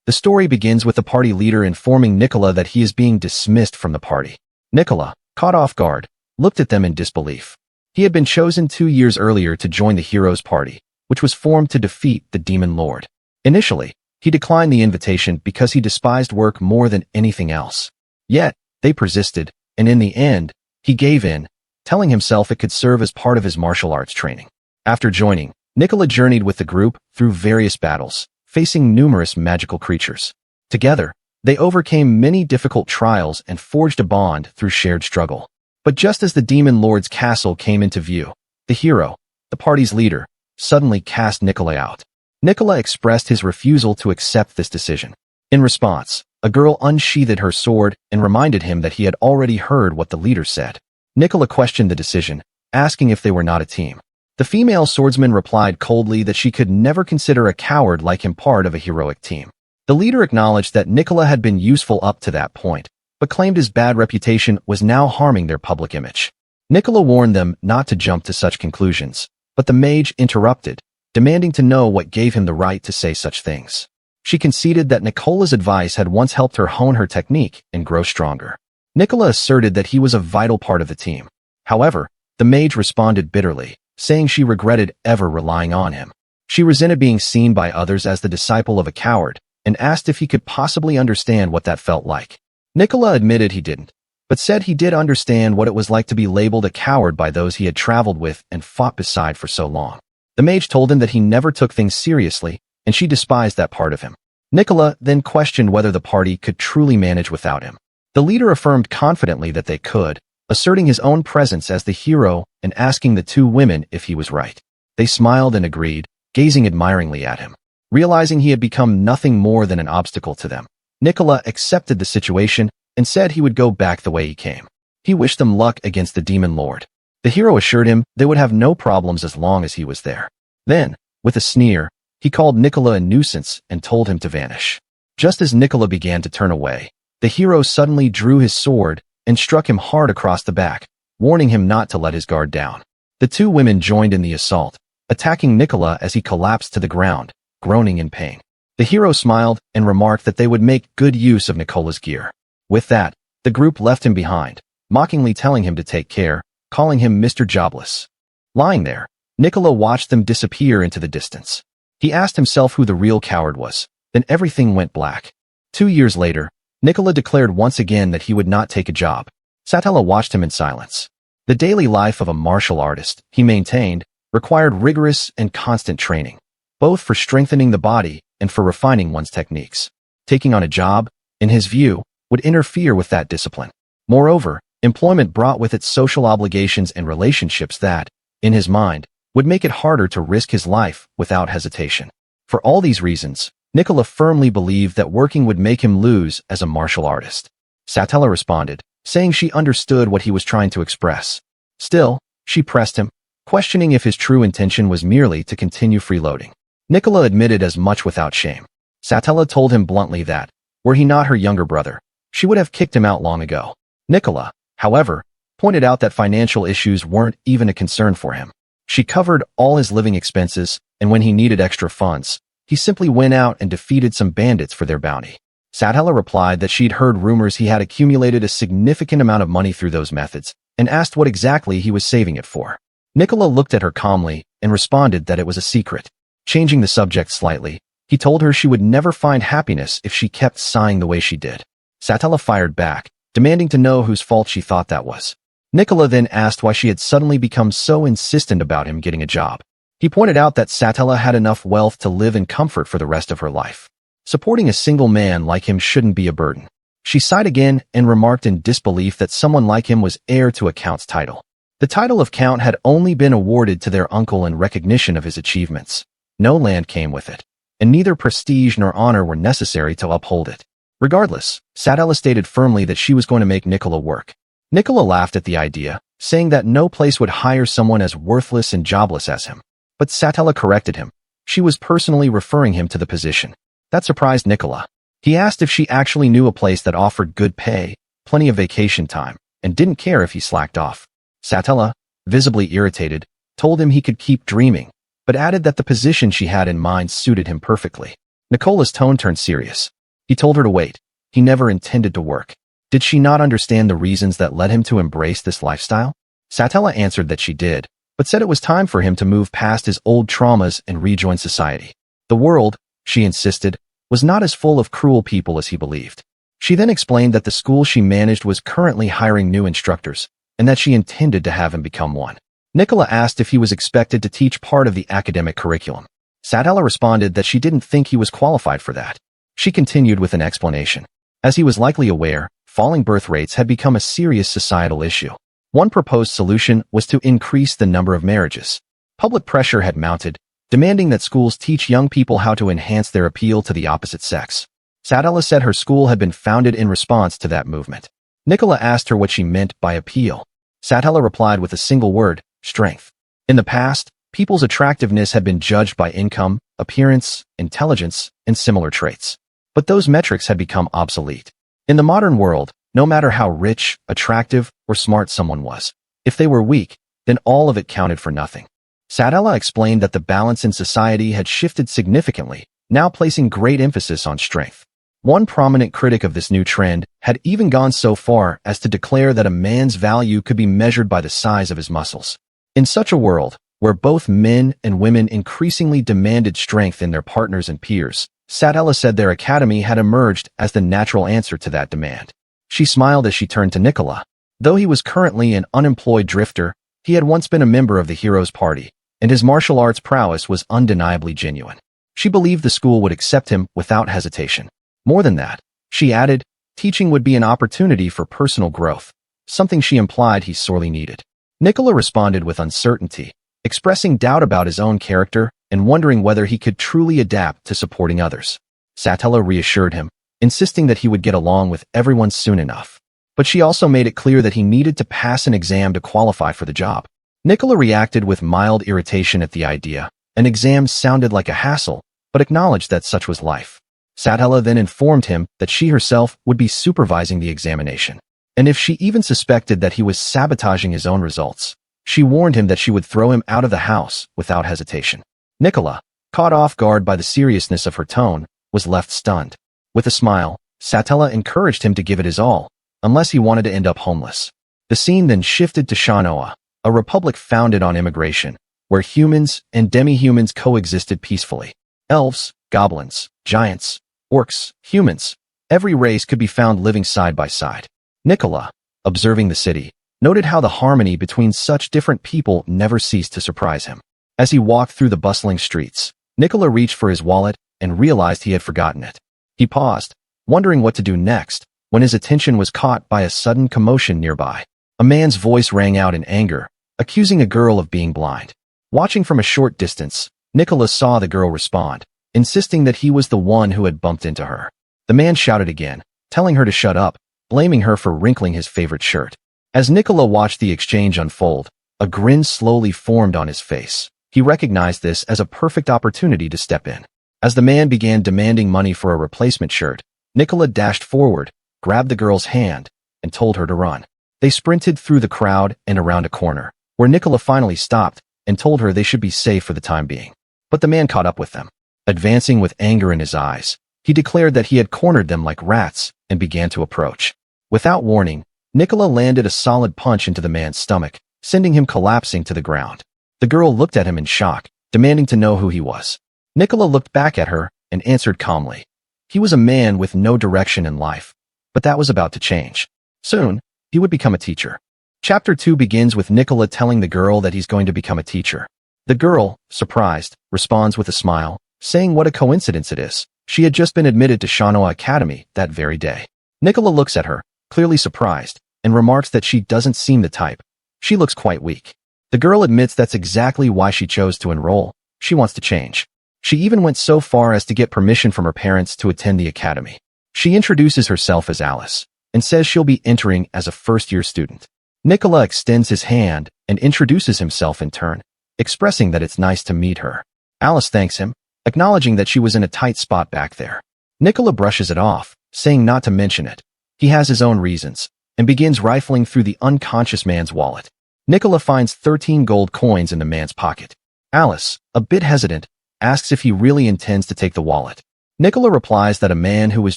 The story begins with the party leader informing Nicola that he is being dismissed from the party. Nicola, caught off guard, looked at them in disbelief. He had been chosen 2 years earlier to join the heroes' party, which was formed to defeat the Demon Lord. Initially, he declined the invitation because he despised work more than anything else. Yet, they persisted, and in the end, he gave in, telling himself it could serve as part of his martial arts training. After joining, Nicola journeyed with the group through various battles, facing numerous magical creatures. Together, they overcame many difficult trials and forged a bond through shared struggle. But just as the Demon Lord's castle came into view, the hero, the party's leader, suddenly cast Nicola out. Nicola expressed his refusal to accept this decision. In response, a girl unsheathed her sword and reminded him that he had already heard what the leader said. Nicola questioned the decision, asking if they were not a team. The female swordsman replied coldly that she could never consider a coward like him part of a heroic team. The leader acknowledged that Nicola had been useful up to that point, but claimed his bad reputation was now harming their public image. Nicola warned them not to jump to such conclusions, but the mage interrupted, demanding to know what gave him the right to say such things. She conceded that Nicola's advice had once helped her hone her technique and grow stronger. Nicola asserted that he was a vital part of the team. However, the mage responded bitterly, saying she regretted ever relying on him. She resented being seen by others as the disciple of a coward, and asked if he could possibly understand what that felt like. Nicola admitted he didn't, but said he did understand what it was like to be labeled a coward by those he had traveled with and fought beside for so long. The mage told him that he never took things seriously, and she despised that part of him. Nicola then questioned whether the party could truly manage without him. The leader affirmed confidently that they could, asserting his own presence as the hero and asking the two women if he was right. They smiled and agreed, gazing admiringly at him. Realizing he had become nothing more than an obstacle to them, Nicola accepted the situation and said he would go back the way he came. He wished them luck against the Demon Lord. The hero assured him they would have no problems as long as he was there. Then, with a sneer, he called Nicola a nuisance and told him to vanish. Just as Nicola began to turn away, the hero suddenly drew his sword and struck him hard across the back, warning him not to let his guard down. The two women joined in the assault, attacking Nicola as he collapsed to the ground, groaning in pain. The hero smiled and remarked that they would make good use of Nicola's gear. With that, the group left him behind, mockingly telling him to take care, calling him Mr. Jobless. Lying there, Nicola watched them disappear into the distance. He asked himself who the real coward was, then everything went black. 2 years later, Nicola declared once again that he would not take a job. Satella watched him in silence. The daily life of a martial artist, he maintained, required rigorous and constant training, both for strengthening the body and for refining one's techniques. Taking on a job, in his view, would interfere with that discipline. Moreover, employment brought with it social obligations and relationships that, in his mind, would make it harder to risk his life without hesitation. For all these reasons, Nicola firmly believed that working would make him lose as a martial artist. Satella responded, saying she understood what he was trying to express. Still, she pressed him, questioning if his true intention was merely to continue freeloading. Nicola admitted as much without shame. Satella told him bluntly that, were he not her younger brother, she would have kicked him out long ago. Nicola, however, pointed out that financial issues weren't even a concern for him. She covered all his living expenses, and when he needed extra funds, he simply went out and defeated some bandits for their bounty. Satella replied that she'd heard rumors he had accumulated a significant amount of money through those methods, and asked what exactly he was saving it for. Nicola looked at her calmly and responded that it was a secret. Changing the subject slightly, he told her she would never find happiness if she kept sighing the way she did. Satella fired back, demanding to know whose fault she thought that was. Nicola then asked why she had suddenly become so insistent about him getting a job. He pointed out that Satella had enough wealth to live in comfort for the rest of her life. Supporting a single man like him shouldn't be a burden. She sighed again and remarked in disbelief that someone like him was heir to a count's title. The title of count had only been awarded to their uncle in recognition of his achievements. No land came with it, and neither prestige nor honor were necessary to uphold it. Regardless, Satella stated firmly that she was going to make Nicola work. Nicola laughed at the idea, saying that no place would hire someone as worthless and jobless as him. But Satella corrected him. She was personally referring him to the position. That surprised Nicola. He asked if she actually knew a place that offered good pay, plenty of vacation time, and didn't care if he slacked off. Satella, visibly irritated, told him he could keep dreaming, but added that the position she had in mind suited him perfectly. Nicola's tone turned serious. He told her to wait. He never intended to work. Did she not understand the reasons that led him to embrace this lifestyle? Satella answered that she did, but said it was time for him to move past his old traumas and rejoin society. The world, she insisted, was not as full of cruel people as he believed. She then explained that the school she managed was currently hiring new instructors, and that she intended to have him become one. Nicola asked if he was expected to teach part of the academic curriculum. Satella responded that she didn't think he was qualified for that. She continued with an explanation. As he was likely aware, falling birth rates had become a serious societal issue. One proposed solution was to increase the number of marriages. Public pressure had mounted, demanding that schools teach young people how to enhance their appeal to the opposite sex. Satella said her school had been founded in response to that movement. Nicola asked her what she meant by appeal. Satella replied with a single word, strength. In the past, people's attractiveness had been judged by income, appearance, intelligence, and similar traits. But those metrics had become obsolete. In the modern world, no matter how rich, attractive, or smart someone was, if they were weak, then all of it counted for nothing. Satella explained that the balance in society had shifted significantly, now placing great emphasis on strength. One prominent critic of this new trend had even gone so far as to declare that a man's value could be measured by the size of his muscles. In such a world, where both men and women increasingly demanded strength in their partners and peers, Satella said their academy had emerged as the natural answer to that demand. She smiled as she turned to Nicola. Though he was currently an unemployed drifter, he had once been a member of the Heroes Party, and his martial arts prowess was undeniably genuine. She believed the school would accept him without hesitation. More than that, she added, teaching would be an opportunity for personal growth, something she implied he sorely needed. Nicola responded with uncertainty, expressing doubt about his own character and wondering whether he could truly adapt to supporting others. Satella reassured him, insisting that he would get along with everyone soon enough. But she also made it clear that he needed to pass an exam to qualify for the job. Nicola reacted with mild irritation at the idea. An exam sounded like a hassle, but acknowledged that such was life. Satella then informed him that she herself would be supervising the examination. And if she even suspected that he was sabotaging his own results, she warned him that she would throw him out of the house without hesitation. Nicola, caught off guard by the seriousness of her tone, was left stunned. With a smile, Satella encouraged him to give it his all, unless he wanted to end up homeless. The scene then shifted to Shanoa, a republic founded on immigration, where humans and demi-humans coexisted peacefully. Elves, goblins, giants, orcs, humans, every race could be found living side by side. Nicola, observing the city, noted how the harmony between such different people never ceased to surprise him. As he walked through the bustling streets, Nicola reached for his wallet and realized he had forgotten it. He paused, wondering what to do next, when his attention was caught by a sudden commotion nearby. A man's voice rang out in anger, accusing a girl of being blind. Watching from a short distance, Nicola saw the girl respond, insisting that he was the one who had bumped into her. The man shouted again, telling her to shut up, blaming her for wrinkling his favorite shirt. As Nicola watched the exchange unfold, a grin slowly formed on his face. He recognized this as a perfect opportunity to step in. As the man began demanding money for a replacement shirt, Nicola dashed forward, grabbed the girl's hand, and told her to run. They sprinted through the crowd and around a corner, where Nicola finally stopped and told her they should be safe for the time being. But the man caught up with them. Advancing with anger in his eyes, he declared that he had cornered them like rats and began to approach. Without warning, Nicola landed a solid punch into the man's stomach, sending him collapsing to the ground. The girl looked at him in shock, demanding to know who he was. Nicola looked back at her and answered calmly. He was a man with no direction in life, but that was about to change. Soon, he would become a teacher. Chapter 2 begins with Nicola telling the girl that he's going to become a teacher. The girl, surprised, responds with a smile, saying what a coincidence it is. She had just been admitted to Shanoa Academy that very day. Nicola looks at her, clearly surprised, and remarks that she doesn't seem the type. She looks quite weak. The girl admits that's exactly why she chose to enroll. She wants to change. She even went so far as to get permission from her parents to attend the academy. She introduces herself as Alice, and says she'll be entering as a first-year student. Nicola extends his hand and introduces himself in turn, expressing that it's nice to meet her. Alice thanks him, acknowledging that she was in a tight spot back there. Nicola brushes it off, saying not to mention it. He has his own reasons, and begins rifling through the unconscious man's wallet. Nicola finds 13 gold coins in the man's pocket. Alice, a bit hesitant, asks if he really intends to take the wallet. Nicola replies that a man who was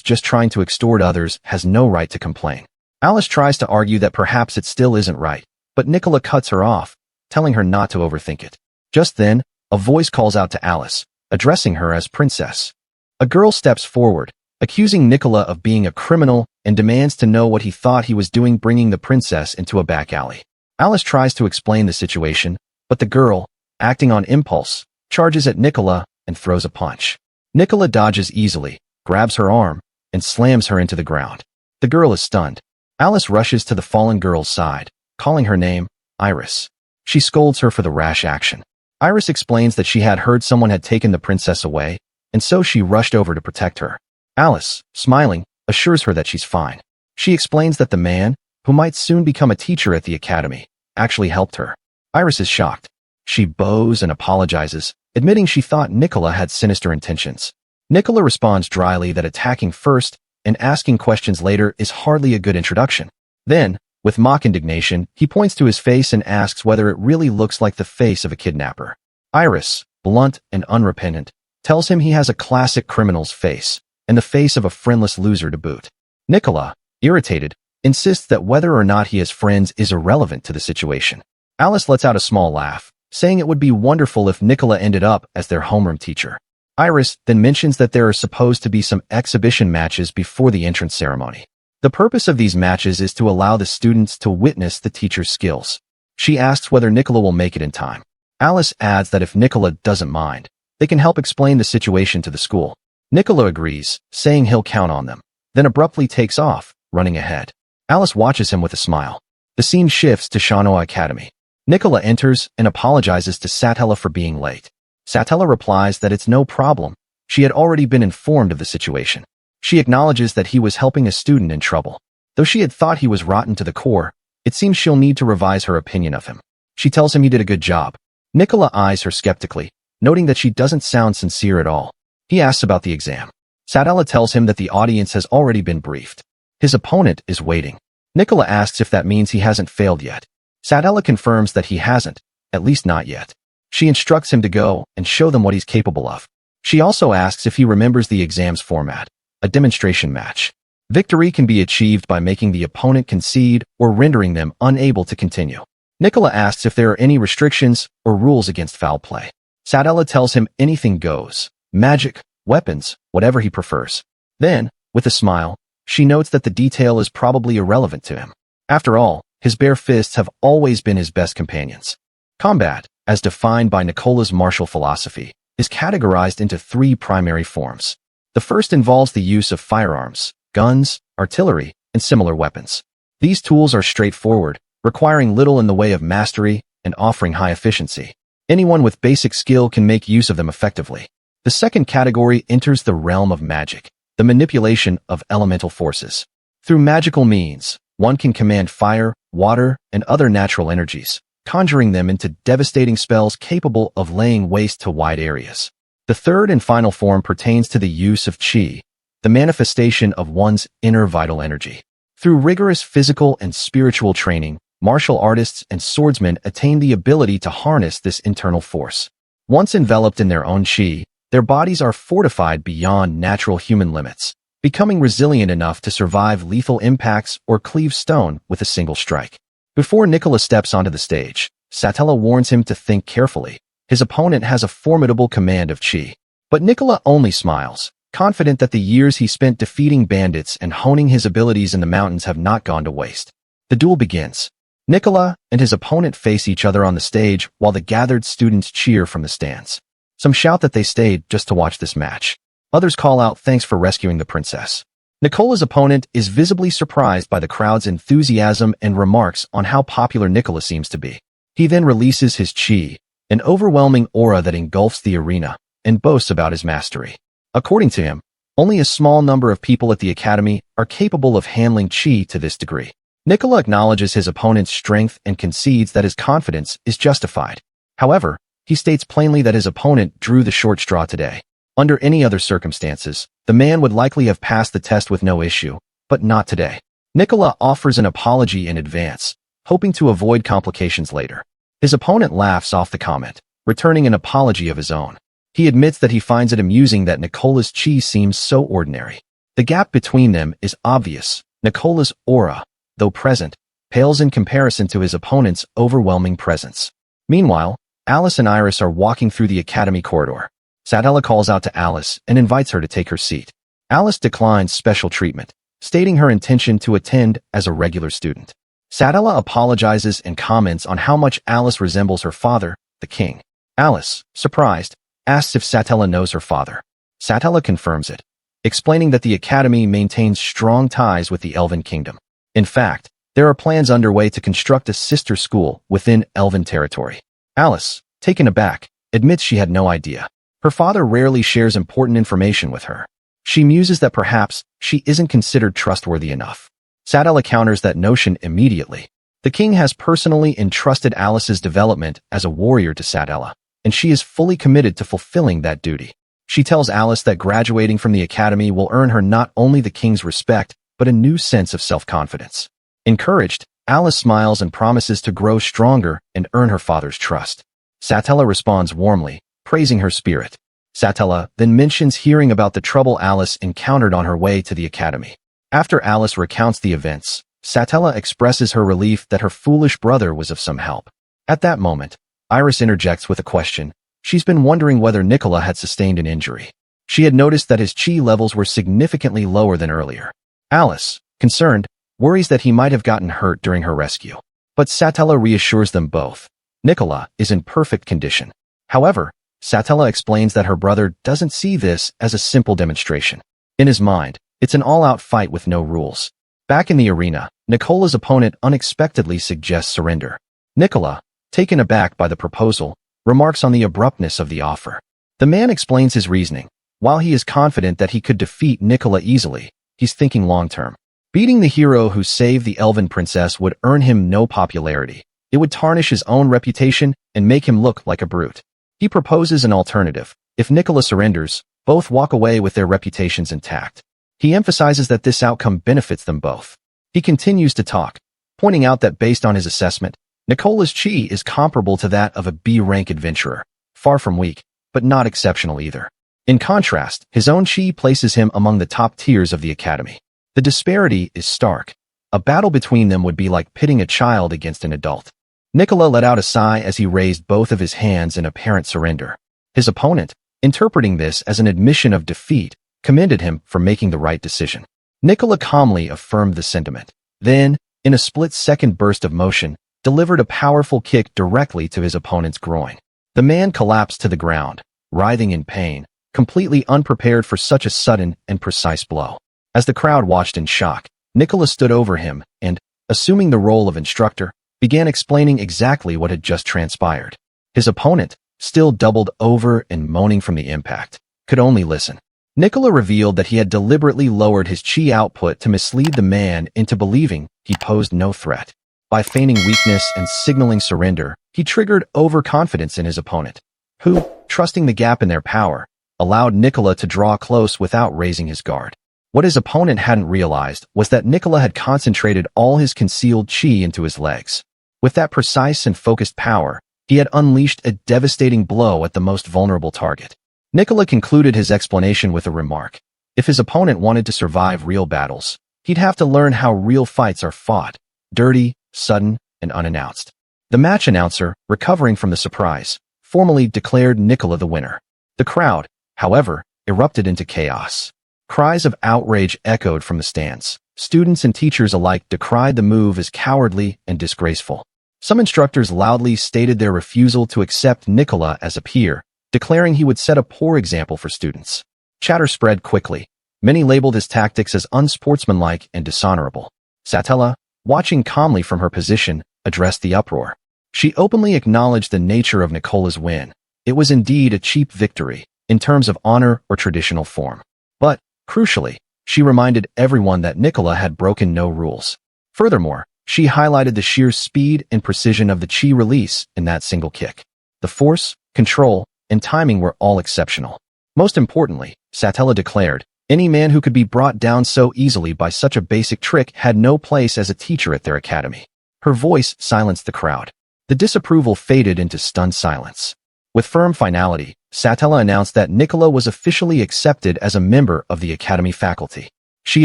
just trying to extort others has no right to complain. Alice tries to argue that perhaps it still isn't right, but Nicola cuts her off, telling her not to overthink it. Just then, a voice calls out to Alice, addressing her as Princess. A girl steps forward, accusing Nicola of being a criminal and demands to know what he thought he was doing bringing the princess into a back alley. Alice tries to explain the situation, but the girl, acting on impulse, charges at Nicola and throws a punch. Nicola dodges easily, grabs her arm, and slams her into the ground. The girl is stunned. Alice rushes to the fallen girl's side, calling her name, Iris. She scolds her for the rash action. Iris explains that she had heard someone had taken the princess away, and so she rushed over to protect her. Alice, smiling, assures her that she's fine. She explains that the man, who might soon become a teacher at the academy, actually helped her. Iris is shocked. She bows and apologizes, admitting she thought Nicola had sinister intentions. Nicola responds dryly that attacking first and asking questions later is hardly a good introduction. Then, with mock indignation, he points to his face and asks whether it really looks like the face of a kidnapper. Iris, blunt and unrepentant, tells him he has a classic criminal's face, and the face of a friendless loser to boot. Nicola, irritated, insists that whether or not he has friends is irrelevant to the situation. Alice lets out a small laugh, saying it would be wonderful if Nicola ended up as their homeroom teacher. Iris then mentions that there are supposed to be some exhibition matches before the entrance ceremony. The purpose of these matches is to allow the students to witness the teacher's skills. She asks whether Nicola will make it in time. Alice adds that if Nicola doesn't mind, they can help explain the situation to the school. Nicola agrees, saying he'll count on them, then abruptly takes off, running ahead. Alice watches him with a smile. The scene shifts to Shanoa Academy. Nicola enters and apologizes to Satella for being late. Satella replies that it's no problem. She had already been informed of the situation. She acknowledges that he was helping a student in trouble. Though she had thought he was rotten to the core, it seems she'll need to revise her opinion of him. She tells him he did a good job. Nicola eyes her skeptically, noting that she doesn't sound sincere at all. He asks about the exam. Satella tells him that the audience has already been briefed. His opponent is waiting. Nicola asks if that means he hasn't failed yet. Satella confirms that he hasn't, at least not yet. She instructs him to go and show them what he's capable of. She also asks if he remembers the exam's format, a demonstration match. Victory can be achieved by making the opponent concede or rendering them unable to continue. Nicola asks if there are any restrictions or rules against foul play. Satella tells him anything goes, magic, weapons, whatever he prefers. Then, with a smile, she notes that the detail is probably irrelevant to him. After all, his bare fists have always been his best companions. Combat, as defined by Nicola's martial philosophy, is categorized into three primary forms. The first involves the use of firearms, guns, artillery, and similar weapons. These tools are straightforward, requiring little in the way of mastery and offering high efficiency. Anyone with basic skill can make use of them effectively. The second category enters the realm of magic, the manipulation of elemental forces. Through magical means, one can command fire, water, and other natural energies, conjuring them into devastating spells capable of laying waste to wide areas. The third and final form pertains to the use of qi, the manifestation of one's inner vital energy. Through rigorous physical and spiritual training, martial artists and swordsmen attain the ability to harness this internal force. Once enveloped in their own qi, their bodies are fortified beyond natural human limits, becoming resilient enough to survive lethal impacts or cleave stone with a single strike. Before Nicola steps onto the stage, Satella warns him to think carefully. His opponent has a formidable command of qi. But Nicola only smiles, confident that the years he spent defeating bandits and honing his abilities in the mountains have not gone to waste. The duel begins. Nicola and his opponent face each other on the stage while the gathered students cheer from the stands. Some shout that they stayed just to watch this match. Others call out thanks for rescuing the princess. Nicola's opponent is visibly surprised by the crowd's enthusiasm and remarks on how popular Nicola seems to be. He then releases his qi, an overwhelming aura that engulfs the arena, and boasts about his mastery. According to him, only a small number of people at the academy are capable of handling qi to this degree. Nicola acknowledges his opponent's strength and concedes that his confidence is justified. However, he states plainly that his opponent drew the short straw today. Under any other circumstances, the man would likely have passed the test with no issue, but not today. Nicola offers an apology in advance, hoping to avoid complications later. His opponent laughs off the comment, returning an apology of his own. He admits that he finds it amusing that Nicola's chi seems so ordinary. The gap between them is obvious. Nicola's aura, though present, pales in comparison to his opponent's overwhelming presence. Meanwhile, Alice and Iris are walking through the academy corridor. Satella calls out to Alice and invites her to take her seat. Alice declines special treatment, stating her intention to attend as a regular student. Satella apologizes and comments on how much Alice resembles her father, the king. Alice, surprised, asks if Satella knows her father. Satella confirms it, explaining that the academy maintains strong ties with the Elven Kingdom. In fact, there are plans underway to construct a sister school within Elven territory. Alice, taken aback, admits she had no idea. Her father rarely shares important information with her. She muses that perhaps she isn't considered trustworthy enough. Satella counters that notion immediately. The king has personally entrusted Alice's development as a warrior to Satella, and she is fully committed to fulfilling that duty. She tells Alice that graduating from the academy will earn her not only the king's respect, but a new sense of self-confidence. Encouraged, Alice smiles and promises to grow stronger and earn her father's trust. Satella responds warmly, praising her spirit. Satella then mentions hearing about the trouble Alice encountered on her way to the academy. After Alice recounts the events, Satella expresses her relief that her foolish brother was of some help. At that moment, Iris interjects with a question. She's been wondering whether Nicola had sustained an injury. She had noticed that his chi levels were significantly lower than earlier. Alice, concerned, worries that he might have gotten hurt during her rescue. But Satella reassures them both. Nicola is in perfect condition. However, Satella explains that her brother doesn't see this as a simple demonstration. In his mind, it's an all-out fight with no rules. Back in the arena, Nicola's opponent unexpectedly suggests surrender. Nicola, taken aback by the proposal, remarks on the abruptness of the offer. The man explains his reasoning. While he is confident that he could defeat Nicola easily, he's thinking long-term. Beating the hero who saved the Elven princess would earn him no popularity. It would tarnish his own reputation and make him look like a brute. He proposes an alternative. If Nicola surrenders, both walk away with their reputations intact. He emphasizes that this outcome benefits them both. He continues to talk, pointing out that based on his assessment, Nicola's chi is comparable to that of a B-rank adventurer, far from weak, but not exceptional either. In contrast, his own chi places him among the top tiers of the academy. The disparity is stark. A battle between them would be like pitting a child against an adult. Nicola let out a sigh as he raised both of his hands in apparent surrender. His opponent, interpreting this as an admission of defeat, commended him for making the right decision. Nicola calmly affirmed the sentiment. Then, in a split-second burst of motion, delivered a powerful kick directly to his opponent's groin. The man collapsed to the ground, writhing in pain, completely unprepared for such a sudden and precise blow. As the crowd watched in shock, Nicola stood over him and, assuming the role of instructor, began explaining exactly what had just transpired. His opponent, still doubled over and moaning from the impact, could only listen. Nicola revealed that he had deliberately lowered his chi output to mislead the man into believing he posed no threat. By feigning weakness and signaling surrender, he triggered overconfidence in his opponent, who, trusting the gap in their power, allowed Nicola to draw close without raising his guard. What his opponent hadn't realized was that Nicola had concentrated all his concealed chi into his legs. With that precise and focused power, he had unleashed a devastating blow at the most vulnerable target. Nicola concluded his explanation with a remark. If his opponent wanted to survive real battles, he'd have to learn how real fights are fought, dirty, sudden, and unannounced. The match announcer, recovering from the surprise, formally declared Nicola the winner. The crowd, however, erupted into chaos. Cries of outrage echoed from the stands. Students and teachers alike decried the move as cowardly and disgraceful. Some instructors loudly stated their refusal to accept Nicola as a peer, declaring he would set a poor example for students. Chatter spread quickly. Many labeled his tactics as unsportsmanlike and dishonorable. Satella, watching calmly from her position, addressed the uproar. She openly acknowledged the nature of Nicola's win. It was indeed a cheap victory, in terms of honor or traditional form. But, crucially, she reminded everyone that Nicola had broken no rules. Furthermore, she highlighted the sheer speed and precision of the chi release in that single kick. The force, control, and timing were all exceptional. Most importantly, Satella declared, any man who could be brought down so easily by such a basic trick had no place as a teacher at their academy. Her voice silenced the crowd. The disapproval faded into stunned silence. With firm finality, Satella announced that Nicola was officially accepted as a member of the Academy faculty. She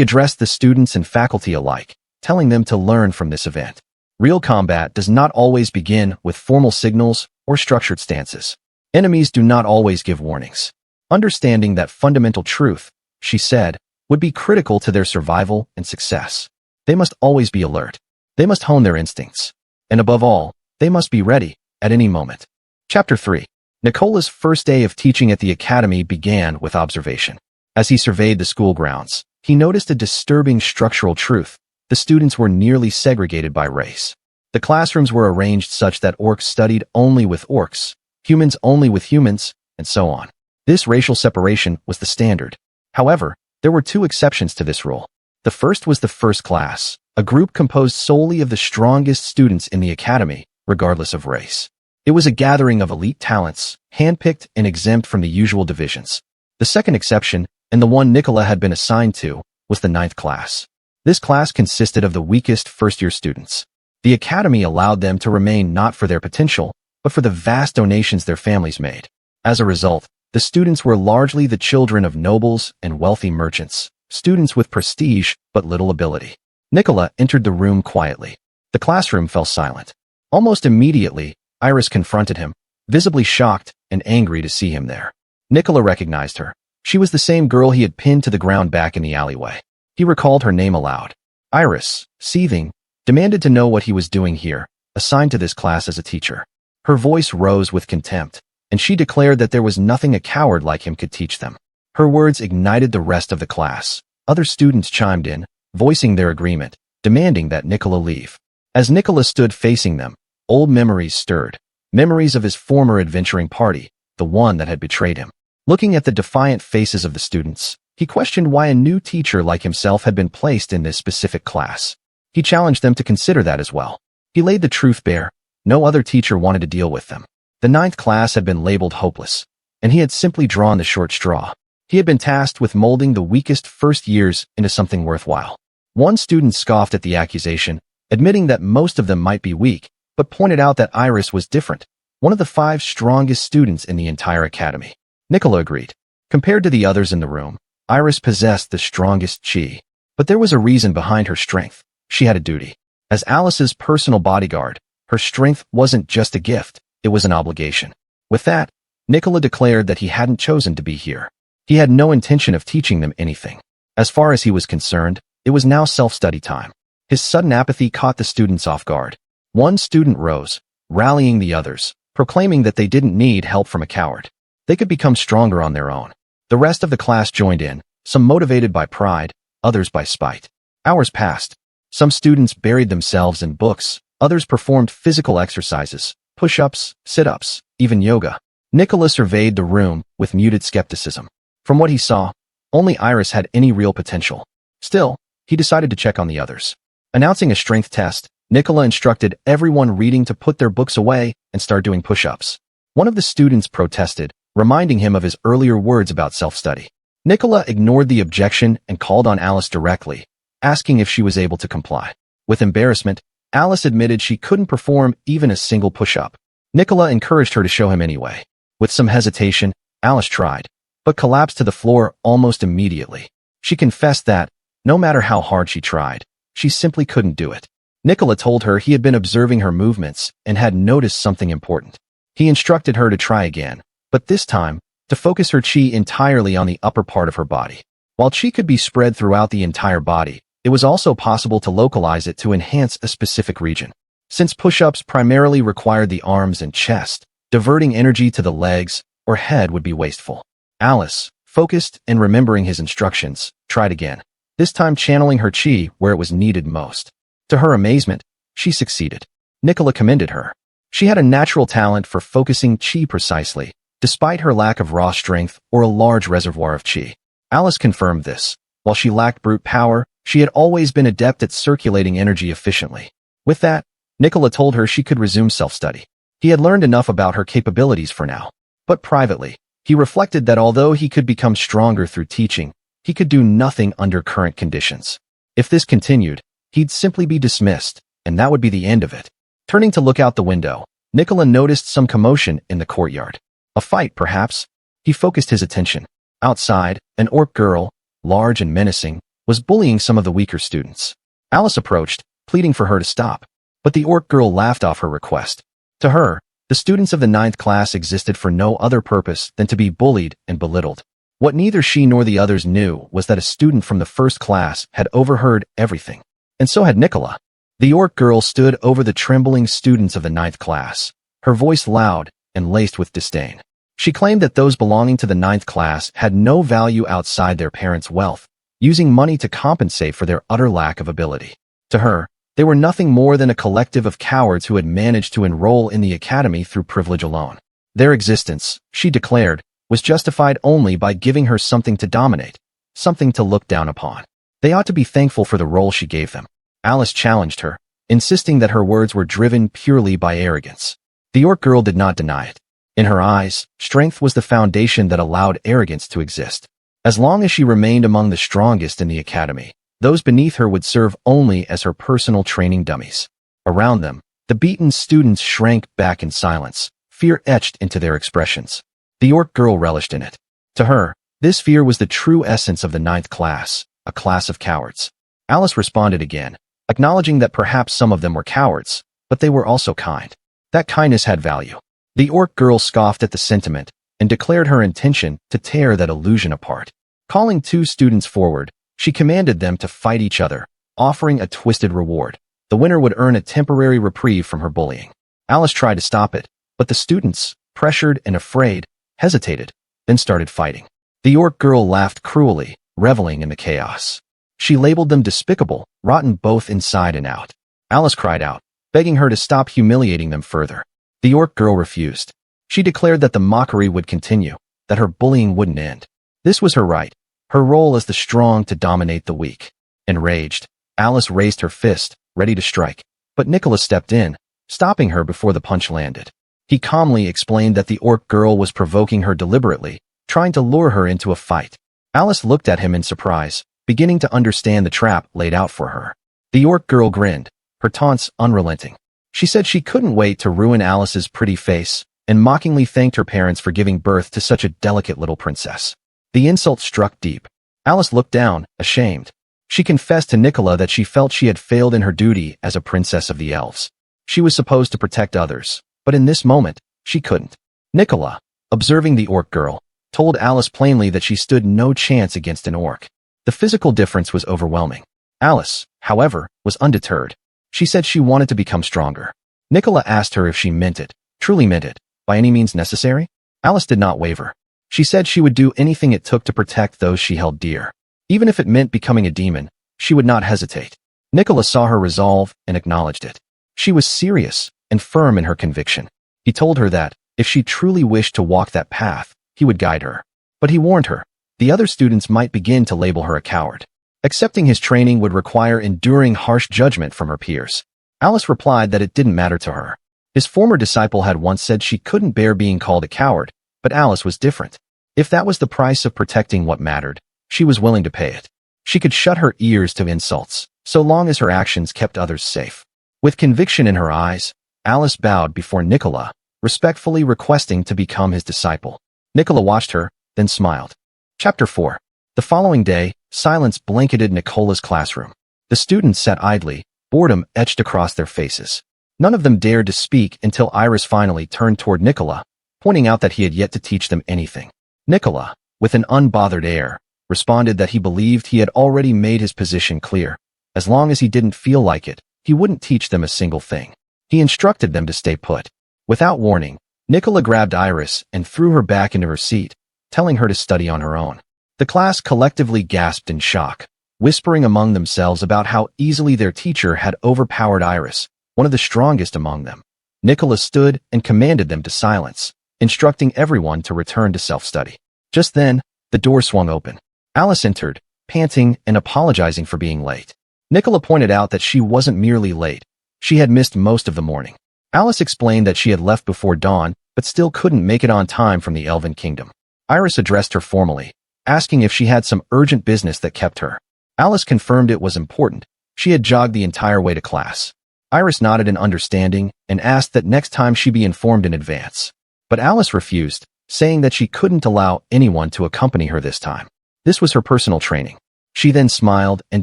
addressed the students and faculty alike, telling them to learn from this event. Real combat does not always begin with formal signals or structured stances. Enemies do not always give warnings. Understanding that fundamental truth, she said, would be critical to their survival and success. They must always be alert. They must hone their instincts. And above all, they must be ready at any moment. Chapter 3. Nicola's first day of teaching at the academy began with observation. As he surveyed the school grounds, he noticed a disturbing structural truth. The students were nearly segregated by race. The classrooms were arranged such that orcs studied only with orcs, humans only with humans, and so on. This racial separation was the standard. However, there were two exceptions to this rule. The first was the first class, a group composed solely of the strongest students in the academy, regardless of race. It was a gathering of elite talents, handpicked and exempt from the usual divisions. The second exception, and the one Nicola had been assigned to, was the ninth class. This class consisted of the weakest first-year students. The academy allowed them to remain not for their potential, but for the vast donations their families made. As a result, the students were largely the children of nobles and wealthy merchants, students with prestige but little ability. Nicola entered the room quietly. The classroom fell silent. Almost immediately, Iris confronted him, visibly shocked and angry to see him there. Nicola recognized her. She was the same girl he had pinned to the ground back in the alleyway. He recalled her name aloud. Iris, seething, demanded to know what he was doing here, assigned to this class as a teacher. Her voice rose with contempt, and she declared that there was nothing a coward like him could teach them. Her words ignited the rest of the class. Other students chimed in, voicing their agreement, demanding that Nicola leave. As Nicola stood facing them, old memories stirred. Memories of his former adventuring party, the one that had betrayed him. Looking at the defiant faces of the students, he questioned why a new teacher like himself had been placed in this specific class. He challenged them to consider that as well. He laid the truth bare. No other teacher wanted to deal with them. The ninth class had been labeled hopeless, and he had simply drawn the short straw. He had been tasked with molding the weakest first years into something worthwhile. One student scoffed at the accusation, admitting that most of them might be weak, but pointed out that Iris was different, one of the 5 strongest students in the entire academy. Nicola agreed. Compared to the others in the room, Iris possessed the strongest chi. But there was a reason behind her strength. She had a duty. As Alice's personal bodyguard, her strength wasn't just a gift, it was an obligation. With that, Nicola declared that he hadn't chosen to be here. He had no intention of teaching them anything. As far as he was concerned, it was now self-study time. His sudden apathy caught the students off guard. One student rose, rallying the others, proclaiming that they didn't need help from a coward. They could become stronger on their own. The rest of the class joined in, some motivated by pride, others by spite. Hours passed. Some students buried themselves in books, others performed physical exercises, push-ups, sit-ups, even yoga. Nicola surveyed the room with muted skepticism. From what he saw, only Iris had any real potential. Still, he decided to check on the others. Announcing a strength test, Nicola instructed everyone reading to put their books away and start doing push-ups. One of the students protested, reminding him of his earlier words about self-study. Nicola ignored the objection and called on Alice directly, asking if she was able to comply. With embarrassment, Alice admitted she couldn't perform even a single push-up. Nicola encouraged her to show him anyway. With some hesitation, Alice tried, but collapsed to the floor almost immediately. She confessed that, no matter how hard she tried, she simply couldn't do it. Nicola told her he had been observing her movements and had noticed something important. He instructed her to try again, but this time, to focus her chi entirely on the upper part of her body. While chi could be spread throughout the entire body, it was also possible to localize it to enhance a specific region. Since push-ups primarily required the arms and chest, diverting energy to the legs or head would be wasteful. Alice, focused and remembering his instructions, tried again, this time channeling her chi where it was needed most. To her amazement, she succeeded. Nicola commended her. She had a natural talent for focusing chi precisely, despite her lack of raw strength or a large reservoir of chi. Alice confirmed this. While she lacked brute power, she had always been adept at circulating energy efficiently. With that, Nicola told her she could resume self-study. He had learned enough about her capabilities for now. But privately, he reflected that although he could become stronger through teaching, he could do nothing under current conditions. If this continued, he'd simply be dismissed, and that would be the end of it. Turning to look out the window, Nicola noticed some commotion in the courtyard. A fight, perhaps? He focused his attention. Outside, an orc girl, large and menacing, was bullying some of the weaker students. Alice approached, pleading for her to stop. But the orc girl laughed off her request. To her, the students of the 9th class existed for no other purpose than to be bullied and belittled. What neither she nor the others knew was that a student from the 1st class had overheard everything. And so had Nicola. The orc girl stood over the trembling students of the 9th class, her voice loud and laced with disdain. She claimed that those belonging to the 9th class had no value outside their parents' wealth, using money to compensate for their utter lack of ability. To her, they were nothing more than a collective of cowards who had managed to enroll in the academy through privilege alone. Their existence, she declared, was justified only by giving her something to dominate, something to look down upon. They ought to be thankful for the role she gave them. Alice challenged her, insisting that her words were driven purely by arrogance. The orc girl did not deny it. In her eyes, strength was the foundation that allowed arrogance to exist. As long as she remained among the strongest in the academy, those beneath her would serve only as her personal training dummies. Around them, the beaten students shrank back in silence, fear etched into their expressions. The orc girl relished in it. To her, this fear was the true essence of the 9th class, a class of cowards. Alice responded again, acknowledging that perhaps some of them were cowards, but they were also kind. That kindness had value. The orc girl scoffed at the sentiment and declared her intention to tear that illusion apart. Calling 2 students forward, she commanded them to fight each other, offering a twisted reward. The winner would earn a temporary reprieve from her bullying. Alice tried to stop it, but the students, pressured and afraid, hesitated, then started fighting. The orc girl laughed cruelly, reveling in the chaos. She labeled them despicable, rotten both inside and out. Alice cried out, begging her to stop humiliating them further. The orc girl refused. She declared that the mockery would continue, that her bullying wouldn't end. This was her right, her role as the strong to dominate the weak. Enraged, Alice raised her fist, ready to strike, but Nicola stepped in, stopping her before the punch landed. He calmly explained that the orc girl was provoking her deliberately, trying to lure her into a fight. Alice looked at him in surprise, beginning to understand the trap laid out for her. The orc girl grinned, her taunts unrelenting. She said she couldn't wait to ruin Alice's pretty face, and mockingly thanked her parents for giving birth to such a delicate little princess. The insult struck deep. Alice looked down, ashamed. She confessed to Nicola that she felt she had failed in her duty as a princess of the elves. She was supposed to protect others, but in this moment, she couldn't. Nicola, observing the orc girl, told Alice plainly that she stood no chance against an orc. The physical difference was overwhelming. Alice, however, was undeterred. She said she wanted to become stronger. Nicola asked her if she meant it, truly meant it, by any means necessary. Alice did not waver. She said she would do anything it took to protect those she held dear. Even if it meant becoming a demon, she would not hesitate. Nicola saw her resolve and acknowledged it. She was serious and firm in her conviction. He told her that, if she truly wished to walk that path, he would guide her. But he warned her, the other students might begin to label her a coward. Accepting his training would require enduring harsh judgment from her peers. Alice replied that it didn't matter to her. His former disciple had once said she couldn't bear being called a coward, but Alice was different. If that was the price of protecting what mattered, she was willing to pay it. She could shut her ears to insults, so long as her actions kept others safe. With conviction in her eyes, Alice bowed before Nicola, respectfully requesting to become his disciple. Nicola watched her, then smiled. Chapter 4. The following day, silence blanketed Nicola's classroom. The students sat idly, boredom etched across their faces. None of them dared to speak until Iris finally turned toward Nicola, pointing out that he had yet to teach them anything. Nicola, with an unbothered air, responded that he believed he had already made his position clear. As long as he didn't feel like it, he wouldn't teach them a single thing. He instructed them to stay put. Without warning, Nicola grabbed Iris and threw her back into her seat, telling her to study on her own. The class collectively gasped in shock, whispering among themselves about how easily their teacher had overpowered Iris, one of the strongest among them. Nicola stood and commanded them to silence, instructing everyone to return to self-study. Just then, the door swung open. Alice entered, panting and apologizing for being late. Nicola pointed out that she wasn't merely late. She had missed most of the morning. Alice explained that she had left before dawn, but still couldn't make it on time from the Elven Kingdom. Iris addressed her formally, asking if she had some urgent business that kept her. Alice confirmed it was important. She had jogged the entire way to class. Iris nodded in understanding and asked that next time she be informed in advance. But Alice refused, saying that she couldn't allow anyone to accompany her this time. This was her personal training. She then smiled and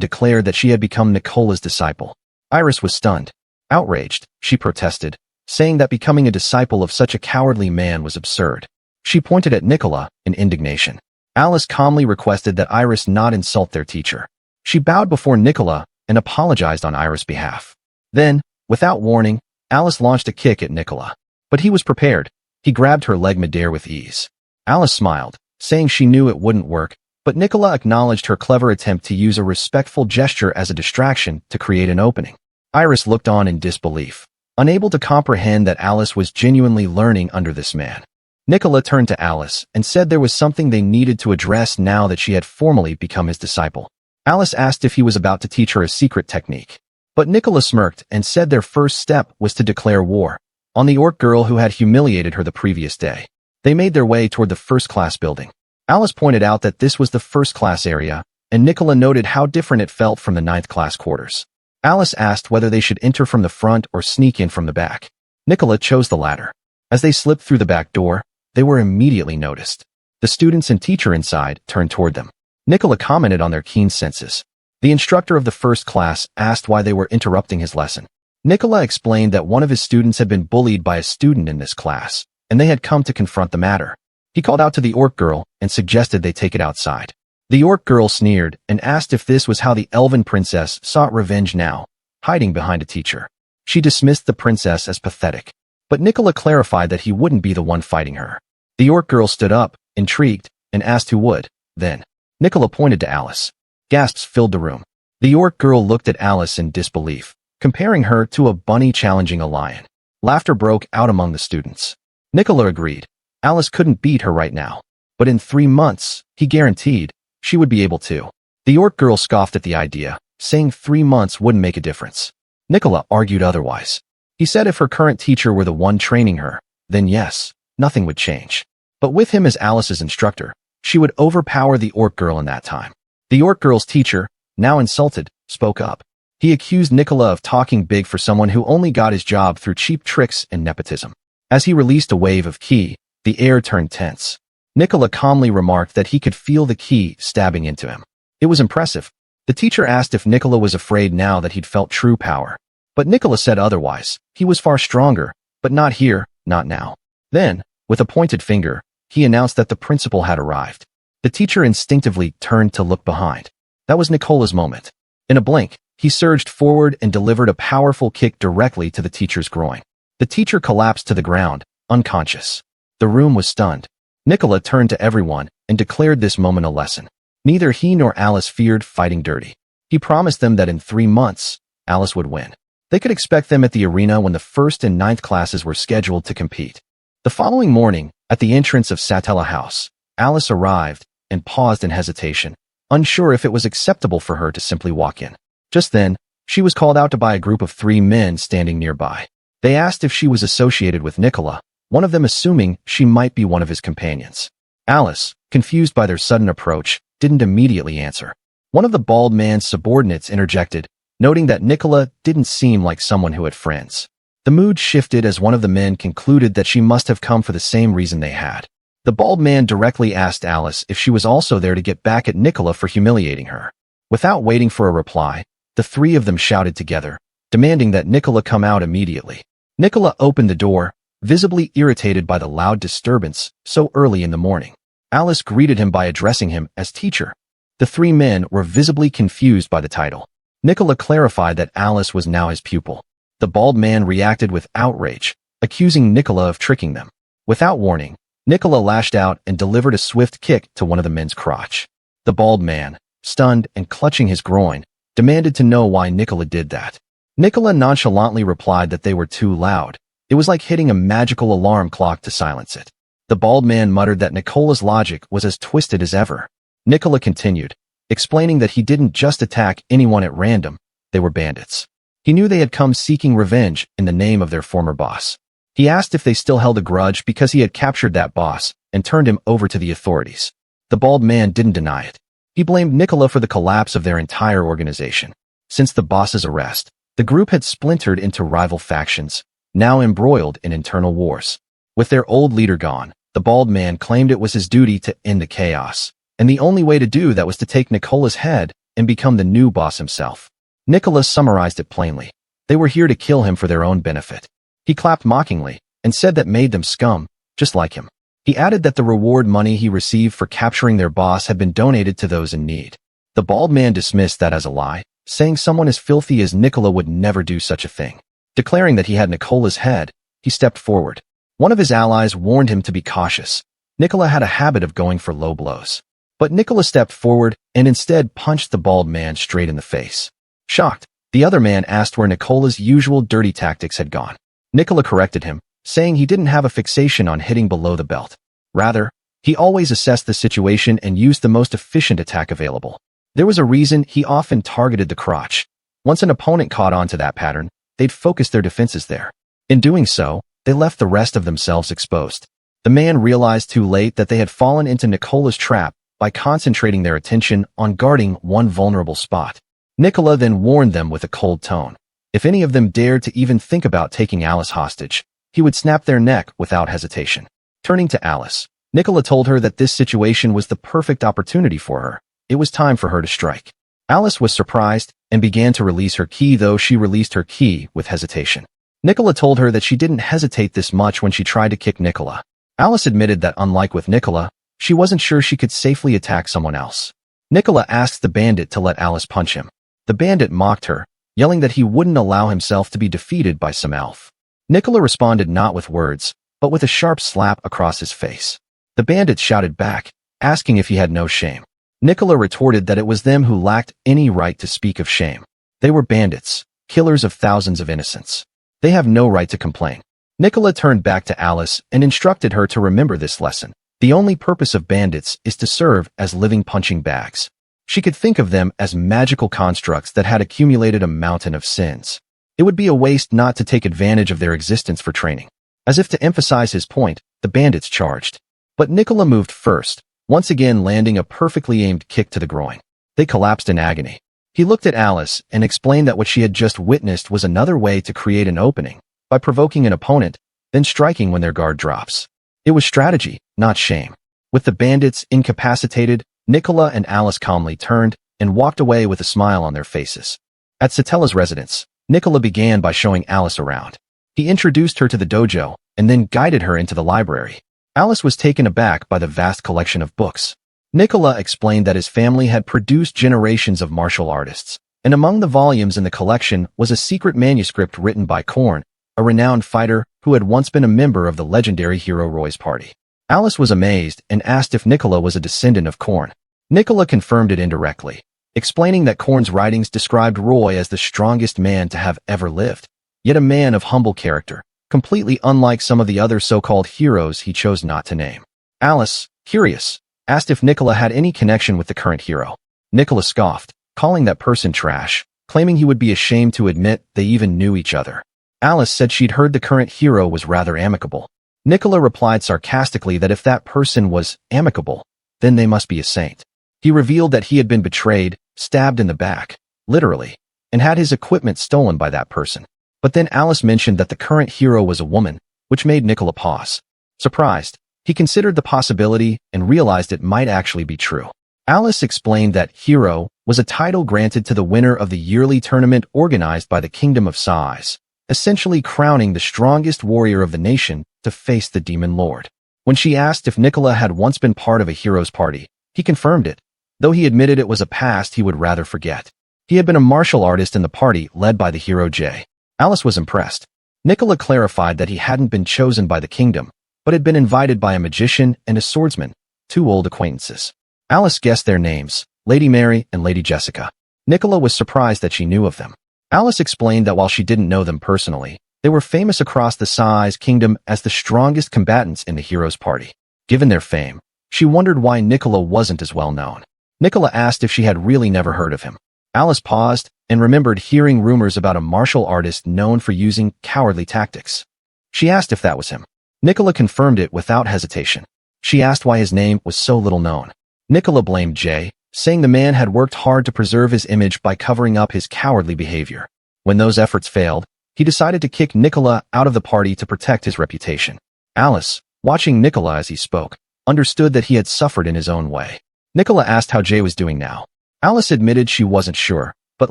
declared that she had become Nicola's disciple. Iris was stunned. Outraged, she protested, saying that becoming a disciple of such a cowardly man was absurd. She pointed at Nicola in indignation. Alice calmly requested that Iris not insult their teacher. She bowed before Nicola and apologized on Iris' behalf. Then, without warning, Alice launched a kick at Nicola. But he was prepared. He grabbed her leg midair with ease. Alice smiled, saying she knew it wouldn't work, but Nicola acknowledged her clever attempt to use a respectful gesture as a distraction to create an opening. Iris looked on in disbelief, unable to comprehend that Alice was genuinely learning under this man. Nicola turned to Alice and said there was something they needed to address now that she had formally become his disciple. Alice asked if he was about to teach her a secret technique. But Nicola smirked and said their first step was to declare war on the orc girl who had humiliated her the previous day. They made their way toward the first-class building. Alice pointed out that this was the first-class area, and Nicola noted how different it felt from the ninth-class quarters. Alice asked whether they should enter from the front or sneak in from the back. Nicola chose the latter. As they slipped through the back door, they were immediately noticed. The students and teacher inside turned toward them. Nicola commented on their keen senses. The instructor of the first class asked why they were interrupting his lesson. Nicola explained that one of his students had been bullied by a student in this class, and they had come to confront the matter. He called out to the orc girl and suggested they take it outside. The orc girl sneered and asked if this was how the elven princess sought revenge now, hiding behind a teacher. She dismissed the princess as pathetic. But Nicola clarified that he wouldn't be the one fighting her. The orc girl stood up, intrigued, and asked who would. Then, Nicola pointed to Alice. Gasps filled the room. The orc girl looked at Alice in disbelief, comparing her to a bunny challenging a lion. Laughter broke out among the students. Nicola agreed. Alice couldn't beat her right now. But in 3 months, he guaranteed, she would be able to. The orc girl scoffed at the idea, saying 3 months wouldn't make a difference. Nicola argued otherwise. He said if her current teacher were the one training her, then yes, nothing would change. But with him as Alice's instructor, she would overpower the orc girl in that time. The orc girl's teacher, now insulted, spoke up. He accused Nicola of talking big for someone who only got his job through cheap tricks and nepotism. As he released a wave of ki, the air turned tense. Nicola calmly remarked that he could feel the ki stabbing into him. It was impressive. The teacher asked if Nicola was afraid now that he'd felt true power. But Nicola said otherwise. He was far stronger, but not here, not now. Then, with a pointed finger, he announced that the principal had arrived. The teacher instinctively turned to look behind. That was Nicola's moment. In a blink, he surged forward and delivered a powerful kick directly to the teacher's groin. The teacher collapsed to the ground, unconscious. The room was stunned. Nicola turned to everyone and declared this moment a lesson. Neither he nor Alice feared fighting dirty. He promised them that in 3 months, Alice would win. They could expect them at the arena when the 1st and 9th classes were scheduled to compete. The following morning, at the entrance of Satella House, Alice arrived and paused in hesitation, unsure if it was acceptable for her to simply walk in. Just then, she was called out to by a group of 3 men standing nearby. They asked if she was associated with Nicola, one of them assuming she might be one of his companions. Alice, confused by their sudden approach, didn't immediately answer. One of the bald man's subordinates interjected, noting that Nicola didn't seem like someone who had friends. The mood shifted as one of the men concluded that she must have come for the same reason they had. The bald man directly asked Alice if she was also there to get back at Nicola for humiliating her. Without waiting for a reply, the 3 of them shouted together, demanding that Nicola come out immediately. Nicola opened the door, visibly irritated by the loud disturbance so early in the morning. Alice greeted him by addressing him as teacher. The 3 men were visibly confused by the title. Nicola clarified that Alice was now his pupil. The bald man reacted with outrage, accusing Nicola of tricking them. Without warning, Nicola lashed out and delivered a swift kick to one of the men's crotch. The bald man, stunned and clutching his groin, demanded to know why Nicola did that. Nicola nonchalantly replied that they were too loud. It was like hitting a magical alarm clock to silence it. The bald man muttered that Nicola's logic was as twisted as ever. Nicola continued, explaining that he didn't just attack anyone at random, they were bandits. He knew they had come seeking revenge in the name of their former boss. He asked if they still held a grudge because he had captured that boss and turned him over to the authorities. The bald man didn't deny it. He blamed Nicola for the collapse of their entire organization. Since the boss's arrest, the group had splintered into rival factions, now embroiled in internal wars. With their old leader gone, The bald man claimed it was his duty to end the chaos, and the only way to do that was to take Nicola's head and become the new boss himself. Nicola summarized it plainly. They were here to kill him for their own benefit. He clapped mockingly and said that made them scum, just like him. He added that the reward money he received for capturing their boss had been donated to those in need. The bald man dismissed that as a lie, saying someone as filthy as Nicola would never do such a thing. Declaring that he had Nicola's head, he stepped forward. One of his allies warned him to be cautious. Nicola had a habit of going for low blows. But Nicola stepped forward and instead punched the bald man straight in the face. Shocked, the other man asked where Nicola's usual dirty tactics had gone. Nicola corrected him, saying he didn't have a fixation on hitting below the belt. Rather, he always assessed the situation and used the most efficient attack available. There was a reason he often targeted the crotch. Once an opponent caught on to that pattern, they'd focus their defenses there. In doing so, they left the rest of themselves exposed. The man realized too late that they had fallen into Nicola's trap by concentrating their attention on guarding one vulnerable spot. Nicola then warned them with a cold tone. If any of them dared to even think about taking Alice hostage, he would snap their neck without hesitation. Turning to Alice, Nicola told her that this situation was the perfect opportunity for her. It was time for her to strike. Alice was surprised and began to release her key, though she released her key with hesitation. Nicola told her that she didn't hesitate this much when she tried to kick Nicola. Alice admitted that unlike with Nicola, she wasn't sure she could safely attack someone else. Nicola asked the bandit to let Alice punch him. The bandit mocked her, yelling that he wouldn't allow himself to be defeated by some elf. Nicola responded not with words, but with a sharp slap across his face. The bandit shouted back, asking if he had no shame. Nicola retorted that it was them who lacked any right to speak of shame. They were bandits, killers of thousands of innocents. They have no right to complain. Nicola turned back to Alice and instructed her to remember this lesson. The only purpose of bandits is to serve as living punching bags. She could think of them as magical constructs that had accumulated a mountain of sins. It would be a waste not to take advantage of their existence for training. As if to emphasize his point, the bandits charged. But Nicola moved first, once again landing a perfectly aimed kick to the groin. They collapsed in agony. He looked at Alice and explained that what she had just witnessed was another way to create an opening, by provoking an opponent, then striking when their guard drops. It was strategy, not shame. With the bandits incapacitated, Nicola and Alice calmly turned and walked away with a smile on their faces. At Satella's residence, Nicola began by showing Alice around. He introduced her to the dojo and then guided her into the library. Alice was taken aback by the vast collection of books. Nicola explained that his family had produced generations of martial artists, and among the volumes in the collection was a secret manuscript written by Korn, a renowned fighter who had once been a member of the legendary hero Roy's party. Alice was amazed and asked if Nicola was a descendant of Korn. Nicola confirmed it indirectly, explaining that Korn's writings described Roy as the strongest man to have ever lived, yet a man of humble character, completely unlike some of the other so-called heroes he chose not to name. Alice, curious, asked if Nicola had any connection with the current hero. Nicola scoffed, calling that person trash, claiming he would be ashamed to admit they even knew each other. Alice said she'd heard the current hero was rather amicable. Nicola replied sarcastically that if that person was amicable, then they must be a saint. He revealed that he had been betrayed, stabbed in the back, literally, and had his equipment stolen by that person. But then Alice mentioned that the current hero was a woman, which made Nicola pause. Surprised, he considered the possibility and realized it might actually be true. Alice explained that hero was a title granted to the winner of the yearly tournament organized by the Kingdom of Sais, essentially crowning the strongest warrior of the nation to face the Demon Lord. When she asked if Nicola had once been part of a hero's party, he confirmed it, though he admitted it was a past he would rather forget. He had been a martial artist in the party led by the hero Jay. Alice was impressed. Nicola clarified that he hadn't been chosen by the kingdom, but had been invited by a magician and a swordsman, two old acquaintances. Alice guessed their names, Lady Mary and Lady Jessica. Nicola was surprised that she knew of them. Alice explained that while she didn't know them personally, they were famous across the Sais kingdom as the strongest combatants in the hero's party. Given their fame, she wondered why Nicola wasn't as well known. Nicola asked if she had really never heard of him. Alice paused and remembered hearing rumors about a martial artist known for using cowardly tactics. She asked if that was him. Nicola confirmed it without hesitation. She asked why his name was so little known. Nicola blamed Jay, saying the man had worked hard to preserve his image by covering up his cowardly behavior. When those efforts failed, he decided to kick Nicola out of the party to protect his reputation. Alice, watching Nicola as he spoke, understood that he had suffered in his own way. Nicola asked how Jay was doing now. Alice admitted she wasn't sure, but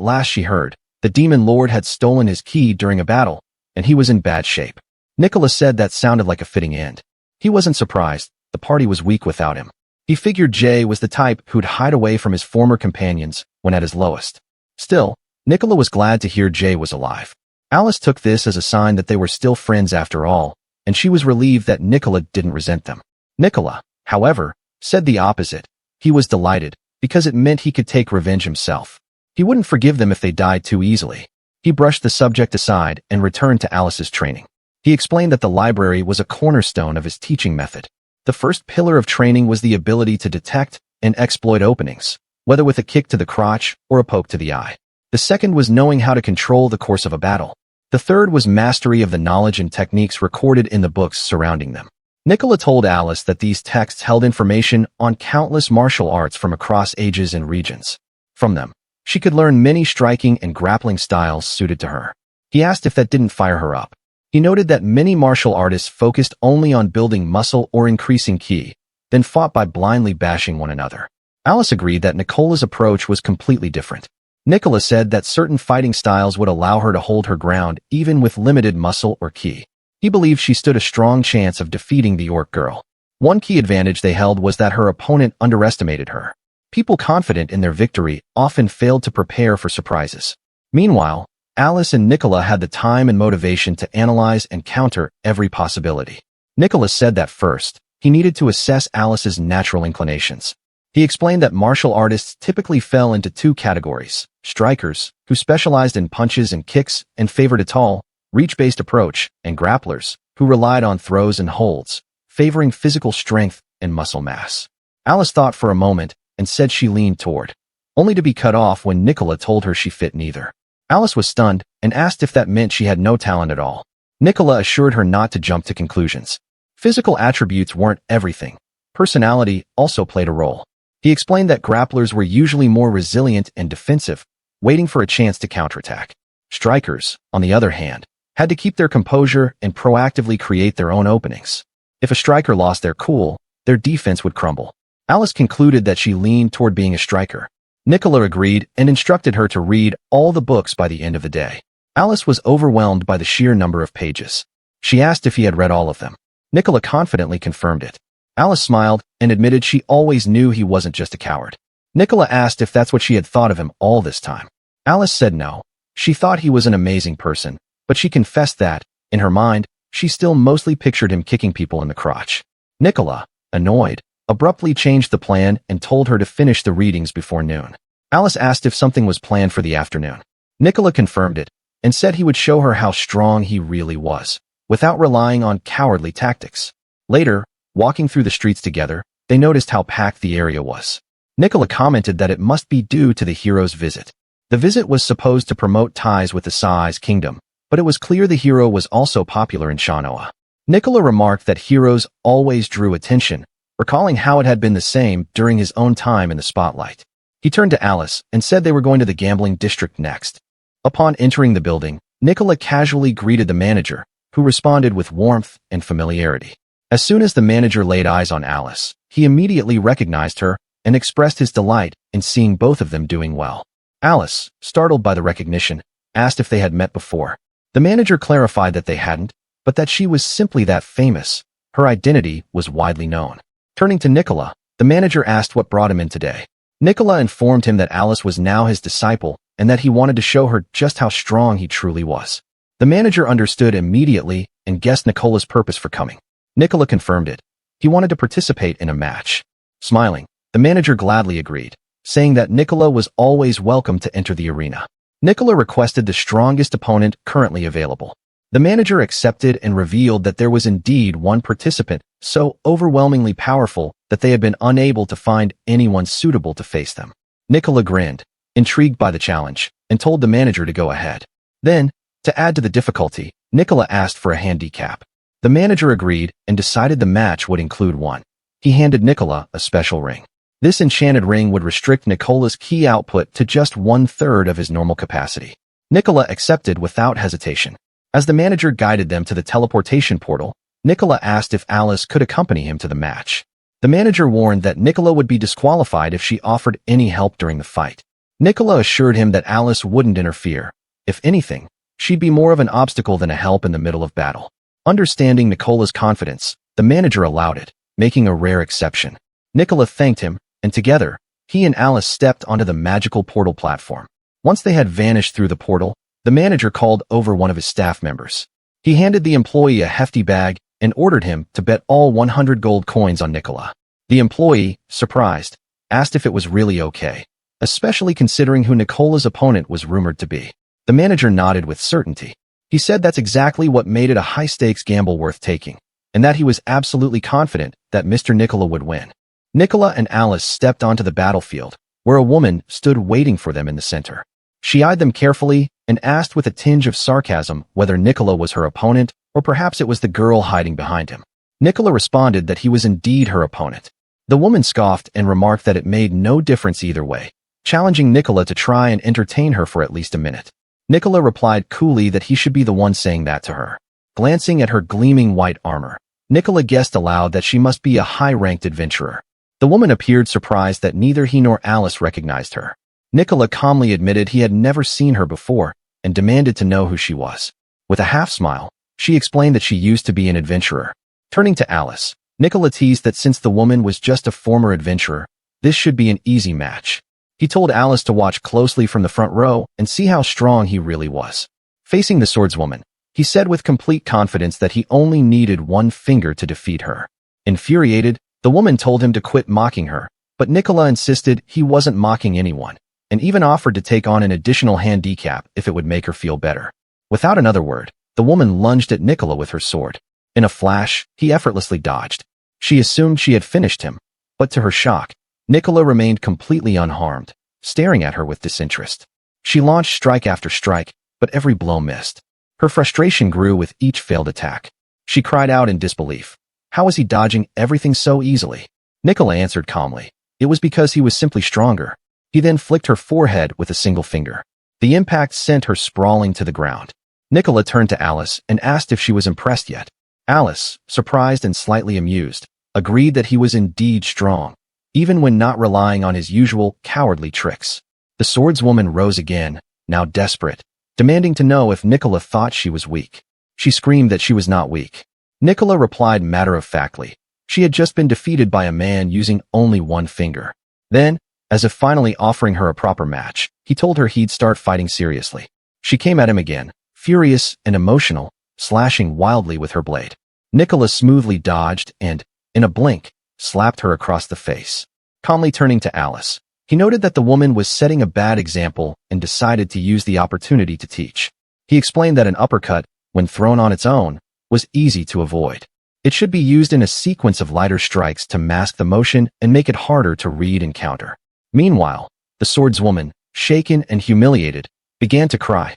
last she heard, the demon lord had stolen his key during a battle, and he was in bad shape. Nicola said that sounded like a fitting end. He wasn't surprised, the party was weak without him. He figured Jay was the type who'd hide away from his former companions when at his lowest. Still, Nicola was glad to hear Jay was alive. Alice took this as a sign that they were still friends after all, and she was relieved that Nicola didn't resent them. Nicola, however, said the opposite. He was delighted, because it meant he could take revenge himself. He wouldn't forgive them if they died too easily. He brushed the subject aside and returned to Alice's training. He explained that the library was a cornerstone of his teaching method. The first pillar of training was the ability to detect and exploit openings, whether with a kick to the crotch or a poke to the eye. The second was knowing how to control the course of a battle. The third was mastery of the knowledge and techniques recorded in the books surrounding them. Nicola told Alice that these texts held information on countless martial arts from across ages and regions. From them, she could learn many striking and grappling styles suited to her. He asked if that didn't fire her up. He noted that many martial artists focused only on building muscle or increasing ki, then fought by blindly bashing one another. Alice agreed that Nicola's approach was completely different. Nicola said that certain fighting styles would allow her to hold her ground even with limited muscle or ki. He believed she stood a strong chance of defeating the orc girl. One key advantage they held was that her opponent underestimated her. People confident in their victory often failed to prepare for surprises. Meanwhile, Alice and Nicola had the time and motivation to analyze and counter every possibility. Nicola said that first, he needed to assess Alice's natural inclinations. He explained that martial artists typically fell into two categories: strikers, who specialized in punches and kicks and favored a tall, reach-based approach, and grapplers, who relied on throws and holds, favoring physical strength and muscle mass. Alice thought for a moment and said she leaned toward, only to be cut off when Nicola told her she fit neither. Alice was stunned and asked if that meant she had no talent at all. Nicola assured her not to jump to conclusions. Physical attributes weren't everything. Personality also played a role. He explained that grapplers were usually more resilient and defensive, waiting for a chance to counterattack. Strikers, on the other hand, had to keep their composure and proactively create their own openings. If a striker lost their cool, their defense would crumble. Alice concluded that she leaned toward being a striker. Nicola agreed and instructed her to read all the books by the end of the day. Alice was overwhelmed by the sheer number of pages. She asked if he had read all of them. Nicola confidently confirmed it. Alice smiled and admitted she always knew he wasn't just a coward. Nicola asked if that's what she had thought of him all this time. Alice said no. She thought he was an amazing person, but she confessed that, in her mind, she still mostly pictured him kicking people in the crotch. Nicola, annoyed, abruptly changed the plan and told her to finish the readings before noon. Alice asked if something was planned for the afternoon. Nicola confirmed it and said he would show her how strong he really was, without relying on cowardly tactics. Later, walking through the streets together, they noticed how packed the area was. Nicola commented that it must be due to the hero's visit. The visit was supposed to promote ties with the Sai's kingdom, but it was clear the hero was also popular in Shanoa. Nicola remarked that heroes always drew attention, recalling how it had been the same during his own time in the spotlight. He turned to Alice and said they were going to the gambling district next. Upon entering the building, Nicola casually greeted the manager, who responded with warmth and familiarity. As soon as the manager laid eyes on Alice, he immediately recognized her and expressed his delight in seeing both of them doing well. Alice, startled by the recognition, asked if they had met before. The manager clarified that they hadn't, but that she was simply that famous. Her identity was widely known. Turning to Nicola, the manager asked what brought him in today. Nicola informed him that Alice was now his disciple and that he wanted to show her just how strong he truly was. The manager understood immediately and guessed Nicola's purpose for coming. Nicola confirmed it. He wanted to participate in a match. Smiling, the manager gladly agreed, saying that Nicola was always welcome to enter the arena. Nicola requested the strongest opponent currently available. The manager accepted and revealed that there was indeed one participant so overwhelmingly powerful that they had been unable to find anyone suitable to face them. Nicola grinned, intrigued by the challenge, and told the manager to go ahead. Then, to add to the difficulty, Nicola asked for a handicap. The manager agreed and decided the match would include one. He handed Nicola a special ring. This enchanted ring would restrict Nicola's ki output to just 1/3 of his normal capacity. Nicola accepted without hesitation. As the manager guided them to the teleportation portal, Nicola asked if Alice could accompany him to the match. The manager warned that Nicola would be disqualified if she offered any help during the fight. Nicola assured him that Alice wouldn't interfere. If anything, she'd be more of an obstacle than a help in the middle of battle. Understanding Nicola's confidence, the manager allowed it, making a rare exception. Nicola thanked him, and together, he and Alice stepped onto the magical portal platform. Once they had vanished through the portal, the manager called over one of his staff members. He handed the employee a hefty bag and ordered him to bet all 100 gold coins on Nicola. The employee, surprised, asked if it was really okay, especially considering who Nicola's opponent was rumored to be. The manager nodded with certainty. He said that's exactly what made it a high-stakes gamble worth taking, and that he was absolutely confident that Mr. Nicola would win. Nicola and Alice stepped onto the battlefield, where a woman stood waiting for them in the center. She eyed them carefully and asked with a tinge of sarcasm whether Nicola was her opponent or perhaps it was the girl hiding behind him. Nicola responded that he was indeed her opponent. The woman scoffed and remarked that it made no difference either way, challenging Nicola to try and entertain her for at least a minute. Nicola replied coolly that he should be the one saying that to her. Glancing at her gleaming white armor, Nicola guessed aloud that she must be a high-ranked adventurer. The woman appeared surprised that neither he nor Alice recognized her. Nicola calmly admitted he had never seen her before and demanded to know who she was. With a half-smile, she explained that she used to be an adventurer. Turning to Alice, Nicola teased that since the woman was just a former adventurer, this should be an easy match. He told Alice to watch closely from the front row and see how strong he really was. Facing the swordswoman, he said with complete confidence that he only needed one finger to defeat her. Infuriated, the woman told him to quit mocking her, but Nicola insisted he wasn't mocking anyone, and even offered to take on an additional handicap if it would make her feel better. Without another word, the woman lunged at Nicola with her sword. In a flash, he effortlessly dodged. She assumed she had finished him, but to her shock, Nicola remained completely unharmed, staring at her with disinterest. She launched strike after strike, but every blow missed. Her frustration grew with each failed attack. She cried out in disbelief. How was he dodging everything so easily? Nicola answered calmly. It was because he was simply stronger. He then flicked her forehead with a single finger. The impact sent her sprawling to the ground. Nicola turned to Alice and asked if she was impressed yet. Alice, surprised and slightly amused, agreed that he was indeed strong, even when not relying on his usual cowardly tricks. The swordswoman rose again, now desperate, demanding to know if Nicola thought she was weak. She screamed that she was not weak. Nicola replied matter-of-factly. She had just been defeated by a man using only one finger. Then, as if finally offering her a proper match, he told her he'd start fighting seriously. She came at him again, furious and emotional, slashing wildly with her blade. Nicola smoothly dodged and, in a blink, slapped her across the face. Calmly turning to Alice, he noted that the woman was setting a bad example and decided to use the opportunity to teach. He explained that an uppercut, when thrown on its own, was easy to avoid. It should be used in a sequence of lighter strikes to mask the motion and make it harder to read and counter. Meanwhile, the swordswoman, shaken and humiliated, began to cry,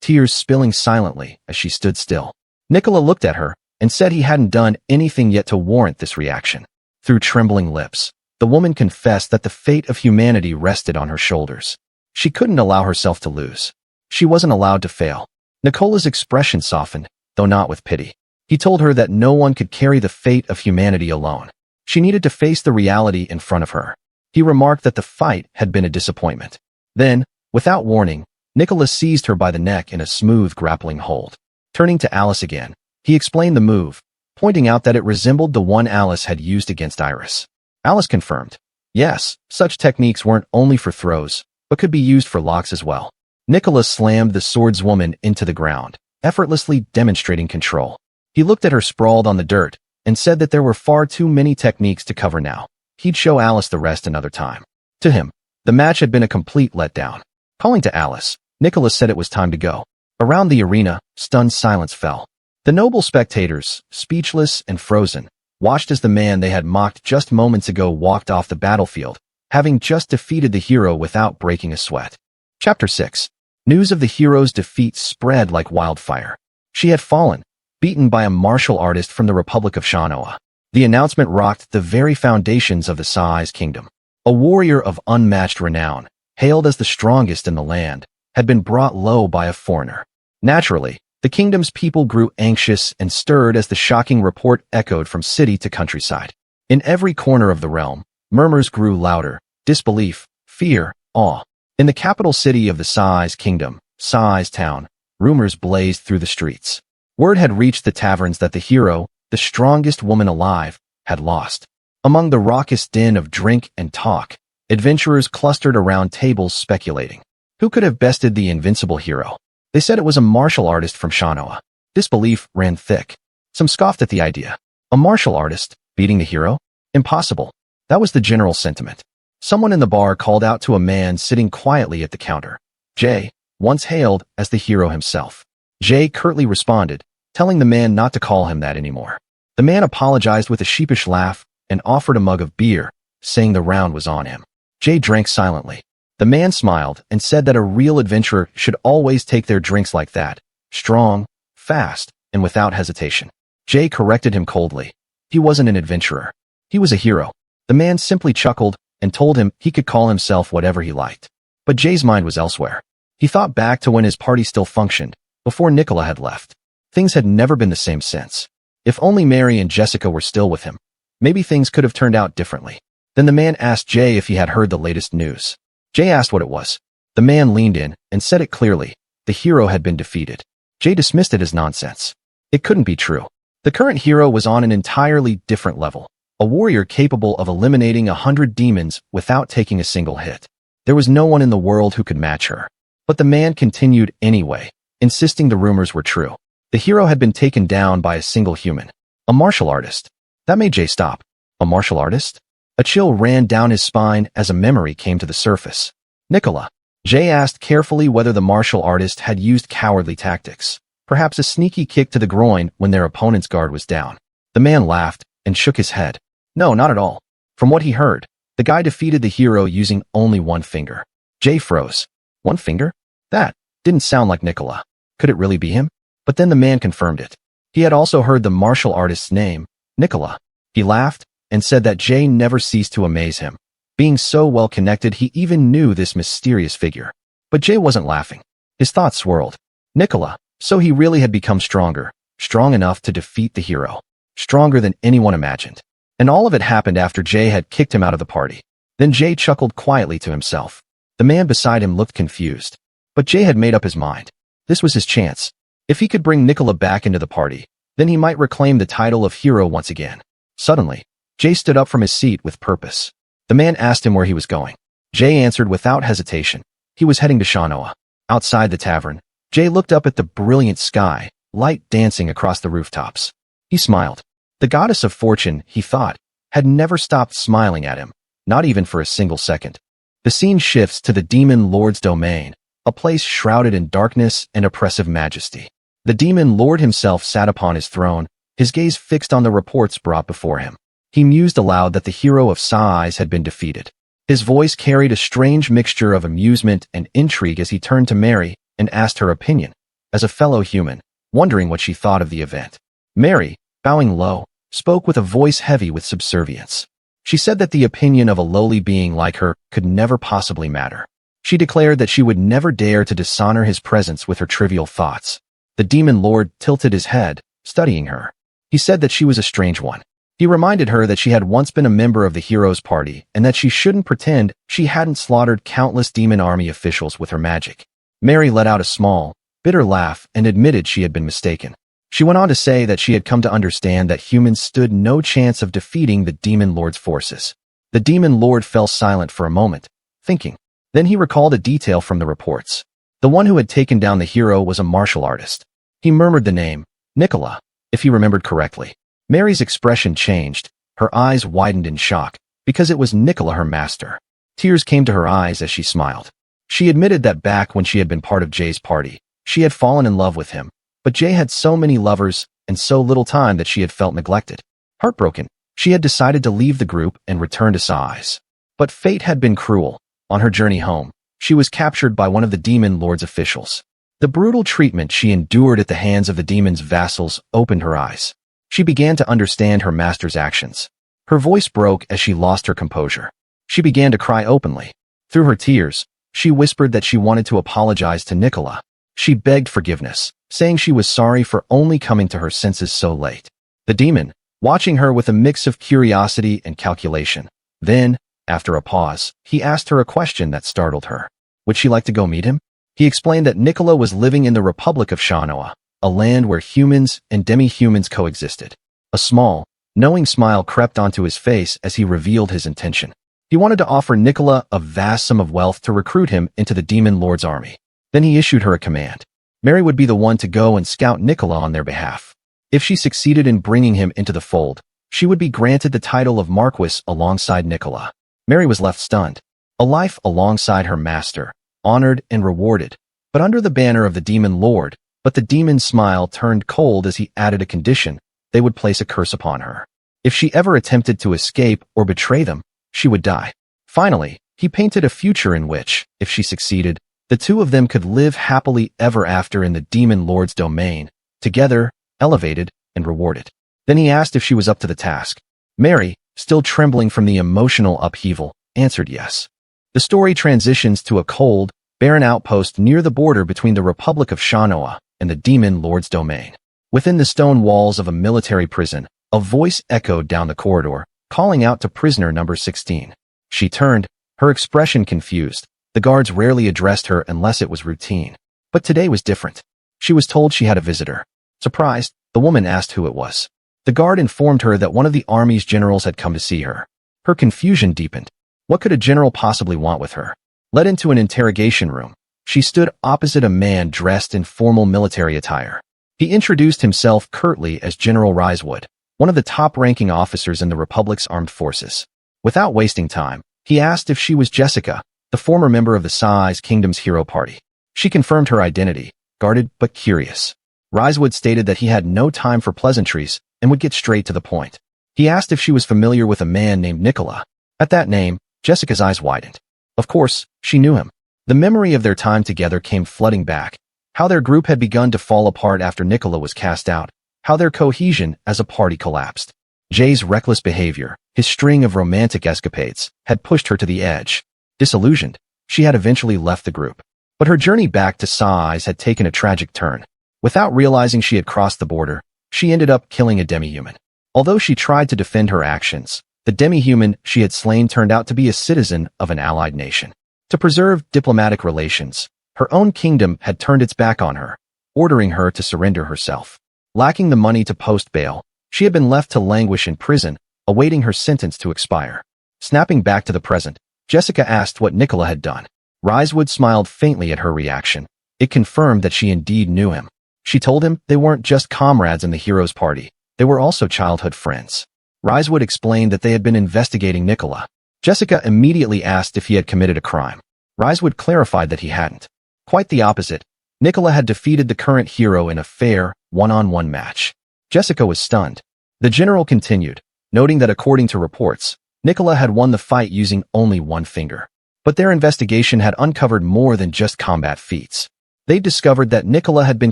tears spilling silently as she stood still. Nicola looked at her and said he hadn't done anything yet to warrant this reaction. Through trembling lips, the woman confessed that the fate of humanity rested on her shoulders. She couldn't allow herself to lose. She wasn't allowed to fail. Nicola's expression softened, though not with pity. He told her that no one could carry the fate of humanity alone. She needed to face the reality in front of her. He remarked that the fight had been a disappointment. Then, without warning, Nicola seized her by the neck in a smooth grappling hold. Turning to Alice again, he explained the move, pointing out that it resembled the one Alice had used against Iris. Alice confirmed. Yes, such techniques weren't only for throws, but could be used for locks as well. Nicola slammed the swordswoman into the ground, effortlessly demonstrating control. He looked at her sprawled on the dirt and said that there were far too many techniques to cover now. He'd show Alice the rest another time. To him, the match had been a complete letdown. Calling to Alice, Nicola said it was time to go. Around the arena, stunned silence fell. The noble spectators, speechless and frozen, watched as the man they had mocked just moments ago walked off the battlefield, having just defeated the hero without breaking a sweat. Chapter 6. News of the hero's defeat spread like wildfire. She had fallen, beaten by a martial artist from the Republic of Shanoa. The announcement rocked the very foundations of the Sai's kingdom. A warrior of unmatched renown, hailed as the strongest in the land, had been brought low by a foreigner. Naturally, The kingdom's people grew anxious and stirred as the shocking report echoed from city to countryside. In every corner of the realm, murmurs grew louder: disbelief, fear, awe. In the capital city of the Sai's kingdom, Sai's town, rumors blazed through the streets. Word had reached the taverns that the hero, the strongest woman alive, had lost. Among the raucous din of drink and talk, adventurers clustered around tables speculating. Who could have bested the invincible hero? They said it was a martial artist from Shanoa. Disbelief ran thick. Some scoffed at the idea. A martial artist beating the hero? Impossible. That was the general sentiment. Someone in the bar called out to a man sitting quietly at the counter. Jay, once hailed as the hero himself. Jay curtly responded, telling the man not to call him that anymore. The man apologized with a sheepish laugh and offered a mug of beer, saying the round was on him. Jay drank silently. The man smiled and said that a real adventurer should always take their drinks like that, strong, fast, and without hesitation. Jay corrected him coldly. He wasn't an adventurer. He was a hero. The man simply chuckled and told him he could call himself whatever he liked. But Jay's mind was elsewhere. He thought back to when his party still functioned, before Nicola had left. Things had never been the same since. If only Mary and Jessica were still with him, maybe things could have turned out differently. Then the man asked Jay if he had heard the latest news. Jay asked what it was. The man leaned in and said it clearly. The hero had been defeated. Jay dismissed it as nonsense. It couldn't be true. The current hero was on an entirely different level. A warrior capable of eliminating 100 demons without taking a single hit. There was no one in the world who could match her. But the man continued anyway, insisting the rumors were true. The hero had been taken down by a single human. A martial artist. That made Jay stop. A martial artist? A chill ran down his spine as a memory came to the surface. Nicola. Jay asked carefully whether the martial artist had used cowardly tactics. Perhaps a sneaky kick to the groin when their opponent's guard was down. The man laughed and shook his head. No, not at all. From what he heard, the guy defeated the hero using only one finger. Jay froze. One finger? That didn't sound like Nicola. Could it really be him? But then the man confirmed it. He had also heard the martial artist's name, Nicola. He laughed and said that Jay never ceased to amaze him. Being so well connected, he even knew this mysterious figure. But Jay wasn't laughing. His thoughts swirled. Nicola. So he really had become stronger, strong enough to defeat the hero. Stronger than anyone imagined. And all of it happened after Jay had kicked him out of the party. Then Jay chuckled quietly to himself. The man beside him looked confused. But Jay had made up his mind. This was his chance. If he could bring Nicola back into the party, then he might reclaim the title of hero once again. Suddenly, Jay stood up from his seat with purpose. The man asked him where he was going. Jay answered without hesitation. He was heading to Shanoa. Outside the tavern, Jay looked up at the brilliant sky, light dancing across the rooftops. He smiled. The goddess of fortune, he thought, had never stopped smiling at him, not even for a single second. The scene shifts to the demon lord's domain, a place shrouded in darkness and oppressive majesty. The demon lord himself sat upon his throne, his gaze fixed on the reports brought before him. He mused aloud that the hero of Sai's had been defeated. His voice carried a strange mixture of amusement and intrigue as he turned to Mary and asked her opinion, as a fellow human, wondering what she thought of the event. Mary, bowing low, spoke with a voice heavy with subservience. She said that the opinion of a lowly being like her could never possibly matter. She declared that she would never dare to dishonor his presence with her trivial thoughts. The demon lord tilted his head, studying her. He said that she was a strange one. He reminded her that she had once been a member of the hero's party and that she shouldn't pretend she hadn't slaughtered countless demon army officials with her magic. Mary let out a small, bitter laugh and admitted she had been mistaken. She went on to say that she had come to understand that humans stood no chance of defeating the demon lord's forces. The demon lord fell silent for a moment, thinking. Then he recalled a detail from the reports. The one who had taken down the hero was a martial artist. He murmured the name, Nicola, if he remembered correctly. Mary's expression changed. Her eyes widened in shock, because it was Nicola, her master. Tears came to her eyes as she smiled. She admitted that back when she had been part of Jay's party, she had fallen in love with him, but Jay had so many lovers and so little time that she had felt neglected. Heartbroken, she had decided to leave the group and return to Sai's. But fate had been cruel. On her journey home, she was captured by one of the demon lord's officials. The brutal treatment she endured at the hands of the demon's vassals opened her eyes. She began to understand her master's actions. Her voice broke as she lost her composure. She began to cry openly. Through her tears, she whispered that she wanted to apologize to Nicola. She begged forgiveness, saying she was sorry for only coming to her senses so late. The demon, watching her with a mix of curiosity and calculation. Then, after a pause, he asked her a question that startled her. Would she like to go meet him? He explained that Nicola was living in the Republic of Shanoa, a land where humans and demi-humans coexisted. A small, knowing smile crept onto his face as he revealed his intention. He wanted to offer Nicola a vast sum of wealth to recruit him into the Demon Lord's army. Then he issued her a command. Mary would be the one to go and scout Nicola on their behalf. If she succeeded in bringing him into the fold, she would be granted the title of Marquis alongside Nicola. Mary was left stunned. A life alongside her master, honored and rewarded, but under the banner of the Demon Lord. But the demon's smile turned cold as he added a condition: they would place a curse upon her. If she ever attempted to escape or betray them, she would die. Finally, he painted a future in which, if she succeeded, the two of them could live happily ever after in the Demon Lord's domain, together, elevated and rewarded. Then he asked if she was up to the task. Mary, still trembling from the emotional upheaval, answered yes. The story transitions to a cold, barren outpost near the border between the Republic of Shanoa and the Demon Lord's domain. Within the stone walls of a military prison, a voice echoed down the corridor, calling out to prisoner number 16. She turned, her expression confused. The guards rarely addressed her unless it was routine. But today was different. She was told she had a visitor. Surprised, the woman asked who it was. The guard informed her that one of the army's generals had come to see her. Her confusion deepened. What could a general possibly want with her? Led into an interrogation room, she stood opposite a man dressed in formal military attire. He introduced himself curtly as General Reunited, one of the top-ranking officers in the Republic's armed forces. Without wasting time, he asked if she was Jessica, the former member of the Sai's Kingdom's hero party. She confirmed her identity, guarded but curious. Reunited stated that he had no time for pleasantries and would get straight to the point. He asked if she was familiar with a man named Nicola. At that name, Jessica's eyes widened. Of course, she knew him. The memory of their time together came flooding back. How their group had begun to fall apart after Nicola was cast out. How their cohesion as a party collapsed. Jay's reckless behavior, his string of romantic escapades, had pushed her to the edge. Disillusioned, she had eventually left the group. But her journey back to Sai's had taken a tragic turn. Without realizing she had crossed the border, she ended up killing a demi-human. Although she tried to defend her actions, the demi-human she had slain turned out to be a citizen of an allied nation. To preserve diplomatic relations, her own kingdom had turned its back on her, ordering her to surrender herself. Lacking the money to post bail, she had been left to languish in prison, awaiting her sentence to expire. Snapping back to the present, Jessica asked what Nicola had done. Reunited smiled faintly at her reaction. It confirmed that she indeed knew him. She told him they weren't just comrades in the hero's party, they were also childhood friends. Reunited explained that they had been investigating Nicola. Jessica immediately asked if he had committed a crime. Reunited clarified that he hadn't. Quite the opposite. Nicola had defeated the current hero in a fair, one-on-one match. Jessica was stunned. The general continued, noting that according to reports, Nicola had won the fight using only one finger. But their investigation had uncovered more than just combat feats. They discovered that Nicola had been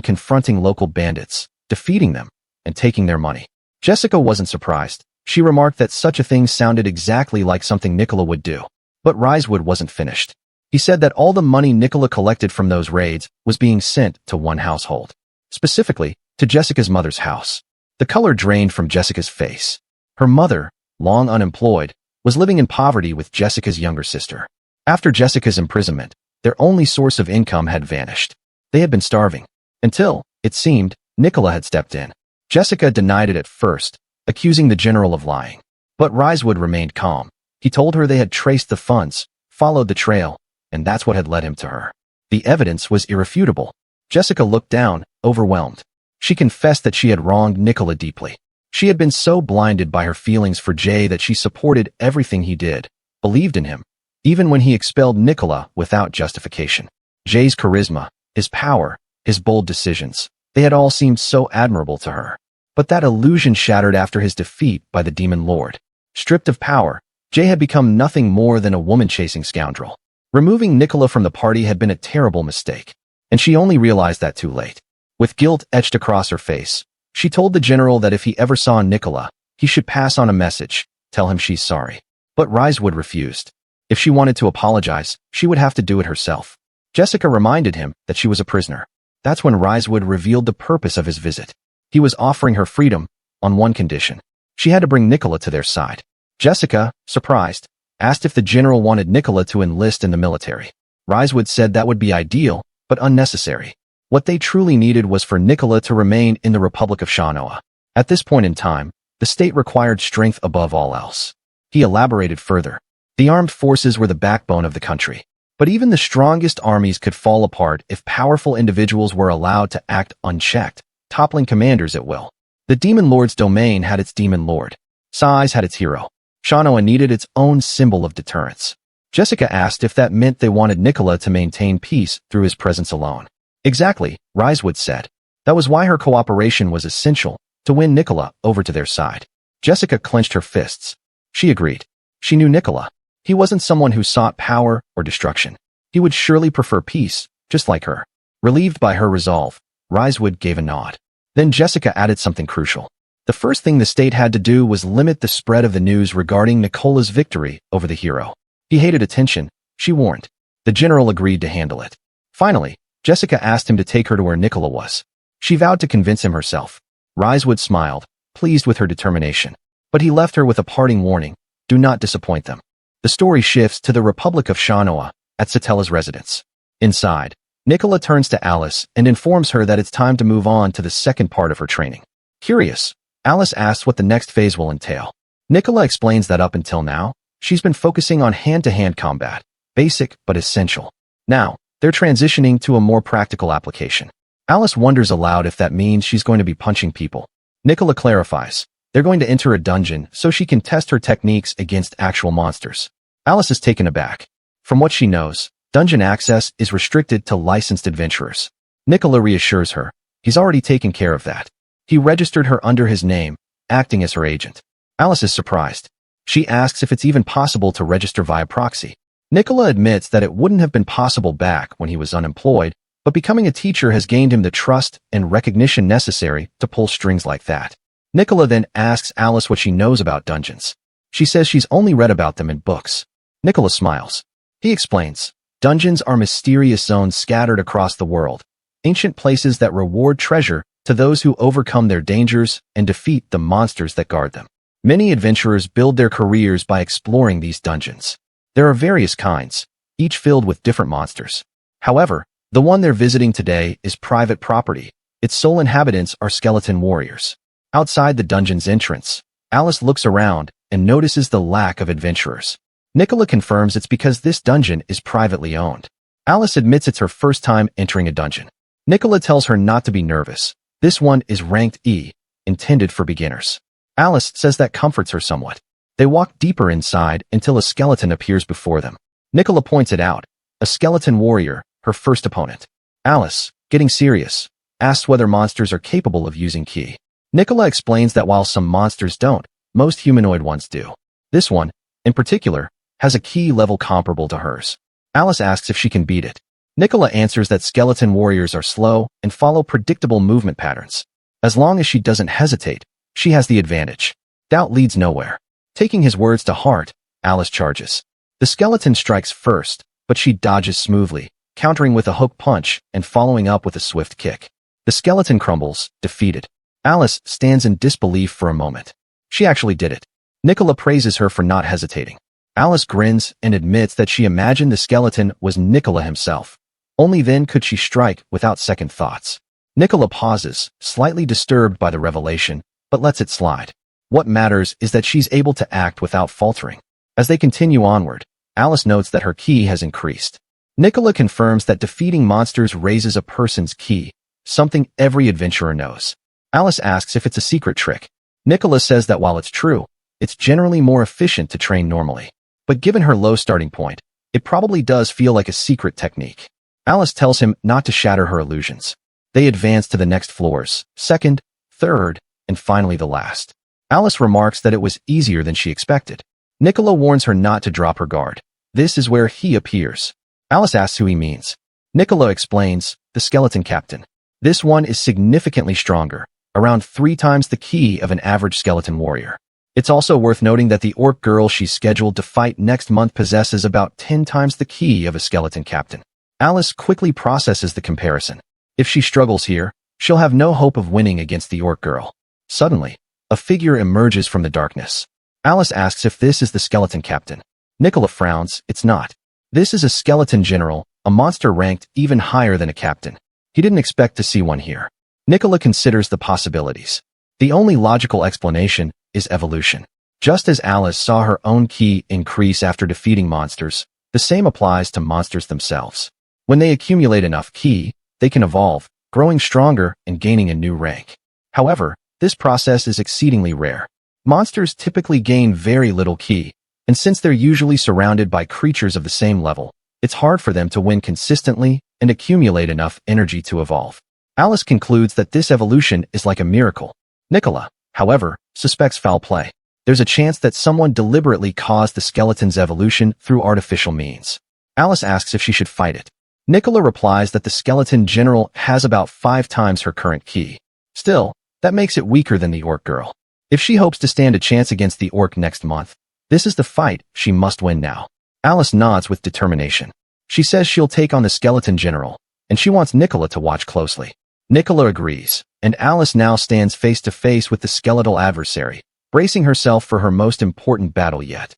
confronting local bandits, defeating them, and taking their money. Jessica wasn't surprised. She remarked that such a thing sounded exactly like something Nicola would do. But Reunited wasn't finished. He said that all the money Nicola collected from those raids was being sent to one household. Specifically, to Jessica's mother's house. The color drained from Jessica's face. Her mother, long unemployed, was living in poverty with Jessica's younger sister. After Jessica's imprisonment, their only source of income had vanished. They had been starving. Until, it seemed, Nicola had stepped in. Jessica denied it at first, accusing the general of lying. But Reunited remained calm. He told her they had traced the funds, followed the trail, and that's what had led him to her. The evidence was irrefutable. Jessica looked down, overwhelmed. She confessed that she had wronged Nicola deeply. She had been so blinded by her feelings for Jay that she supported everything he did, believed in him, even when he expelled Nicola without justification. Jay's charisma, his power, his bold decisions, they had all seemed so admirable to her. But that illusion shattered after his defeat by the Demon Lord. Stripped of power, Jay had become nothing more than a woman-chasing scoundrel. Removing Nicola from the party had been a terrible mistake, and she only realized that too late. With guilt etched across her face, she told the general that if he ever saw Nicola, he should pass on a message, tell him she's sorry. But Reunited refused. If she wanted to apologize, she would have to do it herself. Jessica reminded him that she was a prisoner. That's when Risewood revealed the purpose of his visit. He was offering her freedom, on one condition. She had to bring Nicola to their side. Jessica, surprised, asked if the general wanted Nicola to enlist in the military. Risewood said that would be ideal, but unnecessary. What they truly needed was for Nicola to remain in the Republic of Shanoa. At this point in time, the state required strength above all else. He elaborated further. The armed forces were the backbone of the country. But even the strongest armies could fall apart if powerful individuals were allowed to act unchecked, toppling commanders at will. The Demon Lord's domain had its Demon Lord. Sais had its hero. Shanoa needed its own symbol of deterrence. Jessica asked if that meant they wanted Nicola to maintain peace through his presence alone. Exactly, Risewood said. That was why her cooperation was essential, to win Nicola over to their side. Jessica clenched her fists. She agreed. She knew Nicola. He wasn't someone who sought power or destruction. He would surely prefer peace, just like her. Relieved by her resolve, Risewood gave a nod. Then Jessica added something crucial. The first thing the state had to do was limit the spread of the news regarding Nicola's victory over the hero. He hated attention, she warned. The general agreed to handle it. Finally, Jessica asked him to take her to where Nicola was. She vowed to convince him herself. Risewood smiled, pleased with her determination. But he left her with a parting warning: do not disappoint them. The story shifts to the Republic of Shanoa, at Satella's residence. Inside, Nicola turns to Alice and informs her that it's time to move on to the second part of her training. Curious, Alice asks what the next phase will entail. Nicola explains that up until now, she's been focusing on hand-to-hand combat, basic but essential. Now, they're transitioning to a more practical application. Alice wonders aloud if that means she's going to be punching people. Nicola clarifies. They're going to enter a dungeon so she can test her techniques against actual monsters. Alice is taken aback. From what she knows, dungeon access is restricted to licensed adventurers. Nicola reassures her. He's already taken care of that. He registered her under his name, acting as her agent. Alice is surprised. She asks if it's even possible to register via proxy. Nicola admits that it wouldn't have been possible back when he was unemployed, but becoming a teacher has gained him the trust and recognition necessary to pull strings like that. Nicola then asks Alice what she knows about dungeons. She says she's only read about them in books. Nicola smiles. He explains, dungeons are mysterious zones scattered across the world, ancient places that reward treasure to those who overcome their dangers and defeat the monsters that guard them. Many adventurers build their careers by exploring these dungeons. There are various kinds, each filled with different monsters. However, the one they're visiting today is private property. Its sole inhabitants are skeleton warriors. Outside the dungeon's entrance, Alice looks around and notices the lack of adventurers. Nicola confirms it's because this dungeon is privately owned. Alice admits it's her first time entering a dungeon. Nicola tells her not to be nervous. This one is ranked E, intended for beginners. Alice says that comforts her somewhat. They walk deeper inside until a skeleton appears before them. Nicola points it out. A skeleton warrior, her first opponent. Alice, getting serious, asks whether monsters are capable of using ki. Nicola explains that while some monsters don't, most humanoid ones do. This one, in particular, has a ki level comparable to hers. Alice asks if she can beat it. Nicola answers that skeleton warriors are slow and follow predictable movement patterns. As long as she doesn't hesitate, she has the advantage. Doubt leads nowhere. Taking his words to heart, Alice charges. The skeleton strikes first, but she dodges smoothly, countering with a hook punch and following up with a swift kick. The skeleton crumbles, defeated. Alice stands in disbelief for a moment. She actually did it. Nicola praises her for not hesitating. Alice grins and admits that she imagined the skeleton was Nicola himself. Only then could she strike without second thoughts. Nicola pauses, slightly disturbed by the revelation, but lets it slide. What matters is that she's able to act without faltering. As they continue onward, Alice notes that her ki has increased. Nicola confirms that defeating monsters raises a person's ki, something every adventurer knows. Alice asks if it's a secret trick. Nicola says that while it's true, it's generally more efficient to train normally. But given her low starting point, it probably does feel like a secret technique. Alice tells him not to shatter her illusions. They advance to the next floors, second, third, and finally the last. Alice remarks that it was easier than she expected. Nicola warns her not to drop her guard. This is where he appears. Alice asks who he means. Nicola explains, the skeleton captain. This one is significantly stronger, around 3 times the ki of an average skeleton warrior. It's also worth noting that the orc girl she's scheduled to fight next month possesses about 10 times the ki of a skeleton captain. Alice quickly processes the comparison. If she struggles here, she'll have no hope of winning against the orc girl. Suddenly, a figure emerges from the darkness. Alice asks if this is the skeleton captain. Nicola frowns. It's not. This is a skeleton general, a monster ranked even higher than a captain. He didn't expect to see one here. Nicola considers the possibilities. The only logical explanation is evolution. Just as Alice saw her own ki increase after defeating monsters, the same applies to monsters themselves. When they accumulate enough ki, they can evolve, growing stronger and gaining a new rank. However, this process is exceedingly rare. Monsters typically gain very little ki, and since they're usually surrounded by creatures of the same level, it's hard for them to win consistently and accumulate enough energy to evolve. Alice concludes that this evolution is like a miracle. Nicola, however, suspects foul play. There's a chance that someone deliberately caused the skeleton's evolution through artificial means. Alice asks if she should fight it. Nicola replies that the skeleton general has about 5 times her current ki. Still, that makes it weaker than the orc girl. If she hopes to stand a chance against the orc next month, this is the fight she must win now. Alice nods with determination. She says she'll take on the skeleton general, and she wants Nicola to watch closely. Nicola agrees, and Alice now stands face to face with the skeletal adversary, bracing herself for her most important battle yet.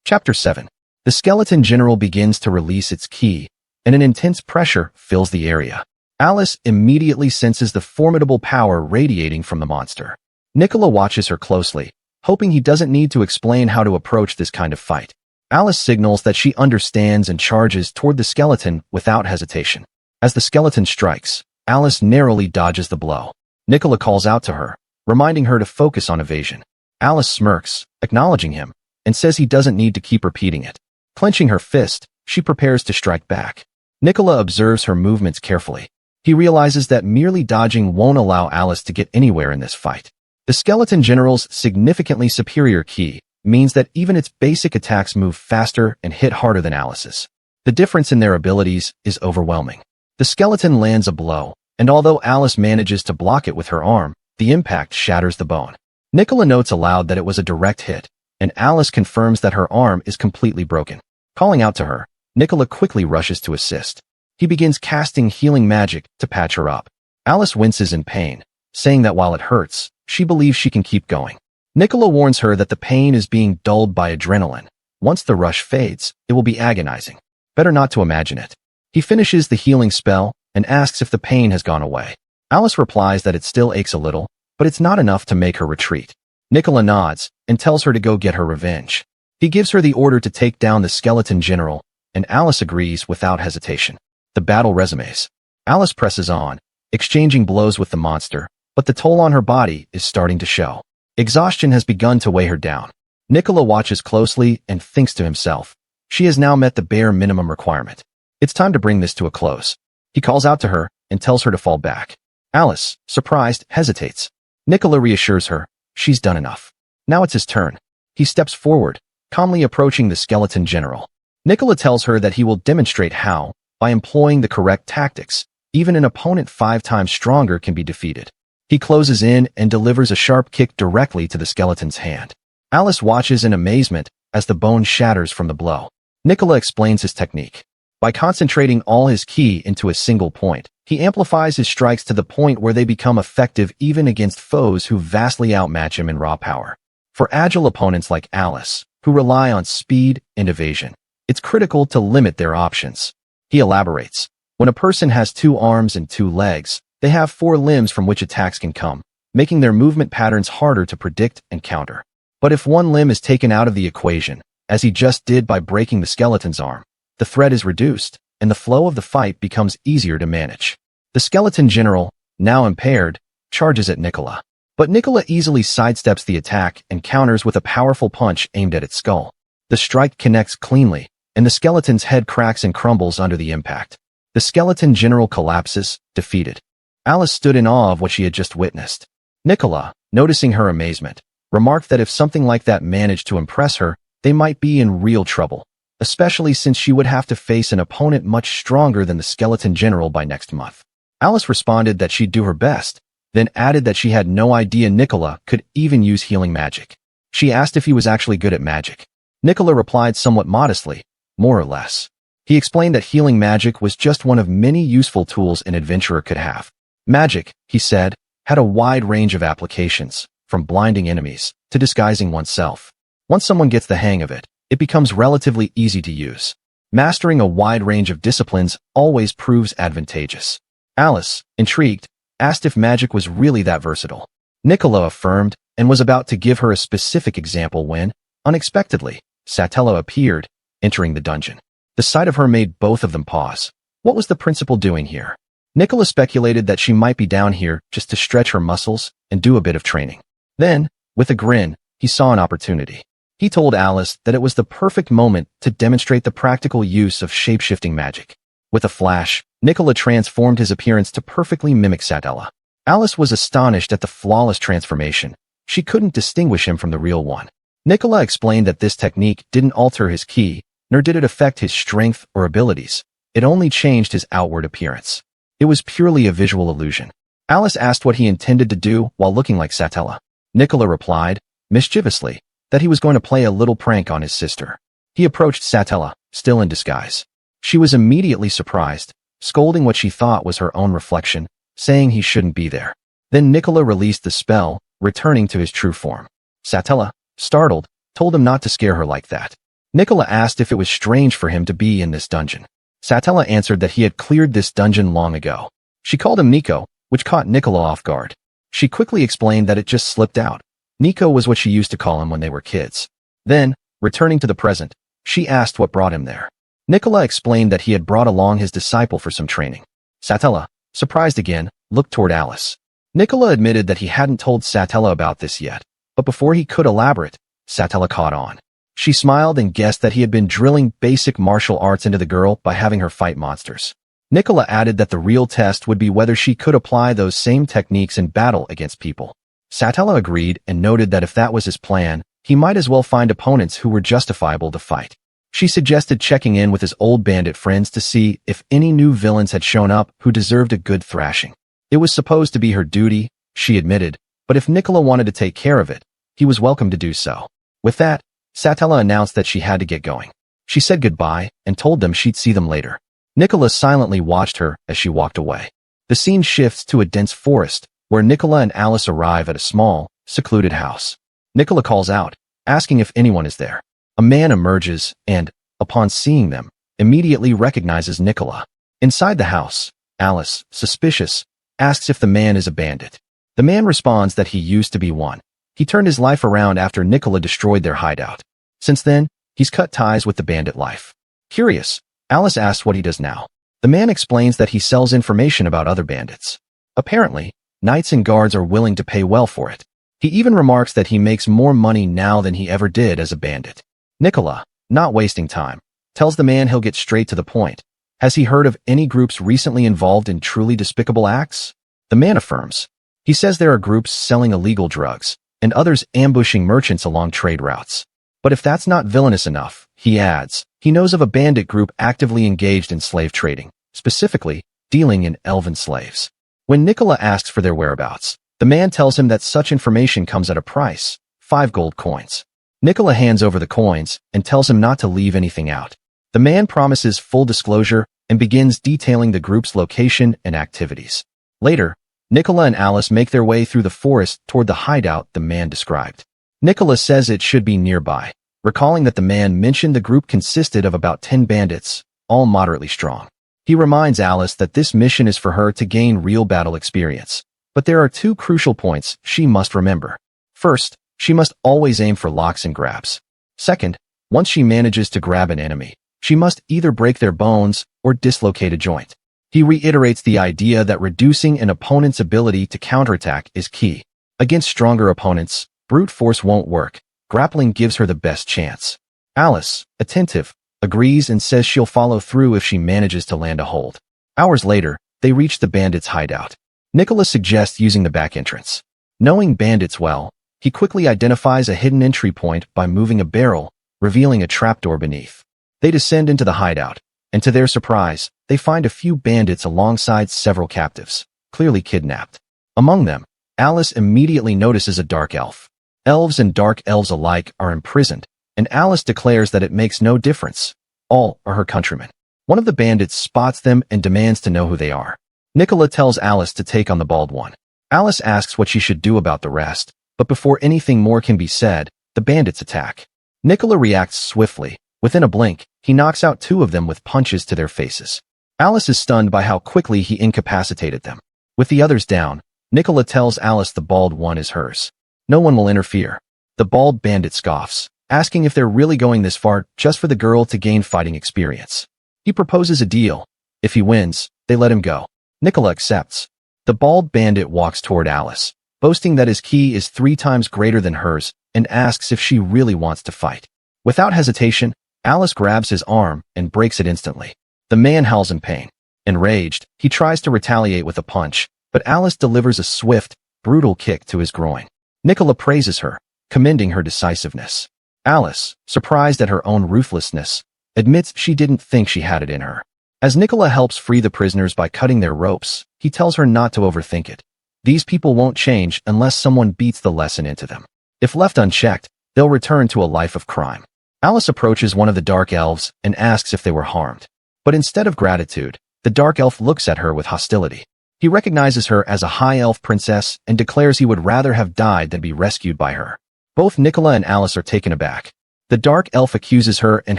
Chapter 7. The skeleton general begins to release its ki, and an intense pressure fills the area. Alice immediately senses the formidable power radiating from the monster. Nicola watches her closely, hoping he doesn't need to explain how to approach this kind of fight. Alice signals that she understands and charges toward the skeleton without hesitation. As the skeleton strikes, Alice narrowly dodges the blow. Nicola calls out to her, reminding her to focus on evasion. Alice smirks, acknowledging him, and says he doesn't need to keep repeating it. Clenching her fist, she prepares to strike back. Nicola observes her movements carefully. He realizes that merely dodging won't allow Alice to get anywhere in this fight. The skeleton general's significantly superior ki means that even its basic attacks move faster and hit harder than Alice's. The difference in their abilities is overwhelming. The skeleton lands a blow, and although Alice manages to block it with her arm, the impact shatters the bone. Nicola notes aloud that it was a direct hit, and Alice confirms that her arm is completely broken. Calling out to her, Nicola quickly rushes to assist. He begins casting healing magic to patch her up. Alice winces in pain, saying that while it hurts, she believes she can keep going. Nicola warns her that the pain is being dulled by adrenaline. Once the rush fades, it will be agonizing. Better not to imagine it. He finishes the healing spell and asks if the pain has gone away. Alice replies that it still aches a little, but it's not enough to make her retreat. Nicola nods and tells her to go get her revenge. He gives her the order to take down the skeleton general, and Alice agrees without hesitation. The battle resumes. Alice presses on, exchanging blows with the monster, but the toll on her body is starting to show. Exhaustion has begun to weigh her down. Nicola watches closely and thinks to himself, she has now met the bare minimum requirement. It's time to bring this to a close. He calls out to her and tells her to fall back. Alice, surprised, hesitates. Nicola reassures her, she's done enough. Now it's his turn. He steps forward, calmly approaching the skeleton general. Nicola tells her that he will demonstrate how, by employing the correct tactics, even an opponent 5 times stronger can be defeated. He closes in and delivers a sharp kick directly to the skeleton's hand. Alice watches in amazement as the bone shatters from the blow. Nicola explains his technique. By concentrating all his ki into a single point, he amplifies his strikes to the point where they become effective even against foes who vastly outmatch him in raw power. For agile opponents like Alice, who rely on speed and evasion, it's critical to limit their options. He elaborates. When a person has 2 arms and 2 legs, they have 4 limbs from which attacks can come, making their movement patterns harder to predict and counter. But if one limb is taken out of the equation, as he just did by breaking the skeleton's arm, the threat is reduced, and the flow of the fight becomes easier to manage. The skeleton general, now impaired, charges at Nicola. But Nicola easily sidesteps the attack and counters with a powerful punch aimed at its skull. The strike connects cleanly, and the skeleton's head cracks and crumbles under the impact. The skeleton general collapses, defeated. Alice stood in awe of what she had just witnessed. Nicola, noticing her amazement, remarked that if something like that managed to impress her, they might be in real trouble, especially since she would have to face an opponent much stronger than the skeleton general by next month. Alice responded that she'd do her best, then added that she had no idea Nicola could even use healing magic. She asked if he was actually good at magic. Nicola replied somewhat modestly, more or less. He explained that healing magic was just one of many useful tools an adventurer could have. Magic, he said, had a wide range of applications, from blinding enemies to disguising oneself. Once someone gets the hang of it, it becomes relatively easy to use. Mastering a wide range of disciplines always proves advantageous. Alice, intrigued, asked if magic was really that versatile. Nicola affirmed and was about to give her a specific example when, unexpectedly, Satella appeared, entering the dungeon. The sight of her made both of them pause. What was the principal doing here? Nicola speculated that she might be down here just to stretch her muscles and do a bit of training. Then, with a grin, he saw an opportunity. He told Alice that it was the perfect moment to demonstrate the practical use of shape-shifting magic. With a flash, Nicola transformed his appearance to perfectly mimic Satella. Alice was astonished at the flawless transformation. She couldn't distinguish him from the real one. Nicola explained that this technique didn't alter his ki, nor did it affect his strength or abilities. It only changed his outward appearance. It was purely a visual illusion. Alice asked what he intended to do while looking like Satella. Nicola replied, mischievously, that he was going to play a little prank on his sister. He approached Satella, still in disguise. She was immediately surprised, scolding what she thought was her own reflection, saying he shouldn't be there. Then Nicola released the spell, returning to his true form. Satella, startled, told him not to scare her like that. Nicola asked if it was strange for him to be in this dungeon. Satella answered that he had cleared this dungeon long ago. She called him Nico, which caught Nicola off guard. She quickly explained that it just slipped out. Nico was what she used to call him when they were kids. Then, returning to the present, she asked what brought him there. Nicola explained that he had brought along his disciple for some training. Satella, surprised again, looked toward Alice. Nicola admitted that he hadn't told Satella about this yet, but before he could elaborate, Satella caught on. She smiled and guessed that he had been drilling basic martial arts into the girl by having her fight monsters. Nicola added that the real test would be whether she could apply those same techniques in battle against people. Satella agreed and noted that if that was his plan, he might as well find opponents who were justifiable to fight. She suggested checking in with his old bandit friends to see if any new villains had shown up who deserved a good thrashing. It was supposed to be her duty, she admitted, but if Nicola wanted to take care of it, he was welcome to do so. With that, Satella announced that she had to get going. She said goodbye and told them she'd see them later. Nicola silently watched her as she walked away. The scene shifts to a dense forest, where Nicola and Alice arrive at a small, secluded house. Nicola calls out, asking if anyone is there. A man emerges and, upon seeing them, immediately recognizes Nicola. Inside the house, Alice, suspicious, asks if the man is a bandit. The man responds that he used to be one. He turned his life around after Nicola destroyed their hideout. Since then, he's cut ties with the bandit life. Curious, Alice asks what he does now. The man explains that he sells information about other bandits. Apparently, knights and guards are willing to pay well for it. He even remarks that he makes more money now than he ever did as a bandit. Nicola, not wasting time, tells the man he'll get straight to the point. Has he heard of any groups recently involved in truly despicable acts? The man affirms. He says there are groups selling illegal drugs, and others ambushing merchants along trade routes. But if that's not villainous enough, he adds, he knows of a bandit group actively engaged in slave trading, specifically, dealing in elven slaves. When Nicola asks for their whereabouts, the man tells him that such information comes at a price, 5 gold coins. Nicola hands over the coins and tells him not to leave anything out. The man promises full disclosure and begins detailing the group's location and activities. Later, Nicola and Alice make their way through the forest toward the hideout the man described. Nicola says it should be nearby, recalling that the man mentioned the group consisted of about 10 bandits, all moderately strong. He reminds Alice that this mission is for her to gain real battle experience, but there are 2 crucial points she must remember. First, she must always aim for locks and grabs. Second, once she manages to grab an enemy, she must either break their bones or dislocate a joint. He reiterates the idea that reducing an opponent's ability to counterattack is key. Against stronger opponents, brute force won't work. Grappling gives her the best chance. Alice, attentive, agrees and says she'll follow through if she manages to land a hold. Hours later, they reach the bandits' hideout. Nicola suggests using the back entrance. Knowing bandits well, he quickly identifies a hidden entry point by moving a barrel, revealing a trapdoor beneath. They descend into the hideout, and to their surprise, they find a few bandits alongside several captives, clearly kidnapped. Among them, Alice immediately notices a dark elf. Elves and dark elves alike are imprisoned, and Alice declares that it makes no difference. All are her countrymen. One of the bandits spots them and demands to know who they are. Nicola tells Alice to take on the bald one. Alice asks what she should do about the rest, but before anything more can be said, the bandits attack. Nicola reacts swiftly. Within a blink, he knocks out two of them with punches to their faces. Alice is stunned by how quickly he incapacitated them. With the others down, Nicola tells Alice the bald one is hers. No one will interfere. The bald bandit scoffs, asking if they're really going this far just for the girl to gain fighting experience. He proposes a deal. If he wins, they let him go. Nicola accepts. The bald bandit walks toward Alice, boasting that his ki is 3 times greater than hers, and asks if she really wants to fight. Without hesitation, Alice grabs his arm and breaks it instantly. The man howls in pain. Enraged, he tries to retaliate with a punch, but Alice delivers a swift, brutal kick to his groin. Nicola praises her, commending her decisiveness. Alice, surprised at her own ruthlessness, admits she didn't think she had it in her. As Nicola helps free the prisoners by cutting their ropes, he tells her not to overthink it. These people won't change unless someone beats the lesson into them. If left unchecked, they'll return to a life of crime. Alice approaches one of the dark elves and asks if they were harmed. But instead of gratitude, the dark elf looks at her with hostility. He recognizes her as a high elf princess and declares he would rather have died than be rescued by her. Both Nicola and Alice are taken aback. The dark elf accuses her and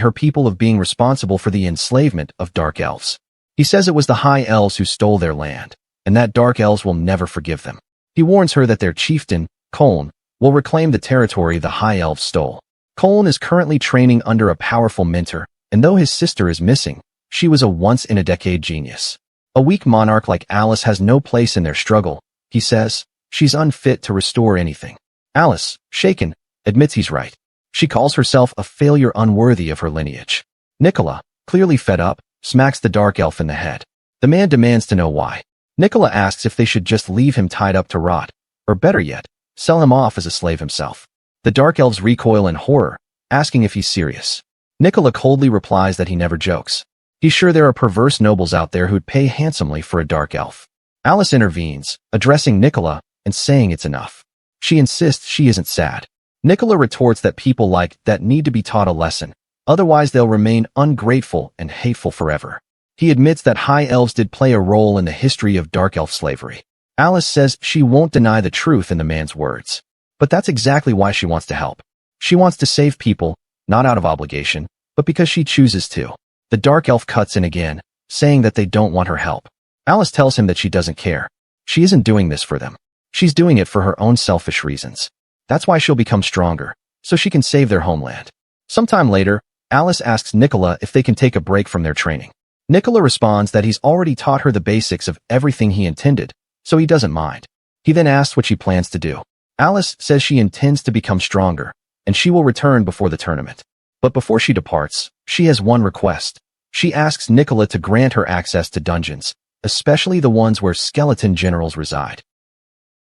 her people of being responsible for the enslavement of dark elves. He says it was the high elves who stole their land, and that dark elves will never forgive them. He warns her that their chieftain, Coln, will reclaim the territory the high elves stole. Coln is currently training under a powerful mentor, and though his sister is missing, she was a once-in-a-decade genius. A weak monarch like Alice has no place in their struggle, he says. She's unfit to restore anything. Alice, shaken, admits he's right. She calls herself a failure unworthy of her lineage. Nicola, clearly fed up, smacks the dark elf in the head. The man demands to know why. Nicola asks if they should just leave him tied up to rot, or better yet, sell him off as a slave himself. The dark elves recoil in horror, asking if he's serious. Nicola coldly replies that he never jokes. He's sure there are perverse nobles out there who'd pay handsomely for a dark elf. Alice intervenes, addressing Nicola and saying it's enough. She insists she isn't sad. Nicola retorts that people like that need to be taught a lesson, otherwise they'll remain ungrateful and hateful forever. He admits that high elves did play a role in the history of dark elf slavery. Alice says she won't deny the truth in the man's words. But that's exactly why she wants to help. She wants to save people, not out of obligation, but because she chooses to. The dark elf cuts in again, saying that they don't want her help. Alice tells him that she doesn't care. She isn't doing this for them. She's doing it for her own selfish reasons. That's why she'll become stronger, so she can save their homeland. Sometime later, Alice asks Nicola if they can take a break from their training. Nicola responds that he's already taught her the basics of everything he intended, so he doesn't mind. He then asks what she plans to do. Alice says she intends to become stronger, and she will return before the tournament. But before she departs, she has one request. She asks Nicola to grant her access to dungeons, especially the ones where skeleton generals reside.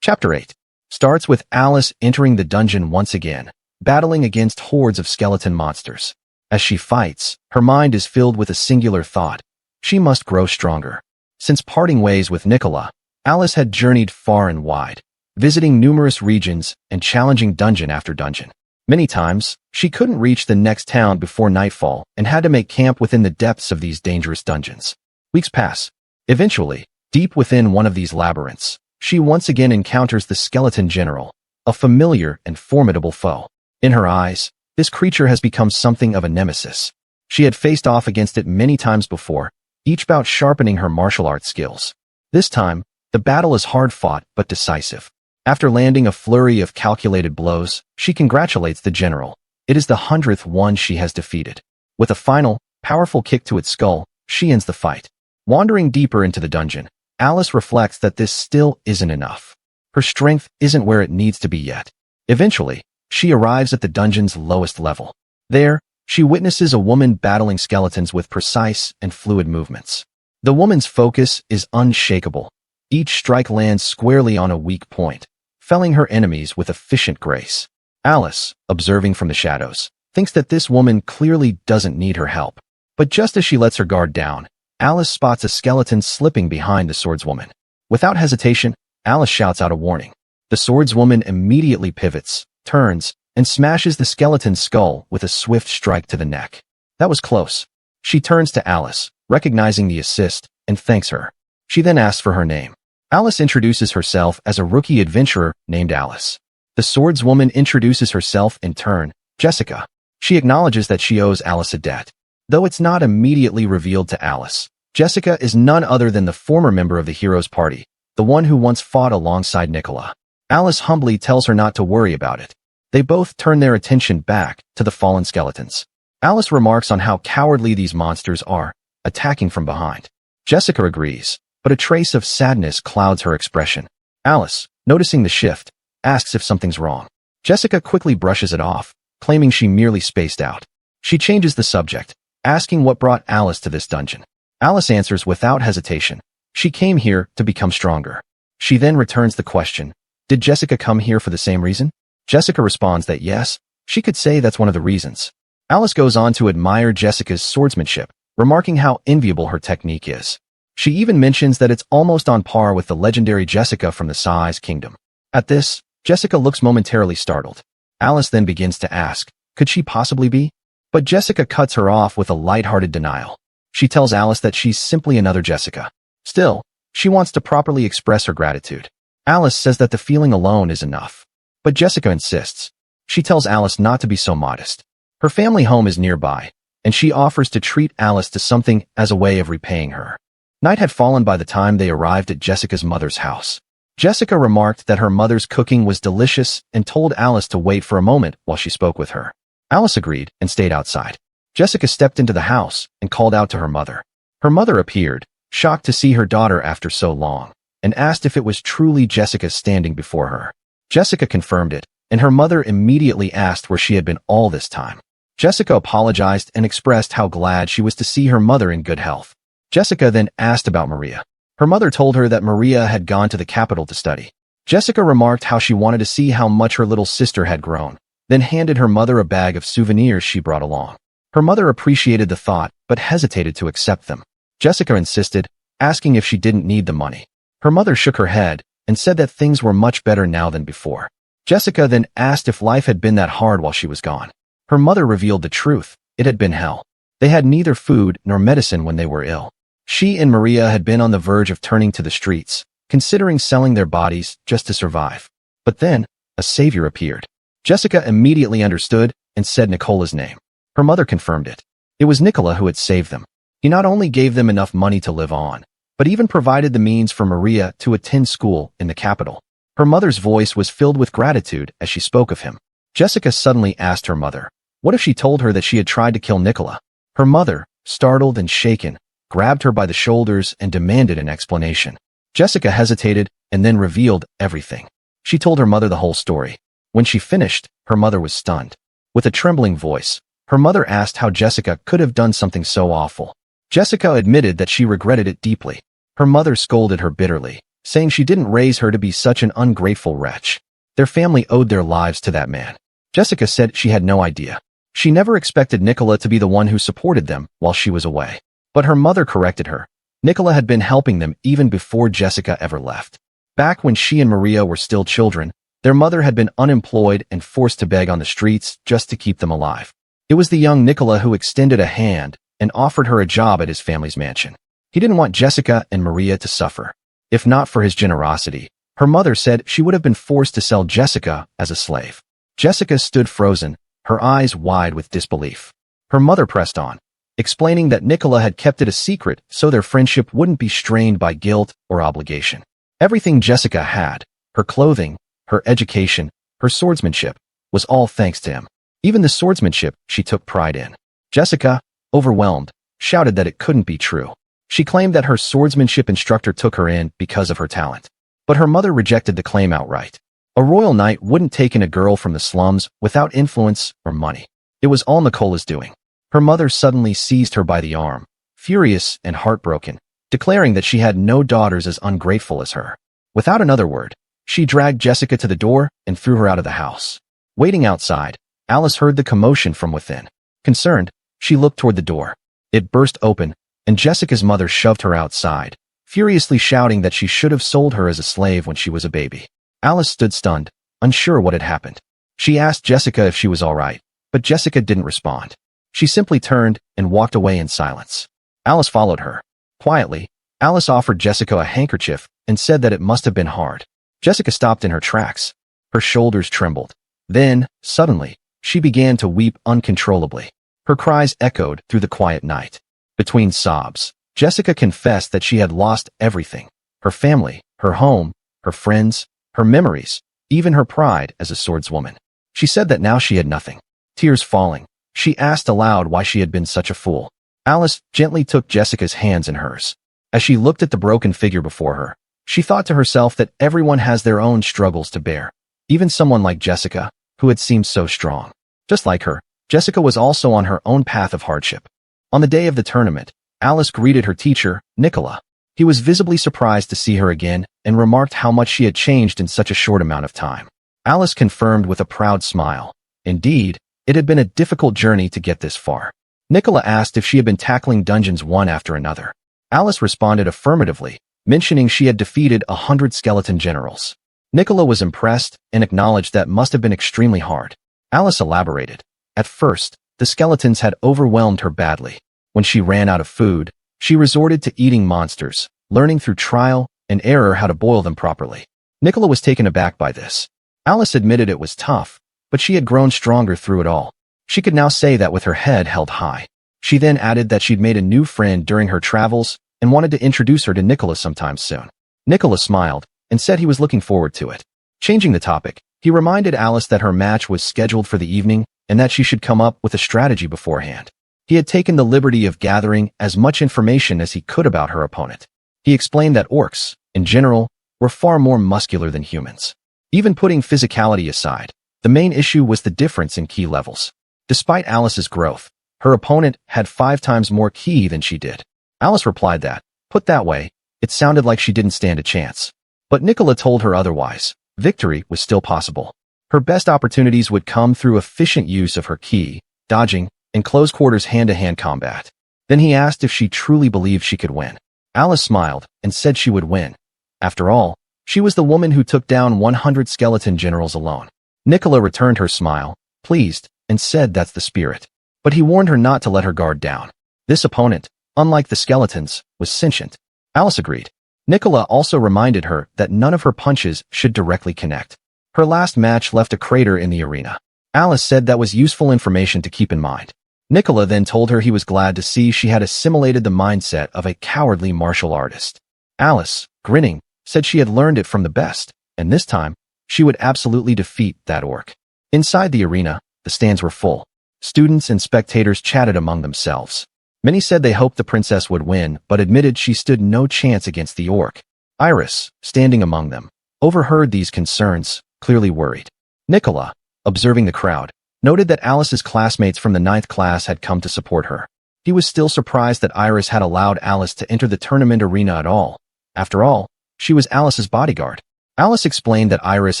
Chapter 8 starts with Alice entering the dungeon once again, battling against hordes of skeleton monsters. As she fights, her mind is filled with a singular thought. She must grow stronger. Since parting ways with Nicola, Alice had journeyed far and wide, visiting numerous regions and challenging dungeon after dungeon. Many times, she couldn't reach the next town before nightfall and had to make camp within the depths of these dangerous dungeons. Weeks pass. Eventually, deep within one of these labyrinths, she once again encounters the skeleton general, a familiar and formidable foe. In her eyes, this creature has become something of a nemesis. She had faced off against it many times before, each bout sharpening her martial arts skills. This time, the battle is hard-fought but decisive. After landing a flurry of calculated blows, she congratulates the general. It is the 100th one she has defeated. With a final, powerful kick to its skull, she ends the fight. Wandering deeper into the dungeon, Alice reflects that this still isn't enough. Her strength isn't where it needs to be yet. Eventually, she arrives at the dungeon's lowest level. There, she witnesses a woman battling skeletons with precise and fluid movements. The woman's focus is unshakable. Each strike lands squarely on a weak point, felling her enemies with efficient grace. Alice, observing from the shadows, thinks that this woman clearly doesn't need her help. But just as she lets her guard down, Alice spots a skeleton slipping behind the swordswoman. Without hesitation, Alice shouts out a warning. The swordswoman immediately pivots, turns, and smashes the skeleton's skull with a swift strike to the neck. That was close. She turns to Alice, recognizing the assist, and thanks her. She then asks for her name. Alice introduces herself as a rookie adventurer named Alice. The swordswoman introduces herself in turn, Jessica. She acknowledges that she owes Alice a debt. Though it's not immediately revealed to Alice, Jessica is none other than the former member of the hero's party, the one who once fought alongside Nicola. Alice humbly tells her not to worry about it. They both turn their attention back to the fallen skeletons. Alice remarks on how cowardly these monsters are, attacking from behind. Jessica agrees, but a trace of sadness clouds her expression. Alice, noticing the shift, asks if something's wrong. Jessica quickly brushes it off, claiming she merely spaced out. She changes the subject, asking what brought Alice to this dungeon. Alice answers without hesitation. She came here to become stronger. She then returns the question, did Jessica come here for the same reason? Jessica responds that yes, she could say that's one of the reasons. Alice goes on to admire Jessica's swordsmanship, remarking how enviable her technique is. She even mentions that it's almost on par with the legendary Jessica from the Size Kingdom. At this, Jessica looks momentarily startled. Alice then begins to ask, could she possibly be? But Jessica cuts her off with a lighthearted denial. She tells Alice that she's simply another Jessica. Still, she wants to properly express her gratitude. Alice says that the feeling alone is enough. But Jessica insists. She tells Alice not to be so modest. Her family home is nearby, and she offers to treat Alice to something as a way of repaying her. Night had fallen by the time they arrived at Jessica's mother's house. Jessica remarked that her mother's cooking was delicious and told Alice to wait for a moment while she spoke with her. Alice agreed and stayed outside. Jessica stepped into the house and called out to her mother. Her mother appeared, shocked to see her daughter after so long, and asked if it was truly Jessica standing before her. Jessica confirmed it, and her mother immediately asked where she had been all this time. Jessica apologized and expressed how glad she was to see her mother in good health. Jessica then asked about Maria. Her mother told her that Maria had gone to the capital to study. Jessica remarked how she wanted to see how much her little sister had grown, then handed her mother a bag of souvenirs she brought along. Her mother appreciated the thought, but hesitated to accept them. Jessica insisted, asking if she didn't need the money. Her mother shook her head and said that things were much better now than before. Jessica then asked if life had been that hard while she was gone. Her mother revealed the truth. It had been hell. They had neither food nor medicine when they were ill. She and Maria had been on the verge of turning to the streets, considering selling their bodies just to survive. But then, a savior appeared. Jessica immediately understood and said Nicola's name. Her mother confirmed it. It was Nicola who had saved them. He not only gave them enough money to live on, but even provided the means for Maria to attend school in the capital. Her mother's voice was filled with gratitude as she spoke of him. Jessica suddenly asked her mother, what if she told her that she had tried to kill Nicola? Her mother, startled and shaken, grabbed her by the shoulders and demanded an explanation. Jessica hesitated and then revealed everything. She told her mother the whole story. When she finished, her mother was stunned. With a trembling voice, her mother asked how Jessica could have done something so awful. Jessica admitted that she regretted it deeply. Her mother scolded her bitterly, saying she didn't raise her to be such an ungrateful wretch. Their family owed their lives to that man. Jessica said she had no idea. She never expected Nicola to be the one who supported them while she was away. But her mother corrected her. Nicola had been helping them even before Jessica ever left. Back when she and Maria were still children, their mother had been unemployed and forced to beg on the streets just to keep them alive. It was the young Nicola who extended a hand and offered her a job at his family's mansion. He didn't want Jessica and Maria to suffer. If not for his generosity, her mother said she would have been forced to sell Jessica as a slave. Jessica stood frozen, her eyes wide with disbelief. Her mother pressed on, explaining that Nicola had kept it a secret so their friendship wouldn't be strained by guilt or obligation. Everything Jessica had, her clothing, her education, her swordsmanship, was all thanks to him. Even the swordsmanship she took pride in. Jessica, overwhelmed, shouted that it couldn't be true. She claimed that her swordsmanship instructor took her in because of her talent. But her mother rejected the claim outright. A royal knight wouldn't take in a girl from the slums without influence or money. It was all Nicola's doing. Her mother suddenly seized her by the arm, furious and heartbroken, declaring that she had no daughters as ungrateful as her. Without another word, she dragged Jessica to the door and threw her out of the house. Waiting outside, Alice heard the commotion from within. Concerned, she looked toward the door. It burst open, and Jessica's mother shoved her outside, furiously shouting that she should have sold her as a slave when she was a baby. Alice stood stunned, unsure what had happened. She asked Jessica if she was all right, but Jessica didn't respond. She simply turned and walked away in silence. Alice followed her. Quietly, Alice offered Jessica a handkerchief and said that it must have been hard. Jessica stopped in her tracks. Her shoulders trembled. Then, suddenly, she began to weep uncontrollably. Her cries echoed through the quiet night. Between sobs, Jessica confessed that she had lost everything. Her family, her home, her friends, her memories, even her pride as a swordswoman. She said that now she had nothing. Tears falling, she asked aloud why she had been such a fool. Alice gently took Jessica's hands in hers. As she looked at the broken figure before her, she thought to herself that everyone has their own struggles to bear. Even someone like Jessica, who had seemed so strong. Just like her, Jessica was also on her own path of hardship. On the day of the tournament, Alice greeted her teacher, Nicola. He was visibly surprised to see her again and remarked how much she had changed in such a short amount of time. Alice confirmed with a proud smile. Indeed, it had been a difficult journey to get this far. Nicola asked if she had been tackling dungeons one after another. Alice responded affirmatively, mentioning she had defeated 100 skeleton generals. Nicola was impressed and acknowledged that must have been extremely hard. Alice elaborated. At first, the skeletons had overwhelmed her badly. When she ran out of food, she resorted to eating monsters, learning through trial and error how to boil them properly. Nicola was taken aback by this. Alice admitted it was tough, but she had grown stronger through it all. She could now say that with her head held high. She then added that she'd made a new friend during her travels and wanted to introduce her to Nicola sometime soon. Nicola smiled and said he was looking forward to it. Changing the topic, he reminded Alice that her match was scheduled for the evening and that she should come up with a strategy beforehand. He had taken the liberty of gathering as much information as he could about her opponent. He explained that orcs, in general, were far more muscular than humans. Even putting physicality aside, the main issue was the difference in ki levels. Despite Alice's growth, her opponent had 5 times more ki than she did. Alice replied that, put that way, it sounded like she didn't stand a chance. But Nicola told her otherwise. Victory was still possible. Her best opportunities would come through efficient use of her ki, dodging, and close-quarters hand-to-hand combat. Then he asked if she truly believed she could win. Alice smiled and said she would win. After all, she was the woman who took down 100 skeleton generals alone. Nicola returned her smile, pleased, and said that's the spirit. But he warned her not to let her guard down. This opponent, unlike the skeletons, was sentient. Alice agreed. Nicola also reminded her that none of her punches should directly connect. Her last match left a crater in the arena. Alice said that was useful information to keep in mind. Nicola then told her he was glad to see she had assimilated the mindset of a cowardly martial artist. Alice, grinning, said she had learned it from the best, and this time, she would absolutely defeat that orc. Inside the arena, the stands were full. Students and spectators chatted among themselves. Many said they hoped the princess would win, but admitted she stood no chance against the orc. Iris, standing among them, overheard these concerns, clearly worried. Nicola, observing the crowd, noted that Alice's classmates from the 9th class had come to support her. He was still surprised that Iris had allowed Alice to enter the tournament arena at all. After all, she was Alice's bodyguard. Alice explained that Iris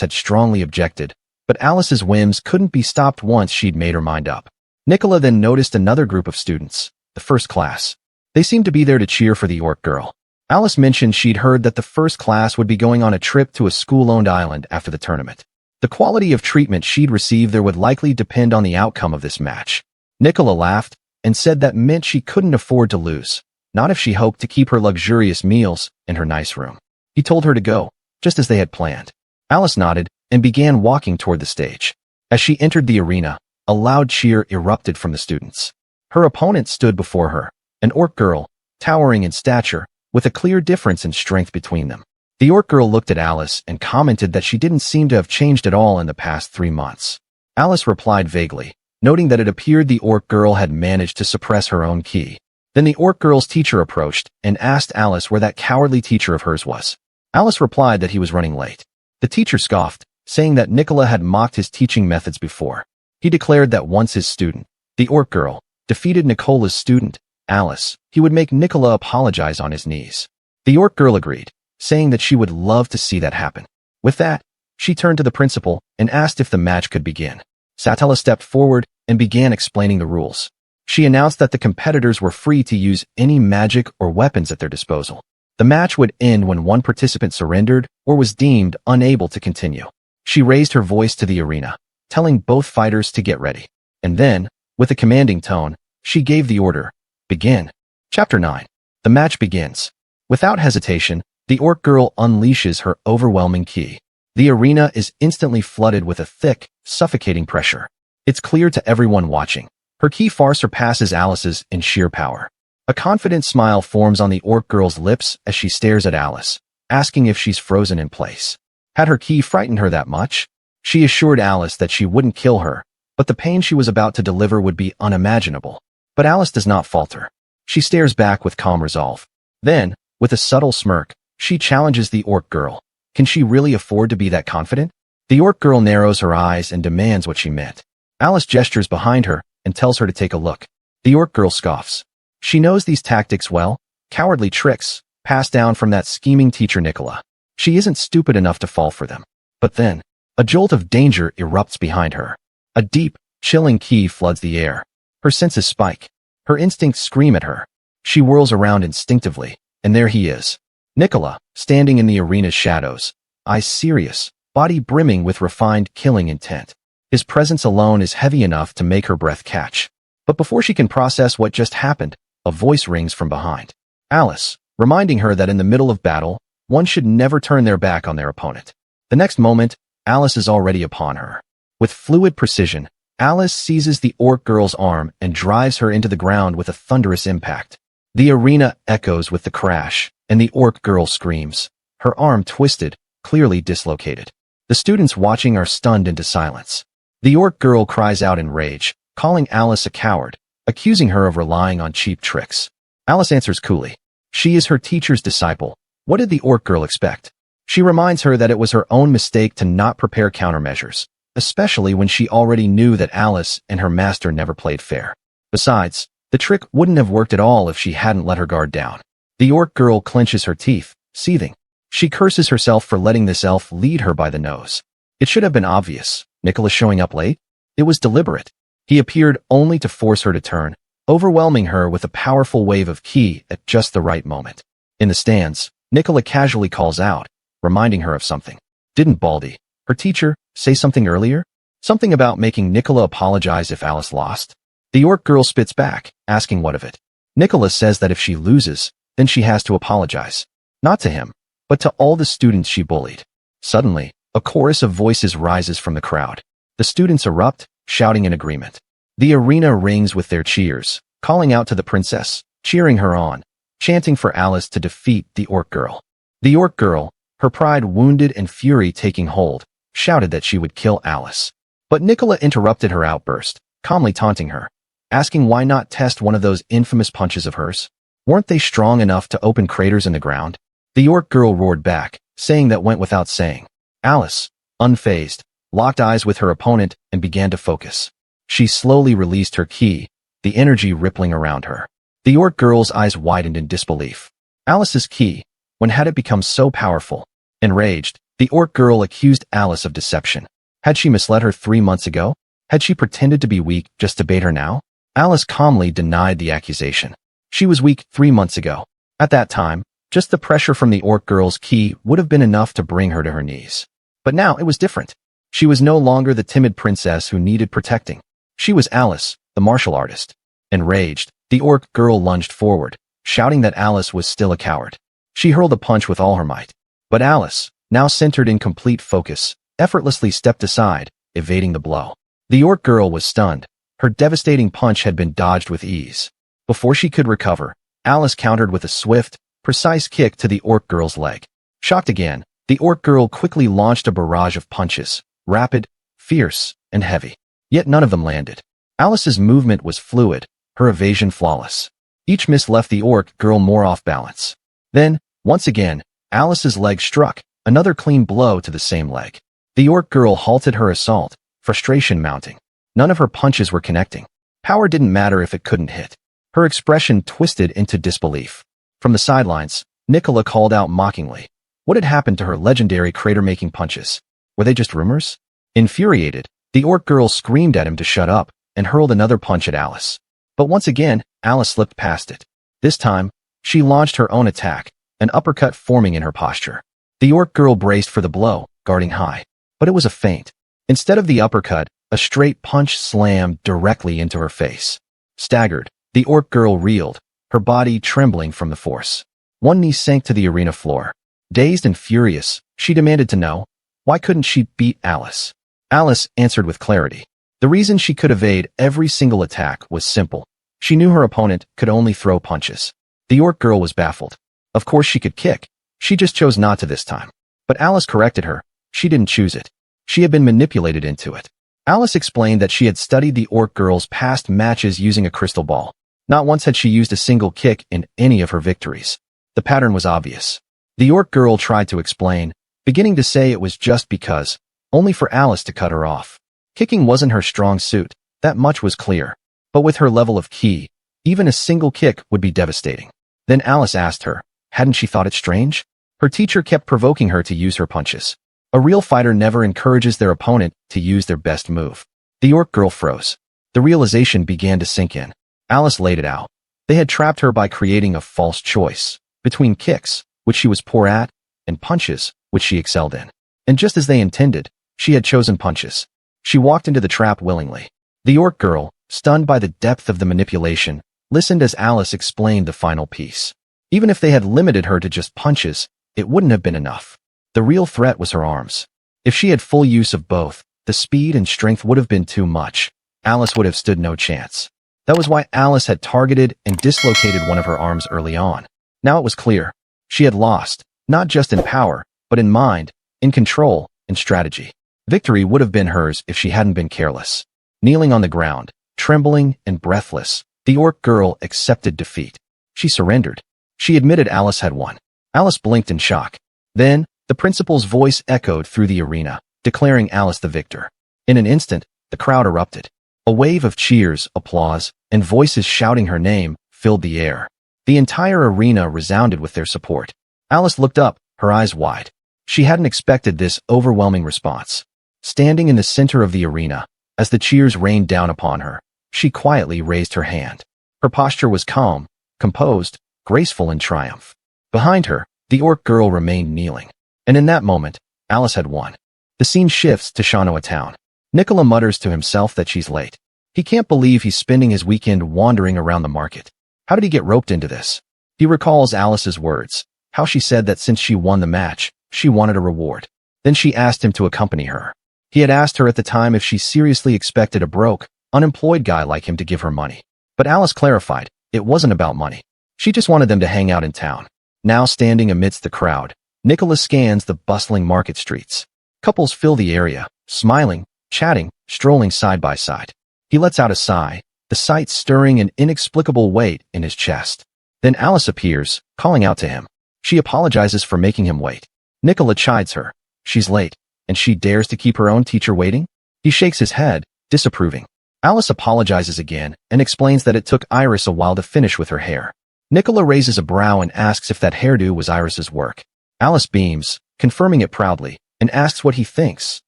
had strongly objected, but Alice's whims couldn't be stopped once she'd made her mind up. Nicola then noticed another group of students, the 1st class. They seemed to be there to cheer for the orc girl. Alice mentioned she'd heard that the 1st class would be going on a trip to a school-owned island after the tournament. The quality of treatment she'd receive there would likely depend on the outcome of this match. Nicola laughed and said that meant she couldn't afford to lose, not if she hoped to keep her luxurious meals and her nice room. He told her to go, just as they had planned. Alice nodded and began walking toward the stage. As she entered the arena, a loud cheer erupted from the students. Her opponent stood before her, an orc girl, towering in stature, with a clear difference in strength between them. The orc girl looked at Alice and commented that she didn't seem to have changed at all in the past 3 months. Alice replied vaguely, noting that it appeared the orc girl had managed to suppress her own ki. Then the orc girl's teacher approached and asked Alice where that cowardly teacher of hers was. Alice replied that he was running late. The teacher scoffed, saying that Nicola had mocked his teaching methods before. He declared that once his student, the orc girl, defeated Nicola's student, Alice, he would make Nicola apologize on his knees. The orc girl agreed, saying that she would love to see that happen. With that, she turned to the principal and asked if the match could begin. Satella stepped forward and began explaining the rules. She announced that the competitors were free to use any magic or weapons at their disposal. The match would end when one participant surrendered or was deemed unable to continue. She raised her voice to the arena, telling both fighters to get ready. And then, with a commanding tone, she gave the order, begin. Chapter 9. The match begins. Without hesitation, the orc girl unleashes her overwhelming ki. The arena is instantly flooded with a thick, suffocating pressure. It's clear to everyone watching. Her ki far surpasses Alice's in sheer power. A confident smile forms on the orc girl's lips as she stares at Alice, asking if she's frozen in place. Had her ki frightened her that much? She assured Alice that she wouldn't kill her, but the pain she was about to deliver would be unimaginable. But Alice does not falter. She stares back with calm resolve. Then, with a subtle smirk, she challenges the orc girl. Can she really afford to be that confident? The orc girl narrows her eyes and demands what she meant. Alice gestures behind her and tells her to take a look. The orc girl scoffs. She knows these tactics well, cowardly tricks, passed down from that scheming teacher Nicola. She isn't stupid enough to fall for them. But then, a jolt of danger erupts behind her. A deep, chilling ki floods the air. Her senses spike. Her instincts scream at her. She whirls around instinctively, and there he is. Nicola, standing in the arena's shadows, eyes serious, body brimming with refined killing intent. His presence alone is heavy enough to make her breath catch. But before she can process what just happened, a voice rings from behind. Alice, reminding her that in the middle of battle, one should never turn their back on their opponent. The next moment, Alice is already upon her. With fluid precision, Alice seizes the orc girl's arm and drives her into the ground with a thunderous impact. The arena echoes with the crash, and the orc girl screams, her arm twisted, clearly dislocated. The students watching are stunned into silence. The orc girl cries out in rage, calling Alice a coward, accusing her of relying on cheap tricks. Alice answers coolly. She is her teacher's disciple. What did the orc girl expect? She reminds her that it was her own mistake to not prepare countermeasures, especially when she already knew that Alice and her master never played fair. Besides, the trick wouldn't have worked at all if she hadn't let her guard down. The orc girl clenches her teeth, seething. She curses herself for letting this elf lead her by the nose. It should have been obvious. Nicola showing up late? It was deliberate. He appeared only to force her to turn, overwhelming her with a powerful wave of ki at just the right moment. In the stands, Nicola casually calls out, reminding her of something. Didn't Baldy, her teacher, say something earlier? Something about making Nicola apologize if Alice lost? The orc girl spits back, asking what of it. Nicola says that if she loses, then she has to apologize. Not to him, but to all the students she bullied. Suddenly, a chorus of voices rises from the crowd. The students erupt, shouting in agreement. The arena rings with their cheers, calling out to the princess, cheering her on, chanting for Alice to defeat the orc girl. The orc girl, her pride wounded and fury taking hold, shouted that she would kill Alice. But Nicola interrupted her outburst, calmly taunting her, asking why not test one of those infamous punches of hers. Weren't they strong enough to open craters in the ground? The orc girl roared back, saying that went without saying. Alice, unfazed, locked eyes with her opponent and began to focus. She slowly released her ki, the energy rippling around her. The orc girl's eyes widened in disbelief. Alice's ki, when had it become so powerful? Enraged, the orc girl accused Alice of deception. Had she misled her 3 months ago? Had she pretended to be weak just to bait her now? Alice calmly denied the accusation. She was weak 3 months ago. At that time, just the pressure from the orc girl's ki would have been enough to bring her to her knees. But now it was different. She was no longer the timid princess who needed protecting. She was Alice, the martial artist. Enraged, the orc girl lunged forward, shouting that Alice was still a coward. She hurled a punch with all her might. But Alice, now centered in complete focus, effortlessly stepped aside, evading the blow. The orc girl was stunned. Her devastating punch had been dodged with ease. Before she could recover, Alice countered with a swift, precise kick to the orc girl's leg. Shocked again, the orc girl quickly launched a barrage of punches, rapid, fierce, and heavy. Yet none of them landed. Alice's movement was fluid, her evasion flawless. Each miss left the orc girl more off balance. Then, once again, Alice's leg struck, another clean blow to the same leg. The orc girl halted her assault, frustration mounting. None of her punches were connecting. Power didn't matter if it couldn't hit. Her expression twisted into disbelief. From the sidelines, Nicola called out mockingly. What had happened to her legendary crater-making punches? Were they just rumors? Infuriated, the orc girl screamed at him to shut up and hurled another punch at Alice. But once again, Alice slipped past it. This time, she launched her own attack, an uppercut forming in her posture. The orc girl braced for the blow, guarding high. But it was a feint. Instead of the uppercut, a straight punch slammed directly into her face. Staggered, the orc girl reeled, her body trembling from the force. One knee sank to the arena floor. Dazed and furious, she demanded to know, why couldn't she beat Alice? Alice answered with clarity. The reason she could evade every single attack was simple. She knew her opponent could only throw punches. The orc girl was baffled. Of course she could kick. She just chose not to this time. But Alice corrected her. She didn't choose it. She had been manipulated into it. Alice explained that she had studied the orc girl's past matches using a crystal ball. Not once had she used a single kick in any of her victories. The pattern was obvious. The orc girl tried to explain, beginning to say it was just because, only for Alice to cut her off. Kicking wasn't her strong suit, that much was clear. But with her level of ki, even a single kick would be devastating. Then Alice asked her, hadn't she thought it strange? Her teacher kept provoking her to use her punches. A real fighter never encourages their opponent to use their best move. The orc girl froze. The realization began to sink in. Alice laid it out. They had trapped her by creating a false choice between kicks, which she was poor at, and punches, which she excelled in. And just as they intended, she had chosen punches. She walked into the trap willingly. The orc girl, stunned by the depth of the manipulation, listened as Alice explained the final piece. Even if they had limited her to just punches, it wouldn't have been enough. The real threat was her arms. If she had full use of both, the speed and strength would have been too much. Alice would have stood no chance. That was why Alice had targeted and dislocated one of her arms early on. Now it was clear. She had lost, not just in power, but in mind, in control, in strategy. Victory would have been hers if she hadn't been careless. Kneeling on the ground, trembling and breathless, the orc girl accepted defeat. She surrendered. She admitted Alice had won. Alice blinked in shock. Then, the principal's voice echoed through the arena, declaring Alice the victor. In an instant, the crowd erupted. A wave of cheers, applause, and voices shouting her name filled the air. The entire arena resounded with their support. Alice looked up, her eyes wide. She hadn't expected this overwhelming response. Standing in the center of the arena, as the cheers rained down upon her, she quietly raised her hand. Her posture was calm, composed, graceful in triumph. Behind her, the orc girl remained kneeling. And in that moment, Alice had won. The scene shifts to Shanoa Town. Nicola mutters to himself that she's late. He can't believe he's spending his weekend wandering around the market. How did he get roped into this? He recalls Alice's words, how she said that since she won the match, she wanted a reward. Then she asked him to accompany her. He had asked her at the time if she seriously expected a broke, unemployed guy like him to give her money. But Alice clarified, it wasn't about money. She just wanted them to hang out in town. Now standing amidst the crowd, Nicola scans the bustling market streets. Couples fill the area, smiling, chatting, strolling side by side. He lets out a sigh, the sight stirring an inexplicable weight in his chest. Then Alice appears, calling out to him. She apologizes for making him wait. Nicola chides her. She's late, and she dares to keep her own teacher waiting? He shakes his head, disapproving. Alice apologizes again and explains that it took Iris a while to finish with her hair. Nicola raises a brow and asks if that hairdo was Iris's work. Alice beams, confirming it proudly, and asks what he thinks.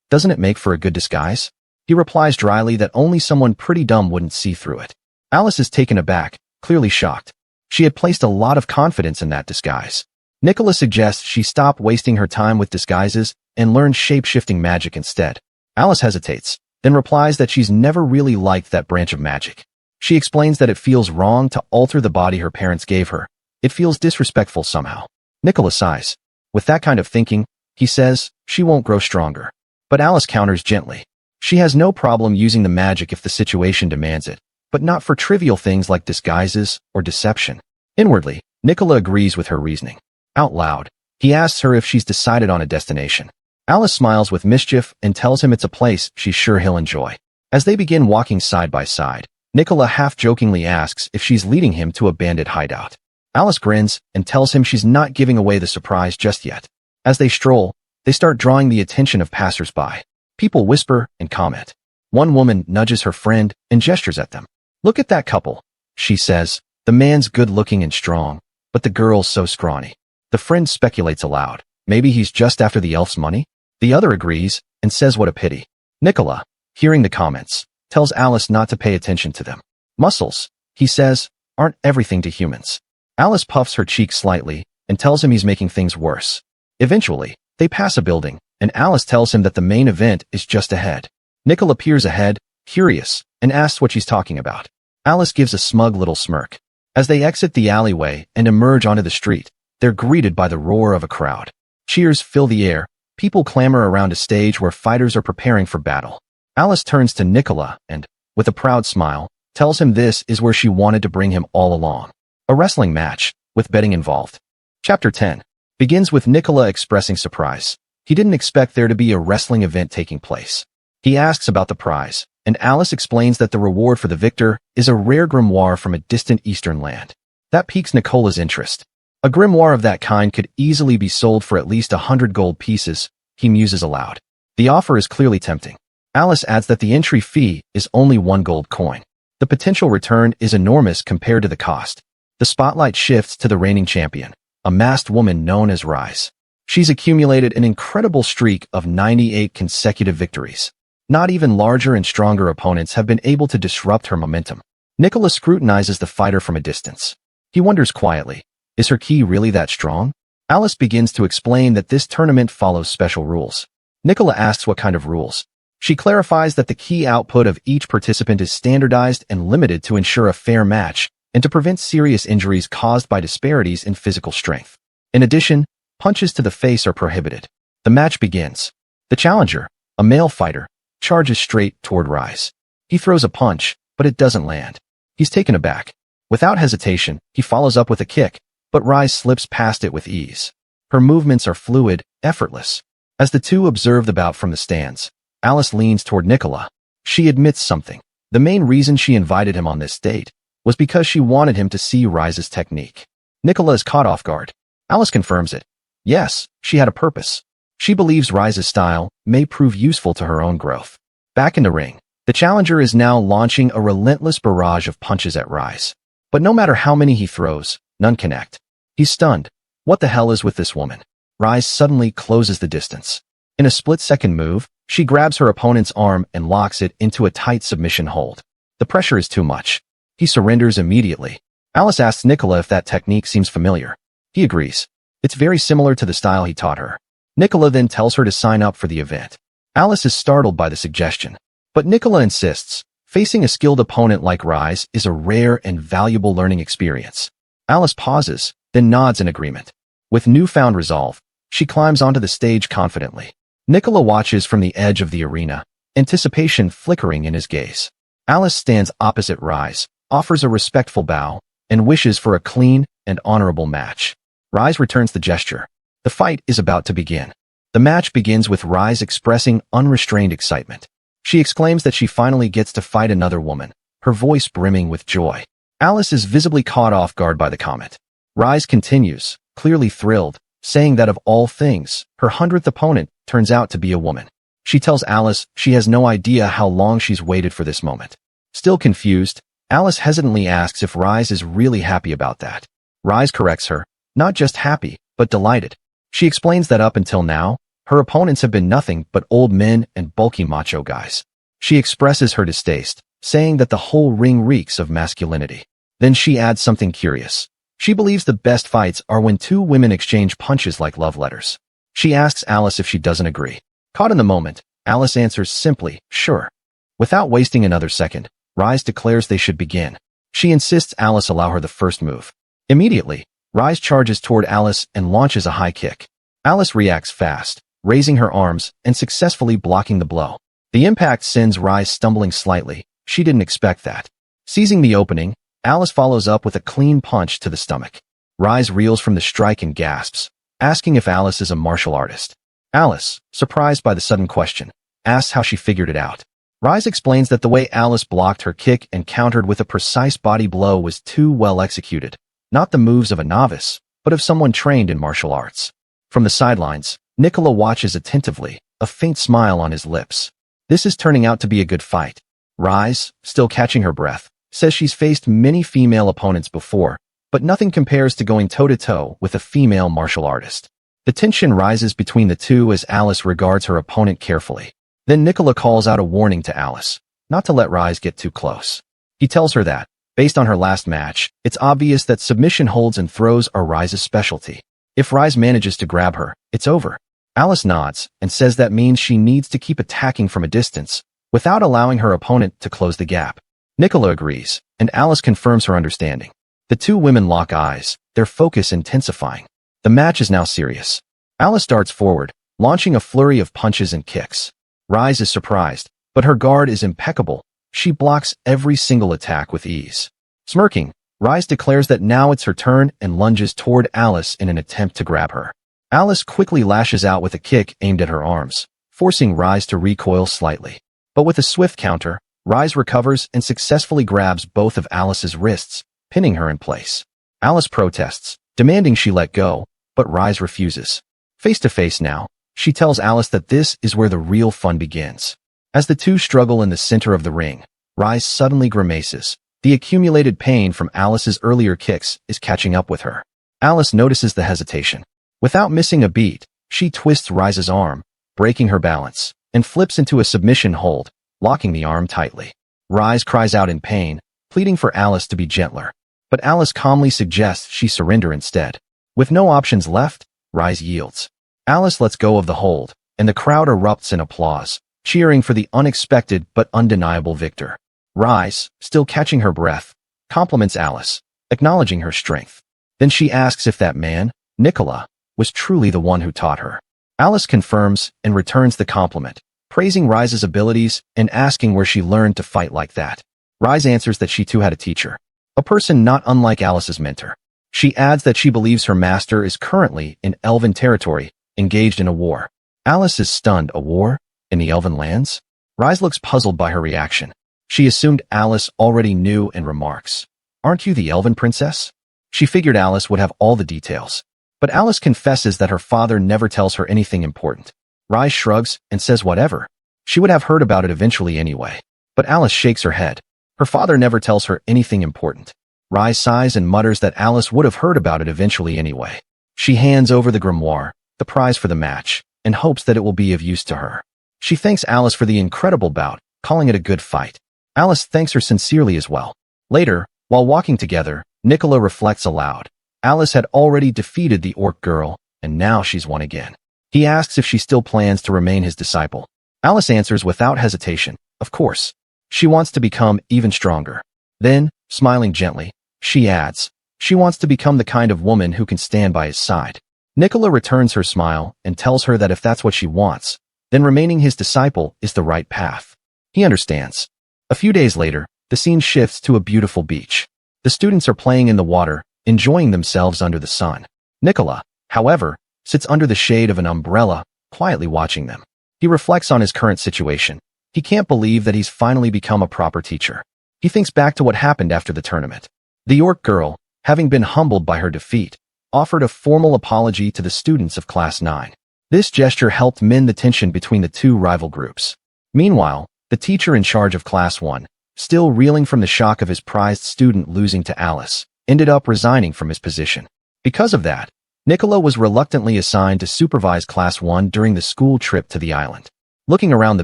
Doesn't it make for a good disguise? He replies dryly that only someone pretty dumb wouldn't see through it. Alice is taken aback, clearly shocked. She had placed a lot of confidence in that disguise. Nicola suggests she stop wasting her time with disguises and learn shape-shifting magic instead. Alice hesitates, then replies that she's never really liked that branch of magic. She explains that it feels wrong to alter the body her parents gave her. It feels disrespectful somehow. Nicola sighs. With that kind of thinking, he says, she won't grow stronger. But Alice counters gently. She has no problem using the magic if the situation demands it, but not for trivial things like disguises or deception. Inwardly, Nicola agrees with her reasoning. Out loud, he asks her if she's decided on a destination. Alice smiles with mischief and tells him it's a place she's sure he'll enjoy. As they begin walking side by side, Nicola half-jokingly asks if she's leading him to a bandit hideout. Alice grins and tells him she's not giving away the surprise just yet. As they stroll, they start drawing the attention of passers-by. People whisper and comment. One woman nudges her friend and gestures at them. Look at that couple, she says. The man's good-looking and strong, but the girl's so scrawny. The friend speculates aloud. Maybe he's just after the elf's money? The other agrees and says what a pity. Nicola, hearing the comments, tells Alice not to pay attention to them. Muscles, he says, aren't everything to humans. Alice puffs her cheek slightly and tells him he's making things worse. Eventually, they pass a building, and Alice tells him that the main event is just ahead. Nicola peers ahead, curious, and asks what she's talking about. Alice gives a smug little smirk. As they exit the alleyway and emerge onto the street, they're greeted by the roar of a crowd. Cheers fill the air, people clamor around a stage where fighters are preparing for battle. Alice turns to Nicola and, with a proud smile, tells him this is where she wanted to bring him all along. A wrestling match, with betting involved. Chapter 10 begins with Nicola expressing surprise. He didn't expect there to be a wrestling event taking place. He asks about the prize, and Alice explains that the reward for the victor is a rare grimoire from a distant eastern land. That piques Nicola's interest. A grimoire of that kind could easily be sold for at least 100 gold pieces, he muses aloud. The offer is clearly tempting. Alice adds that the entry fee is only 1 gold coin. The potential return is enormous compared to the cost. The spotlight shifts to the reigning champion, a masked woman known as Rise. She's accumulated an incredible streak of 98 consecutive victories. Not even larger and stronger opponents have been able to disrupt her momentum. Nicola scrutinizes the fighter from a distance. He wonders quietly, is her ki really that strong? Alice begins to explain that this tournament follows special rules. Nicola asks what kind of rules. She clarifies that the ki output of each participant is standardized and limited to ensure a fair match and to prevent serious injuries caused by disparities in physical strength. In addition, punches to the face are prohibited. The match begins. The challenger, a male fighter, charges straight toward Rise. He throws a punch, but it doesn't land. He's taken aback. Without hesitation, he follows up with a kick, but Rise slips past it with ease. Her movements are fluid, effortless. As the two observe the bout from the stands, Alice leans toward Nicola. She admits something. The main reason she invited him on this date was because she wanted him to see Rise's technique. Nicola is caught off guard. Alice confirms it. Yes, she had a purpose. She believes Rise's style may prove useful to her own growth. Back in the ring, the challenger is now launching a relentless barrage of punches at Rise. But no matter how many he throws, none connect. He's stunned. What the hell is with this woman? Rise suddenly closes the distance. In a split-second move, she grabs her opponent's arm and locks it into a tight submission hold. The pressure is too much. He surrenders immediately. Alice asks Nicola if that technique seems familiar. He agrees. It's very similar to the style he taught her. Nicola then tells her to sign up for the event. Alice is startled by the suggestion. But Nicola insists. Facing a skilled opponent like Rise is a rare and valuable learning experience. Alice pauses, then nods in agreement. With newfound resolve, she climbs onto the stage confidently. Nicola watches from the edge of the arena, anticipation flickering in his gaze. Alice stands opposite Rise, offers a respectful bow, and wishes for a clean and honorable match. Rise returns the gesture. The fight is about to begin. The match begins with Rise expressing unrestrained excitement. She exclaims that she finally gets to fight another woman, her voice brimming with joy. Alice is visibly caught off guard by the comment. Rise continues, clearly thrilled, saying that of all things, her 100th opponent turns out to be a woman. She tells Alice she has no idea how long she's waited for this moment. Still confused, Alice hesitantly asks if Rise is really happy about that. Rise corrects her, not just happy, but delighted. She explains that up until now, her opponents have been nothing but old men and bulky macho guys. She expresses her distaste, saying that the whole ring reeks of masculinity. Then she adds something curious. She believes the best fights are when two women exchange punches like love letters. She asks Alice if she doesn't agree. Caught in the moment, Alice answers simply, sure. Without wasting another second, Rise declares they should begin. She insists Alice allow her the first move. Immediately, Rise charges toward Alice and launches a high kick. Alice reacts fast, raising her arms and successfully blocking the blow. The impact sends Rise stumbling slightly. She didn't expect that. Seizing the opening, Alice follows up with a clean punch to the stomach. Rise reels from the strike and gasps, asking if Alice is a martial artist. Alice, surprised by the sudden question, asks how she figured it out. Rise explains that the way Alice blocked her kick and countered with a precise body blow was too well executed. Not the moves of a novice, but of someone trained in martial arts. From the sidelines, Nicola watches attentively, a faint smile on his lips. This is turning out to be a good fight. Rise, still catching her breath, says she's faced many female opponents before, but nothing compares to going toe-to-toe with a female martial artist. The tension rises between the two as Alice regards her opponent carefully. Then Nicola calls out a warning to Alice, not to let Rise get too close. He tells her that, based on her last match, it's obvious that submission holds and throws are Rise's specialty. If Rise manages to grab her, it's over. Alice nods and says that means she needs to keep attacking from a distance, without allowing her opponent to close the gap. Nicola agrees, and Alice confirms her understanding. The two women lock eyes, their focus intensifying. The match is now serious. Alice darts forward, launching a flurry of punches and kicks. Rise is surprised, but her guard is impeccable. She blocks every single attack with ease. Smirking, Rise declares that now it's her turn and lunges toward Alice in an attempt to grab her. Alice quickly lashes out with a kick aimed at her arms, forcing Rise to recoil slightly. But with a swift counter, Rise recovers and successfully grabs both of Alice's wrists, pinning her in place. Alice protests, demanding she let go, but Rise refuses. Face to face now, she tells Alice that this is where the real fun begins. As the two struggle in the center of the ring, Rise suddenly grimaces. The accumulated pain from Alice's earlier kicks is catching up with her. Alice notices the hesitation. Without missing a beat, she twists Rise's arm, breaking her balance, and flips into a submission hold, locking the arm tightly. Rise cries out in pain, pleading for Alice to be gentler. But Alice calmly suggests she surrender instead. With no options left, Rise yields. Alice lets go of the hold, and the crowd erupts in applause, cheering for the unexpected but undeniable victor. Rise, still catching her breath, compliments Alice, acknowledging her strength. Then she asks if that man, Nicola, was truly the one who taught her. Alice confirms and returns the compliment, praising Rise's abilities and asking where she learned to fight like that. Rise answers that she too had a teacher, a person not unlike Alice's mentor. She adds that she believes her master is currently in Elven territory, engaged in a war. Alice is stunned. A war? In the Elven lands? Rise looks puzzled by her reaction. She assumed Alice already knew and remarks, "Aren't you the Elven princess?" She figured Alice would have all the details. But Alice confesses that her father never tells her anything important. Rise shrugs and says whatever. She would have heard about it eventually anyway. But Alice shakes her head. Her father never tells her anything important. Rise sighs and mutters that Alice would have heard about it eventually anyway. She hands over the grimoire, the prize for the match, and hopes that it will be of use to her. She thanks Alice for the incredible bout, calling it a good fight. Alice thanks her sincerely as well. Later, while walking together, Nicola reflects aloud. Alice had already defeated the orc girl, and now she's won again. He asks if she still plans to remain his disciple. Alice answers without hesitation, of course. She wants to become even stronger. Then, smiling gently, she adds, she wants to become the kind of woman who can stand by his side. Nicola returns her smile and tells her that if that's what she wants, then remaining his disciple is the right path. He understands. A few days later, the scene shifts to a beautiful beach. The students are playing in the water, enjoying themselves under the sun. Nicola, however, sits under the shade of an umbrella, quietly watching them. He reflects on his current situation. He can't believe that he's finally become a proper teacher. He thinks back to what happened after the tournament. The orc girl, having been humbled by her defeat, offered a formal apology to the students of Class 9. This gesture helped mend the tension between the two rival groups. Meanwhile, the teacher in charge of Class 1, still reeling from the shock of his prized student losing to Alice, ended up resigning from his position. Because of that, Nicola was reluctantly assigned to supervise Class 1 during the school trip to the island. Looking around the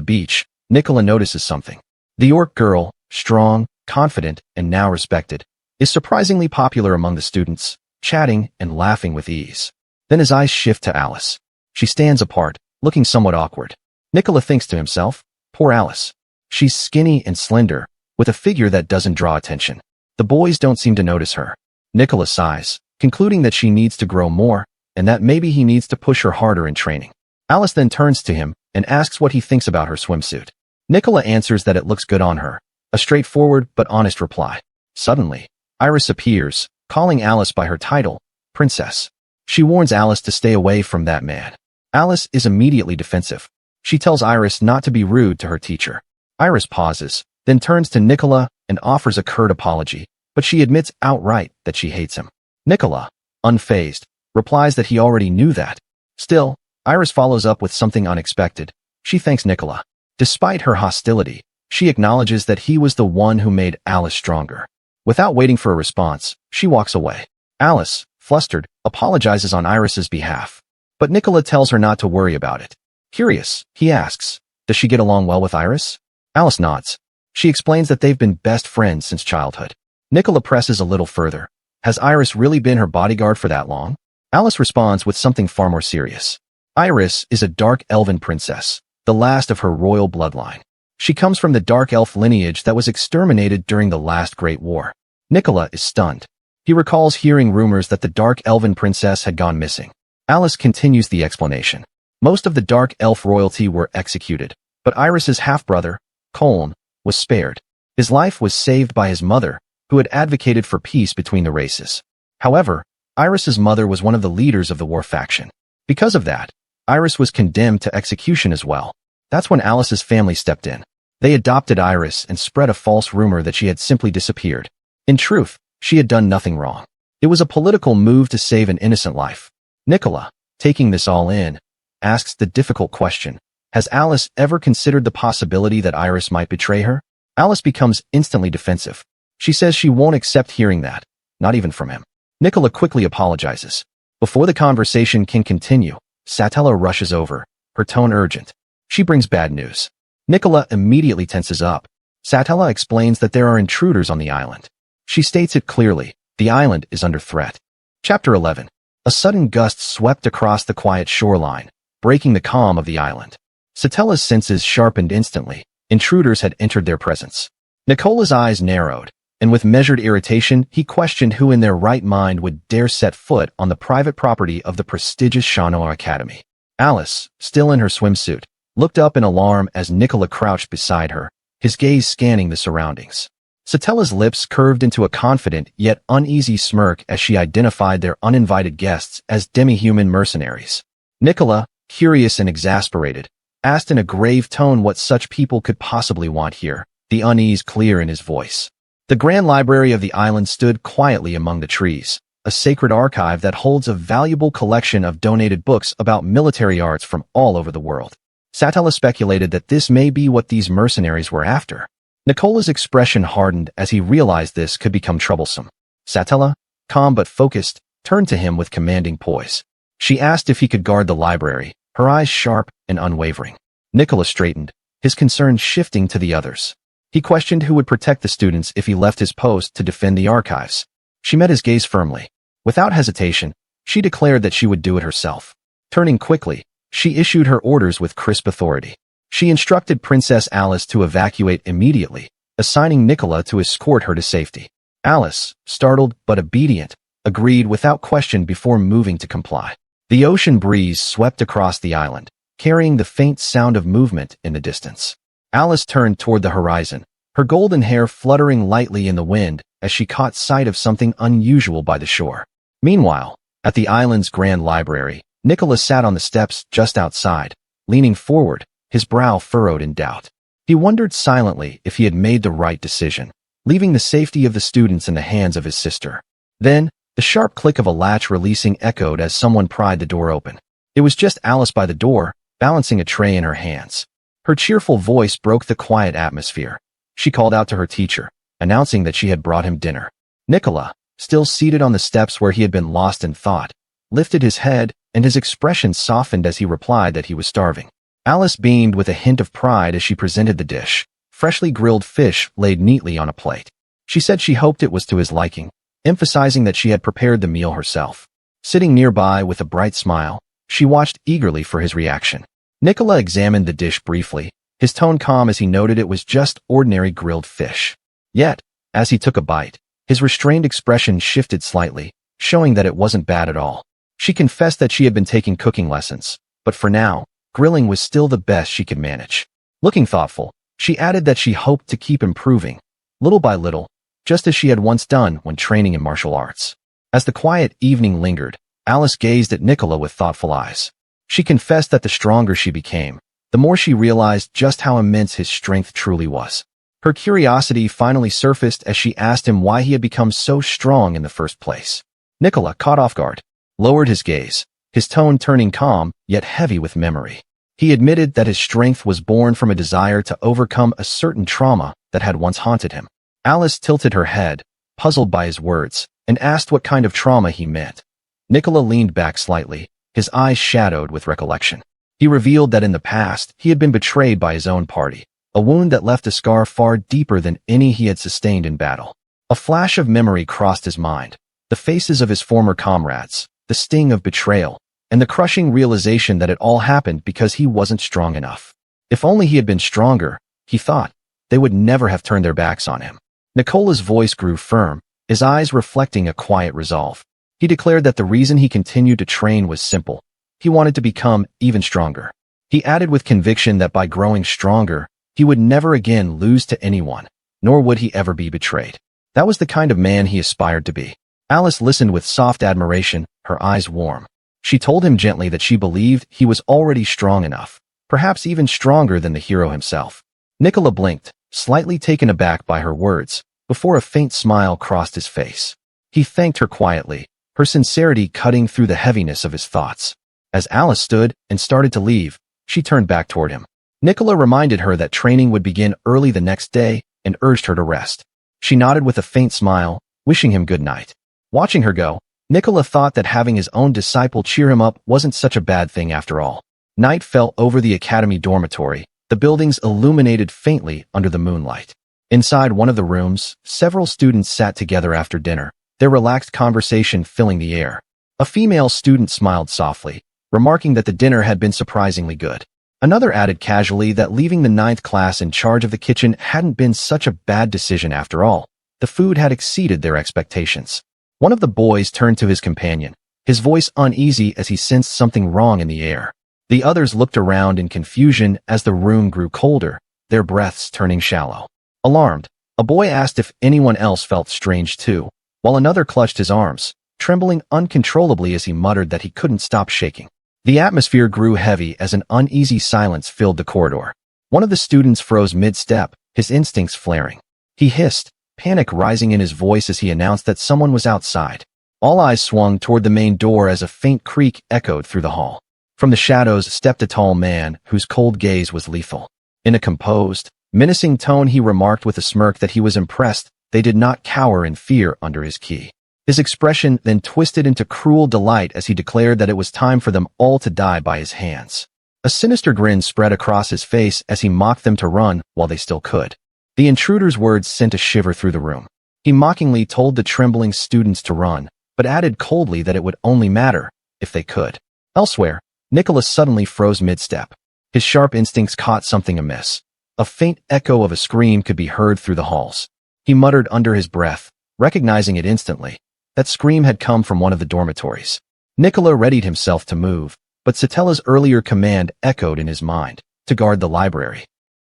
beach, Nicola notices something. The orc girl, strong, confident, and now respected, is surprisingly popular among the students, chatting and laughing with ease. Then his eyes shift to Alice. She stands apart, looking somewhat awkward. Nicola thinks to himself, poor Alice. She's skinny and slender, with a figure that doesn't draw attention. The boys don't seem to notice her. Nicola sighs, concluding that she needs to grow more, and that maybe he needs to push her harder in training. Alice then turns to him and asks what he thinks about her swimsuit. Nicola answers that it looks good on her, a straightforward but honest reply. Suddenly, Iris appears, calling Alice by her title, Princess. She warns Alice to stay away from that man. Alice is immediately defensive. She tells Iris not to be rude to her teacher. Iris pauses, then turns to Nicola and offers a curt apology, but she admits outright that she hates him. Nicola, unfazed, replies that he already knew that. Still, Iris follows up with something unexpected. She thanks Nicola. Despite her hostility, she acknowledges that he was the one who made Alice stronger. Without waiting for a response, she walks away. Alice, flustered, apologizes on Iris's behalf. But Nicola tells her not to worry about it. Curious, he asks, does she get along well with Iris? Alice nods. She explains that they've been best friends since childhood. Nicola presses a little further. Has Iris really been her bodyguard for that long? Alice responds with something far more serious. Iris is a dark elven princess, the last of her royal bloodline. She comes from the dark elf lineage that was exterminated during the last Great War. Nicola is stunned. He recalls hearing rumors that the Dark Elven princess had gone missing. Alice continues the explanation. Most of the Dark Elf royalty were executed, but Iris's half-brother, Colm, was spared. His life was saved by his mother, who had advocated for peace between the races. However, Iris's mother was one of the leaders of the war faction. Because of that, Iris was condemned to execution as well. That's when Alice's family stepped in. They adopted Iris and spread a false rumor that she had simply disappeared. In truth, she had done nothing wrong. It was a political move to save an innocent life. Nicola, taking this all in, asks the difficult question, has Alice ever considered the possibility that Iris might betray her? Alice becomes instantly defensive. She says she won't accept hearing that, not even from him. Nicola quickly apologizes. Before the conversation can continue, Satella rushes over, her tone urgent. She brings bad news. Nicola immediately tenses up. Satella explains that there are intruders on the island. She states it clearly, the island is under threat. Chapter 11. A sudden gust swept across the quiet shoreline, breaking the calm of the island. Satella's senses sharpened instantly. Intruders had entered their presence. Nicola's eyes narrowed, and with measured irritation, he questioned who in their right mind would dare set foot on the private property of the prestigious Shanoa Academy. Alice, still in her swimsuit, looked up in alarm as Nicola crouched beside her, his gaze scanning the surroundings. Satella's lips curved into a confident yet uneasy smirk as she identified their uninvited guests as demi-human mercenaries. Nicola, curious and exasperated, asked in a grave tone what such people could possibly want here, the unease clear in his voice. The Grand Library of the island stood quietly among the trees, a sacred archive that holds a valuable collection of donated books about military arts from all over the world. Satella speculated that this may be what these mercenaries were after. Nicola's expression hardened as he realized this could become troublesome. Satella, calm but focused, turned to him with commanding poise. She asked if he could guard the library, her eyes sharp and unwavering. Nicola straightened, his concern shifting to the others. He questioned who would protect the students if he left his post to defend the archives. She met his gaze firmly. Without hesitation, she declared that she would do it herself. Turning quickly, she issued her orders with crisp authority. She instructed Princess Alice to evacuate immediately, assigning Nicola to escort her to safety. Alice, startled but obedient, agreed without question before moving to comply. The ocean breeze swept across the island, carrying the faint sound of movement in the distance. Alice turned toward the horizon, her golden hair fluttering lightly in the wind as she caught sight of something unusual by the shore. Meanwhile, at the island's grand library, Nicola sat on the steps just outside, leaning forward, his brow furrowed in doubt. He wondered silently if he had made the right decision, leaving the safety of the students in the hands of his sister. Then, the sharp click of a latch releasing echoed as someone pried the door open. It was just Alice by the door, balancing a tray in her hands. Her cheerful voice broke the quiet atmosphere. She called out to her teacher, announcing that she had brought him dinner. Nicola, still seated on the steps where he had been lost in thought, lifted his head, and his expression softened as he replied that he was starving. Alice beamed with a hint of pride as she presented the dish, freshly grilled fish laid neatly on a plate. She said she hoped it was to his liking, emphasizing that she had prepared the meal herself. Sitting nearby with a bright smile, she watched eagerly for his reaction. Nicola examined the dish briefly, his tone calm as he noted it was just ordinary grilled fish. Yet, as he took a bite, his restrained expression shifted slightly, showing that it wasn't bad at all. She confessed that she had been taking cooking lessons, but for now, grilling was still the best she could manage. Looking thoughtful, she added that she hoped to keep improving, little by little, just as she had once done when training in martial arts. As the quiet evening lingered, Alice gazed at Nicola with thoughtful eyes. She confessed that the stronger she became, the more she realized just how immense his strength truly was. Her curiosity finally surfaced as she asked him why he had become so strong in the first place. Nicola, caught off guard, lowered his gaze, his tone turning calm, yet heavy with memory. He admitted that his strength was born from a desire to overcome a certain trauma that had once haunted him. Alice tilted her head, puzzled by his words, and asked what kind of trauma he meant. Nicola leaned back slightly, his eyes shadowed with recollection. He revealed that in the past, he had been betrayed by his own party, a wound that left a scar far deeper than any he had sustained in battle. A flash of memory crossed his mind, the faces of his former comrades, the sting of betrayal, and the crushing realization that it all happened because he wasn't strong enough. If only he had been stronger, he thought, they would never have turned their backs on him. Nicola's voice grew firm, his eyes reflecting a quiet resolve. He declared that the reason he continued to train was simple. He wanted to become even stronger. He added with conviction that by growing stronger, he would never again lose to anyone, nor would he ever be betrayed. That was the kind of man he aspired to be. Alice listened with soft admiration, her eyes warm. She told him gently that she believed he was already strong enough, perhaps even stronger than the hero himself. Nicola blinked, slightly taken aback by her words, before a faint smile crossed his face. He thanked her quietly, her sincerity cutting through the heaviness of his thoughts. As Alice stood and started to leave, she turned back toward him. Nicola reminded her that training would begin early the next day and urged her to rest. She nodded with a faint smile, wishing him good night. Watching her go, Nicola thought that having his own disciple cheer him up wasn't such a bad thing after all. Night fell over the academy dormitory, the buildings illuminated faintly under the moonlight. Inside one of the rooms, several students sat together after dinner, their relaxed conversation filling the air. A female student smiled softly, remarking that the dinner had been surprisingly good. Another added casually that leaving the 9th class in charge of the kitchen hadn't been such a bad decision after all. The food had exceeded their expectations. One of the boys turned to his companion, his voice uneasy as he sensed something wrong in the air. The others looked around in confusion as the room grew colder, their breaths turning shallow. Alarmed, a boy asked if anyone else felt strange too, while another clutched his arms, trembling uncontrollably as he muttered that he couldn't stop shaking. The atmosphere grew heavy as an uneasy silence filled the corridor. One of the students froze mid-step, his instincts flaring. He hissed, panic rising in his voice as he announced that someone was outside. All eyes swung toward the main door as a faint creak echoed through the hall. From the shadows stepped a tall man whose cold gaze was lethal. In a composed, menacing tone he remarked with a smirk that he was impressed they did not cower in fear under his ki. His expression then twisted into cruel delight as he declared that it was time for them all to die by his hands. A sinister grin spread across his face as he mocked them to run while they still could. The intruder's words sent a shiver through the room. He mockingly told the trembling students to run, but added coldly that it would only matter if they could. Elsewhere, Nicola suddenly froze mid-step. His sharp instincts caught something amiss. A faint echo of a scream could be heard through the halls. He muttered under his breath, recognizing it instantly. That scream had come from one of the dormitories. Nicola readied himself to move, but Satella's earlier command echoed in his mind, to guard the library.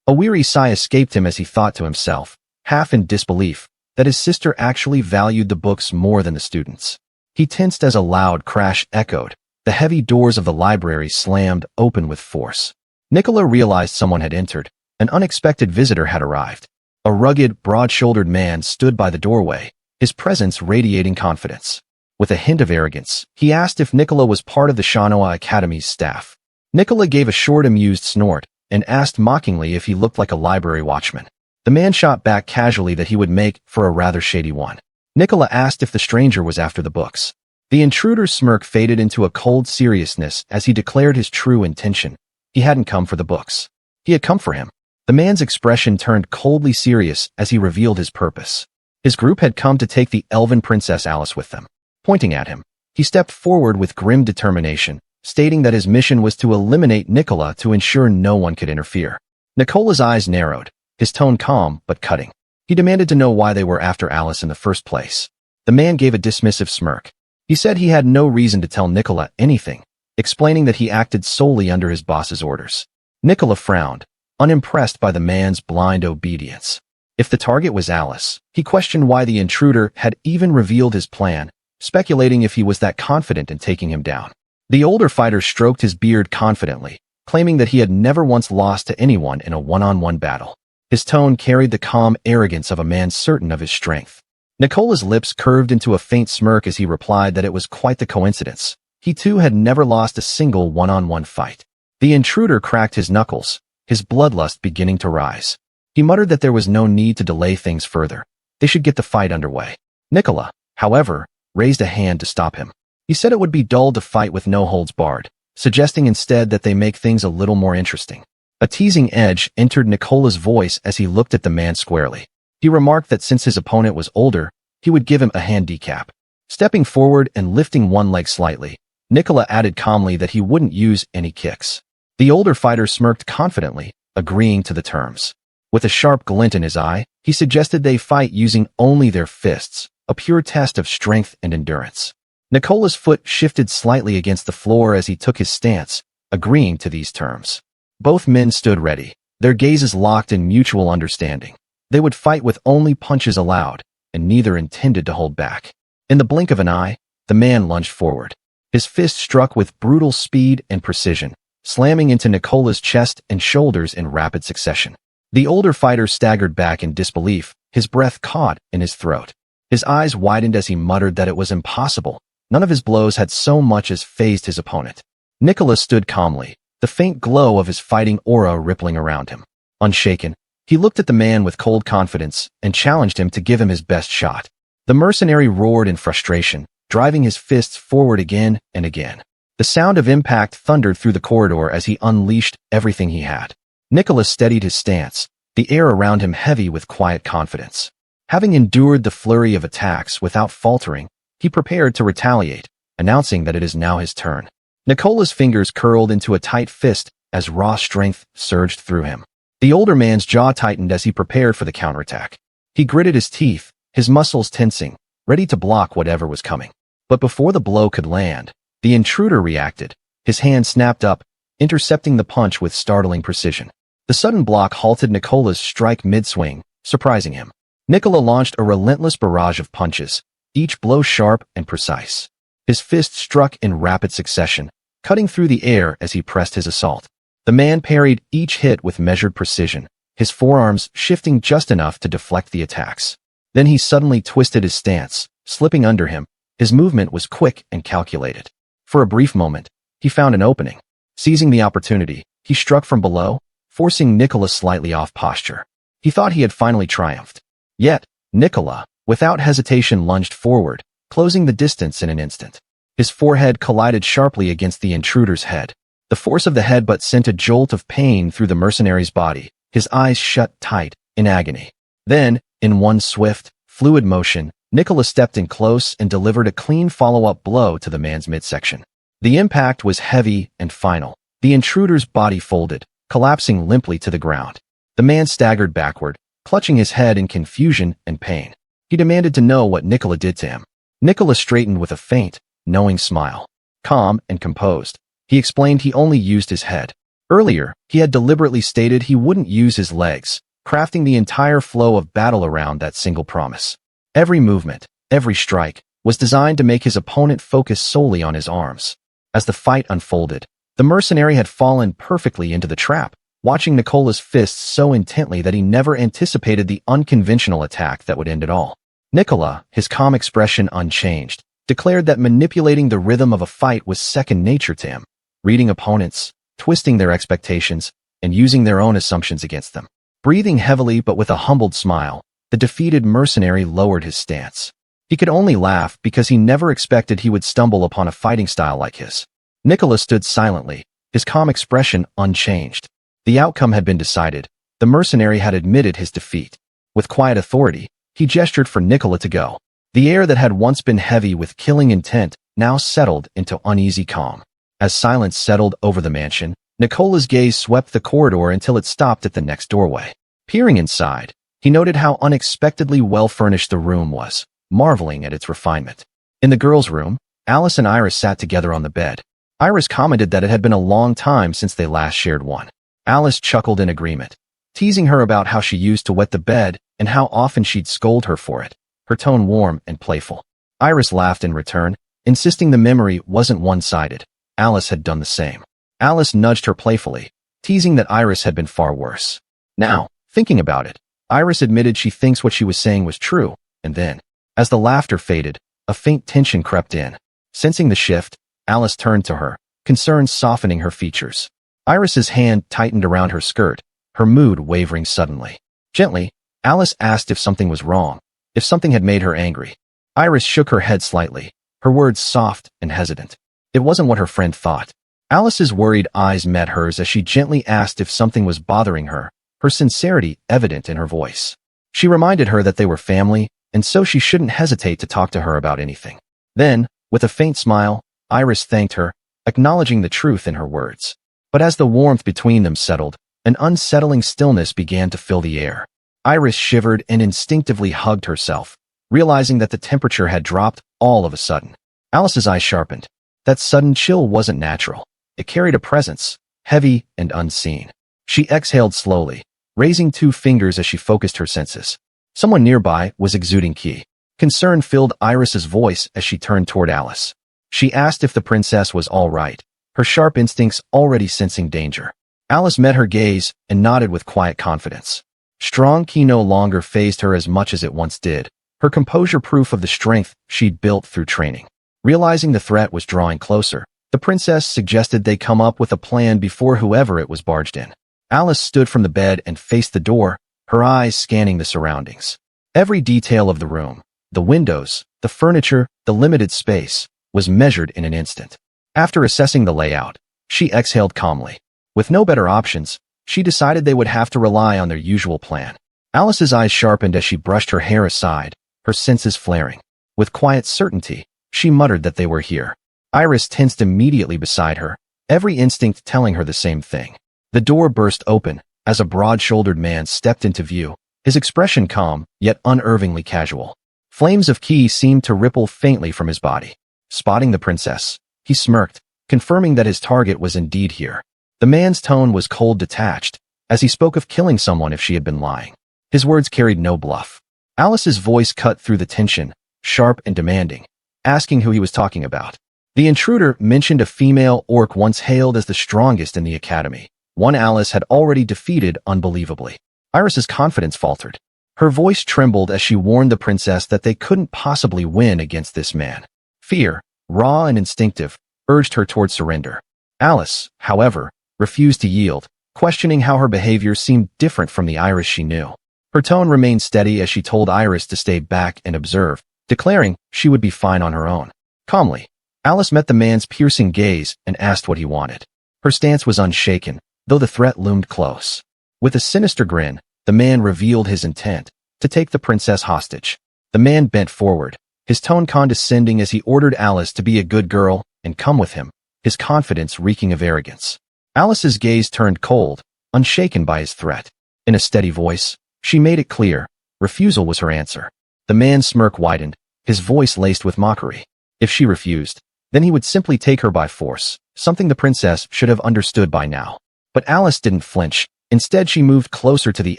A weary sigh escaped him as he thought to himself, half in disbelief, that his sister actually valued the books more than the students. He tensed as a loud crash echoed. The heavy doors of the library slammed open with force. Nicola realized someone had entered. An unexpected visitor had arrived. A rugged, broad-shouldered man stood by the doorway, his presence radiating confidence. With a hint of arrogance, he asked if Nicola was part of the Shanoa Academy's staff. Nicola gave a short, amused snort and asked mockingly if he looked like a library watchman. The man shot back casually that he would make for a rather shady one. Nicola asked if the stranger was after the books. The intruder's smirk faded into a cold seriousness as he declared his true intention. He hadn't come for the books. He had come for him. The man's expression turned coldly serious as he revealed his purpose. His group had come to take the elven princess Alice with them. Pointing at him, he stepped forward with grim determination, stating that his mission was to eliminate Nicola to ensure no one could interfere. Nicola's eyes narrowed, his tone calm but cutting. He demanded to know why they were after Alice in the first place. The man gave a dismissive smirk. He said he had no reason to tell Nicola anything, explaining that he acted solely under his boss's orders. Nicola frowned, unimpressed by the man's blind obedience. If the target was Alice, he questioned why the intruder had even revealed his plan, speculating if he was that confident in taking him down. The older fighter stroked his beard confidently, claiming that he had never once lost to anyone in a one-on-one battle. His tone carried the calm arrogance of a man certain of his strength. Nicola's lips curved into a faint smirk as he replied that it was quite the coincidence. He too had never lost a single one-on-one fight. The intruder cracked his knuckles, his bloodlust beginning to rise. He muttered that there was no need to delay things further. They should get the fight underway. Nicola, however, raised a hand to stop him. He said it would be dull to fight with no holds barred, suggesting instead that they make things a little more interesting. A teasing edge entered Nicola's voice as he looked at the man squarely. He remarked that since his opponent was older, he would give him a handicap. Stepping forward and lifting one leg slightly, Nicola added calmly that he wouldn't use any kicks. The older fighter smirked confidently, agreeing to the terms. With a sharp glint in his eye, he suggested they fight using only their fists, a pure test of strength and endurance. Nicola's foot shifted slightly against the floor as he took his stance, agreeing to these terms. Both men stood ready, their gazes locked in mutual understanding. They would fight with only punches allowed, and neither intended to hold back. In the blink of an eye, the man lunged forward. His fist struck with brutal speed and precision, slamming into Nicola's chest and shoulders in rapid succession. The older fighter staggered back in disbelief, his breath caught in his throat. His eyes widened as he muttered that it was impossible. None of his blows had so much as fazed his opponent. Nicola stood calmly, the faint glow of his fighting aura rippling around him. Unshaken, he looked at the man with cold confidence and challenged him to give him his best shot. The mercenary roared in frustration, driving his fists forward again and again. The sound of impact thundered through the corridor as he unleashed everything he had. Nicola steadied his stance, the air around him heavy with quiet confidence. Having endured the flurry of attacks without faltering, he prepared to retaliate, announcing that it is now his turn. Nicola's fingers curled into a tight fist as raw strength surged through him. The older man's jaw tightened as he prepared for the counterattack. He gritted his teeth, his muscles tensing, ready to block whatever was coming. But before the blow could land, the intruder reacted. His hand snapped up, intercepting the punch with startling precision. The sudden block halted Nicola's strike mid-swing, surprising him. Nicola launched a relentless barrage of punches, each blow sharp and precise. His fist struck in rapid succession, cutting through the air as he pressed his assault. The man parried each hit with measured precision, his forearms shifting just enough to deflect the attacks. Then he suddenly twisted his stance, slipping under him. His movement was quick and calculated. For a brief moment, he found an opening. Seizing the opportunity, he struck from below, forcing Nicola slightly off posture. He thought he had finally triumphed. Yet, Nicola, without hesitation, lunged forward, closing the distance in an instant. His forehead collided sharply against the intruder's head. The force of the headbutt sent a jolt of pain through the mercenary's body, his eyes shut tight, in agony. Then, in one swift, fluid motion, Nicola stepped in close and delivered a clean follow-up blow to the man's midsection. The impact was heavy and final. The intruder's body folded, collapsing limply to the ground. The man staggered backward, clutching his head in confusion and pain. He demanded to know what Nicola did to him. Nicola straightened with a faint, knowing smile. Calm and composed, he explained he only used his head. Earlier, he had deliberately stated he wouldn't use his legs, crafting the entire flow of battle around that single promise. Every movement, every strike, was designed to make his opponent focus solely on his arms. As the fight unfolded, the mercenary had fallen perfectly into the trap, watching Nicola's fists so intently that he never anticipated the unconventional attack that would end it all. Nicola, his calm expression unchanged, declared that manipulating the rhythm of a fight was second nature to him, reading opponents, twisting their expectations, and using their own assumptions against them. Breathing heavily but with a humbled smile, the defeated mercenary lowered his stance. He could only laugh because he never expected he would stumble upon a fighting style like his. Nicola stood silently, his calm expression unchanged. The outcome had been decided. The mercenary had admitted his defeat. With quiet authority, he gestured for Nicola to go. The air that had once been heavy with killing intent now settled into uneasy calm. As silence settled over the mansion, Nicola's gaze swept the corridor until it stopped at the next doorway. Peering inside, he noted how unexpectedly well-furnished the room was, marveling at its refinement. In the girls' room, Alice and Iris sat together on the bed. Iris commented that it had been a long time since they last shared one. Alice chuckled in agreement, teasing her about how she used to wet the bed and how often she'd scold her for it, her tone warm and playful. Iris laughed in return, insisting the memory wasn't one-sided. Alice had done the same. Alice nudged her playfully, teasing that Iris had been far worse. Now, thinking about it, Iris admitted she thinks what she was saying was true, and then, as the laughter faded, a faint tension crept in. Sensing the shift, Alice turned to her, concern softening her features. Iris's hand tightened around her skirt, her mood wavering suddenly. Gently, Alice asked if something was wrong, if something had made her angry. Iris shook her head slightly, her words soft and hesitant. It wasn't what her friend thought. Alice's worried eyes met hers as she gently asked if something was bothering her, her sincerity evident in her voice. She reminded her that they were family, and so she shouldn't hesitate to talk to her about anything. Then, with a faint smile, Iris thanked her, acknowledging the truth in her words. But as the warmth between them settled, an unsettling stillness began to fill the air. Iris shivered and instinctively hugged herself, realizing that the temperature had dropped all of a sudden. Alice's eyes sharpened. That sudden chill wasn't natural. It carried a presence, heavy and unseen. She exhaled slowly, raising 2 fingers as she focused her senses. Someone nearby was exuding ki. Concern filled Iris's voice as she turned toward Alice. She asked if the princess was all right, her sharp instincts already sensing danger. Alice met her gaze and nodded with quiet confidence. Strong ki no longer fazed her as much as it once did, her composure proof of the strength she'd built through training. Realizing the threat was drawing closer, the princess suggested they come up with a plan before whoever it was barged in. Alice stood from the bed and faced the door, her eyes scanning the surroundings. Every detail of the room, the windows, the furniture, the limited space, was measured in an instant. After assessing the layout, she exhaled calmly. With no better options, she decided they would have to rely on their usual plan. Alice's eyes sharpened as she brushed her hair aside, her senses flaring. With quiet certainty, she muttered that they were here. Iris tensed immediately beside her, every instinct telling her the same thing. The door burst open as a broad-shouldered man stepped into view, his expression calm, yet unervingly casual. Flames of ki seemed to ripple faintly from his body. Spotting the princess, he smirked, confirming that his target was indeed here. The man's tone was cold, detached, as he spoke of killing someone if she had been lying. His words carried no bluff. Alice's voice cut through the tension, sharp and demanding, asking who he was talking about. The intruder mentioned a female orc once hailed as the strongest in the academy, one Alice had already defeated unbelievably. Iris's confidence faltered. Her voice trembled as she warned the princess that they couldn't possibly win against this man. Fear, raw and instinctive, urged her toward surrender. Alice, however, refused to yield, questioning how her behavior seemed different from the Iris she knew. Her tone remained steady as she told Iris to stay back and observe, declaring she would be fine on her own. Calmly, Alice met the man's piercing gaze and asked what he wanted. Her stance was unshaken, though the threat loomed close. With a sinister grin, the man revealed his intent, to take the princess hostage. The man bent forward, his tone condescending as he ordered Alice to be a good girl and come with him, his confidence reeking of arrogance. Alice's gaze turned cold, unshaken by his threat. In a steady voice, she made it clear, refusal was her answer. The man's smirk widened, his voice laced with mockery. If she refused, then he would simply take her by force, something the princess should have understood by now. But Alice didn't flinch. Instead, she moved closer to the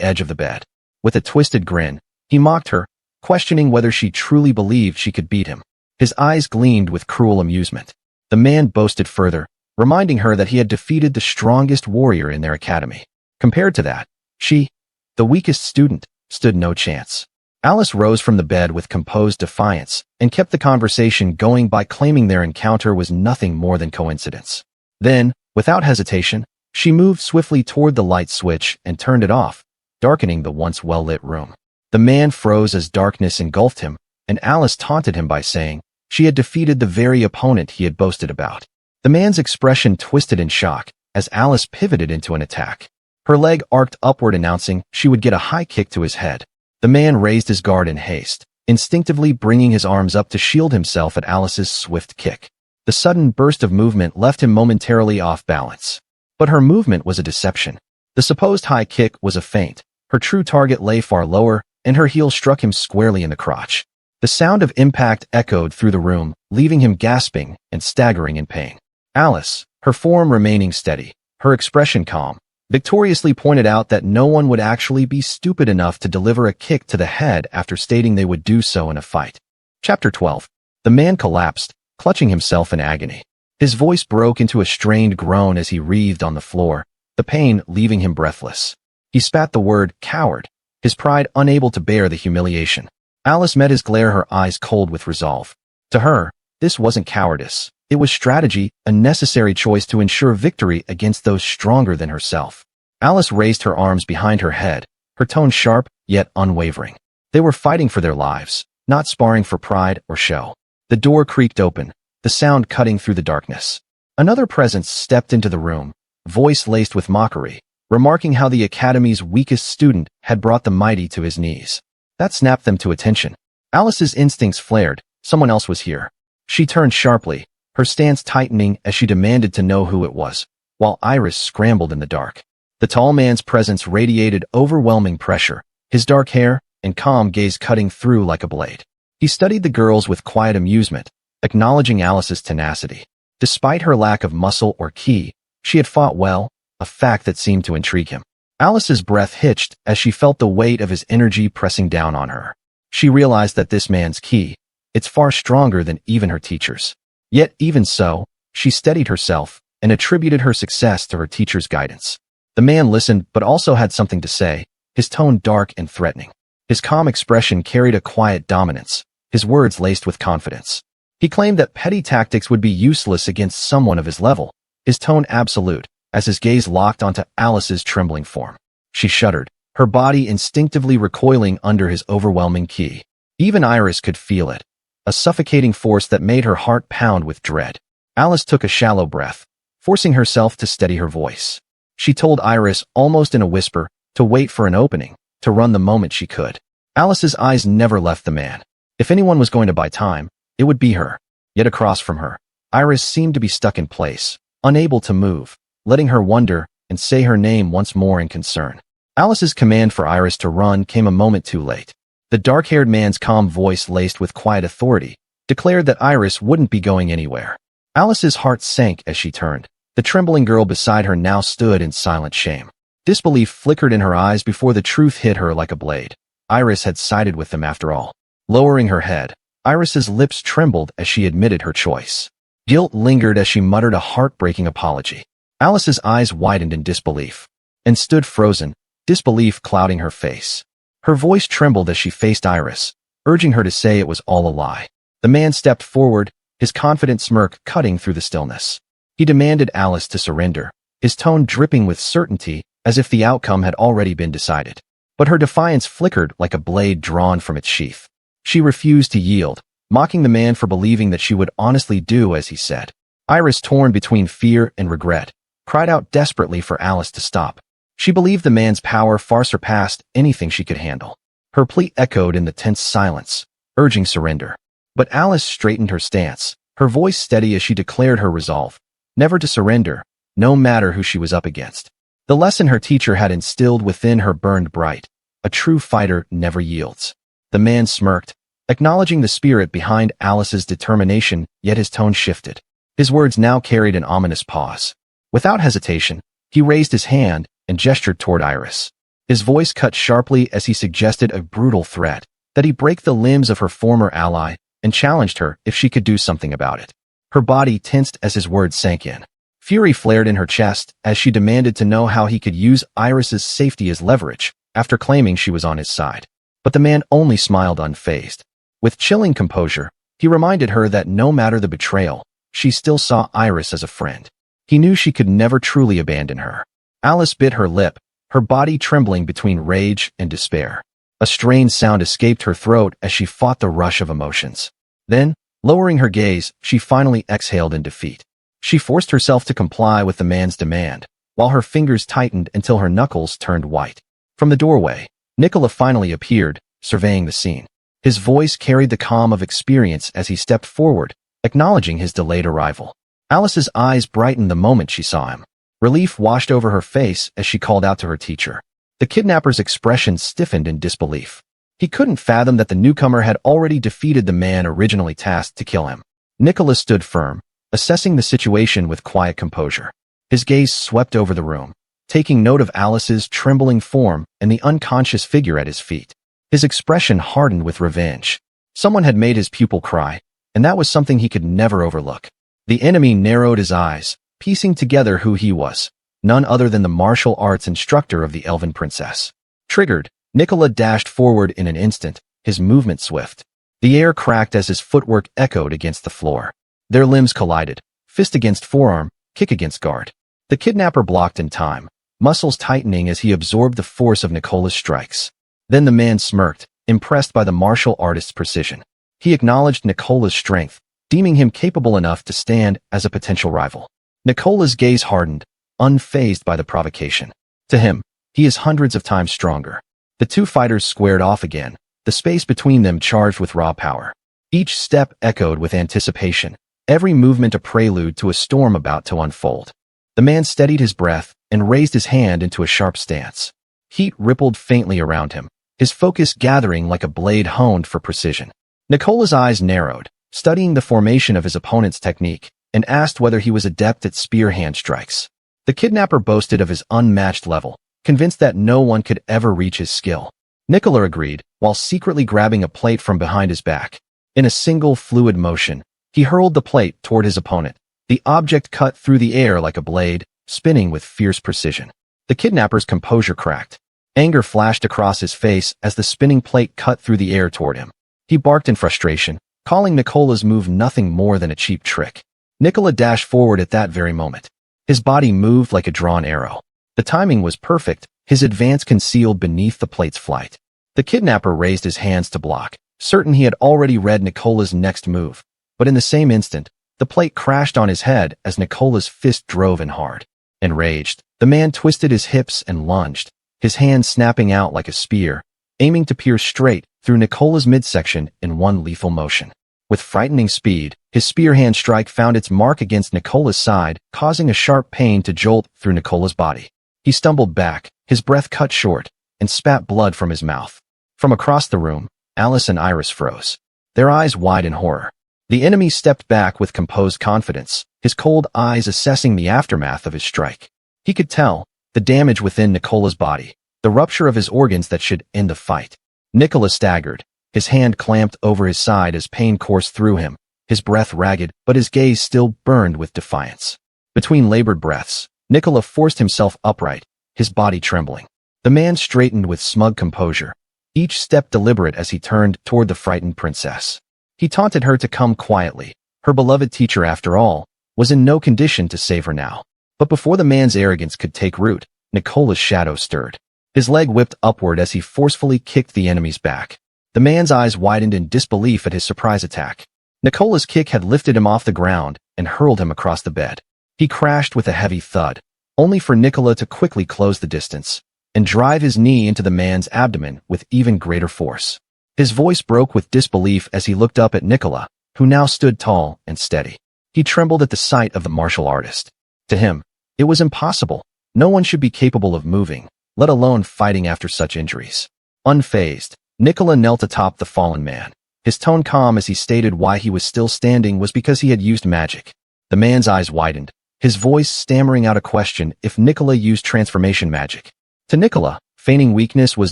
edge of the bed. With a twisted grin, he mocked her, questioning whether she truly believed she could beat him. His eyes gleamed with cruel amusement. The man boasted further, reminding her that he had defeated the strongest warrior in their academy. Compared to that, she, the weakest student, stood no chance. Alice rose from the bed with composed defiance and kept the conversation going by claiming their encounter was nothing more than coincidence. Then, without hesitation, she moved swiftly toward the light switch and turned it off, darkening the once well-lit room. The man froze as darkness engulfed him, and Alice taunted him by saying she had defeated the very opponent he had boasted about. The man's expression twisted in shock as Alice pivoted into an attack. Her leg arced upward, announcing she would get a high kick to his head. The man raised his guard in haste, instinctively bringing his arms up to shield himself at Alice's swift kick. The sudden burst of movement left him momentarily off balance. But her movement was a deception. The supposed high kick was a feint. Her true target lay far lower, and her heel struck him squarely in the crotch. The sound of impact echoed through the room, leaving him gasping and staggering in pain. Alice, her form remaining steady, her expression calm, victoriously pointed out that no one would actually be stupid enough to deliver a kick to the head after stating they would do so in a fight. Chapter 12. The man collapsed, clutching himself in agony. His voice broke into a strained groan as he writhed on the floor, the pain leaving him breathless. He spat the word coward, his pride unable to bear the humiliation. Alice met his glare, her eyes cold with resolve. To her, this wasn't cowardice. It was strategy, a necessary choice to ensure victory against those stronger than herself. Alice raised her arms behind her head, her tone sharp, yet unwavering. They were fighting for their lives, not sparring for pride or show. The door creaked open, the sound cutting through the darkness. Another presence stepped into the room, voice laced with mockery, remarking how the academy's weakest student had brought the mighty to his knees. That snapped them to attention. Alice's instincts flared. Someone else was here. She turned sharply, her stance tightening as she demanded to know who it was, while Iris scrambled in the dark. The tall man's presence radiated overwhelming pressure, his dark hair and calm gaze cutting through like a blade. He studied the girls with quiet amusement, acknowledging Alice's tenacity. Despite her lack of muscle or ki, she had fought well, a fact that seemed to intrigue him. Alice's breath hitched as she felt the weight of his energy pressing down on her. She realized that this man's ki, it's far stronger than even her teacher's. Yet even so, she steadied herself and attributed her success to her teacher's guidance. The man listened but also had something to say, his tone dark and threatening. His calm expression carried a quiet dominance, his words laced with confidence. He claimed that petty tactics would be useless against someone of his level, his tone absolute, as his gaze locked onto Alice's trembling form. She shuddered, her body instinctively recoiling under his overwhelming ki. Even Iris could feel it, a suffocating force that made her heart pound with dread. Alice took a shallow breath, forcing herself to steady her voice. She told Iris, almost in a whisper, to wait for an opening, to run the moment she could. Alice's eyes never left the man. If anyone was going to buy time, it would be her. Yet across from her, Iris seemed to be stuck in place, unable to move, letting her wonder and say her name once more in concern. Alice's command for Iris to run came a moment too late. The dark-haired man's calm voice laced with quiet authority declared that Iris wouldn't be going anywhere. Alice's heart sank as she turned. The trembling girl beside her now stood in silent shame. Disbelief flickered in her eyes before the truth hit her like a blade. Iris had sided with them after all. Lowering her head, Iris's lips trembled as she admitted her choice. Guilt lingered as she muttered a heartbreaking apology. Alice's eyes widened in disbelief and stood frozen, disbelief clouding her face. Her voice trembled as she faced Iris, urging her to say it was all a lie. The man stepped forward, his confident smirk cutting through the stillness. He demanded Alice to surrender, his tone dripping with certainty as if the outcome had already been decided. But her defiance flickered like a blade drawn from its sheath. She refused to yield, mocking the man for believing that she would honestly do as he said. Iris, torn between fear and regret, cried out desperately for Alice to stop. She believed the man's power far surpassed anything she could handle. Her plea echoed in the tense silence, urging surrender. But Alice straightened her stance, her voice steady as she declared her resolve, never to surrender, no matter who she was up against. The lesson her teacher had instilled within her burned bright. A true fighter never yields. The man smirked, acknowledging the spirit behind Alice's determination, yet his tone shifted. His words now carried an ominous pause. Without hesitation, he raised his hand and gestured toward Iris. His voice cut sharply as he suggested a brutal threat, that he break the limbs of her former ally, and challenged her if she could do something about it. Her body tensed as his words sank in. Fury flared in her chest as she demanded to know how he could use Iris's safety as leverage, after claiming she was on his side. But the man only smiled unfazed. With chilling composure, he reminded her that no matter the betrayal, she still saw Iris as a friend. He knew she could never truly abandon her. Alice bit her lip, her body trembling between rage and despair. A strained sound escaped her throat as she fought the rush of emotions. Then, lowering her gaze, she finally exhaled in defeat. She forced herself to comply with the man's demand, while her fingers tightened until her knuckles turned white. From the doorway, Nicola finally appeared, surveying the scene. His voice carried the calm of experience as he stepped forward, acknowledging his delayed arrival. Alice's eyes brightened the moment she saw him. Relief washed over her face as she called out to her teacher. The kidnapper's expression stiffened in disbelief. He couldn't fathom that the newcomer had already defeated the man originally tasked to kill him. Nicola stood firm, assessing the situation with quiet composure. His gaze swept over the room, taking note of Alice's trembling form and the unconscious figure at his feet. His expression hardened with revenge. Someone had made his pupil cry, and that was something he could never overlook. The enemy narrowed his eyes, piecing together who he was, none other than the martial arts instructor of the elven princess. Triggered, Nicola dashed forward in an instant, his movement swift. The air cracked as his footwork echoed against the floor. Their limbs collided, fist against forearm, kick against guard. The kidnapper blocked in time, muscles tightening as he absorbed the force of Nicola's strikes. Then the man smirked, impressed by the martial artist's precision. He acknowledged Nicola's strength, deeming him capable enough to stand as a potential rival. Nicola's gaze hardened, unfazed by the provocation. To him, he is hundreds of times stronger. The two fighters squared off again, the space between them charged with raw power. Each step echoed with anticipation, every movement a prelude to a storm about to unfold. The man steadied his breath and raised his hand into a sharp stance. Heat rippled faintly around him, his focus gathering like a blade honed for precision. Nicola's eyes narrowed, studying the formation of his opponent's technique, and asked whether he was adept at spear hand strikes. The kidnapper boasted of his unmatched level, convinced that no one could ever reach his skill. Nicola agreed, while secretly grabbing a plate from behind his back. In a single fluid motion, he hurled the plate toward his opponent. The object cut through the air like a blade, spinning with fierce precision. The kidnapper's composure cracked. Anger flashed across his face as the spinning plate cut through the air toward him. He barked in frustration, calling Nicola's move nothing more than a cheap trick. Nicola dashed forward at that very moment. His body moved like a drawn arrow. The timing was perfect, his advance concealed beneath the plate's flight. The kidnapper raised his hands to block, certain he had already read Nicola's next move. But in the same instant, the plate crashed on his head as Nicola's fist drove in hard. Enraged, the man twisted his hips and lunged, his hand snapping out like a spear, aiming to pierce straight through Nicola's midsection in one lethal motion. With frightening speed, his spear hand strike found its mark against Nicola's side, causing a sharp pain to jolt through Nicola's body. He stumbled back, his breath cut short, and spat blood from his mouth. From across the room, Alice and Iris froze, their eyes wide in horror. The enemy stepped back with composed confidence, his cold eyes assessing the aftermath of his strike. He could tell the damage within Nicola's body, the rupture of his organs that should end the fight. Nicola staggered, his hand clamped over his side as pain coursed through him, his breath ragged, but his gaze still burned with defiance. Between labored breaths, Nicola forced himself upright, his body trembling. The man straightened with smug composure, each step deliberate as he turned toward the frightened princess. He taunted her to come quietly. Her beloved teacher, after all, was in no condition to save her now. But before the man's arrogance could take root, Nicola's shadow stirred. His leg whipped upward as he forcefully kicked the enemy's back. The man's eyes widened in disbelief at his surprise attack. Nicola's kick had lifted him off the ground and hurled him across the bed. He crashed with a heavy thud, only for Nicola to quickly close the distance and drive his knee into the man's abdomen with even greater force. His voice broke with disbelief as he looked up at Nicola, who now stood tall and steady. He trembled at the sight of the martial artist. To him, it was impossible. No one should be capable of moving, let alone fighting after such injuries. Unfazed, Nicola knelt atop the fallen man. His tone calm as he stated why he was still standing was because he had used magic. The man's eyes widened, his voice stammering out a question if Nicola used transformation magic. To Nicola, feigning weakness was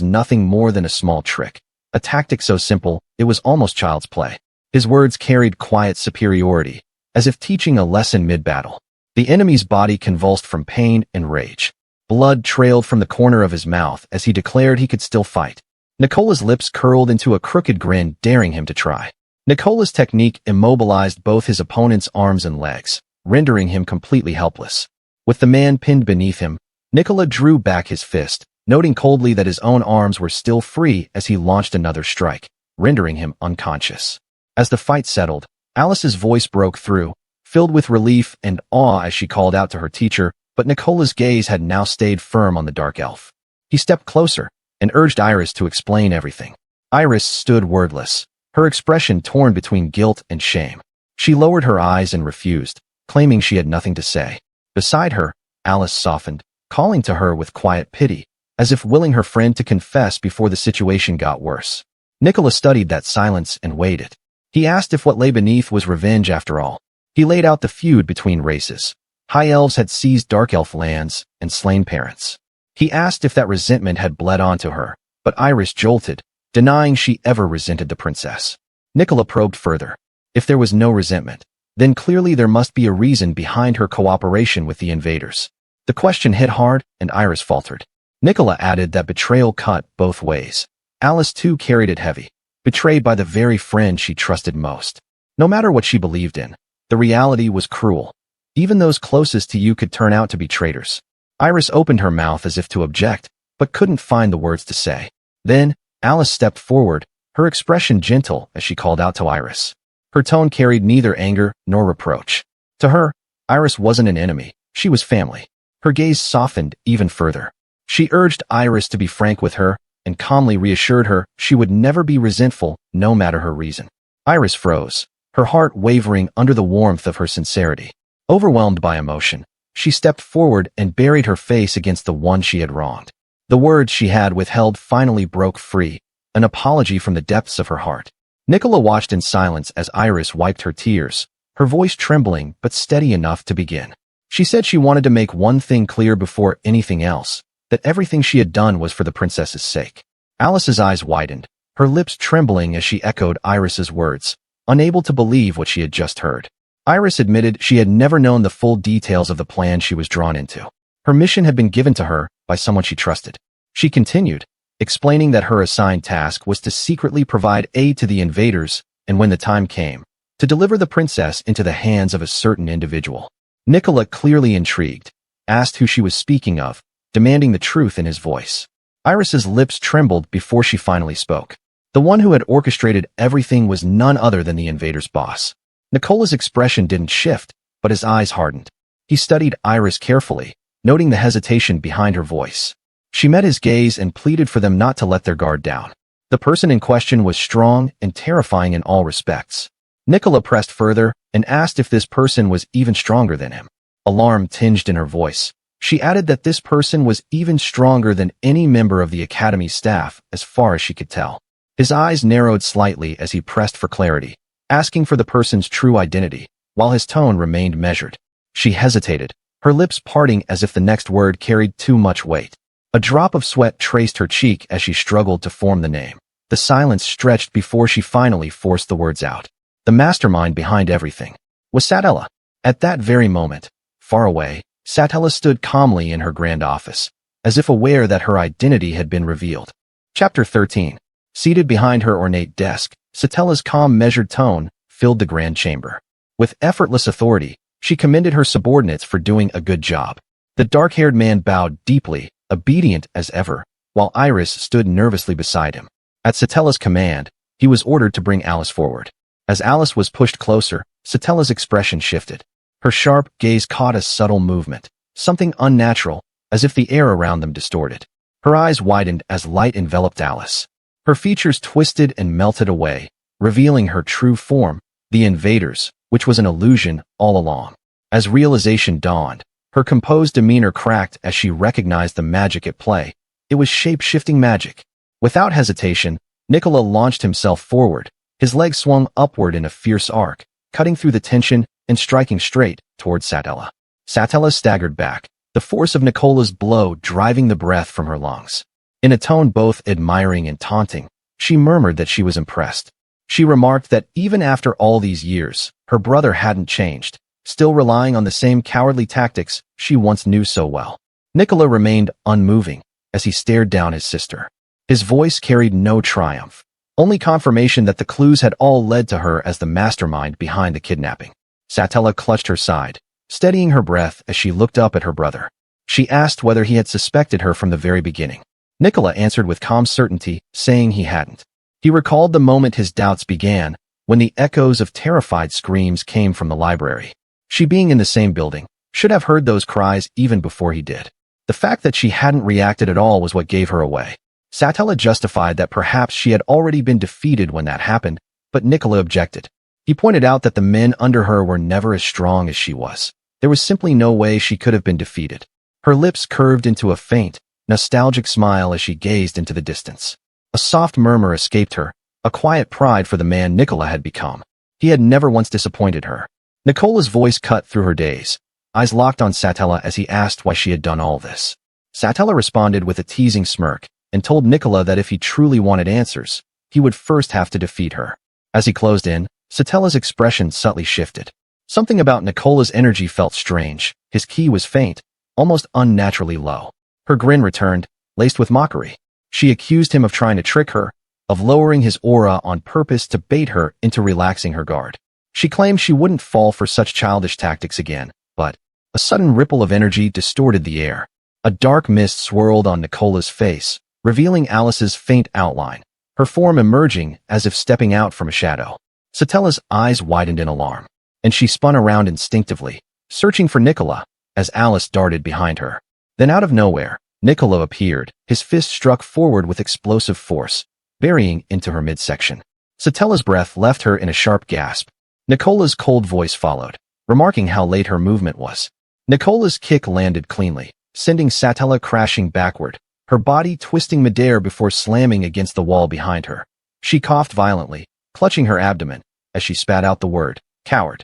nothing more than a small trick. A tactic so simple, it was almost child's play. His words carried quiet superiority, as if teaching a lesson mid-battle. The enemy's body convulsed from pain and rage. Blood trailed from the corner of his mouth as he declared he could still fight. Nicola's lips curled into a crooked grin, daring him to try. Nicola's technique immobilized both his opponent's arms and legs, rendering him completely helpless. With the man pinned beneath him, Nicola drew back his fist, noting coldly that his own arms were still free as he launched another strike, rendering him unconscious. As the fight settled, Alice's voice broke through, filled with relief and awe as she called out to her teacher, but Nicola's gaze had now stayed firm on the dark elf. He stepped closer and urged Iris to explain everything. Iris stood wordless, her expression torn between guilt and shame. She lowered her eyes and refused, claiming she had nothing to say. Beside her, Alice softened, calling to her with quiet pity, as if willing her friend to confess before the situation got worse. Nicola studied that silence and weighed it. He asked if what lay beneath was revenge after all. He laid out the feud between races. High elves had seized dark elf lands and slain parents. He asked if that resentment had bled onto her, but Iris jolted, denying she ever resented the princess. Nicola probed further. If there was no resentment, then clearly there must be a reason behind her cooperation with the invaders. The question hit hard, and Iris faltered. Nicola added that betrayal cut both ways. Alice too carried it heavy, betrayed by the very friend she trusted most. No matter what she believed in, the reality was cruel. Even those closest to you could turn out to be traitors. Iris opened her mouth as if to object, but couldn't find the words to say. Then, Alice stepped forward, her expression gentle as she called out to Iris. Her tone carried neither anger nor reproach. To her, Iris wasn't an enemy, she was family. Her gaze softened even further. She urged Iris to be frank with her, and calmly reassured her she would never be resentful, no matter her reason. Iris froze, her heart wavering under the warmth of her sincerity. Overwhelmed by emotion, she stepped forward and buried her face against the one she had wronged. The words she had withheld finally broke free, an apology from the depths of her heart. Nicola watched in silence as Iris wiped her tears, her voice trembling but steady enough to begin. She said she wanted to make one thing clear before anything else, that everything she had done was for the princess's sake. Alice's eyes widened, her lips trembling as she echoed Iris's words, unable to believe what she had just heard. Iris admitted she had never known the full details of the plan she was drawn into. Her mission had been given to her by someone she trusted. She continued, explaining that her assigned task was to secretly provide aid to the invaders and, when the time came, to deliver the princess into the hands of a certain individual. Nicola, clearly intrigued, asked who she was speaking of, demanding the truth in his voice. Iris's lips trembled before she finally spoke. The one who had orchestrated everything was none other than the invader's boss. Nicola's expression didn't shift, but his eyes hardened. He studied Iris carefully, noting the hesitation behind her voice. She met his gaze and pleaded for them not to let their guard down. The person in question was strong and terrifying in all respects. Nicola pressed further and asked if this person was even stronger than him. Alarm tinged in her voice. She added that this person was even stronger than any member of the Academy staff, as far as she could tell. His eyes narrowed slightly as he pressed for clarity, asking for the person's true identity, while his tone remained measured. She hesitated, her lips parting as if the next word carried too much weight. A drop of sweat traced her cheek as she struggled to form the name. The silence stretched before she finally forced the words out. The mastermind behind everything was Satella. At that very moment, far away, Satella stood calmly in her grand office, as if aware that her identity had been revealed. Chapter 13. Seated behind her ornate desk, Satella's calm, measured tone filled the grand chamber. With effortless authority, she commended her subordinates for doing a good job. The dark-haired man bowed deeply, obedient as ever, while Iris stood nervously beside him. At Satella's command, he was ordered to bring Alice forward. As Alice was pushed closer, Satella's expression shifted. Her sharp gaze caught a subtle movement, something unnatural, as if the air around them distorted. Her eyes widened as light enveloped Alice. Her features twisted and melted away, revealing her true form, the invaders, which was an illusion all along. As realization dawned, her composed demeanor cracked as she recognized the magic at play. It was shape-shifting magic. Without hesitation, Nicola launched himself forward. His legs swung upward in a fierce arc, cutting through the tension and striking straight toward Satella. Satella staggered back, the force of Nicola's blow driving the breath from her lungs. In a tone both admiring and taunting, she murmured that she was impressed. She remarked that even after all these years, her brother hadn't changed, still relying on the same cowardly tactics she once knew so well. Nicola remained unmoving as he stared down his sister. His voice carried no triumph, only confirmation that the clues had all led to her as the mastermind behind the kidnapping. Satella clutched her side, steadying her breath as she looked up at her brother. She asked whether he had suspected her from the very beginning. Nicola answered with calm certainty, saying he hadn't. He recalled the moment his doubts began, when the echoes of terrified screams came from the library. She, being in the same building, should have heard those cries even before he did. The fact that she hadn't reacted at all was what gave her away. Satella justified that perhaps she had already been defeated when that happened, but Nicola objected. He pointed out that the men under her were never as strong as she was. There was simply no way she could have been defeated. Her lips curved into a faint, nostalgic smile as she gazed into the distance. A soft murmur escaped her, a quiet pride for the man Nicola had become. He had never once disappointed her. Nicola's voice cut through her daze, eyes locked on Satella as he asked why she had done all this. Satella responded with a teasing smirk, and told Nicola that if he truly wanted answers, he would first have to defeat her. As he closed in, Satella's expression subtly shifted. Something about Nicola's energy felt strange. His key was faint, almost unnaturally low. Her grin returned, laced with mockery. She accused him of trying to trick her, of lowering his aura on purpose to bait her into relaxing her guard. She claimed she wouldn't fall for such childish tactics again, but a sudden ripple of energy distorted the air. A dark mist swirled on Nicola's face, revealing Alice's faint outline, her form emerging as if stepping out from a shadow. Satella's eyes widened in alarm, and she spun around instinctively, searching for Nicola, as Alice darted behind her. Then out of nowhere, Nicola appeared, his fist struck forward with explosive force, burying into her midsection. Satella's breath left her in a sharp gasp. Nicola's cold voice followed, remarking how late her movement was. Nicola's kick landed cleanly, sending Satella crashing backward, her body twisting midair before slamming against the wall behind her. She coughed violently, clutching her abdomen as she spat out the word, coward.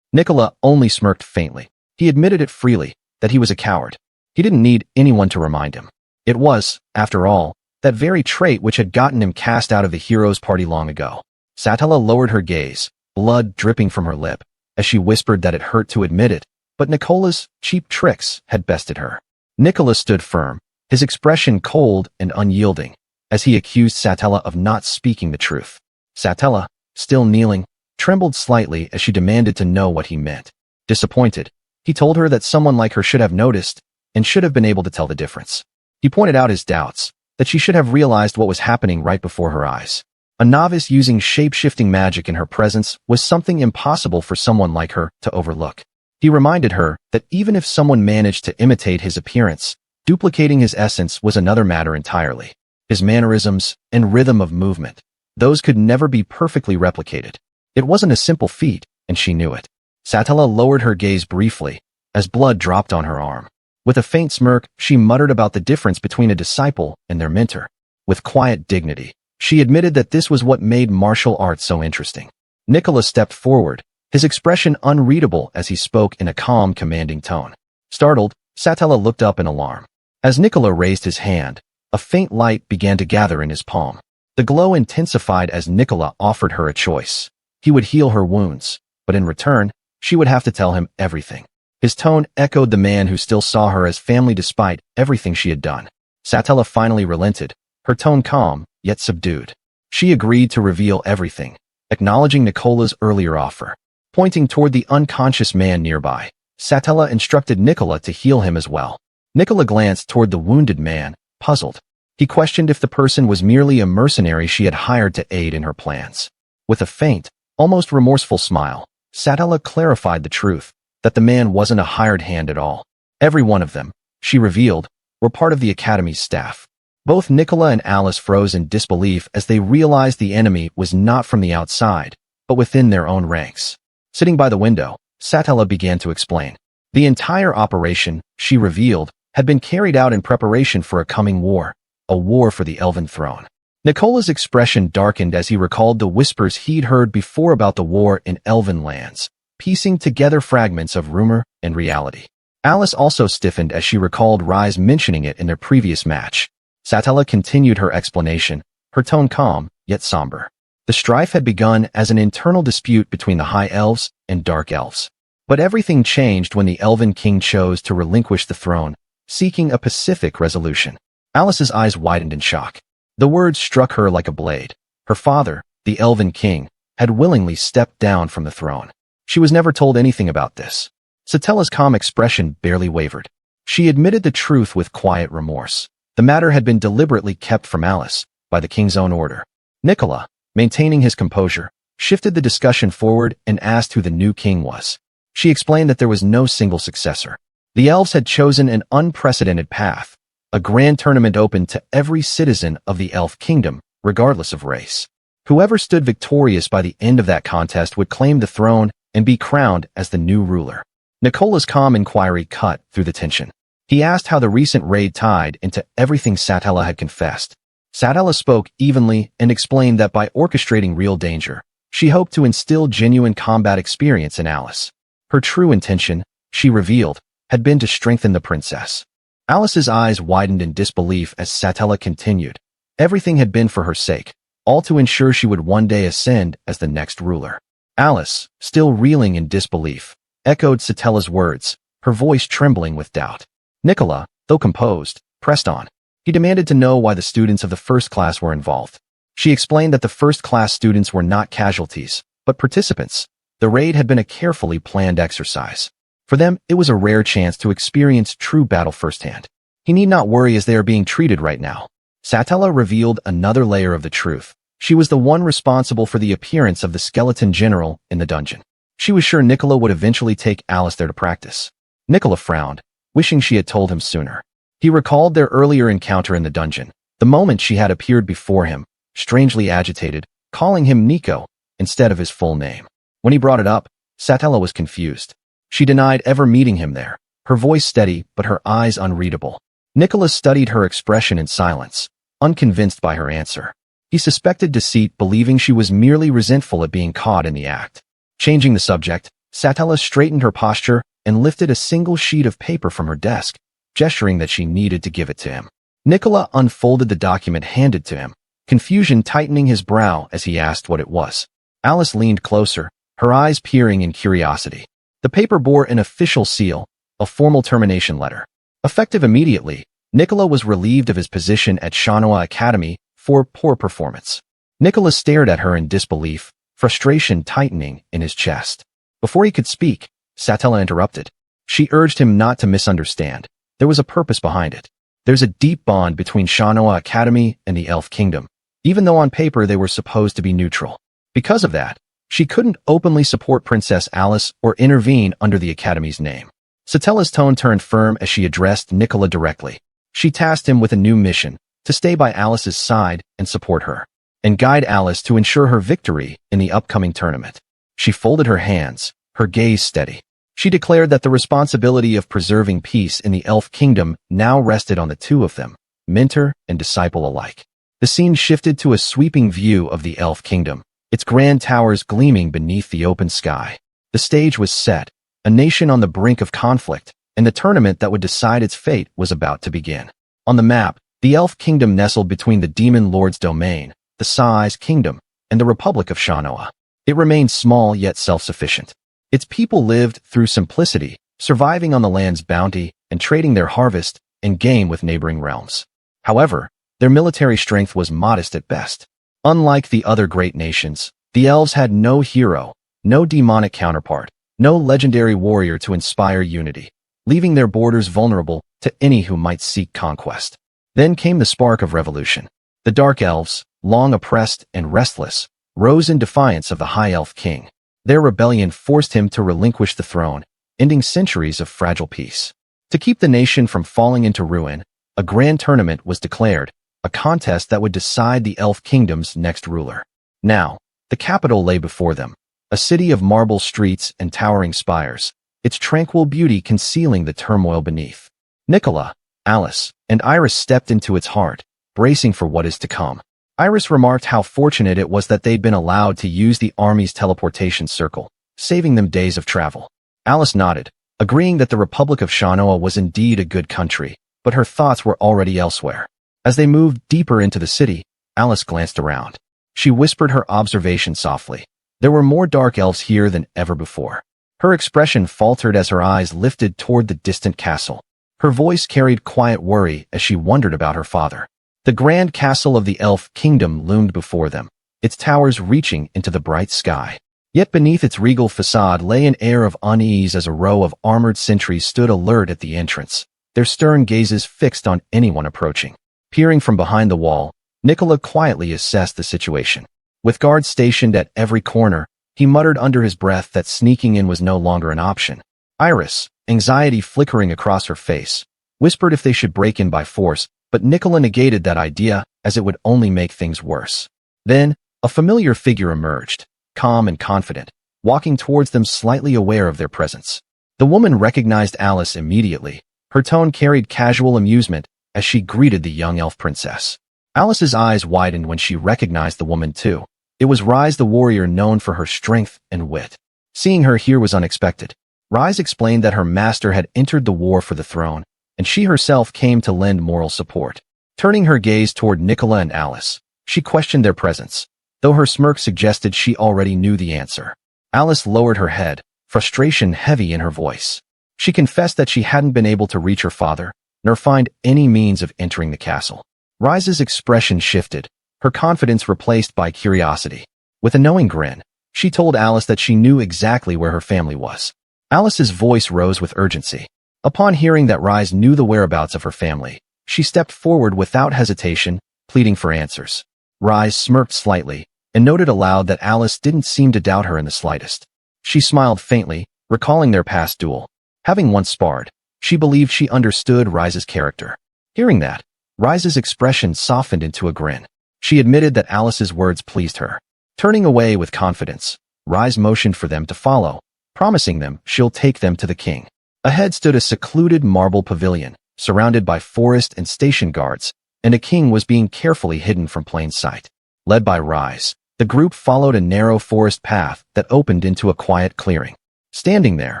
Nicola only smirked faintly. He admitted it freely, that he was a coward. He didn't need anyone to remind him. It was, after all, that very trait which had gotten him cast out of the hero's party long ago. Satella lowered her gaze, blood dripping from her lip, as she whispered that it hurt to admit it, but Nicola's cheap tricks had bested her. Nicola stood firm, his expression cold and unyielding, as he accused Satella of not speaking the truth. Satella, still kneeling, trembled slightly as she demanded to know what he meant. Disappointed, he told her that someone like her should have noticed and should have been able to tell the difference. He pointed out his doubts, that she should have realized what was happening right before her eyes. A novice using shape-shifting magic in her presence was something impossible for someone like her to overlook. He reminded her that even if someone managed to imitate his appearance, duplicating his essence was another matter entirely. His mannerisms and rhythm of movement, those could never be perfectly replicated. It wasn't a simple feat, and she knew it. Satella lowered her gaze briefly, as blood dropped on her arm. With a faint smirk, she muttered about the difference between a disciple and their mentor. With quiet dignity, she admitted that this was what made martial arts so interesting. Nicola stepped forward, his expression unreadable as he spoke in a calm, commanding tone. Startled, Satella looked up in alarm. As Nicola raised his hand, a faint light began to gather in his palm. The glow intensified as Nicola offered her a choice. He would heal her wounds, but in return, she would have to tell him everything. His tone echoed the man who still saw her as family despite everything she had done. Satella finally relented, her tone calm, yet subdued. She agreed to reveal everything, acknowledging Nicola's earlier offer. Pointing toward the unconscious man nearby, Satella instructed Nicola to heal him as well. Nicola glanced toward the wounded man, puzzled. He questioned if the person was merely a mercenary she had hired to aid in her plans. With a faint, almost remorseful smile, Satella clarified the truth, that the man wasn't a hired hand at all. Every one of them, she revealed, were part of the Academy's staff. Both Nicola and Alice froze in disbelief as they realized the enemy was not from the outside, but within their own ranks. Sitting by the window, Satella began to explain. The entire operation, she revealed, had been carried out in preparation for a coming war, a war for the Elven throne. Nicola's expression darkened as he recalled the whispers he'd heard before about the war in Elven lands, piecing together fragments of rumor and reality. Alice also stiffened as she recalled Rise mentioning it in their previous match. Satella continued her explanation, her tone calm, yet somber. The strife had begun as an internal dispute between the High Elves and Dark Elves. But everything changed when the Elven King chose to relinquish the throne, seeking a pacific resolution. Alice's eyes widened in shock. The words struck her like a blade. Her father, the Elven King, had willingly stepped down from the throne. She was never told anything about this. Satella's calm expression barely wavered. She admitted the truth with quiet remorse. The matter had been deliberately kept from Alice, by the king's own order. Nicola, maintaining his composure, shifted the discussion forward and asked who the new king was. She explained that there was no single successor. The elves had chosen an unprecedented path, a grand tournament open to every citizen of the elf kingdom, regardless of race. Whoever stood victorious by the end of that contest would claim the throne and be crowned as the new ruler. Nicola's calm inquiry cut through the tension. He asked how the recent raid tied into everything Satella had confessed. Satella spoke evenly and explained that by orchestrating real danger, she hoped to instill genuine combat experience in Alice. Her true intention, she revealed, had been to strengthen the princess. Alice's eyes widened in disbelief as Satella continued. Everything had been for her sake, all to ensure she would one day ascend as the next ruler. Alice, still reeling in disbelief, echoed Satella's words, her voice trembling with doubt. Nicola, though composed, pressed on. He demanded to know why the students of the first class were involved. She explained that the first-class students were not casualties, but participants. The raid had been a carefully planned exercise. For them, it was a rare chance to experience true battle firsthand. He need not worry as they are being treated right now. Satella revealed another layer of the truth. She was the one responsible for the appearance of the skeleton general in the dungeon. She was sure Nicola would eventually take Alice there to practice. Nicola frowned, wishing she had told him sooner. He recalled their earlier encounter in the dungeon, the moment she had appeared before him, strangely agitated, calling him Nico instead of his full name. When he brought it up, Satella was confused. She denied ever meeting him there, her voice steady but her eyes unreadable. Nicola studied her expression in silence, unconvinced by her answer. He suspected deceit, believing she was merely resentful at being caught in the act. Changing the subject, Satella straightened her posture and lifted a single sheet of paper from her desk, gesturing that she needed to give it to him. Nicola unfolded the document handed to him, confusion tightening his brow as he asked what it was. Alice leaned closer, her eyes peering in curiosity. The paper bore an official seal, a formal termination letter. Effective immediately, Nicola was relieved of his position at Shanoa Academy for poor performance. Nicola stared at her in disbelief, frustration tightening in his chest. Before he could speak, Satella interrupted. She urged him not to misunderstand. There was a purpose behind it. There's a deep bond between Shanoa Academy and the Elf Kingdom, even though on paper they were supposed to be neutral. Because of that, she couldn't openly support Princess Alice or intervene under the Academy's name. Satella's tone turned firm as she addressed Nicola directly. She tasked him with a new mission, to stay by Alice's side and support her, and guide Alice to ensure her victory in the upcoming tournament. She folded her hands, her gaze steady. She declared that the responsibility of preserving peace in the Elf Kingdom now rested on the two of them, mentor and disciple alike. The scene shifted to a sweeping view of the Elf Kingdom, its grand towers gleaming beneath the open sky. The stage was set, a nation on the brink of conflict, and the tournament that would decide its fate was about to begin. On the map, the Elf Kingdom nestled between the Demon Lord's domain, the Sai's Kingdom, and the Republic of Shanoa. It remained small yet self-sufficient. Its people lived through simplicity, surviving on the land's bounty and trading their harvest and game with neighboring realms. However, their military strength was modest at best. Unlike the other great nations, the elves had no hero, no demonic counterpart, no legendary warrior to inspire unity, leaving their borders vulnerable to any who might seek conquest. Then came the spark of revolution. The Dark Elves, long oppressed and restless, rose in defiance of the High Elf King. Their rebellion forced him to relinquish the throne, ending centuries of fragile peace. To keep the nation from falling into ruin, a grand tournament was declared, a contest that would decide the Elf Kingdom's next ruler. Now, the capital lay before them, a city of marble streets and towering spires, its tranquil beauty concealing the turmoil beneath. Nicola, Alice, and Iris stepped into its heart, bracing for what is to come. Iris remarked how fortunate it was that they'd been allowed to use the army's teleportation circle, saving them days of travel. Alice nodded, agreeing that the Republic of Shanoa was indeed a good country, but her thoughts were already elsewhere. As they moved deeper into the city, Alice glanced around. She whispered her observation softly. There were more dark elves here than ever before. Her expression faltered as her eyes lifted toward the distant castle. Her voice carried quiet worry as she wondered about her father. The grand castle of the Elf Kingdom loomed before them, its towers reaching into the bright sky. Yet beneath its regal facade lay an air of unease as a row of armored sentries stood alert at the entrance, their stern gazes fixed on anyone approaching. Peering from behind the wall, Nicola quietly assessed the situation. With guards stationed at every corner, he muttered under his breath that sneaking in was no longer an option. Iris, anxiety flickering across her face, whispered if they should break in by force, but Nicola negated that idea as it would only make things worse. Then, a familiar figure emerged, calm and confident, walking towards them slightly aware of their presence. The woman recognized Alice immediately. Her tone carried casual amusement as she greeted the young elf princess. Alice's eyes widened when she recognized the woman too. It was Rise the warrior known for her strength and wit. Seeing her here was unexpected. Rise explained that her master had entered the war for the throne, and she herself came to lend moral support. Turning her gaze toward Nicola and Alice, she questioned their presence, though her smirk suggested she already knew the answer. Alice lowered her head, frustration heavy in her voice. She confessed that she hadn't been able to reach her father, nor find any means of entering the castle. Rise's expression shifted, her confidence replaced by curiosity. With a knowing grin, she told Alice that she knew exactly where her family was. Alice's voice rose with urgency. Upon hearing that Rise knew the whereabouts of her family, she stepped forward without hesitation, pleading for answers. Rise smirked slightly and noted aloud that Alice didn't seem to doubt her in the slightest. She smiled faintly, recalling their past duel. Having once sparred, she believed she understood Rise's character. Hearing that, Rise's expression softened into a grin. She admitted that Alice's words pleased her. Turning away with confidence, Rise motioned for them to follow, promising them she'll take them to the king. Ahead stood a secluded marble pavilion, surrounded by forest and station guards, and a king was being carefully hidden from plain sight. Led by Rise, the group followed a narrow forest path that opened into a quiet clearing. Standing there,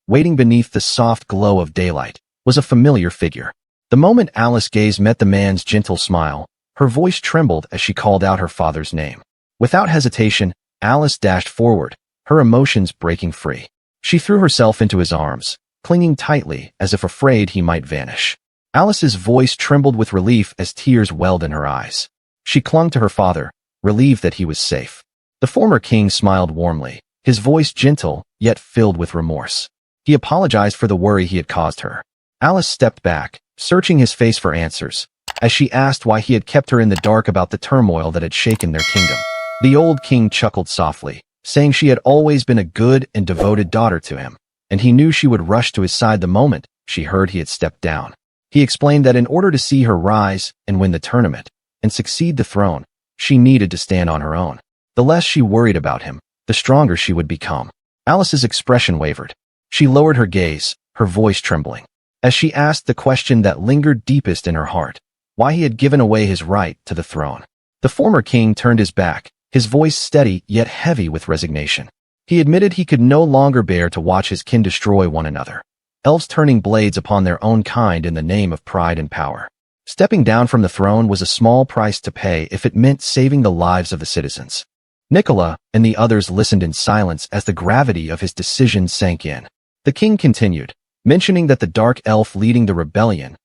waiting beneath the soft glow of daylight, was a familiar figure. The moment Alice's gaze met the man's gentle smile, her voice trembled as she called out her father's name. Without hesitation, Alice dashed forward, her emotions breaking free. She threw herself into his arms, clinging tightly as if afraid he might vanish. Alice's voice trembled with relief as tears welled in her eyes. She clung to her father, relieved that he was safe. The former king smiled warmly, his voice gentle yet filled with remorse. He apologized for the worry he had caused her. Alice stepped back, searching his face for answers, as she asked why he had kept her in the dark about the turmoil that had shaken their kingdom. The old king chuckled softly, saying she had always been a good and devoted daughter to him, and he knew she would rush to his side the moment she heard he had stepped down. He explained that in order to see her rise and win the tournament, and succeed the throne, she needed to stand on her own. The less she worried about him, the stronger she would become. Alice's expression wavered. She lowered her gaze, her voice trembling, as she asked the question that lingered deepest in her heart, why he had given away his right to the throne. The former king turned his back, his voice steady yet heavy with resignation. He admitted he could no longer bear to watch his kin destroy one another, elves turning blades upon their own kind in the name of pride and power. Stepping down from the throne was a small price to pay if it meant saving the lives of the citizens. Nicola and the others listened in silence as the gravity of his decision sank in. The king continued, mentioning that the dark elf leading the rebellion,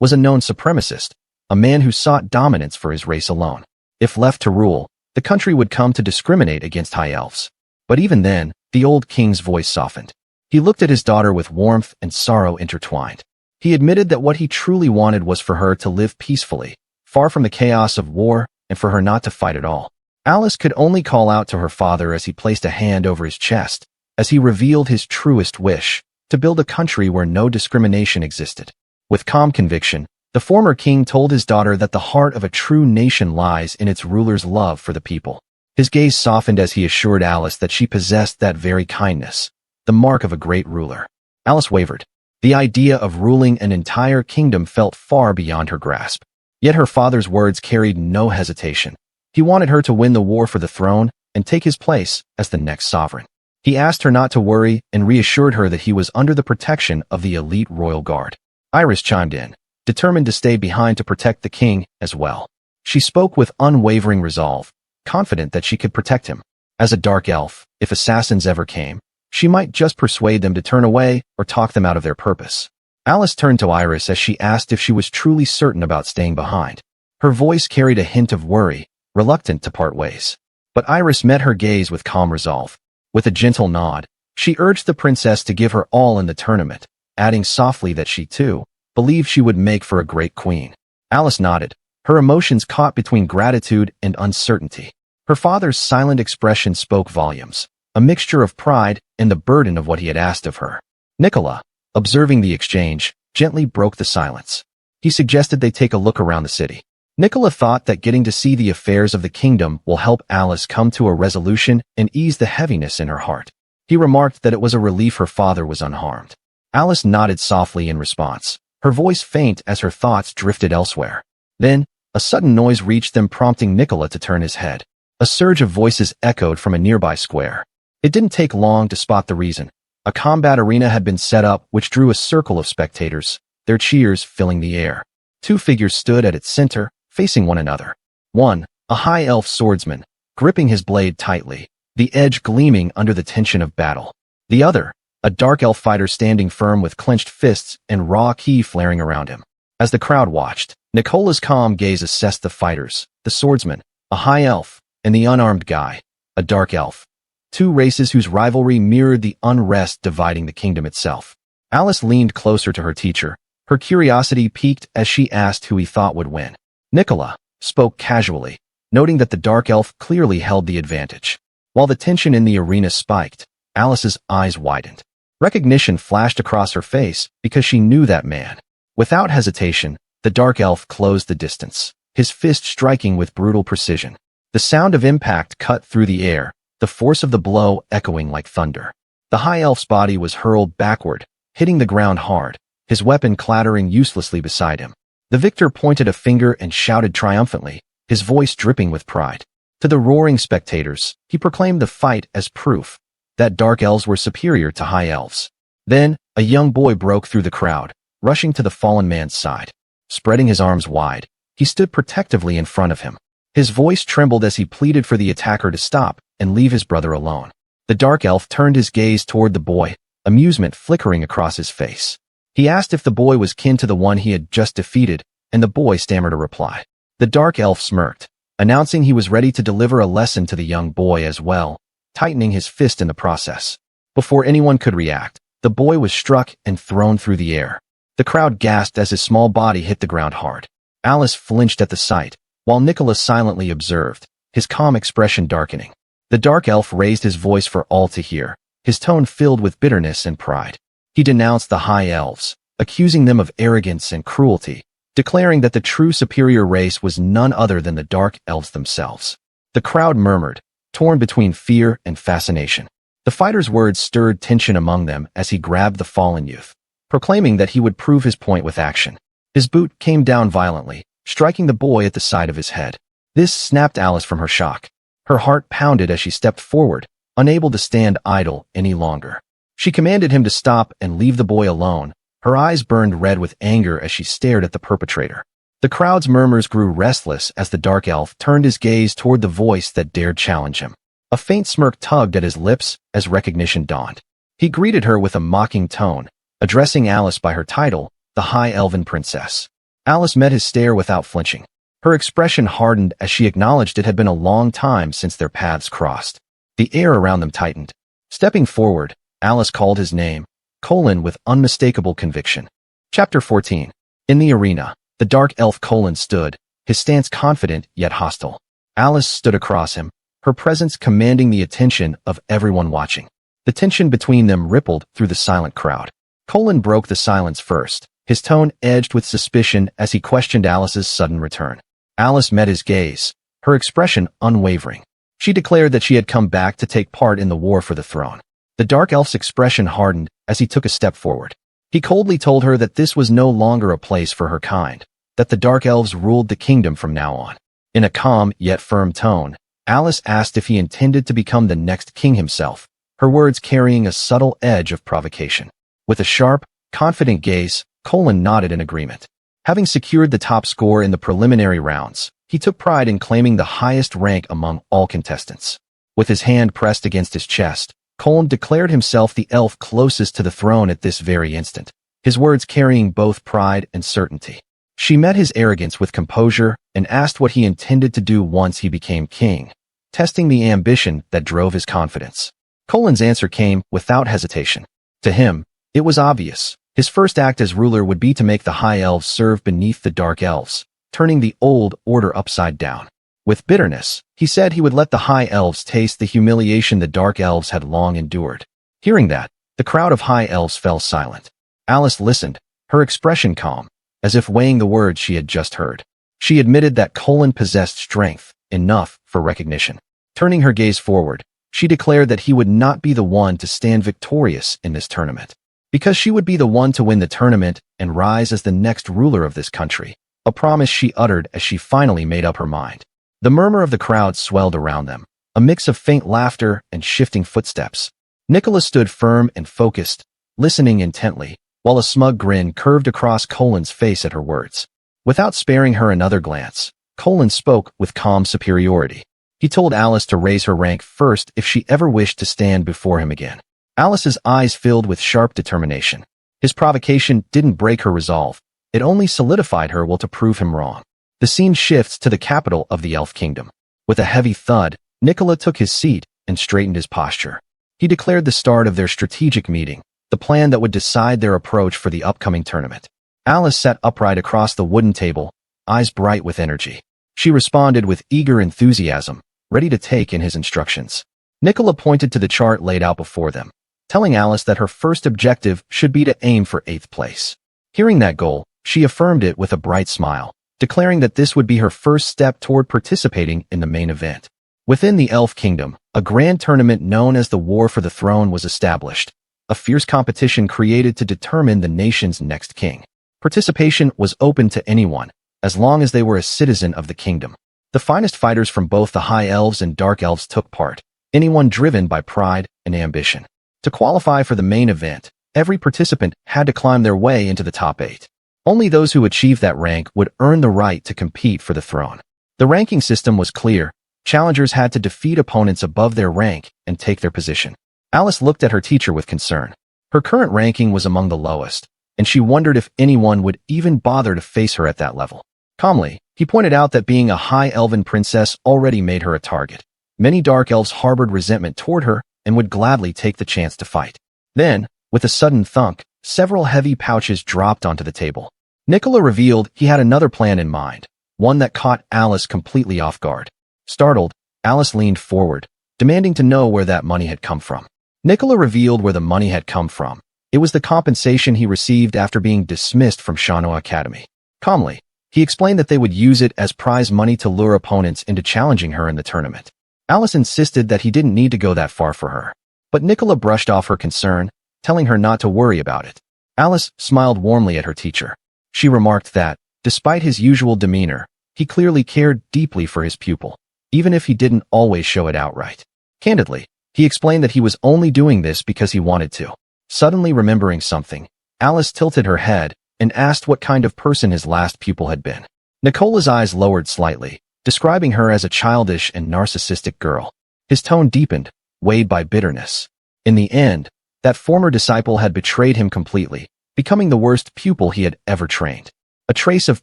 was a known supremacist, a man who sought dominance for his race alone. If left to rule, the country would come to discriminate against high elves. But even then, the old king's voice softened. He looked at his daughter with warmth and sorrow intertwined. He admitted that what he truly wanted was for her to live peacefully, far from the chaos of war, and for her not to fight at all. Alice could only call out to her father as he placed a hand over his chest, as he revealed his truest wish, to build a country where no discrimination existed. With calm conviction, the former king told his daughter that the heart of a true nation lies in its ruler's love for the people. His gaze softened as he assured Alice that she possessed that very kindness, the mark of a great ruler. Alice wavered. The idea of ruling an entire kingdom felt far beyond her grasp. Yet her father's words carried no hesitation. He wanted her to win the war for the throne and take his place as the next sovereign. He asked her not to worry and reassured her that he was under the protection of the elite royal guard. Iris chimed in, determined to stay behind to protect the king as well. She spoke with unwavering resolve, confident that she could protect him. As a dark elf, if assassins ever came, she might just persuade them to turn away or talk them out of their purpose. Alice turned to Iris as she asked if she was truly certain about staying behind. Her voice carried a hint of worry, reluctant to part ways. But Iris met her gaze with calm resolve. With a gentle nod, she urged the princess to give her all in the tournament, adding softly that she, too, believed she would make for a great queen. Alice nodded, her emotions caught between gratitude and uncertainty. Her father's silent expression spoke volumes, a mixture of pride and the burden of what he had asked of her. Nicola, observing the exchange, gently broke the silence. He suggested they take a look around the city. Nicola thought that getting to see the affairs of the kingdom will help Alice come to a resolution and ease the heaviness in her heart. He remarked that it was a relief her father was unharmed. Alice nodded softly in response, her voice faint as her thoughts drifted elsewhere. Then, a sudden noise reached them, prompting Nicola to turn his head. A surge of voices echoed from a nearby square. It didn't take long to spot the reason. A combat arena had been set up which drew a circle of spectators, their cheers filling the air. Two figures stood at its center, facing one another. One, a high elf swordsman, gripping his blade tightly, the edge gleaming under the tension of battle. The other, a dark elf fighter standing firm with clenched fists and raw ki flaring around him. As the crowd watched, Nicola's calm gaze assessed the fighters, the swordsman, a high elf, and the unarmed guy, a dark elf. Two races whose rivalry mirrored the unrest dividing the kingdom itself. Alice leaned closer to her teacher, her curiosity piqued as she asked who he thought would win. Nicola spoke casually, noting that the dark elf clearly held the advantage. While the tension in the arena spiked, Alice's eyes widened. Recognition flashed across her face because she knew that man. Without hesitation, the dark elf closed the distance, his fist striking with brutal precision. The sound of impact cut through the air, the force of the blow echoing like thunder. The high elf's body was hurled backward, hitting the ground hard, his weapon clattering uselessly beside him. The victor pointed a finger and shouted triumphantly, his voice dripping with pride. To the roaring spectators, he proclaimed the fight as proof that dark elves were superior to high elves. Then, a young boy broke through the crowd, rushing to the fallen man's side. Spreading his arms wide, he stood protectively in front of him. His voice trembled as he pleaded for the attacker to stop and leave his brother alone. The dark elf turned his gaze toward the boy, amusement flickering across his face. He asked if the boy was kin to the one he had just defeated, and the boy stammered a reply. The dark elf smirked, announcing he was ready to deliver a lesson to the young boy as well, tightening his fist in the process. Before anyone could react, the boy was struck and thrown through the air. The crowd gasped as his small body hit the ground hard. Alice flinched at the sight, while Nicola silently observed, his calm expression darkening. The dark elf raised his voice for all to hear, his tone filled with bitterness and pride. He denounced the high elves, accusing them of arrogance and cruelty, declaring that the true superior race was none other than the dark elves themselves. The crowd murmured, torn between fear and fascination. The fighter's words stirred tension among them as he grabbed the fallen youth, proclaiming that he would prove his point with action. His boot came down violently, striking the boy at the side of his head. This snapped Alice from her shock. Her heart pounded as she stepped forward, unable to stand idle any longer. She commanded him to stop and leave the boy alone. Her eyes burned red with anger as she stared at the perpetrator. The crowd's murmurs grew restless as the dark elf turned his gaze toward the voice that dared challenge him. A faint smirk tugged at his lips as recognition dawned. He greeted her with a mocking tone, addressing Alice by her title, the High Elven Princess. Alice met his stare without flinching. Her expression hardened as she acknowledged it had been a long time since their paths crossed. The air around them tightened. Stepping forward, Alice called his name, Colin, with unmistakable conviction. Chapter 14. In the arena, the dark elf Colin stood, his stance confident yet hostile. Alice stood across him, her presence commanding the attention of everyone watching. The tension between them rippled through the silent crowd. Colin broke the silence first, his tone edged with suspicion as he questioned Alice's sudden return. Alice met his gaze, her expression unwavering. She declared that she had come back to take part in the war for the throne. The dark elf's expression hardened as he took a step forward. He coldly told her that this was no longer a place for her kind, that the dark elves ruled the kingdom from now on. In a calm yet firm tone, Alice asked if he intended to become the next king himself, her words carrying a subtle edge of provocation. With a sharp, confident gaze, Colin nodded in agreement. Having secured the top score in the preliminary rounds, he took pride in claiming the highest rank among all contestants. With his hand pressed against his chest, Colin declared himself the elf closest to the throne at this very instant, his words carrying both pride and certainty. She met his arrogance with composure and asked what he intended to do once he became king, testing the ambition that drove his confidence. Colin's answer came without hesitation. To him, it was obvious. His first act as ruler would be to make the high elves serve beneath the dark elves, turning the old order upside down. With bitterness, he said he would let the high elves taste the humiliation the dark elves had long endured. Hearing that, the crowd of high elves fell silent. Alice listened, her expression calm, as if weighing the words she had just heard. She admitted that Colin possessed strength, enough for recognition. Turning her gaze forward, she declared that he would not be the one to stand victorious in this tournament, because she would be the one to win the tournament and rise as the next ruler of this country, a promise she uttered as she finally made up her mind. The murmur of the crowd swelled around them, a mix of faint laughter and shifting footsteps. Nicola stood firm and focused, listening intently, while a smug grin curved across Colin's face at her words. Without sparing her another glance, Colin spoke with calm superiority. He told Alice to raise her rank first if she ever wished to stand before him again. Alice's eyes filled with sharp determination. His provocation didn't break her resolve. It only solidified her will to prove him wrong. The scene shifts to the capital of the Elf Kingdom. With a heavy thud, Nicola took his seat and straightened his posture. He declared the start of their strategic meeting, the plan that would decide their approach for the upcoming tournament. Alice sat upright across the wooden table, eyes bright with energy. She responded with eager enthusiasm, ready to take in his instructions. Nicola pointed to the chart laid out before them, telling Alice that her first objective should be to aim for 8th place. Hearing that goal, she affirmed it with a bright smile, declaring that this would be her first step toward participating in the main event. Within the Elf Kingdom, a grand tournament known as the War for the Throne was established, a fierce competition created to determine the nation's next king. Participation was open to anyone, as long as they were a citizen of the kingdom. The finest fighters from both the High Elves and Dark Elves took part, anyone driven by pride and ambition. To qualify for the main event, every participant had to climb their way into the top 8. Only those who achieved that rank would earn the right to compete for the throne. The ranking system was clear. Challengers had to defeat opponents above their rank and take their position. Alice looked at her teacher with concern. Her current ranking was among the lowest, and she wondered if anyone would even bother to face her at that level. Calmly, he pointed out that being a High Elven princess already made her a target. Many Dark Elves harbored resentment toward her and would gladly take the chance to fight. Then, with a sudden thunk, several heavy pouches dropped onto the table. Nicola revealed he had another plan in mind, one that caught Alice completely off guard. Startled, Alice leaned forward, demanding to know where that money had come from. Nicola revealed where the money had come from. It was the compensation he received after being dismissed from Shanoa Academy. Calmly, he explained that they would use it as prize money to lure opponents into challenging her in the tournament. Alice insisted that he didn't need to go that far for her. But Nicola brushed off her concern, telling her not to worry about it. Alice smiled warmly at her teacher. She remarked that, despite his usual demeanor, he clearly cared deeply for his pupil, even if he didn't always show it outright. Candidly, he explained that he was only doing this because he wanted to. Suddenly remembering something, Alice tilted her head and asked what kind of person his last pupil had been. Nicola's eyes lowered slightly, describing her as a childish and narcissistic girl. His tone deepened, weighed by bitterness. In the end, that former disciple had betrayed him completely, becoming the worst pupil he had ever trained. A trace of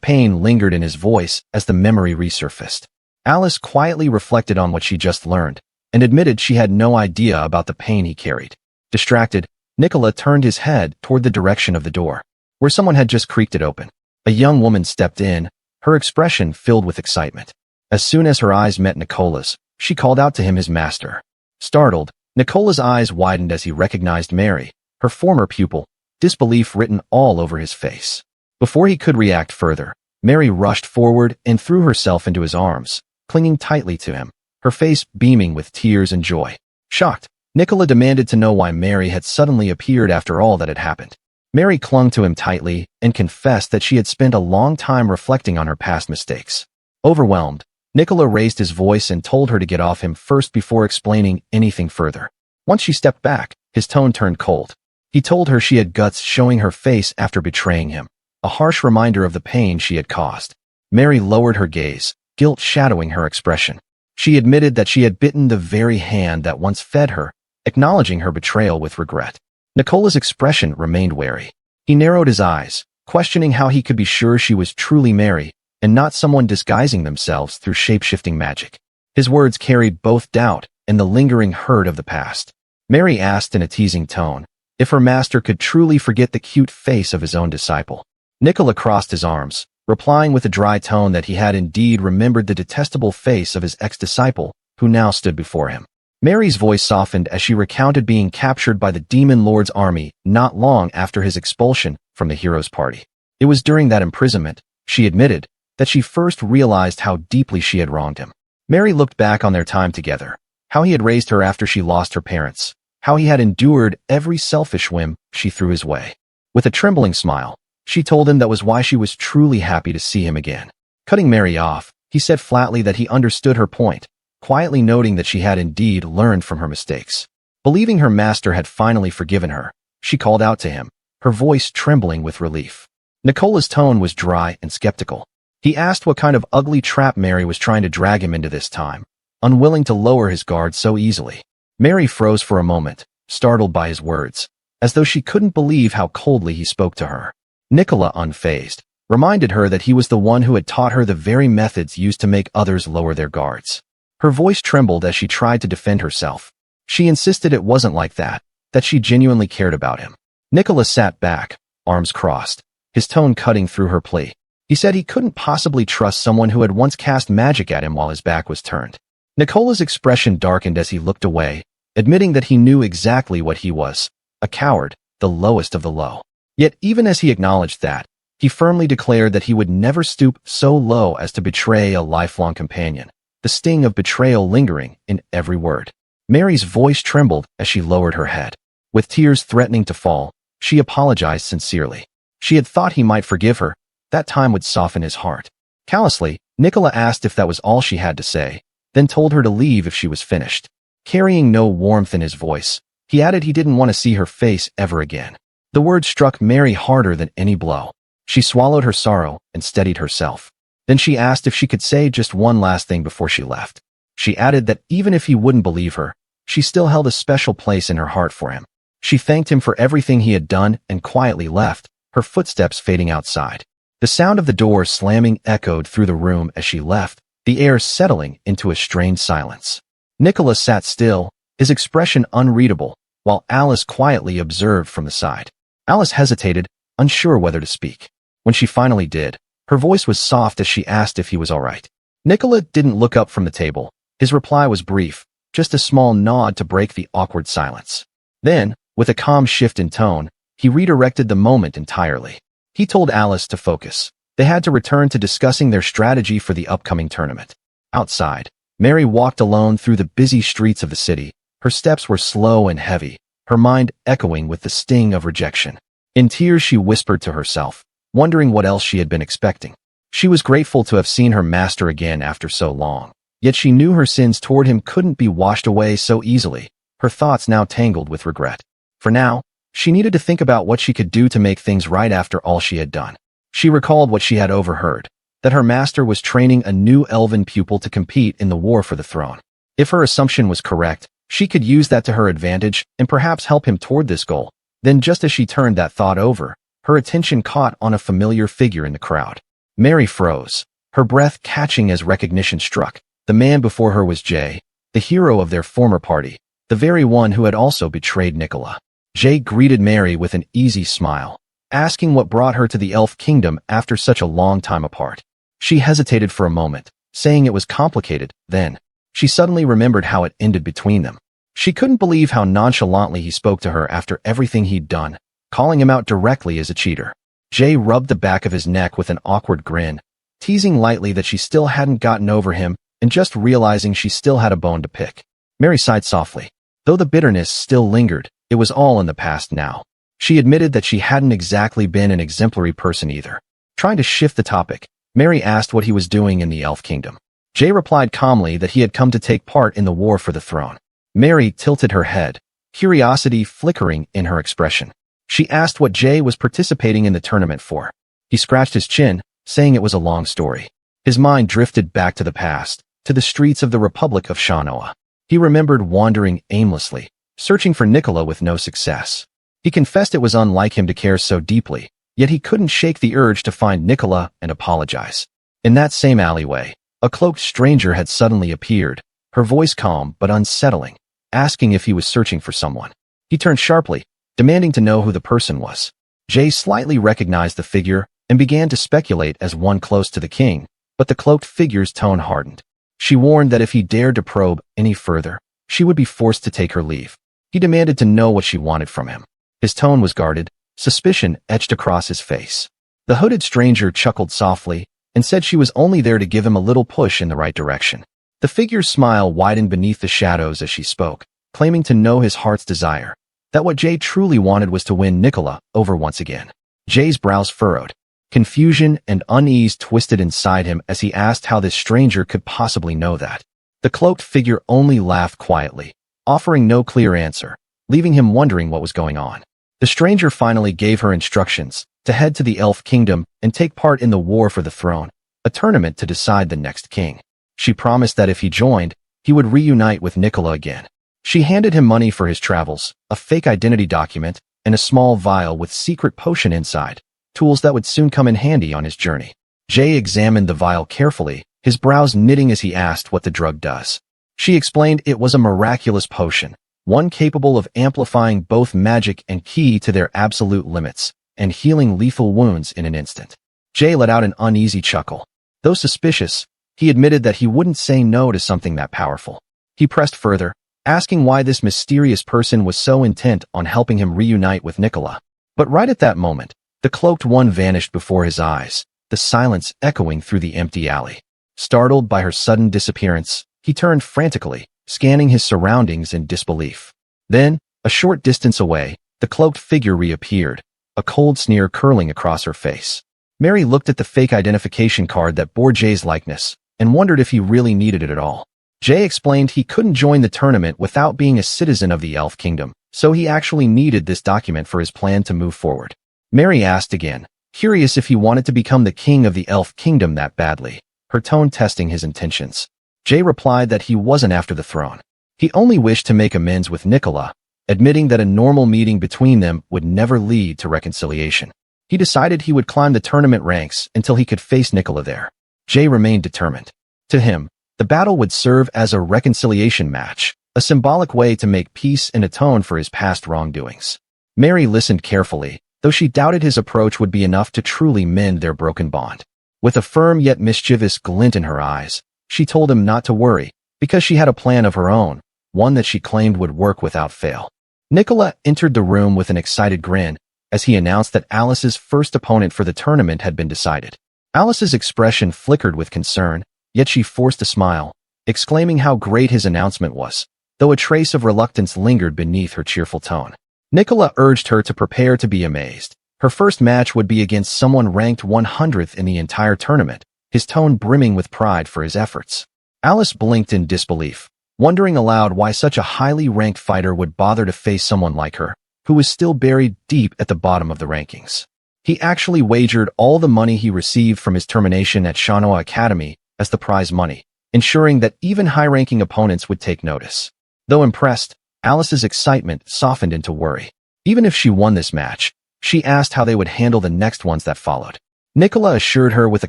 pain lingered in his voice as the memory resurfaced. Alice quietly reflected on what she just learned, and admitted she had no idea about the pain he carried. Distracted, Nicola turned his head toward the direction of the door, where someone had just creaked it open. A young woman stepped in, her expression filled with excitement. As soon as her eyes met Nicola's, she called out to him his master. Startled, Nicola's eyes widened as he recognized Mary, her former pupil, disbelief written all over his face. Before he could react further, Mary rushed forward and threw herself into his arms, clinging tightly to him, her face beaming with tears and joy. Shocked, Nicola demanded to know why Mary had suddenly appeared after all that had happened. Mary clung to him tightly and confessed that she had spent a long time reflecting on her past mistakes. Overwhelmed, Nicola raised his voice and told her to get off him first before explaining anything further. Once she stepped back, his tone turned cold. He told her she had guts showing her face after betraying him, a harsh reminder of the pain she had caused. Mary lowered her gaze, guilt shadowing her expression. She admitted that she had bitten the very hand that once fed her, acknowledging her betrayal with regret. Nicola's expression remained wary. He narrowed his eyes, questioning how he could be sure she was truly Mary, and not someone disguising themselves through shape-shifting magic. His words carried both doubt and the lingering hurt of the past. Mary asked in a teasing tone if her master could truly forget the cute face of his own disciple. Nicola crossed his arms, replying with a dry tone that he had indeed remembered the detestable face of his ex-disciple, who now stood before him. Mary's voice softened as she recounted being captured by the Demon Lord's army not long after his expulsion from the hero's party. It was during that imprisonment, she admitted, that she first realized how deeply she had wronged him. Mary looked back on their time together, how he had raised her after she lost her parents, how he had endured every selfish whim she threw his way. With a trembling smile, she told him that was why she was truly happy to see him again. Cutting Mary off, he said flatly that he understood her point, quietly noting that she had indeed learned from her mistakes. Believing her master had finally forgiven her, she called out to him, her voice trembling with relief. Nicola's tone was dry and skeptical. He asked what kind of ugly trap Mary was trying to drag him into this time, unwilling to lower his guard so easily. Mary froze for a moment, startled by his words, as though she couldn't believe how coldly he spoke to her. Nicola, unfazed, reminded her that he was the one who had taught her the very methods used to make others lower their guards. Her voice trembled as she tried to defend herself. She insisted it wasn't like that she genuinely cared about him. Nicola sat back, arms crossed, his tone cutting through her plea. He said he couldn't possibly trust someone who had once cast magic at him while his back was turned. Nicola's expression darkened as he looked away, admitting that he knew exactly what he was, a coward, the lowest of the low. Yet even as he acknowledged that, he firmly declared that he would never stoop so low as to betray a lifelong companion, the sting of betrayal lingering in every word. Mary's voice trembled as she lowered her head. With tears threatening to fall, she apologized sincerely. She had thought he might forgive her, that time would soften his heart. Callously, Nicola asked if that was all she had to say, then told her to leave if she was finished. Carrying no warmth in his voice, he added he didn't want to see her face ever again. The word struck Mary harder than any blow. She swallowed her sorrow and steadied herself. Then she asked if she could say just one last thing before she left. She added that even if he wouldn't believe her, she still held a special place in her heart for him. She thanked him for everything he had done and quietly left, her footsteps fading outside. The sound of the door slamming echoed through the room as she left, the air settling into a strained silence. Nicola sat still, his expression unreadable, while Alice quietly observed from the side. Alice hesitated, unsure whether to speak. When she finally did, her voice was soft as she asked if he was all right. Nicola didn't look up from the table. His reply was brief, just a small nod to break the awkward silence. Then, with a calm shift in tone, he redirected the moment entirely. He told Alice to focus. They had to return to discussing their strategy for the upcoming tournament. Outside, Mary walked alone through the busy streets of the city. Her steps were slow and heavy, her mind echoing with the sting of rejection. In tears she whispered to herself, wondering what else she had been expecting. She was grateful to have seen her master again after so long, yet she knew her sins toward him couldn't be washed away so easily, her thoughts now tangled with regret. For now, she needed to think about what she could do to make things right after all she had done. She recalled what she had overheard, that her master was training a new elven pupil to compete in the war for the throne. If her assumption was correct, she could use that to her advantage and perhaps help him toward this goal. Then just as she turned that thought over, her attention caught on a familiar figure in the crowd. Mary froze, her breath catching as recognition struck. The man before her was Jay, the hero of their former party, the very one who had also betrayed Nicola. Jay greeted Mary with an easy smile, asking what brought her to the Elf Kingdom after such a long time apart. She hesitated for a moment, saying it was complicated. Then, she suddenly remembered how it ended between them. She couldn't believe how nonchalantly he spoke to her after everything he'd done, calling him out directly as a cheater. Jay rubbed the back of his neck with an awkward grin, teasing lightly that she still hadn't gotten over him and just realizing she still had a bone to pick. Mary sighed softly. Though the bitterness still lingered, it was all in the past now. She admitted that she hadn't exactly been an exemplary person either. Trying to shift the topic, Mary asked what he was doing in the Elf Kingdom. Jay replied calmly that he had come to take part in the war for the throne. Mary tilted her head, curiosity flickering in her expression. She asked what Jay was participating in the tournament for. He scratched his chin, saying it was a long story. His mind drifted back to the past, to the streets of the Republic of Shanoa. He remembered wandering aimlessly, searching for Nicola with no success. He confessed it was unlike him to care so deeply, yet he couldn't shake the urge to find Nicola and apologize. In that same alleyway, a cloaked stranger had suddenly appeared, her voice calm but unsettling, asking if he was searching for someone. He turned sharply, demanding to know who the person was. Jay slightly recognized the figure and began to speculate as one close to the king, but the cloaked figure's tone hardened. She warned that if he dared to probe any further, she would be forced to take her leave. He demanded to know what she wanted from him. His tone was guarded, suspicion etched across his face. The hooded stranger chuckled softly and said she was only there to give him a little push in the right direction. The figure's smile widened beneath the shadows as she spoke, claiming to know his heart's desire, that what Jay truly wanted was to win Nicola over once again. Jay's brows furrowed. Confusion and unease twisted inside him as he asked how this stranger could possibly know that. The cloaked figure only laughed quietly, offering no clear answer, leaving him wondering what was going on. The stranger finally gave her instructions to head to the Elf Kingdom and take part in the war for the throne, a tournament to decide the next king. She promised that if he joined, he would reunite with Nicola again. She handed him money for his travels, a fake identity document, and a small vial with secret potion inside, tools that would soon come in handy on his journey. Jay examined the vial carefully, his brows knitting as he asked what the drug does. She explained it was a miraculous potion, one capable of amplifying both magic and ki to their absolute limits, and healing lethal wounds in an instant. Jay let out an uneasy chuckle. Though suspicious, he admitted that he wouldn't say no to something that powerful. He pressed further, asking why this mysterious person was so intent on helping him reunite with Nicola. But right at that moment, the cloaked one vanished before his eyes, the silence echoing through the empty alley. Startled by her sudden disappearance, he turned frantically, scanning his surroundings in disbelief. Then, a short distance away, the cloaked figure reappeared, a cold sneer curling across her face. Mary looked at the fake identification card that bore Jay's likeness and wondered if he really needed it at all. Jay explained he couldn't join the tournament without being a citizen of the Elf Kingdom, so he actually needed this document for his plan to move forward. Mary asked again, curious if he wanted to become the king of the Elf Kingdom that badly, her tone testing his intentions. Jay replied that he wasn't after the throne. He only wished to make amends with Nicola, admitting that a normal meeting between them would never lead to reconciliation. He decided he would climb the tournament ranks until he could face Nicola there. Jay remained determined. To him, the battle would serve as a reconciliation match, a symbolic way to make peace and atone for his past wrongdoings. Mary listened carefully, though she doubted his approach would be enough to truly mend their broken bond. With a firm yet mischievous glint in her eyes, she told him not to worry, because she had a plan of her own, one that she claimed would work without fail. Nicola entered the room with an excited grin as he announced that Alice's first opponent for the tournament had been decided. Alice's expression flickered with concern, yet she forced a smile, exclaiming how great his announcement was, though a trace of reluctance lingered beneath her cheerful tone. Nicola urged her to prepare to be amazed. Her first match would be against someone ranked 100th in the entire tournament, his tone brimming with pride for his efforts. Alice blinked in disbelief, wondering aloud why such a highly ranked fighter would bother to face someone like her, who was still buried deep at the bottom of the rankings. He actually wagered all the money he received from his termination at Shanoa Academy as the prize money, ensuring that even high-ranking opponents would take notice. Though impressed, Alice's excitement softened into worry. Even if she won this match, she asked how they would handle the next ones that followed. Nicola assured her with a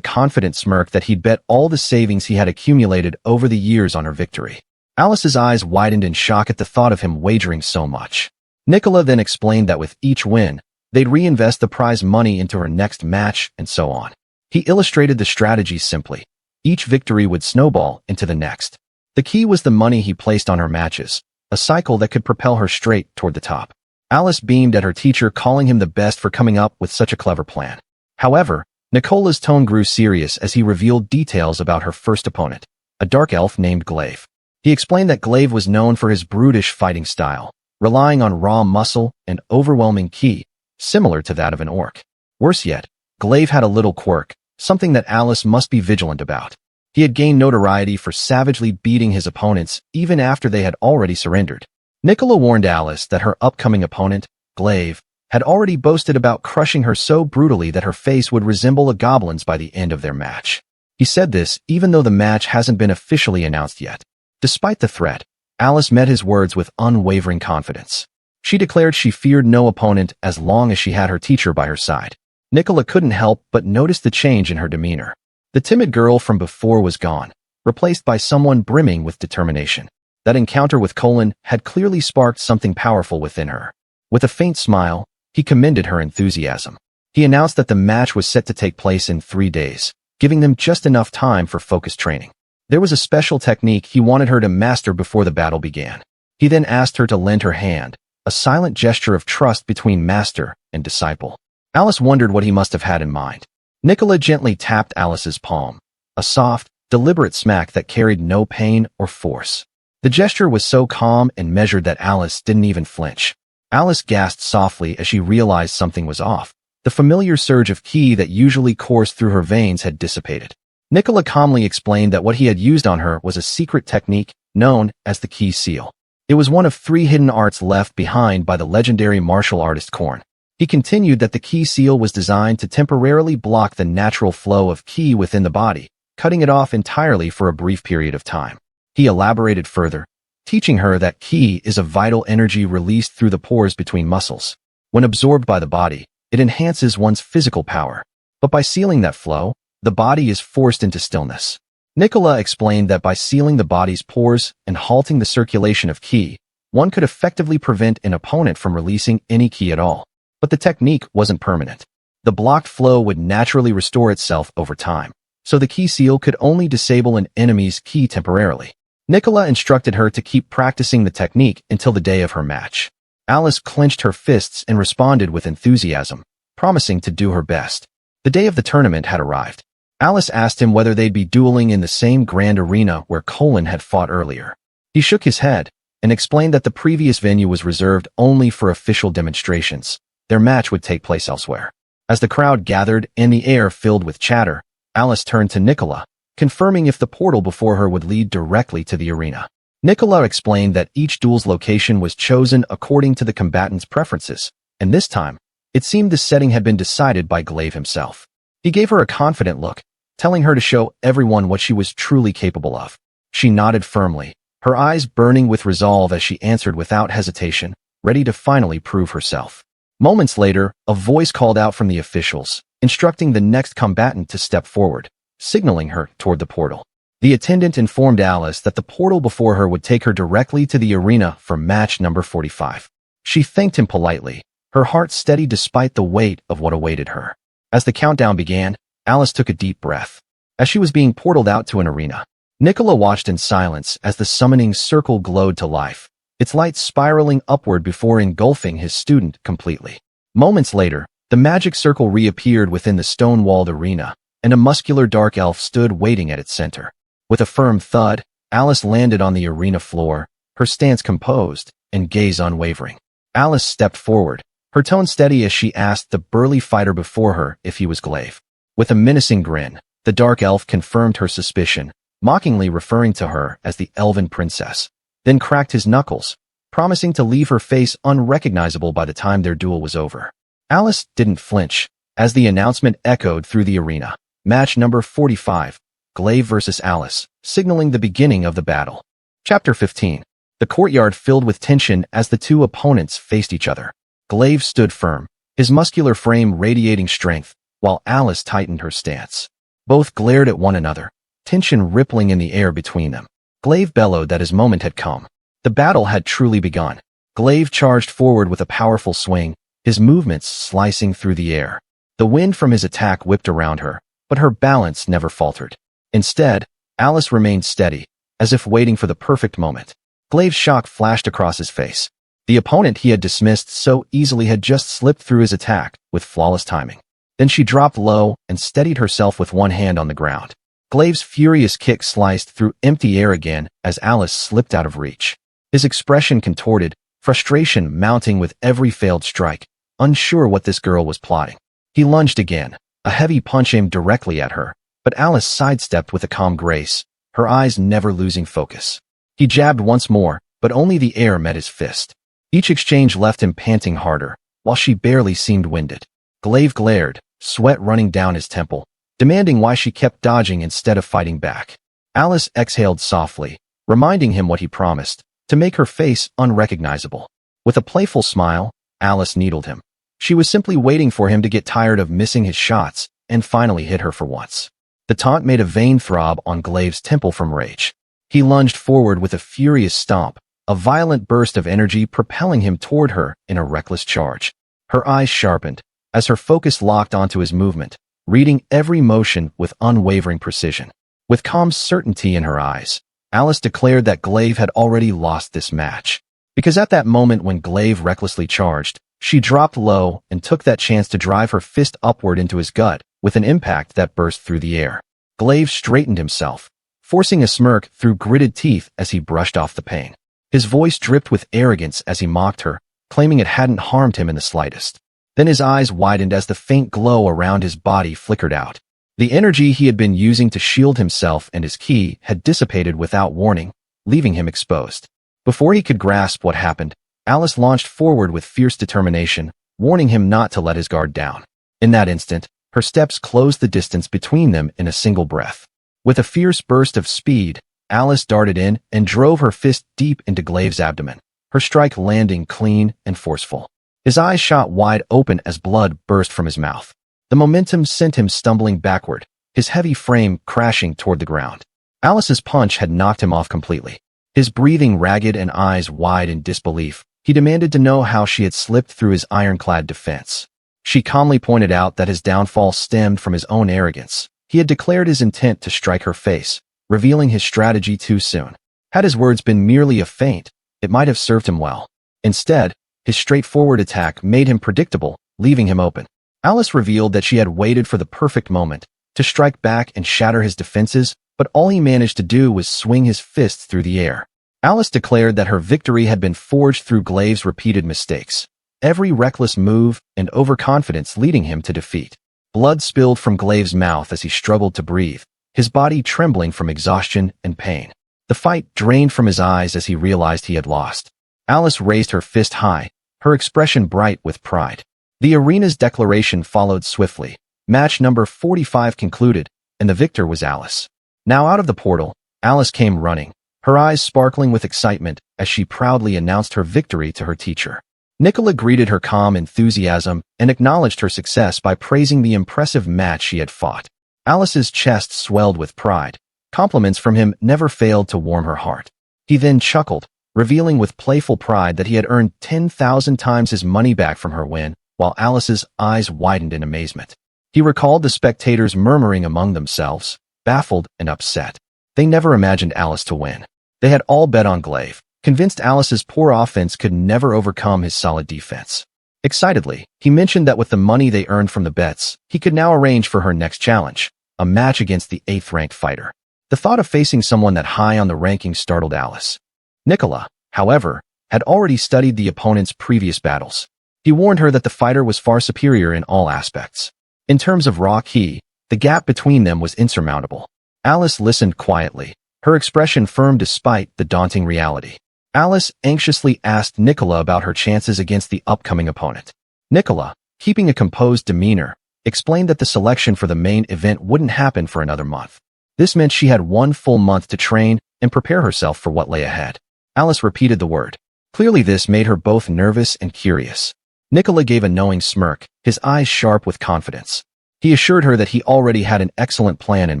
confident smirk that he'd bet all the savings he had accumulated over the years on her victory. Alice's eyes widened in shock at the thought of him wagering so much. Nicola then explained that with each win, they'd reinvest the prize money into her next match and so on. He illustrated the strategy simply. Each victory would snowball into the next. The key was the money he placed on her matches, a cycle that could propel her straight toward the top. Alice beamed at her teacher, calling him the best for coming up with such a clever plan. However, Nicola's tone grew serious as he revealed details about her first opponent, a dark elf named Glaive. He explained that Glaive was known for his brutish fighting style, relying on raw muscle and overwhelming ki, similar to that of an orc. Worse yet, Glaive had a little quirk, something that Alice must be vigilant about. He had gained notoriety for savagely beating his opponents even after they had already surrendered. Nicola warned Alice that her upcoming opponent, Glaive, had already boasted about crushing her so brutally that her face would resemble a goblin's by the end of their match. He said this even though the match hasn't been officially announced yet. Despite the threat, Alice met his words with unwavering confidence. She declared she feared no opponent as long as she had her teacher by her side. Nicola couldn't help but notice the change in her demeanor. The timid girl from before was gone, replaced by someone brimming with determination. That encounter with Colin had clearly sparked something powerful within her. With a faint smile, he commended her enthusiasm. He announced that the match was set to take place in 3 days, giving them just enough time for focused training. There was a special technique he wanted her to master before the battle began. He then asked her to lend her hand, a silent gesture of trust between master and disciple. Alice wondered what he must have had in mind. Nicola gently tapped Alice's palm, a soft, deliberate smack that carried no pain or force. The gesture was so calm and measured that Alice didn't even flinch. Alice gasped softly as she realized something was off. The familiar surge of ki that usually coursed through her veins had dissipated. Nicola calmly explained that what he had used on her was a secret technique known as the ki seal. It was one of 3 hidden arts left behind by the legendary martial artist Korn. He continued that the ki seal was designed to temporarily block the natural flow of ki within the body, cutting it off entirely for a brief period of time. He elaborated further, teaching her that ki is a vital energy released through the pores between muscles. When absorbed by the body, it enhances one's physical power. But by sealing that flow, the body is forced into stillness. Nicola explained that by sealing the body's pores and halting the circulation of ki, one could effectively prevent an opponent from releasing any ki at all. But the technique wasn't permanent. The blocked flow would naturally restore itself over time, so the ki seal could only disable an enemy's ki temporarily. Nicola instructed her to keep practicing the technique until the day of her match. Alice clenched her fists and responded with enthusiasm, promising to do her best. The day of the tournament had arrived. Alice asked him whether they'd be dueling in the same grand arena where Colin had fought earlier. He shook his head and explained that the previous venue was reserved only for official demonstrations. Their match would take place elsewhere. As the crowd gathered and the air filled with chatter, Alice turned to Nicola, confirming if the portal before her would lead directly to the arena. Nicola explained that each duel's location was chosen according to the combatant's preferences, and this time, it seemed the setting had been decided by Glaive himself. He gave her a confident look, telling her to show everyone what she was truly capable of. She nodded firmly, her eyes burning with resolve as she answered without hesitation, ready to finally prove herself. Moments later, a voice called out from the officials, instructing the next combatant to step forward, signaling her toward the portal. The attendant informed Alice that the portal before her would take her directly to the arena for match number 45. She thanked him politely, her heart steady despite the weight of what awaited her. As the countdown began, Alice took a deep breath. As she was being portaled out to an arena, Nicola watched in silence as the summoning circle glowed to life, its light spiraling upward before engulfing his student completely. Moments later, the magic circle reappeared within the stone-walled arena, and a muscular dark elf stood waiting at its center. With a firm thud, Alice landed on the arena floor, her stance composed and gaze unwavering. Alice stepped forward, her tone steady as she asked the burly fighter before her if he was Glaive. With a menacing grin, the dark elf confirmed her suspicion, mockingly referring to her as the Elven Princess, then cracked his knuckles, promising to leave her face unrecognizable by the time their duel was over. Alice didn't flinch, as the announcement echoed through the arena. Match number 45, Glaive versus Alice, signaling the beginning of the battle. Chapter 15. The courtyard filled with tension as the two opponents faced each other. Glaive stood firm, his muscular frame radiating strength, while Alice tightened her stance. Both glared at one another, tension rippling in the air between them. Glaive bellowed that his moment had come. The battle had truly begun. Glaive charged forward with a powerful swing, his movements slicing through the air. The wind from his attack whipped around her, but her balance never faltered. Instead, Alice remained steady, as if waiting for the perfect moment. Glaive's shock flashed across his face. The opponent he had dismissed so easily had just slipped through his attack with flawless timing. Then she dropped low and steadied herself with one hand on the ground. Glaive's furious kick sliced through empty air again as Alice slipped out of reach. His expression contorted, frustration mounting with every failed strike, unsure what this girl was plotting. He lunged again, a heavy punch aimed directly at her, but Alice sidestepped with a calm grace, her eyes never losing focus. He jabbed once more, but only the air met his fist. Each exchange left him panting harder, while she barely seemed winded. Glaive glared, sweat running down his temple, demanding why she kept dodging instead of fighting back. Alice exhaled softly, reminding him what he promised, to make her face unrecognizable. With a playful smile, Alice needled him. She was simply waiting for him to get tired of missing his shots and finally hit her for once. The taunt made a vein throb on Glaive's temple from rage. He lunged forward with a furious stomp, a violent burst of energy propelling him toward her in a reckless charge. Her eyes sharpened, as her focus locked onto his movement, reading every motion with unwavering precision. With calm certainty in her eyes, Alice declared that Glaive had already lost this match. Because at that moment when Glaive recklessly charged, she dropped low and took that chance to drive her fist upward into his gut with an impact that burst through the air. Glaive straightened himself, forcing a smirk through gritted teeth as he brushed off the pain. His voice dripped with arrogance as he mocked her, claiming it hadn't harmed him in the slightest. Then his eyes widened as the faint glow around his body flickered out. The energy he had been using to shield himself and his ki had dissipated without warning, leaving him exposed. Before he could grasp what happened, Alice launched forward with fierce determination, warning him not to let his guard down. In that instant, her steps closed the distance between them in a single breath. With a fierce burst of speed, Alice darted in and drove her fist deep into Glaive's abdomen, her strike landing clean and forceful. His eyes shot wide open as blood burst from his mouth. The momentum sent him stumbling backward, his heavy frame crashing toward the ground. Alice's punch had knocked him off completely. His breathing ragged and eyes wide in disbelief, he demanded to know how she had slipped through his ironclad defense. She calmly pointed out that his downfall stemmed from his own arrogance. He had declared his intent to strike her face, revealing his strategy too soon. Had his words been merely a feint, it might have served him well. Instead, his straightforward attack made him predictable, leaving him open. Alice revealed that she had waited for the perfect moment to strike back and shatter his defenses, but all he managed to do was swing his fists through the air. Alice declared that her victory had been forged through Glaive's repeated mistakes. every reckless move and overconfidence leading him to defeat. Blood spilled from Glaive's mouth as he struggled to breathe, his body trembling from exhaustion and pain. The fight drained from his eyes as he realized he had lost. Alice raised her fist high, her expression bright with pride. The arena's declaration followed swiftly. Match number 45 concluded, and the victor was Alice. Now out of the portal, Alice came running, her eyes sparkling with excitement as she proudly announced her victory to her teacher. Nicola greeted her calm enthusiasm and acknowledged her success by praising the impressive match she had fought. Alice's chest swelled with pride. Compliments from him never failed to warm her heart. He then chuckled, revealing with playful pride that he had earned 10,000 times his money back from her win, while Alice's eyes widened in amazement. He recalled the spectators murmuring among themselves, baffled and upset. They never imagined Alice to win. They had all bet on Glaive, convinced Alice's poor offense could never overcome his solid defense. Excitedly, he mentioned that with the money they earned from the bets, he could now arrange for her next challenge, a match against the 8th-ranked fighter. The thought of facing someone that high on the rankings startled Alice. Nicola, however, had already studied the opponent's previous battles. He warned her that the fighter was far superior in all aspects. In terms of raw ki, the gap between them was insurmountable. Alice listened quietly, her expression firm despite the daunting reality. Alice anxiously asked Nicola about her chances against the upcoming opponent. Nicola, keeping a composed demeanor, explained that the selection for the main event wouldn't happen for another month. This meant she had 1 full month to train and prepare herself for what lay ahead. Alice repeated the word. Clearly this made her both nervous and curious. Nicola gave a knowing smirk, his eyes sharp with confidence. He assured her that he already had an excellent plan in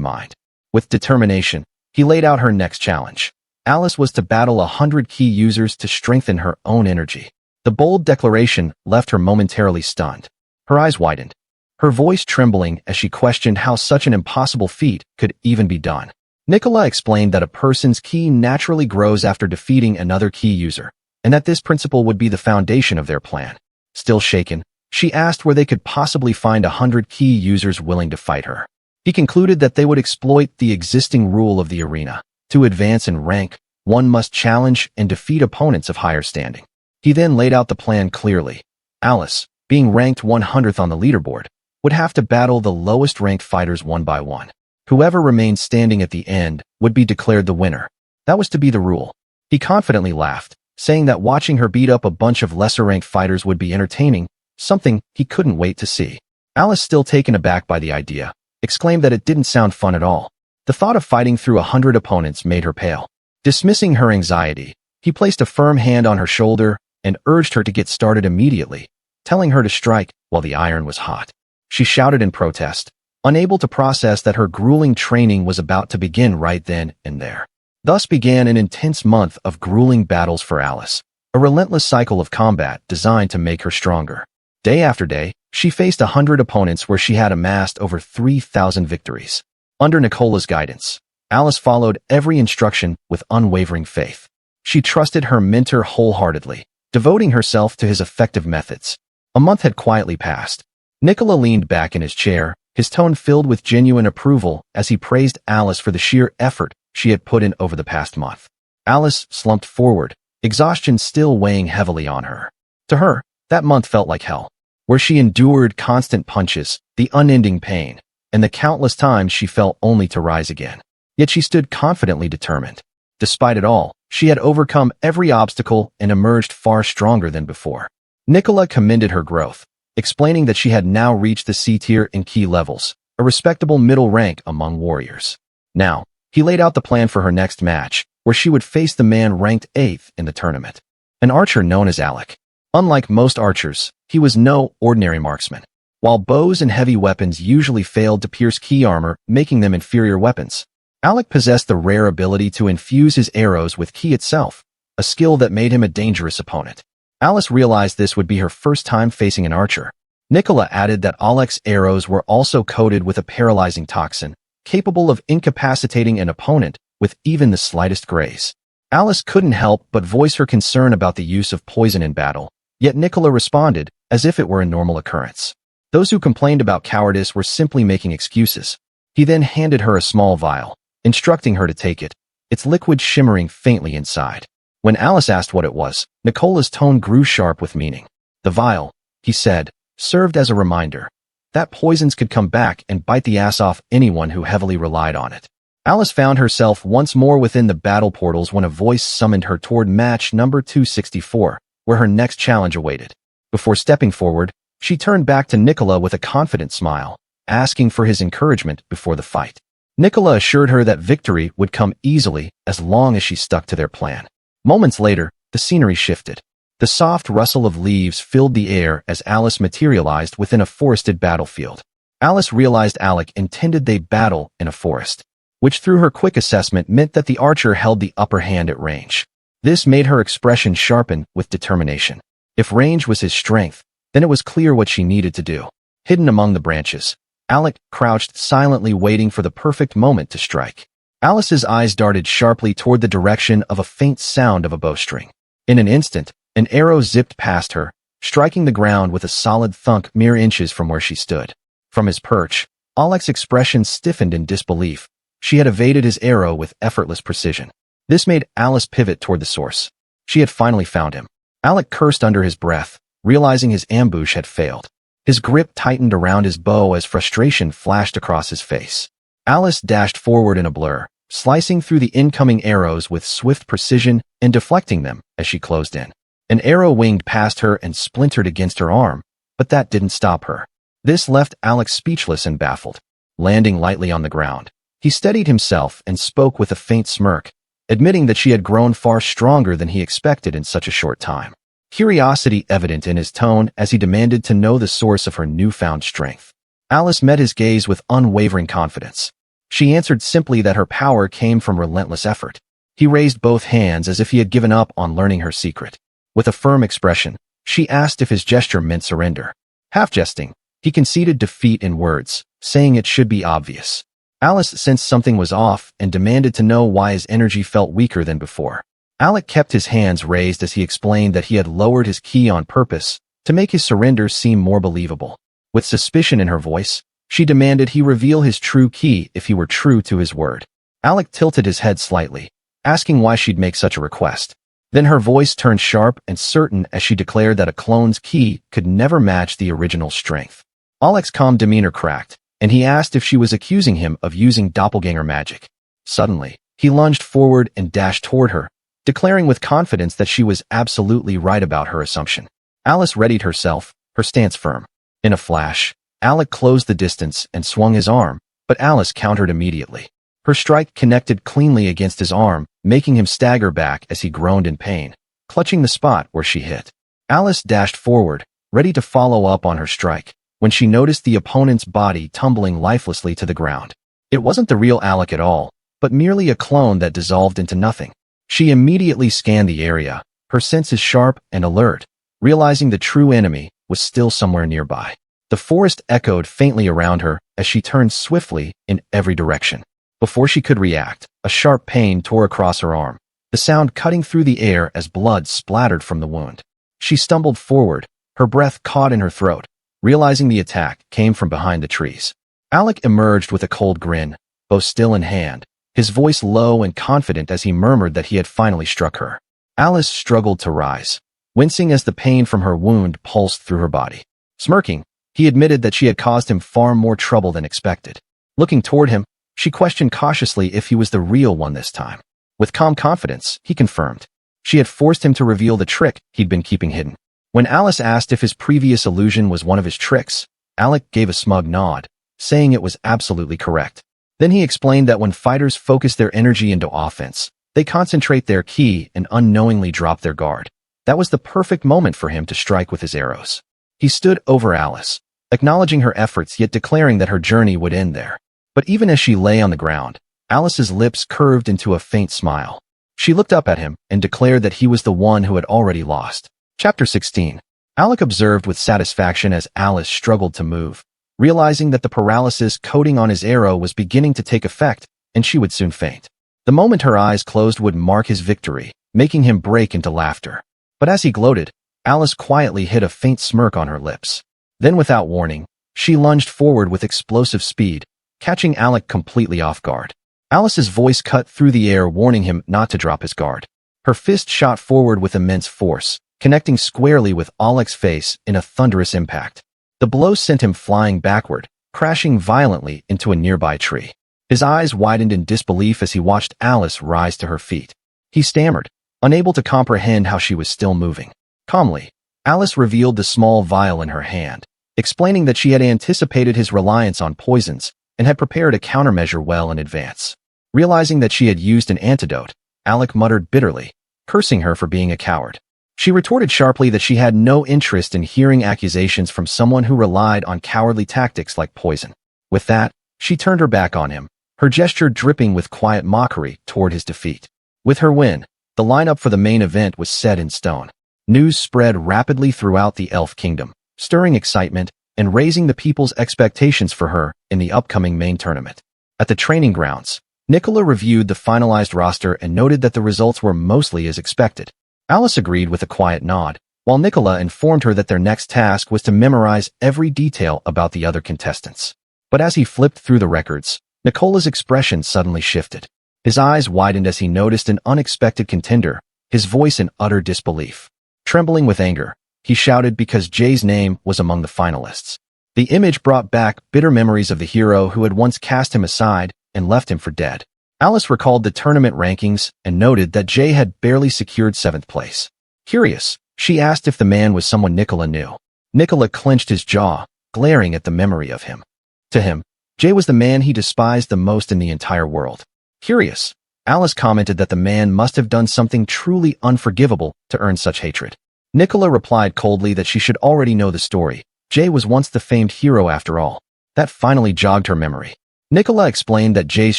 mind. With determination, he laid out her next challenge. Alice was to battle 100 key users to strengthen her own energy. The bold declaration left her momentarily stunned. Her eyes widened, her voice trembling as she questioned how such an impossible feat could even be done. Nicola explained that a person's ki naturally grows after defeating another key user, and that this principle would be the foundation of their plan. Still shaken, she asked where they could possibly find 100 key users willing to fight her. He concluded that they would exploit the existing rule of the arena. To advance in rank, one must challenge and defeat opponents of higher standing. He then laid out the plan clearly. Alice, being ranked 100th on the leaderboard, would have to battle the lowest-ranked fighters one by one. Whoever remained standing at the end would be declared the winner. That was to be the rule. He confidently laughed, saying that watching her beat up a bunch of lesser-ranked fighters would be entertaining, something he couldn't wait to see. Alice, still taken aback by the idea, exclaimed that it didn't sound fun at all. The thought of fighting through 100 opponents made her pale. Dismissing her anxiety, he placed a firm hand on her shoulder and urged her to get started immediately, telling her to strike while the iron was hot. She shouted in protest, unable to process that her grueling training was about to begin right then and there. Thus began an intense month of grueling battles for Alice, a relentless cycle of combat designed to make her stronger. Day after day, she faced 100 opponents where she had amassed over 3,000 victories. Under Nicola's guidance, Alice followed every instruction with unwavering faith. She trusted her mentor wholeheartedly, devoting herself to his effective methods. A month had quietly passed. Nicola leaned back in his chair, his tone filled with genuine approval as he praised Alice for the sheer effort she had put in over the past month. Alice slumped forward, exhaustion still weighing heavily on her. To her, that month felt like hell, where she endured constant punches, the unending pain, and the countless times she fell only to rise again. Yet she stood confidently determined. Despite it all, she had overcome every obstacle and emerged far stronger than before. Nicola commended her growth, explaining that she had now reached the C-tier in key levels, a respectable middle rank among warriors. Now, he laid out the plan for her next match, where she would face the man ranked 8th in the tournament, an archer known as Alec. Unlike most archers, he was no ordinary marksman. While bows and heavy weapons usually failed to pierce key armor, making them inferior weapons, Alec possessed the rare ability to infuse his arrows with ki itself, a skill that made him a dangerous opponent. Alice realized this would be her first time facing an archer. Nicola added that Alec's arrows were also coated with a paralyzing toxin, capable of incapacitating an opponent with even the slightest graze. Alice couldn't help but voice her concern about the use of poison in battle, yet Nicola responded as if it were a normal occurrence. Those who complained about cowardice were simply making excuses. He then handed her a small vial, instructing her to take it, its liquid shimmering faintly inside. When Alice asked what it was, Nicola's tone grew sharp with meaning. The vial, he said, served as a reminder. That poisons could come back and bite the ass off anyone who heavily relied on it. Alice found herself once more within the battle portals when a voice summoned her toward match number 264, where her next challenge awaited. Before stepping forward, she turned back to Nicola with a confident smile, asking for his encouragement before the fight. Nicola assured her that victory would come easily as long as she stuck to their plan. Moments later, the scenery shifted. The soft rustle of leaves filled the air as Alice materialized within a forested battlefield. Alice realized Alec intended they battle in a forest, which through her quick assessment meant that the archer held the upper hand at range. This made her expression sharpen with determination. If range was his strength, then it was clear what she needed to do. Hidden among the branches, Alec crouched silently waiting for the perfect moment to strike. Alice's eyes darted sharply toward the direction of a faint sound of a bowstring. In an instant, an arrow zipped past her, striking the ground with a solid thunk mere inches from where she stood. From his perch, Alec's expression stiffened in disbelief. She had evaded his arrow with effortless precision. This made Alice pivot toward the source. She had finally found him. Alec cursed under his breath, realizing his ambush had failed. His grip tightened around his bow as frustration flashed across his face. Alice dashed forward in a blur, slicing through the incoming arrows with swift precision and deflecting them as she closed in. An arrow winged past her and splintered against her arm, but that didn't stop her. This left Alex speechless and baffled. Landing lightly on the ground, he steadied himself and spoke with a faint smirk, admitting that she had grown far stronger than he expected in such a short time. Curiosity evident in his tone as he demanded to know the source of her newfound strength. Alice met his gaze with unwavering confidence. She answered simply that her power came from relentless effort. He raised both hands as if he had given up on learning her secret. With a firm expression, she asked if his gesture meant surrender. Half jesting, he conceded defeat in words, saying it should be obvious. Alice sensed something was off and demanded to know why his energy felt weaker than before. Alec kept his hands raised as he explained that he had lowered his ki on purpose to make his surrender seem more believable. With suspicion in her voice, she demanded he reveal his true ki if he were true to his word. Alec tilted his head slightly, asking why she'd make such a request. Then her voice turned sharp and certain as she declared that a clone's ki could never match the original strength. Alec's calm demeanor cracked, and he asked if she was accusing him of using doppelganger magic. Suddenly, he lunged forward and dashed toward her, declaring with confidence that she was absolutely right about her assumption. Alice readied herself, her stance firm. In a flash, Alec closed the distance and swung his arm, but Alice countered immediately. Her strike connected cleanly against his arm, making him stagger back as he groaned in pain, clutching the spot where she hit. Alice dashed forward, ready to follow up on her strike, when she noticed the opponent's body tumbling lifelessly to the ground. It wasn't the real Alec at all, but merely a clone that dissolved into nothing. She immediately scanned the area, her senses sharp and alert, realizing the true enemy was still somewhere nearby. The forest echoed faintly around her as she turned swiftly in every direction. Before she could react, a sharp pain tore across her arm, the sound cutting through the air as blood splattered from the wound. She stumbled forward, her breath caught in her throat, realizing the attack came from behind the trees. Alec emerged with a cold grin, bow still in hand, his voice low and confident as he murmured that he had finally struck her. Alice struggled to rise, wincing as the pain from her wound pulsed through her body. Smirking, he admitted that she had caused him far more trouble than expected. Looking toward him, she questioned cautiously if he was the real one this time. With calm confidence, he confirmed. She had forced him to reveal the trick he'd been keeping hidden. When Alice asked if his previous illusion was one of his tricks, Alec gave a smug nod, saying it was absolutely correct. Then he explained that when fighters focus their energy into offense, they concentrate their ki and unknowingly drop their guard. That was the perfect moment for him to strike with his arrows. He stood over Alice, acknowledging her efforts yet declaring that her journey would end there. But even as she lay on the ground, Alice's lips curved into a faint smile. She looked up at him and declared that he was the one who had already lost. Chapter 16. Alec observed with satisfaction as Alice struggled to move, realizing that the paralysis coating on his arrow was beginning to take effect and she would soon faint. The moment her eyes closed would mark his victory, making him break into laughter. But as he gloated, Alice quietly hid a faint smirk on her lips. Then without warning, she lunged forward with explosive speed, catching Alec completely off guard. Alice's voice cut through the air warning him not to drop his guard. Her fist shot forward with immense force, connecting squarely with Alex's face in a thunderous impact. The blow sent him flying backward, crashing violently into a nearby tree. His eyes widened in disbelief as he watched Alice rise to her feet. He stammered, unable to comprehend how she was still moving. Calmly, Alice revealed the small vial in her hand, explaining that she had anticipated his reliance on poisons and had prepared a countermeasure well in advance. Realizing that she had used an antidote, Alec muttered bitterly, cursing her for being a coward. She retorted sharply that she had no interest in hearing accusations from someone who relied on cowardly tactics like poison. With that, she turned her back on him, her gesture dripping with quiet mockery toward his defeat. With her win, the lineup for the main event was set in stone. News spread rapidly throughout the Elf Kingdom, stirring excitement and raising the people's expectations for her in the upcoming main tournament. At the training grounds, Nicola reviewed the finalized roster and noted that the results were mostly as expected. Alice agreed with a quiet nod, while Nicola informed her that their next task was to memorize every detail about the other contestants. But as he flipped through the records, Nicola's expression suddenly shifted. His eyes widened as he noticed an unexpected contender, his voice in utter disbelief. Trembling with anger, he shouted because Jay's name was among the finalists. The image brought back bitter memories of the hero who had once cast him aside and left him for dead. Alice recalled the tournament rankings and noted that Jay had barely secured 7th place. Curious, she asked if the man was someone Nicola knew. Nicola clenched his jaw, glaring at the memory of him. To him, Jay was the man he despised the most in the entire world. Curious, Alice commented that the man must have done something truly unforgivable to earn such hatred. Nicola replied coldly that she should already know the story. Jay was once the famed hero after all. That finally jogged her memory. Nicola explained that Jay's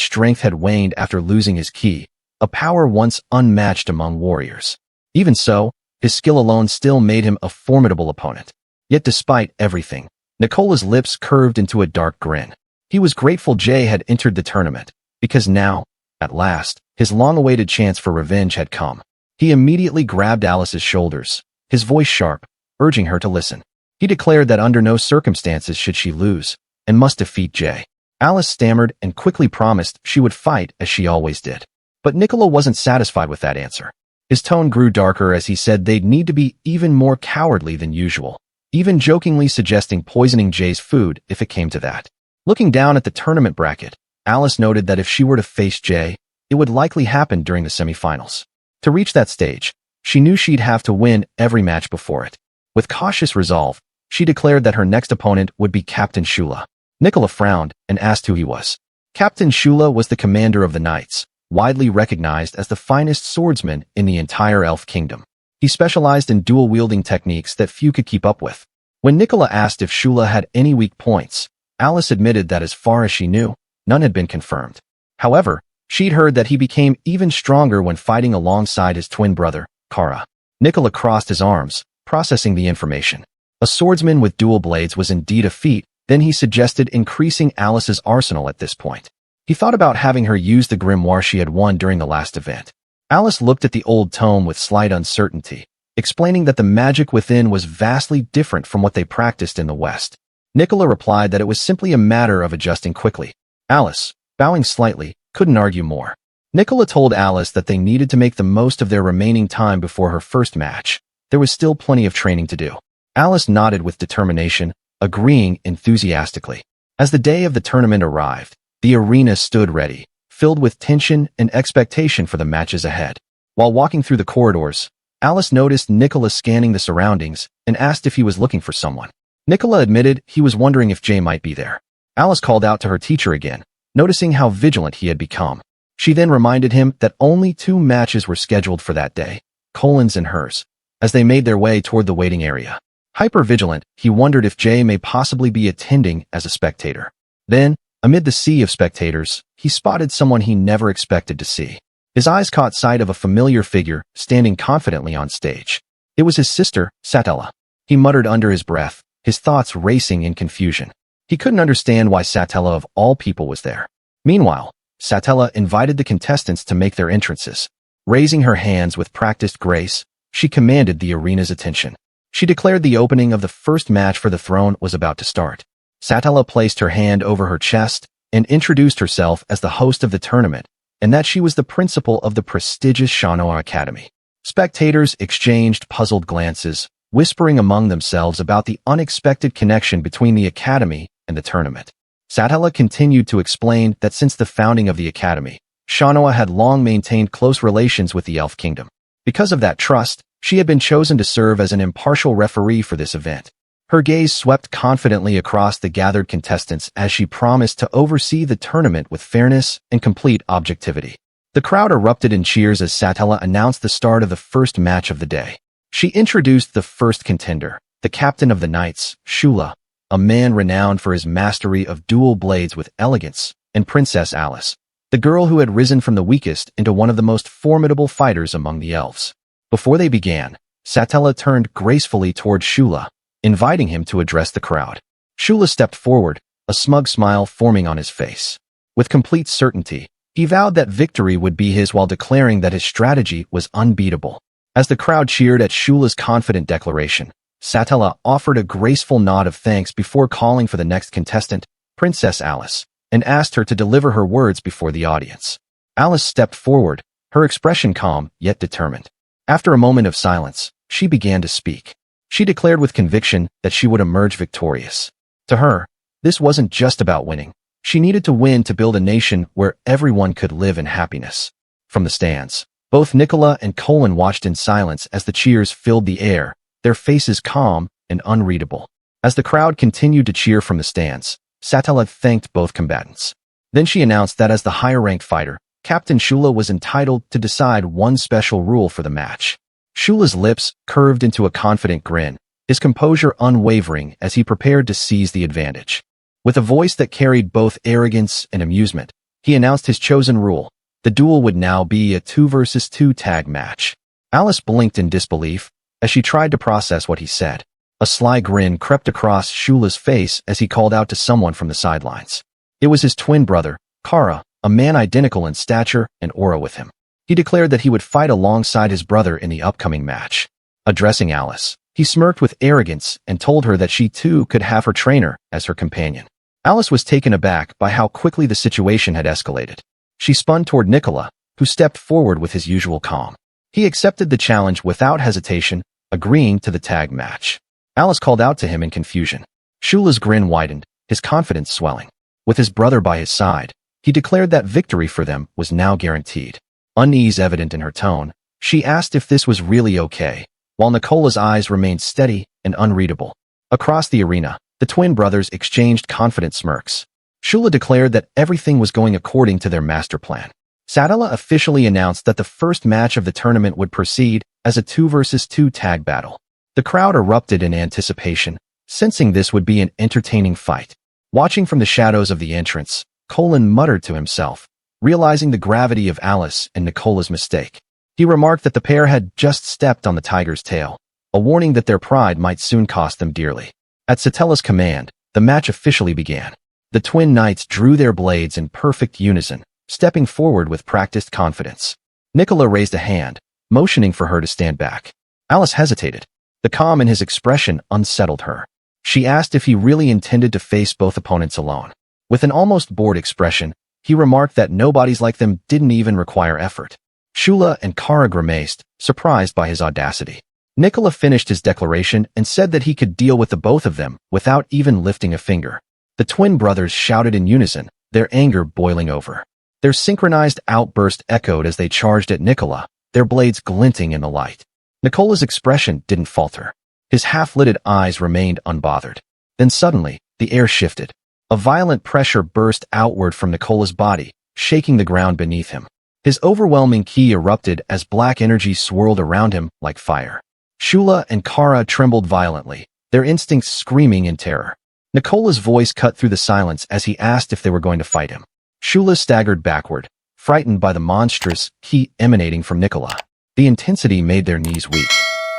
strength had waned after losing his ki, a power once unmatched among warriors. Even so, his skill alone still made him a formidable opponent. Yet despite everything, Nicola's lips curved into a dark grin. He was grateful Jay had entered the tournament, because now, at last, his long-awaited chance for revenge had come. He immediately grabbed Alice's shoulders, his voice sharp, urging her to listen. He declared that under no circumstances should she lose, and must defeat Jay. Alice stammered and quickly promised she would fight as she always did. But Nicola wasn't satisfied with that answer. His tone grew darker as he said they'd need to be even more cowardly than usual, even jokingly suggesting poisoning Jay's food if it came to that. Looking down at the tournament bracket, Alice noted that if she were to face Jay, it would likely happen during the semifinals. To reach that stage, she knew she'd have to win every match before it. With cautious resolve, she declared that her next opponent would be Captain Shula. Nicola frowned and asked who he was. Captain Shula was the commander of the Knights, widely recognized as the finest swordsman in the entire Elf Kingdom. He specialized in dual-wielding techniques that few could keep up with. When Nicola asked if Shula had any weak points, Alice admitted that as far as she knew, none had been confirmed. However, she'd heard that he became even stronger when fighting alongside his twin brother, Kara. Nicola crossed his arms, processing the information. A swordsman with dual blades was indeed a feat. Then he suggested increasing Alice's arsenal at this point. He thought about having her use the grimoire she had won during the last event. Alice looked at the old tome with slight uncertainty, explaining that the magic within was vastly different from what they practiced in the West. Nicola replied that it was simply a matter of adjusting quickly. Alice, bowing slightly, couldn't argue more. Nicola told Alice that they needed to make the most of their remaining time before her first match. There was still plenty of training to do. Alice nodded with determination, agreeing enthusiastically. As the day of the tournament arrived, the arena stood ready, filled with tension and expectation for the matches ahead. While walking through the corridors, Alice noticed Nicola scanning the surroundings and asked if he was looking for someone. Nicola admitted he was wondering if Jay might be there. Alice called out to her teacher again, noticing how vigilant he had become. She then reminded him that only 2 matches were scheduled for that day, Colin's and hers, as they made their way toward the waiting area. Hyper-vigilant, he wondered if Jay may possibly be attending as a spectator. Then, amid the sea of spectators, he spotted someone he never expected to see. His eyes caught sight of a familiar figure standing confidently on stage. It was his sister, Satella. He muttered under his breath, his thoughts racing in confusion. He couldn't understand why Satella of all people was there. Meanwhile, Satella invited the contestants to make their entrances. Raising her hands with practiced grace, she commanded the arena's attention. She declared the opening of the first match for the throne was about to start. Satella placed her hand over her chest and introduced herself as the host of the tournament, and that she was the principal of the prestigious Shanoa Academy. Spectators exchanged puzzled glances, whispering among themselves about the unexpected connection between the academy and the tournament. Satella continued to explain that since the founding of the academy, Shanoa had long maintained close relations with the Elf Kingdom. Because of that trust, she had been chosen to serve as an impartial referee for this event. Her gaze swept confidently across the gathered contestants as she promised to oversee the tournament with fairness and complete objectivity. The crowd erupted in cheers as Satella announced the start of the first match of the day. She introduced the first contender, the captain of the Knights, Shula, a man renowned for his mastery of dual blades with elegance, and Princess Alice, the girl who had risen from the weakest into one of the most formidable fighters among the elves. Before they began, Satella turned gracefully toward Shula, inviting him to address the crowd. Shula stepped forward, a smug smile forming on his face. With complete certainty, he vowed that victory would be his while declaring that his strategy was unbeatable. As the crowd cheered at Shula's confident declaration, Satella offered a graceful nod of thanks before calling for the next contestant, Princess Alice, and asked her to deliver her words before the audience. Alice stepped forward, her expression calm yet determined. After a moment of silence, she began to speak. She declared with conviction that she would emerge victorious. To her, this wasn't just about winning. She needed to win to build a nation where everyone could live in happiness. From the stands, both Nicola and Colin watched in silence as the cheers filled the air, their faces calm and unreadable. As the crowd continued to cheer from the stands, Satella thanked both combatants. Then she announced that as the higher-ranked fighter, Captain Shula was entitled to decide one special rule for the match. Shula's lips curved into a confident grin, his composure unwavering as he prepared to seize the advantage. With a voice that carried both arrogance and amusement, he announced his chosen rule. The duel would now be a 2-versus-2 tag match. Alice blinked in disbelief as she tried to process what he said. A sly grin crept across Shula's face as he called out to someone from the sidelines. It was his twin brother, Kara, a man identical in stature and aura with him. He declared that he would fight alongside his brother in the upcoming match. Addressing Alice, he smirked with arrogance and told her that she too could have her trainer as her companion. Alice was taken aback by how quickly the situation had escalated. She spun toward Nicola, who stepped forward with his usual calm. He accepted the challenge without hesitation, agreeing to the tag match. Alice called out to him in confusion. Shula's grin widened, his confidence swelling. With his brother by his side, he declared that victory for them was now guaranteed. Unease evident in her tone, she asked if this was really okay, while Nicola's eyes remained steady and unreadable. Across the arena, the twin brothers exchanged confident smirks. Shula declared that everything was going according to their master plan. Satella officially announced that the first match of the tournament would proceed as a 2-versus-2 tag battle. The crowd erupted in anticipation, sensing this would be an entertaining fight. Watching from the shadows of the entrance, Colin muttered to himself, realizing the gravity of Alice and Nicola's mistake. He remarked that the pair had just stepped on the tiger's tail, a warning that their pride might soon cost them dearly. At Satella's command, the match officially began. The twin knights drew their blades in perfect unison, stepping forward with practiced confidence. Nicola raised a hand, motioning for her to stand back. Alice hesitated. The calm in his expression unsettled her. She asked if he really intended to face both opponents alone. With an almost bored expression, he remarked that nobodies like them didn't even require effort. Shula and Kara grimaced, surprised by his audacity. Nicola finished his declaration and said that he could deal with the both of them without even lifting a finger. The twin brothers shouted in unison, their anger boiling over. Their synchronized outburst echoed as they charged at Nicola, their blades glinting in the light. Nicola's expression didn't falter. His half-lidded eyes remained unbothered. Then suddenly, the air shifted. A violent pressure burst outward from Nicola's body, shaking the ground beneath him. His overwhelming ki erupted as black energy swirled around him like fire. Shula and Kara trembled violently, their instincts screaming in terror. Nicola's voice cut through the silence as he asked if they were going to fight him. Shula staggered backward, frightened by the monstrous ki emanating from Nicola. The intensity made their knees weak.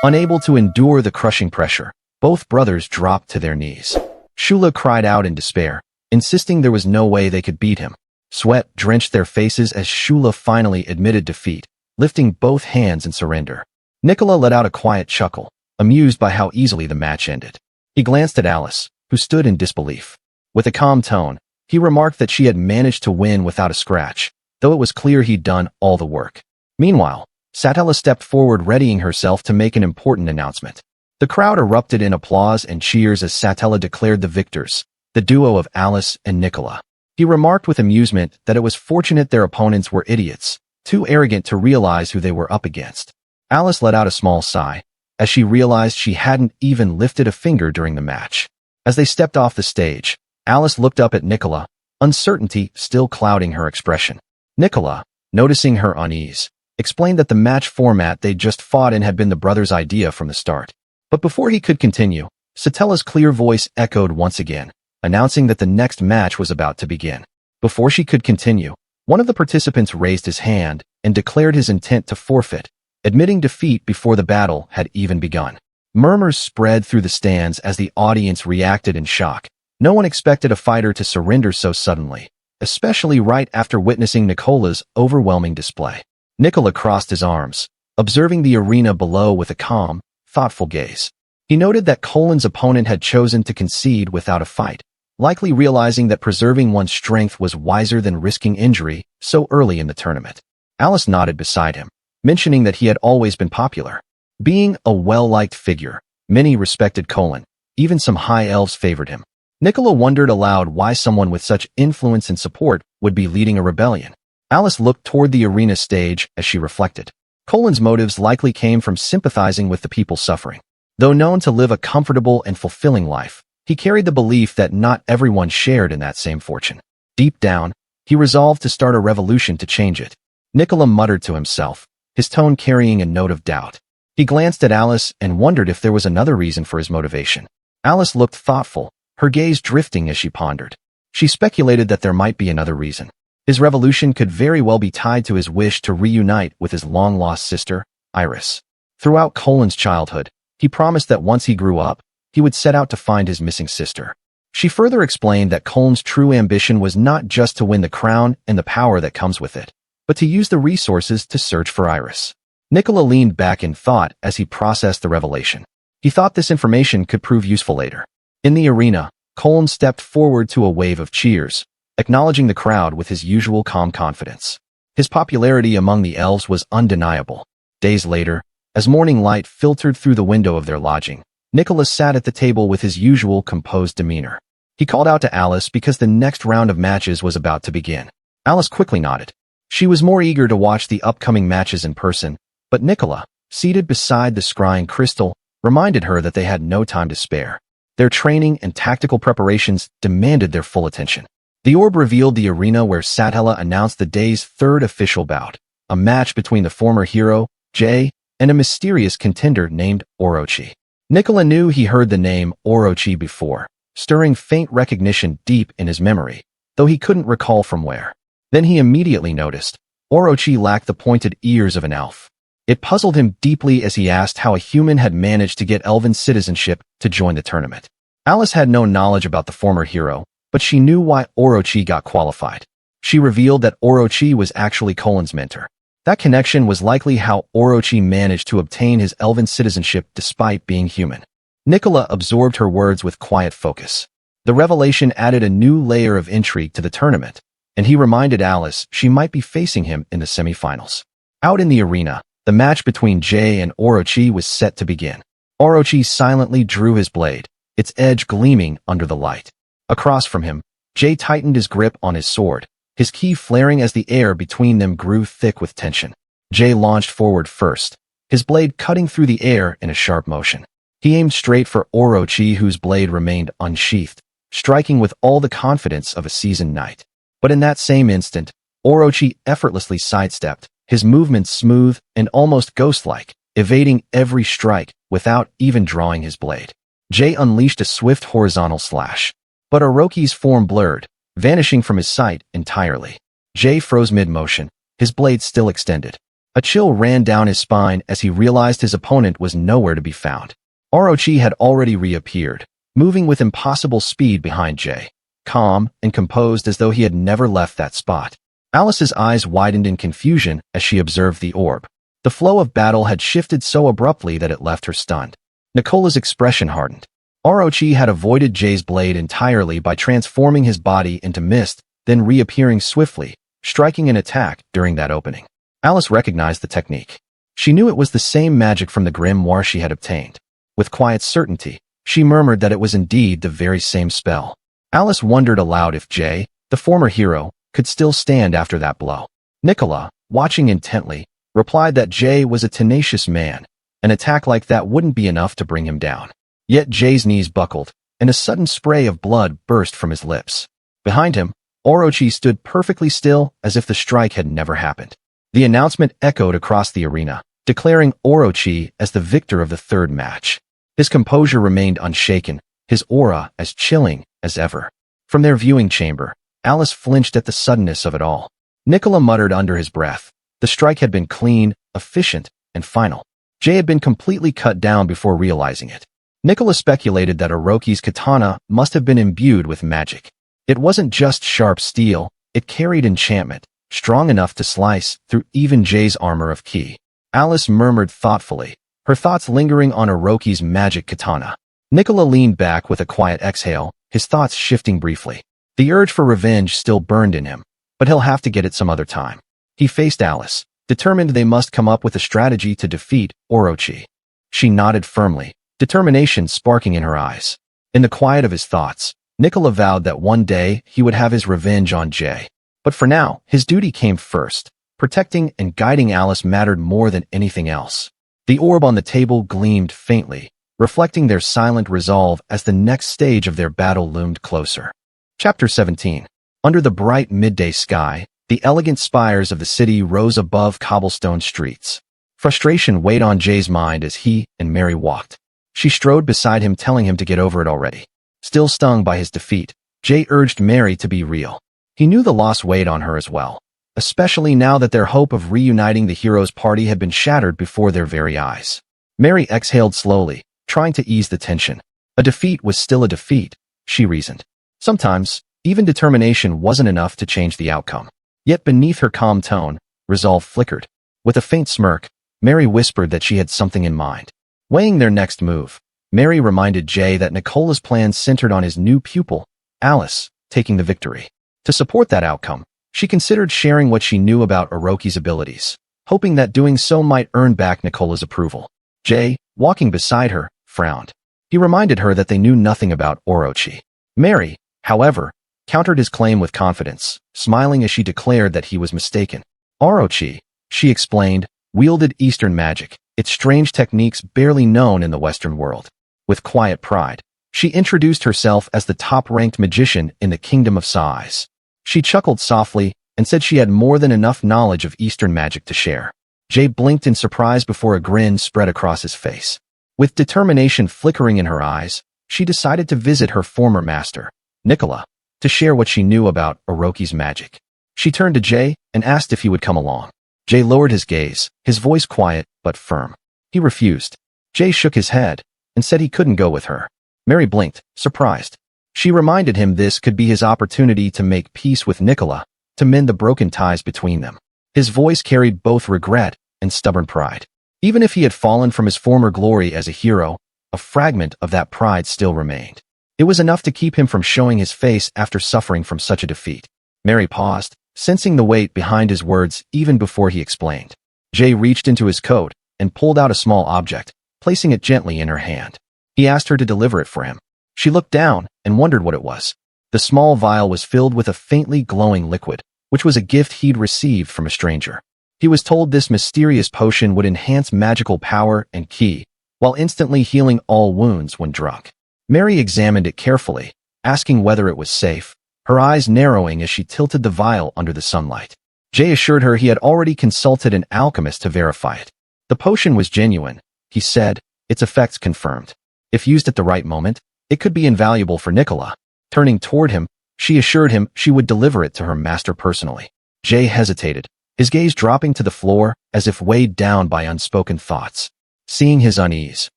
Unable to endure the crushing pressure, both brothers dropped to their knees. Shula cried out in despair, insisting there was no way they could beat him. Sweat drenched their faces as Shula finally admitted defeat, lifting both hands in surrender. Nicola let out a quiet chuckle, amused by how easily the match ended. He glanced at Alice, who stood in disbelief. With a calm tone, he remarked that she had managed to win without a scratch, though it was clear he'd done all the work. Meanwhile, Satella stepped forward, readying herself to make an important announcement. The crowd erupted in applause and cheers as Satella declared the victors, the duo of Alice and Nicola. He remarked with amusement that it was fortunate their opponents were idiots, too arrogant to realize who they were up against. Alice let out a small sigh, as she realized she hadn't even lifted a finger during the match. As they stepped off the stage, Alice looked up at Nicola, uncertainty still clouding her expression. Nicola, noticing her unease, explained that the match format they'd just fought in had been the brothers' idea from the start. But before he could continue, Satella's clear voice echoed once again, announcing that the next match was about to begin. Before she could continue, one of the participants raised his hand and declared his intent to forfeit, admitting defeat before the battle had even begun. Murmurs spread through the stands as the audience reacted in shock. No one expected a fighter to surrender so suddenly, especially right after witnessing Nicola's overwhelming display. Nicola crossed his arms, observing the arena below with a calm, thoughtful gaze. He noted that Colin's opponent had chosen to concede without a fight, likely realizing that preserving one's strength was wiser than risking injury so early in the tournament. Alice nodded beside him, mentioning that he had always been popular. Being a well-liked figure, many respected Colin, even some high elves favored him. Nicola wondered aloud why someone with such influence and support would be leading a rebellion. Alice looked toward the arena stage as she reflected. Colin's motives likely came from sympathizing with the people suffering. Though known to live a comfortable and fulfilling life, he carried the belief that not everyone shared in that same fortune. Deep down, he resolved to start a revolution to change it. Nicola muttered to himself, his tone carrying a note of doubt. He glanced at Alice and wondered if there was another reason for his motivation. Alice looked thoughtful, her gaze drifting as she pondered. She speculated that there might be another reason. His revolution could very well be tied to his wish to reunite with his long-lost sister, Iris. Throughout Colin's childhood, he promised that once he grew up, he would set out to find his missing sister. She further explained that Colin's true ambition was not just to win the crown and the power that comes with it, but to use the resources to search for Iris. Nicola leaned back in thought as he processed the revelation. He thought this information could prove useful later. In the arena, Colin stepped forward to a wave of cheers, acknowledging the crowd with his usual calm confidence. His popularity among the elves was undeniable. Days later, as morning light filtered through the window of their lodging, Nicola sat at the table with his usual composed demeanor. He called out to Alice because the next round of matches was about to begin. Alice quickly nodded. She was more eager to watch the upcoming matches in person, but Nicola, seated beside the scrying crystal, reminded her that they had no time to spare. Their training and tactical preparations demanded their full attention. The orb revealed the arena where Satella announced the day's third official bout, a match between the former hero, Jay, and a mysterious contender named Orochi. Nicola knew he heard the name Orochi before, stirring faint recognition deep in his memory, though he couldn't recall from where. Then he immediately noticed, Orochi lacked the pointed ears of an elf. It puzzled him deeply as he asked how a human had managed to get elven citizenship to join the tournament. Alice had no knowledge about the former hero, but she knew why Orochi got qualified. She revealed that Orochi was actually Colin's mentor. That connection was likely how Orochi managed to obtain his elven citizenship despite being human. Nicola absorbed her words with quiet focus. The revelation added a new layer of intrigue to the tournament, and he reminded Alice she might be facing him in the semifinals. Out in the arena, the match between Jay and Orochi was set to begin. Orochi silently drew his blade, its edge gleaming under the light. Across from him, Jay tightened his grip on his sword, his ki flaring as the air between them grew thick with tension. Jay launched forward first, his blade cutting through the air in a sharp motion. He aimed straight for Orochi, whose blade remained unsheathed, striking with all the confidence of a seasoned knight. But in that same instant, Orochi effortlessly sidestepped, his movements smooth and almost ghost-like, evading every strike without even drawing his blade. Jay unleashed a swift horizontal slash. But Orochi's form blurred, vanishing from his sight entirely. Jay froze mid-motion, his blade still extended. A chill ran down his spine as he realized his opponent was nowhere to be found. Orochi had already reappeared, moving with impossible speed behind Jay, calm and composed as though he had never left that spot. Alice's eyes widened in confusion as she observed the orb. The flow of battle had shifted so abruptly that it left her stunned. Nicola's expression hardened. Orochi had avoided Jay's blade entirely by transforming his body into mist, then reappearing swiftly, striking an attack during that opening. Alice recognized the technique. She knew it was the same magic from the grimoire she had obtained. With quiet certainty, she murmured that it was indeed the very same spell. Alice wondered aloud if Jay, the former hero, could still stand after that blow. Nicola, watching intently, replied that Jay was a tenacious man. An attack like that wouldn't be enough to bring him down. Yet Jay's knees buckled, and a sudden spray of blood burst from his lips. Behind him, Orochi stood perfectly still as if the strike had never happened. The announcement echoed across the arena, declaring Orochi as the victor of the third match. His composure remained unshaken, his aura as chilling as ever. From their viewing chamber, Alice flinched at the suddenness of it all. Nicola muttered under his breath. The strike had been clean, efficient, and final. Jay had been completely cut down before realizing it. Nicola speculated that Orochi's katana must have been imbued with magic. It wasn't just sharp steel, it carried enchantment, strong enough to slice through even Jay's armor of ki. Alice murmured thoughtfully, her thoughts lingering on Orochi's magic katana. Nicola leaned back with a quiet exhale, his thoughts shifting briefly. The urge for revenge still burned in him, but he'll have to get it some other time. He faced Alice, determined they must come up with a strategy to defeat Orochi. She nodded firmly, determination sparking in her eyes. In the quiet of his thoughts, Nicola vowed that one day he would have his revenge on Jay. But for now, his duty came first. Protecting and guiding Alice mattered more than anything else. The orb on the table gleamed faintly, reflecting their silent resolve as the next stage of their battle loomed closer. Chapter 17. Under the bright midday sky, the elegant spires of the city rose above cobblestone streets. Frustration weighed on Jay's mind as he and Mary walked. She strode beside him, telling him to get over it already. Still stung by his defeat, Jay urged Mary to be real. He knew the loss weighed on her as well, especially now that their hope of reuniting the heroes' party had been shattered before their very eyes. Mary exhaled slowly, trying to ease the tension. A defeat was still a defeat, she reasoned. Sometimes, even determination wasn't enough to change the outcome. Yet beneath her calm tone, resolve flickered. With a faint smirk, Mary whispered that she had something in mind. Weighing their next move, Mary reminded Jay that Nicola's plans centered on his new pupil, Alice, taking the victory. To support that outcome, she considered sharing what she knew about Orochi's abilities, hoping that doing so might earn back Nicola's approval. Jay, walking beside her, frowned. He reminded her that they knew nothing about Orochi. Mary, however, countered his claim with confidence, smiling as she declared that he was mistaken. Orochi, she explained, wielded Eastern magic, its strange techniques barely known in the Western world. With quiet pride, she introduced herself as the top-ranked magician in the Kingdom of Sighs. She chuckled softly and said she had more than enough knowledge of Eastern magic to share. Jay blinked in surprise before a grin spread across his face. With determination flickering in her eyes, she decided to visit her former master, Nicola, to share what she knew about Orochi's magic. She turned to Jay and asked if he would come along. Jay lowered his gaze, his voice quiet but firm. He refused. Jay shook his head and said he couldn't go with her. Mary blinked, surprised. She reminded him this could be his opportunity to make peace with Nicola, to mend the broken ties between them. His voice carried both regret and stubborn pride. Even if he had fallen from his former glory as a hero, a fragment of that pride still remained. It was enough to keep him from showing his face after suffering from such a defeat. Mary paused, sensing the weight behind his words even before he explained. Jay reached into his coat and pulled out a small object, placing it gently in her hand. He asked her to deliver it for him. She looked down and wondered what it was. The small vial was filled with a faintly glowing liquid, which was a gift he'd received from a stranger. He was told this mysterious potion would enhance magical power and ki, while instantly healing all wounds when drunk. Mary examined it carefully, asking whether it was safe, her eyes narrowing as she tilted the vial under the sunlight. Jay assured her he had already consulted an alchemist to verify it. The potion was genuine, he said, its effects confirmed. If used at the right moment, it could be invaluable for Nicola. Turning toward him, she assured him she would deliver it to her master personally. Jay hesitated, his gaze dropping to the floor as if weighed down by unspoken thoughts. Seeing his unease,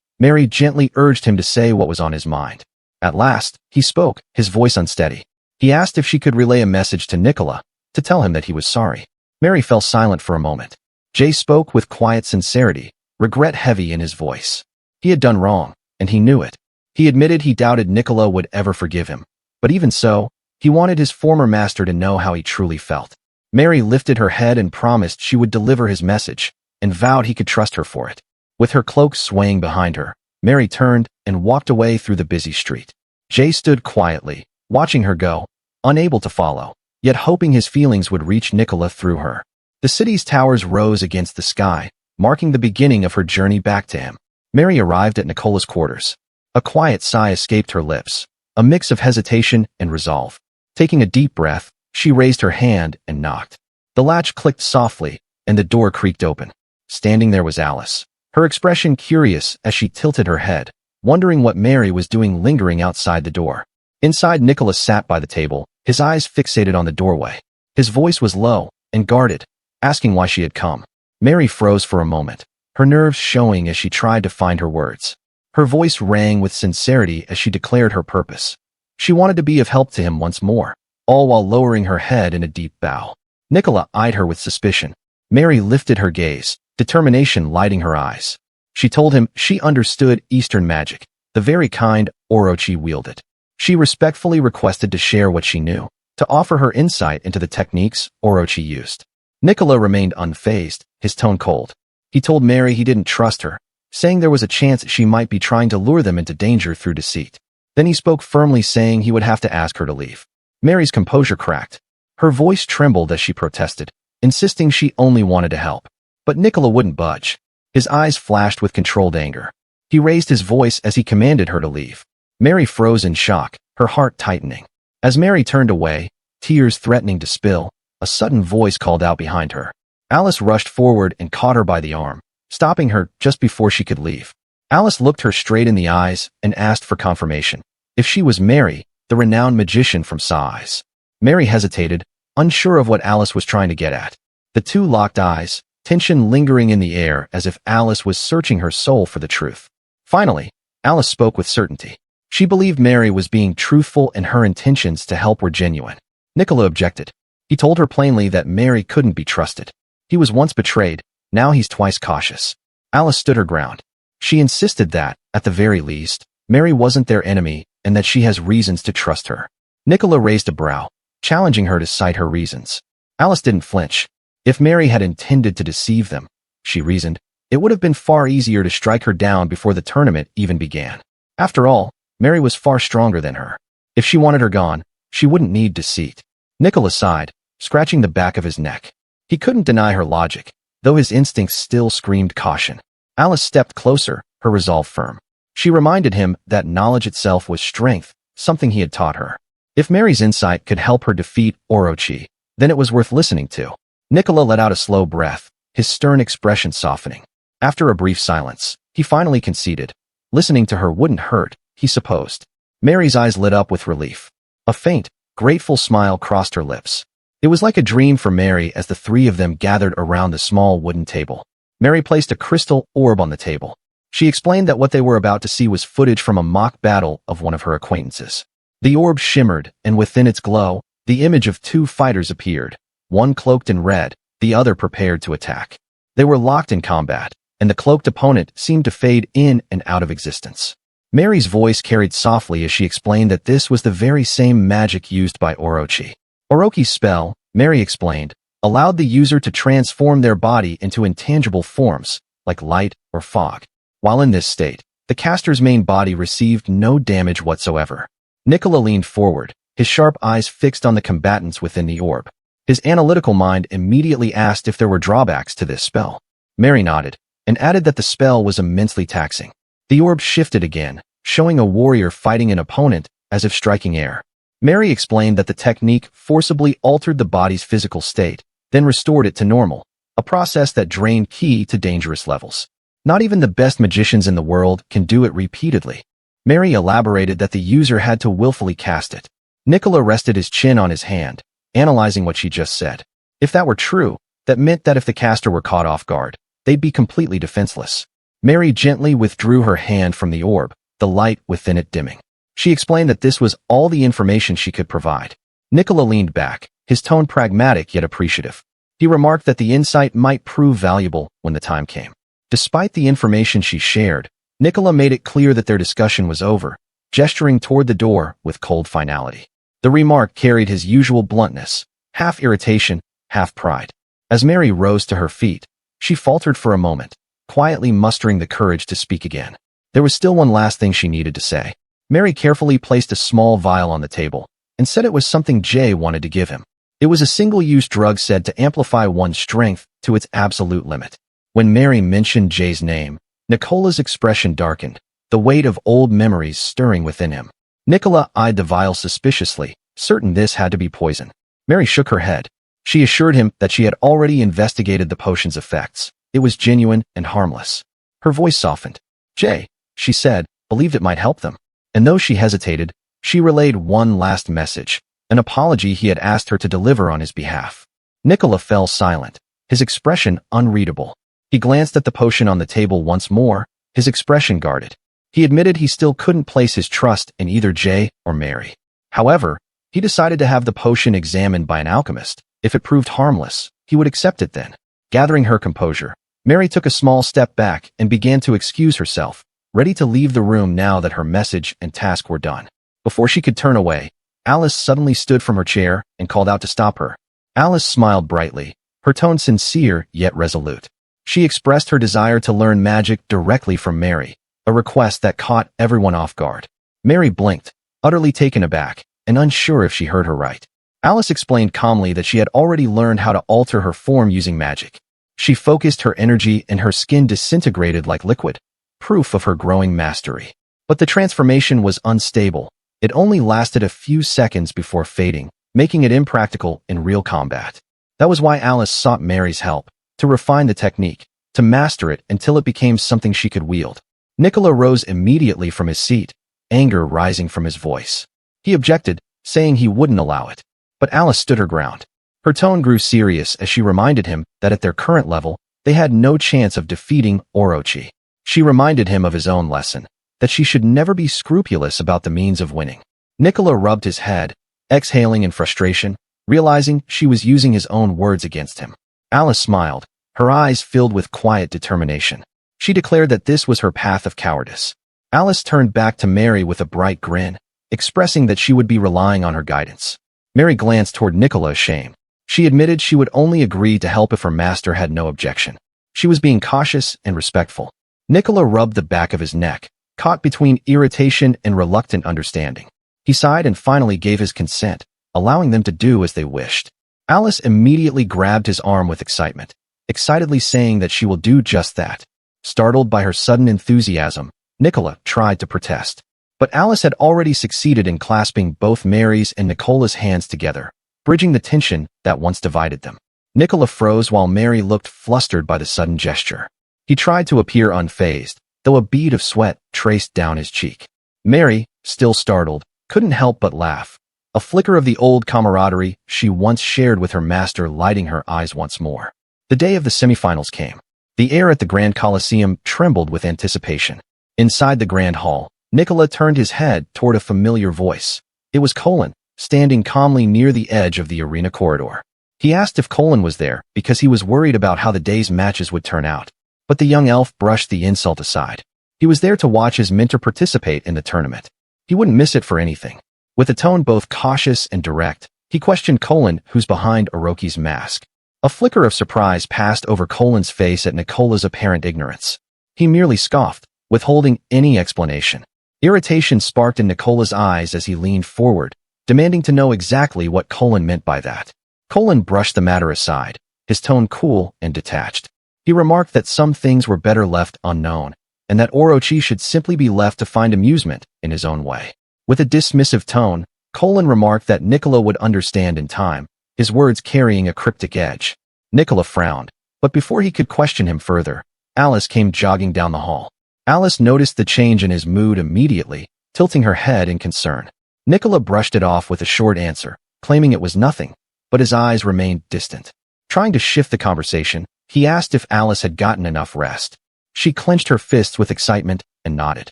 Mary gently urged him to say what was on his mind. At last, he spoke, his voice unsteady. He asked if she could relay a message to Nicola, to tell him that he was sorry. Mary fell silent for a moment. Jay spoke with quiet sincerity, regret heavy in his voice. He had done wrong, and he knew it. He admitted he doubted Nicola would ever forgive him, but even so, he wanted his former master to know how he truly felt. Mary lifted her head and promised she would deliver his message, and vowed he could trust her for it. With her cloak swaying behind her, Mary turned and walked away through the busy street. Jay stood quietly, watching her go, unable to follow, yet hoping his feelings would reach Nicola through her. The city's towers rose against the sky, marking the beginning of her journey back to him. Mary arrived at Nicola's quarters. A quiet sigh escaped her lips, a mix of hesitation and resolve. Taking a deep breath, she raised her hand and knocked. The latch clicked softly, and the door creaked open. Standing there was Alice, her expression curious as she tilted her head, wondering what Mary was doing lingering outside the door. Inside, Nicola sat by the table, his eyes fixated on the doorway. His voice was low and guarded, asking why she had come. Mary froze for a moment, her nerves showing as she tried to find her words. Her voice rang with sincerity as she declared her purpose. She wanted to be of help to him once more, all while lowering her head in a deep bow. Nicola eyed her with suspicion. Mary lifted her gaze, determination lighting her eyes. She told him she understood Eastern magic, the very kind Orochi wielded. She respectfully requested to share what she knew, to offer her insight into the techniques Orochi used. Nicola remained unfazed, his tone cold. He told Mary he didn't trust her, saying there was a chance she might be trying to lure them into danger through deceit. Then he spoke firmly, saying he would have to ask her to leave. Mary's composure cracked. Her voice trembled as she protested, insisting she only wanted to help. But Nicola wouldn't budge. His eyes flashed with controlled anger. He raised his voice as he commanded her to leave. Mary froze in shock, her heart tightening. As Mary turned away, tears threatening to spill, a sudden voice called out behind her. Alice rushed forward and caught her by the arm, stopping her just before she could leave. Alice looked her straight in the eyes and asked for confirmation. If she was Mary, the renowned magician from Sais. Mary hesitated, unsure of what Alice was trying to get at. The two locked eyes, tension lingering in the air as if Alice was searching her soul for the truth. Finally, Alice spoke with certainty. She believed Mary was being truthful and her intentions to help were genuine. Nicola objected. He told her plainly that Mary couldn't be trusted. He was once betrayed, now he's twice cautious. Alice stood her ground. She insisted that, at the very least, Mary wasn't their enemy and that she has reasons to trust her. Nicola raised a brow, challenging her to cite her reasons. Alice didn't flinch. If Mary had intended to deceive them, she reasoned, it would have been far easier to strike her down before the tournament even began. After all, Mary was far stronger than her. If she wanted her gone, she wouldn't need deceit. Nicola sighed, scratching the back of his neck. He couldn't deny her logic, though his instincts still screamed caution. Alice stepped closer, her resolve firm. She reminded him that knowledge itself was strength, something he had taught her. If Mary's insight could help her defeat Orochi, then it was worth listening to. Nicola let out a slow breath, his stern expression softening. After a brief silence, he finally conceded. Listening to her wouldn't hurt, he supposed. Mary's eyes lit up with relief. A faint, grateful smile crossed her lips. It was like a dream for Mary as the three of them gathered around the small wooden table. Mary placed a crystal orb on the table. She explained that what they were about to see was footage from a mock battle of one of her acquaintances. The orb shimmered, and within its glow, the image of two fighters appeared, one cloaked in red, the other prepared to attack. They were locked in combat, and the cloaked opponent seemed to fade in and out of existence. Mary's voice carried softly as she explained that this was the very same magic used by Orochi. Orochi's spell, Mary explained, allowed the user to transform their body into intangible forms, like light or fog. While in this state, the caster's main body received no damage whatsoever. Nicola leaned forward, his sharp eyes fixed on the combatants within the orb. His analytical mind immediately asked if there were drawbacks to this spell. Mary nodded, and added that the spell was immensely taxing. The orb shifted again, showing a warrior fighting an opponent, as if striking air. Mary explained that the technique forcibly altered the body's physical state, then restored it to normal, a process that drained ki to dangerous levels. Not even the best magicians in the world can do it repeatedly. Mary elaborated that the user had to willfully cast it. Nicola rested his chin on his hand, analyzing what she just said. If that were true, that meant that if the caster were caught off guard, they'd be completely defenseless. Mary gently withdrew her hand from the orb, the light within it dimming. She explained that this was all the information she could provide. Nicola leaned back, his tone pragmatic yet appreciative. He remarked that the insight might prove valuable when the time came. Despite the information she shared, Nicola made it clear that their discussion was over, gesturing toward the door with cold finality. The remark carried his usual bluntness, half irritation, half pride. As Mary rose to her feet, She faltered for a moment, quietly mustering the courage to speak again. There was still one last thing she needed to say. Mary carefully placed a small vial on the table and said it was something Jay wanted to give him. It was a single-use drug said to amplify one's strength to its absolute limit. When Mary mentioned Jay's name, Nicola's expression darkened, the weight of old memories stirring within him. Nicola eyed the vial suspiciously, certain this had to be poison. Mary shook her head. She assured him that she had already investigated the potion's effects. It was genuine and harmless. Her voice softened. Jay, she said, believed it might help them. And though she hesitated, she relayed one last message, an apology he had asked her to deliver on his behalf. Nicola fell silent, his expression unreadable. He glanced at the potion on the table once more, his expression guarded. He admitted he still couldn't place his trust in either Jay or Mary. However, he decided to have the potion examined by an alchemist. If it proved harmless, he would accept it then. Gathering her composure, Mary took a small step back and began to excuse herself, ready to leave the room now that her message and task were done. Before she could turn away, Alice suddenly stood from her chair and called out to stop her. Alice smiled brightly, her tone sincere yet resolute. She expressed her desire to learn magic directly from Mary, a request that caught everyone off guard. Mary blinked, utterly taken aback, and unsure if she heard her right. Alice explained calmly that she had already learned how to alter her form using magic. She focused her energy and her skin disintegrated like liquid, proof of her growing mastery. But the transformation was unstable. It only lasted a few seconds before fading, making it impractical in real combat. That was why Alice sought Mary's help, to refine the technique, to master it until it became something she could wield. Nicola rose immediately from his seat, anger rising from his voice. He objected, saying he wouldn't allow it. But Alice stood her ground. Her tone grew serious as she reminded him that at their current level, they had no chance of defeating Orochi. She reminded him of his own lesson, that she should never be scrupulous about the means of winning. Nicola rubbed his head, exhaling in frustration, realizing she was using his own words against him. Alice smiled, her eyes filled with quiet determination. She declared that this was her path of cowardice. Alice turned back to Mary with a bright grin, expressing that she would be relying on her guidance. Mary glanced toward Nicola ashamed. She admitted she would only agree to help if her master had no objection. She was being cautious and respectful. Nicola rubbed the back of his neck, caught between irritation and reluctant understanding. He sighed and finally gave his consent, allowing them to do as they wished. Alice immediately grabbed his arm with excitement, excitedly saying that she will do just that. Startled by her sudden enthusiasm, Nicola tried to protest. But Alice had already succeeded in clasping both Mary's and Nicola's hands together, bridging the tension that once divided them. Nicola froze while Mary looked flustered by the sudden gesture. He tried to appear unfazed, though a bead of sweat traced down his cheek. Mary, still startled, couldn't help but laugh, a flicker of the old camaraderie she once shared with her master lighting her eyes once more. The day of the semifinals came. The air at the Grand Coliseum trembled with anticipation. Inside the Grand Hall, Nicola turned his head toward a familiar voice. It was Colin, standing calmly near the edge of the arena corridor. He asked if Colin was there because he was worried about how the day's matches would turn out. But the young elf brushed the insult aside. He was there to watch his mentor participate in the tournament. He wouldn't miss it for anything. With a tone both cautious and direct, he questioned Colin, who's behind Orochi's mask. A flicker of surprise passed over Colin's face at Nicola's apparent ignorance. He merely scoffed, withholding any explanation. Irritation sparked in Nicola's eyes as he leaned forward, demanding to know exactly what Colin meant by that. Colin brushed the matter aside, his tone cool and detached. He remarked that some things were better left unknown, and that Orochi should simply be left to find amusement in his own way. With a dismissive tone, Colin remarked that Nicola would understand in time, his words carrying a cryptic edge. Nicola frowned, but before he could question him further, Alice came jogging down the hall. Alice noticed the change in his mood immediately, tilting her head in concern. Nicola brushed it off with a short answer, claiming it was nothing, but his eyes remained distant. Trying to shift the conversation, he asked if Alice had gotten enough rest. She clenched her fists with excitement and nodded.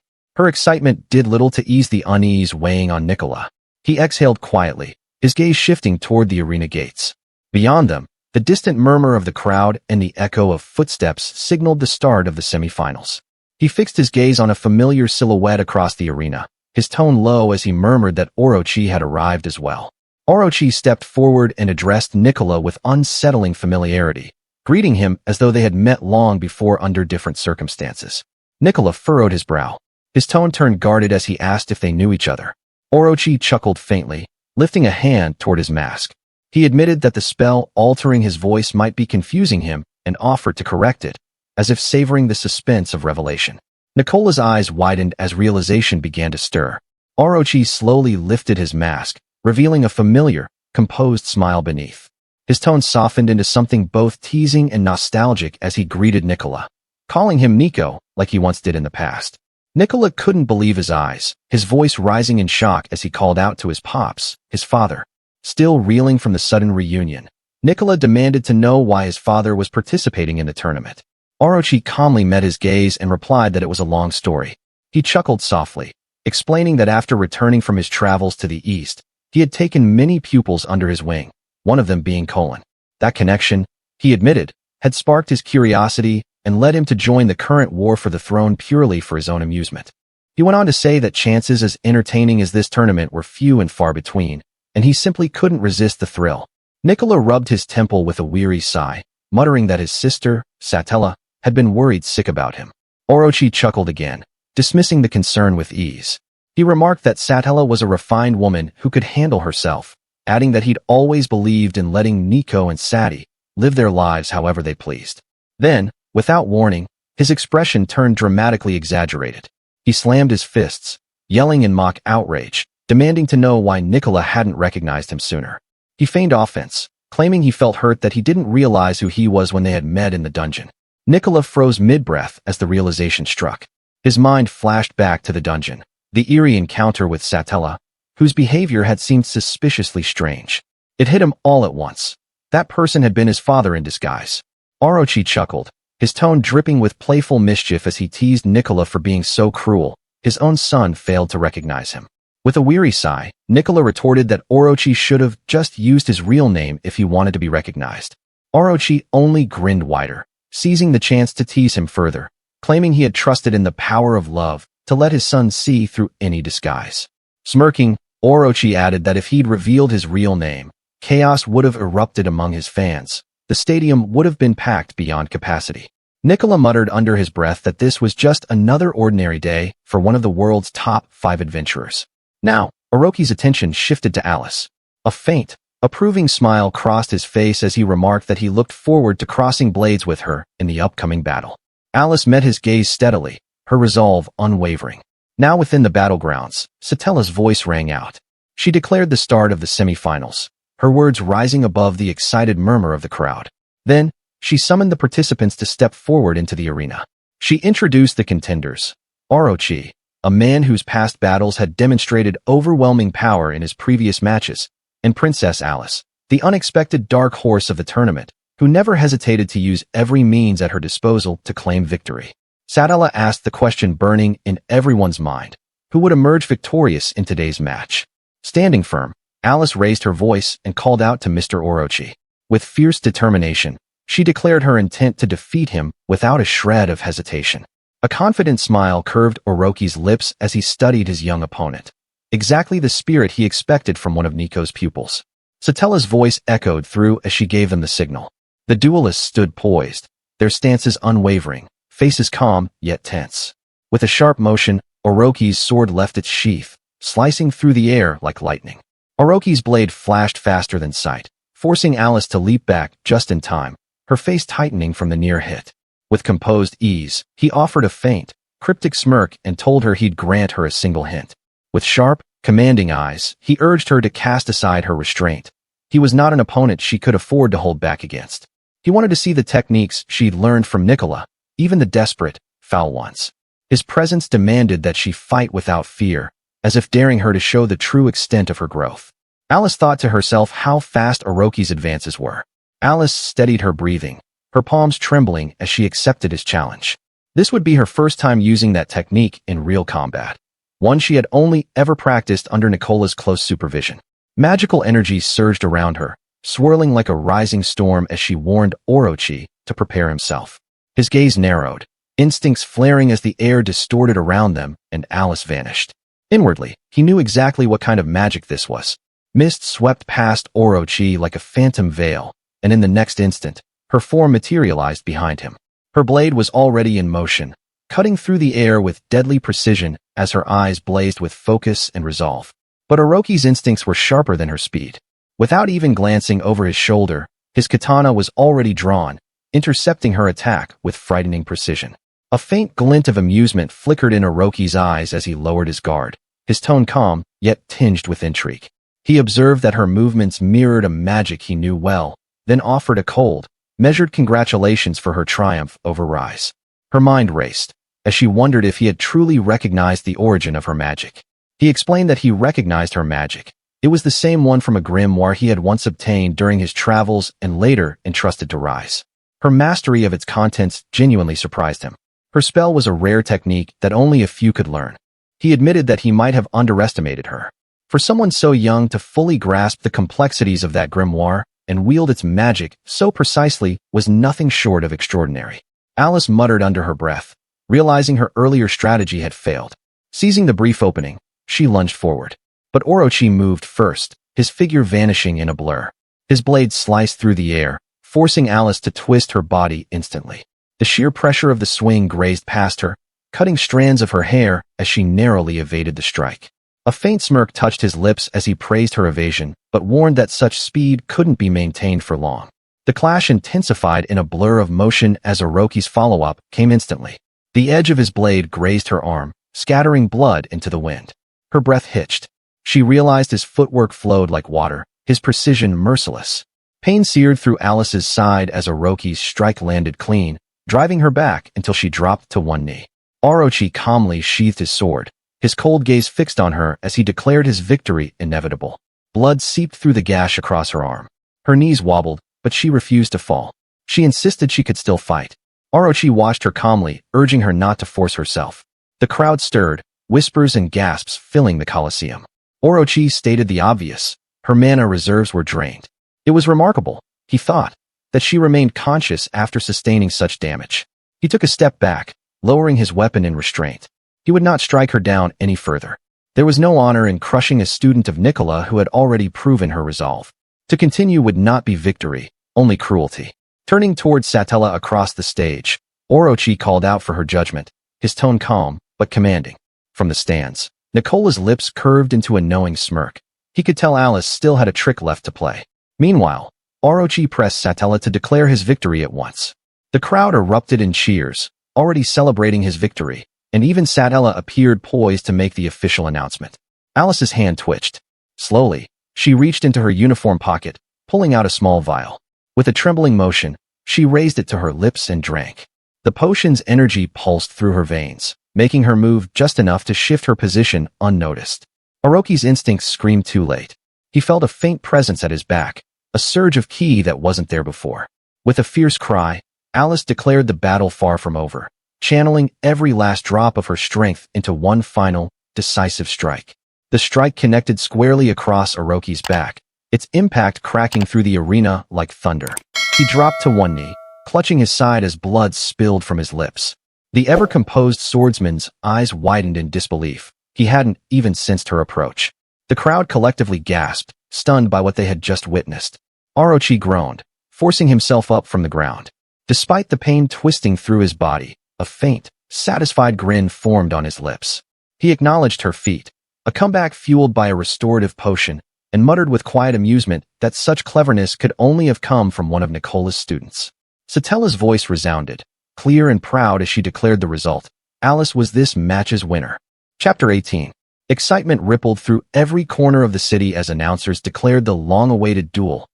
Her excitement did little to ease the unease weighing on Nicola. He exhaled quietly, his gaze shifting toward the arena gates. Beyond them, the distant murmur of the crowd and the echo of footsteps signaled the start of the semifinals. He fixed his gaze on a familiar silhouette across the arena, his tone low as he murmured that Orochi had arrived as well. Orochi stepped forward and addressed Nicola with unsettling familiarity, greeting him as though they had met long before under different circumstances. Nicola furrowed his brow. His tone turned guarded as he asked if they knew each other. Orochi chuckled faintly, lifting a hand toward his mask. He admitted that the spell altering his voice might be confusing him and offered to correct it, as if savoring the suspense of revelation. Nicola's eyes widened as realization began to stir. Orochi slowly lifted his mask, revealing a familiar, composed smile beneath. His tone softened into something both teasing and nostalgic as he greeted Nicola, calling him Nico like he once did in the past. Nicola couldn't believe his eyes, his voice rising in shock as he called out to his pops, his father. Still reeling from the sudden reunion, Nicola demanded to know why his father was participating in the tournament. Orochi calmly met his gaze and replied that it was a long story. He chuckled softly, explaining that after returning from his travels to the east, he had taken many pupils under his wing, one of them being Colin. That connection, he admitted, had sparked his curiosity and led him to join the current war for the throne purely for his own amusement. He went on to say that chances as entertaining as this tournament were few and far between, and he simply couldn't resist the thrill. Nicola rubbed his temple with a weary sigh, muttering that his sister, Satella, had been worried sick about him. Orochi chuckled again, dismissing the concern with ease. He remarked that Satella was a refined woman who could handle herself, adding that he'd always believed in letting Nico and Sati live their lives however they pleased. Then, without warning, his expression turned dramatically exaggerated. He slammed his fists, yelling in mock outrage, demanding to know why Nicola hadn't recognized him sooner. He feigned offense, claiming he felt hurt that he didn't realize who he was when they had met in the dungeon. Nicola froze mid-breath as the realization struck. His mind flashed back to the dungeon, the eerie encounter with Satella, whose behavior had seemed suspiciously strange. It hit him all at once. That person had been his father in disguise. Orochi chuckled, his tone dripping with playful mischief as he teased Nicola for being so cruel. His own son failed to recognize him. With a weary sigh, Nicola retorted that Orochi should have just used his real name if he wanted to be recognized. Orochi only grinned wider, seizing the chance to tease him further, claiming he had trusted in the power of love to let his son see through any disguise. Smirking, Orochi added that if he'd revealed his real name, chaos would have erupted among his fans. The stadium would have been packed beyond capacity. Nicola muttered under his breath that this was just another ordinary day for one of the world's top 5 adventurers. Now, Orochi's attention shifted to Alice. A faint, approving smile crossed his face as he remarked that he looked forward to crossing blades with her in the upcoming battle. Alice met his gaze steadily, her resolve unwavering. Now within the battlegrounds, Satella's voice rang out. She declared the start of the semifinals, her words rising above the excited murmur of the crowd. Then, she summoned the participants to step forward into the arena. She introduced the contenders. Orochi, a man whose past battles had demonstrated overwhelming power in his previous matches, and Princess Alice, the unexpected dark horse of the tournament, who never hesitated to use every means at her disposal to claim victory. Satella asked the question burning in everyone's mind: who would emerge victorious in today's match? Standing firm, Alice raised her voice and called out to Mr. Orochi. With fierce determination, she declared her intent to defeat him without a shred of hesitation. A confident smile curved Orochi's lips as he studied his young opponent. Exactly the spirit he expected from one of Nico's pupils. Satella's voice echoed through as she gave them the signal. The duelists stood poised, their stances unwavering, faces calm yet tense. With a sharp motion, Orochi's sword left its sheath, slicing through the air like lightning. Orochi's blade flashed faster than sight, forcing Alice to leap back just in time, her face tightening from the near hit. With composed ease, he offered a faint, cryptic smirk and told her he'd grant her a single hint. With sharp, commanding eyes, he urged her to cast aside her restraint. He was not an opponent she could afford to hold back against. He wanted to see the techniques she'd learned from Nicola, even the desperate, foul ones. His presence demanded that she fight without fear, as if daring her to show the true extent of her growth. Alice thought to herself how fast Orochi's advances were. Alice steadied her breathing, her palms trembling as she accepted his challenge. This would be her first time using that technique in real combat, one she had only ever practiced under Nicola's close supervision. Magical energy surged around her, swirling like a rising storm as she warned Orochi to prepare himself. His gaze narrowed, instincts flaring as the air distorted around them, and Alice vanished. Inwardly, he knew exactly what kind of magic this was. Mist swept past Orochi like a phantom veil, and in the next instant, Her form materialized behind him. Her blade was already in motion, cutting through the air with deadly precision as her eyes blazed with focus and resolve. But Orochi's instincts were sharper than her speed. Without even glancing over his shoulder, his katana was already drawn, intercepting her attack with frightening precision. A faint glint of amusement flickered in Orochi's eyes as he lowered his guard, his tone calm, yet tinged with intrigue. He observed that her movements mirrored a magic he knew well, then offered a cold, measured congratulations for her triumph over Rise. Her mind raced, as she wondered if he had truly recognized the origin of her magic. He explained that he recognized her magic. It was the same one from a grimoire he had once obtained during his travels and later entrusted to Rise. Her mastery of its contents genuinely surprised him. Her spell was a rare technique that only a few could learn. He admitted that he might have underestimated her. For someone so young to fully grasp the complexities of that grimoire and wield its magic so precisely was nothing short of extraordinary. Alice muttered under her breath, realizing her earlier strategy had failed. Seizing the brief opening, she lunged forward. But Orochi moved first, his figure vanishing in a blur. His blade sliced through the air, forcing Alice to twist her body instantly. The sheer pressure of the swing grazed past her, cutting strands of her hair as she narrowly evaded the strike. A faint smirk touched his lips as he praised her evasion, but warned that such speed couldn't be maintained for long. The clash intensified in a blur of motion as Orochi's follow-up came instantly. The edge of his blade grazed her arm, scattering blood into the wind. Her breath hitched. She realized his footwork flowed like water, his precision merciless. Pain seared through Alice's side as Orochi's strike landed clean, driving her back until she dropped to one knee. Orochi calmly sheathed his sword, his cold gaze fixed on her as he declared his victory inevitable. Blood seeped through the gash across her arm. Her knees wobbled, but she refused to fall. She insisted she could still fight. Orochi watched her calmly, urging her not to force herself. The crowd stirred, whispers and gasps filling the Colosseum. Orochi stated the obvious. Her mana reserves were drained. It was remarkable, he thought, that she remained conscious after sustaining such damage. He took a step back, lowering his weapon in restraint. He would not strike her down any further. There was no honor in crushing a student of Nicola who had already proven her resolve. To continue would not be victory, only cruelty. Turning towards Satella across the stage, Orochi called out for her judgment, his tone calm, but commanding. From the stands, Nicola's lips curved into a knowing smirk. He could tell Alice still had a trick left to play. Meanwhile, Orochi pressed Satella to declare his victory at once. The crowd erupted in cheers, already celebrating his victory, and even Satella appeared poised to make the official announcement. Alice's hand twitched. Slowly, she reached into her uniform pocket, pulling out a small vial. With a trembling motion, she raised it to her lips and drank. The potion's energy pulsed through her veins, making her move just enough to shift her position unnoticed. Orochi's instincts screamed too late. He felt a faint presence at his back, a surge of ki that wasn't there before. With a fierce cry, Alice declared the battle far from over, channeling every last drop of her strength into one final, decisive strike. The strike connected squarely across Orochi's back, its impact cracking through the arena like thunder. He dropped to one knee, clutching his side as blood spilled from his lips. The ever-composed swordsman's eyes widened in disbelief. He hadn't even sensed her approach. The crowd collectively gasped, stunned by what they had just witnessed. Orochi groaned, forcing himself up from the ground. Despite the pain twisting through his body, a faint, satisfied grin formed on his lips. He acknowledged her feat, a comeback fueled by a restorative potion, and muttered with quiet amusement that such cleverness could only have come from one of Nicola's students. Satella's voice resounded, clear and proud as she declared the result. Alice was this match's winner. Chapter 18. Excitement rippled through every corner of the city as announcers declared the long-awaited duel.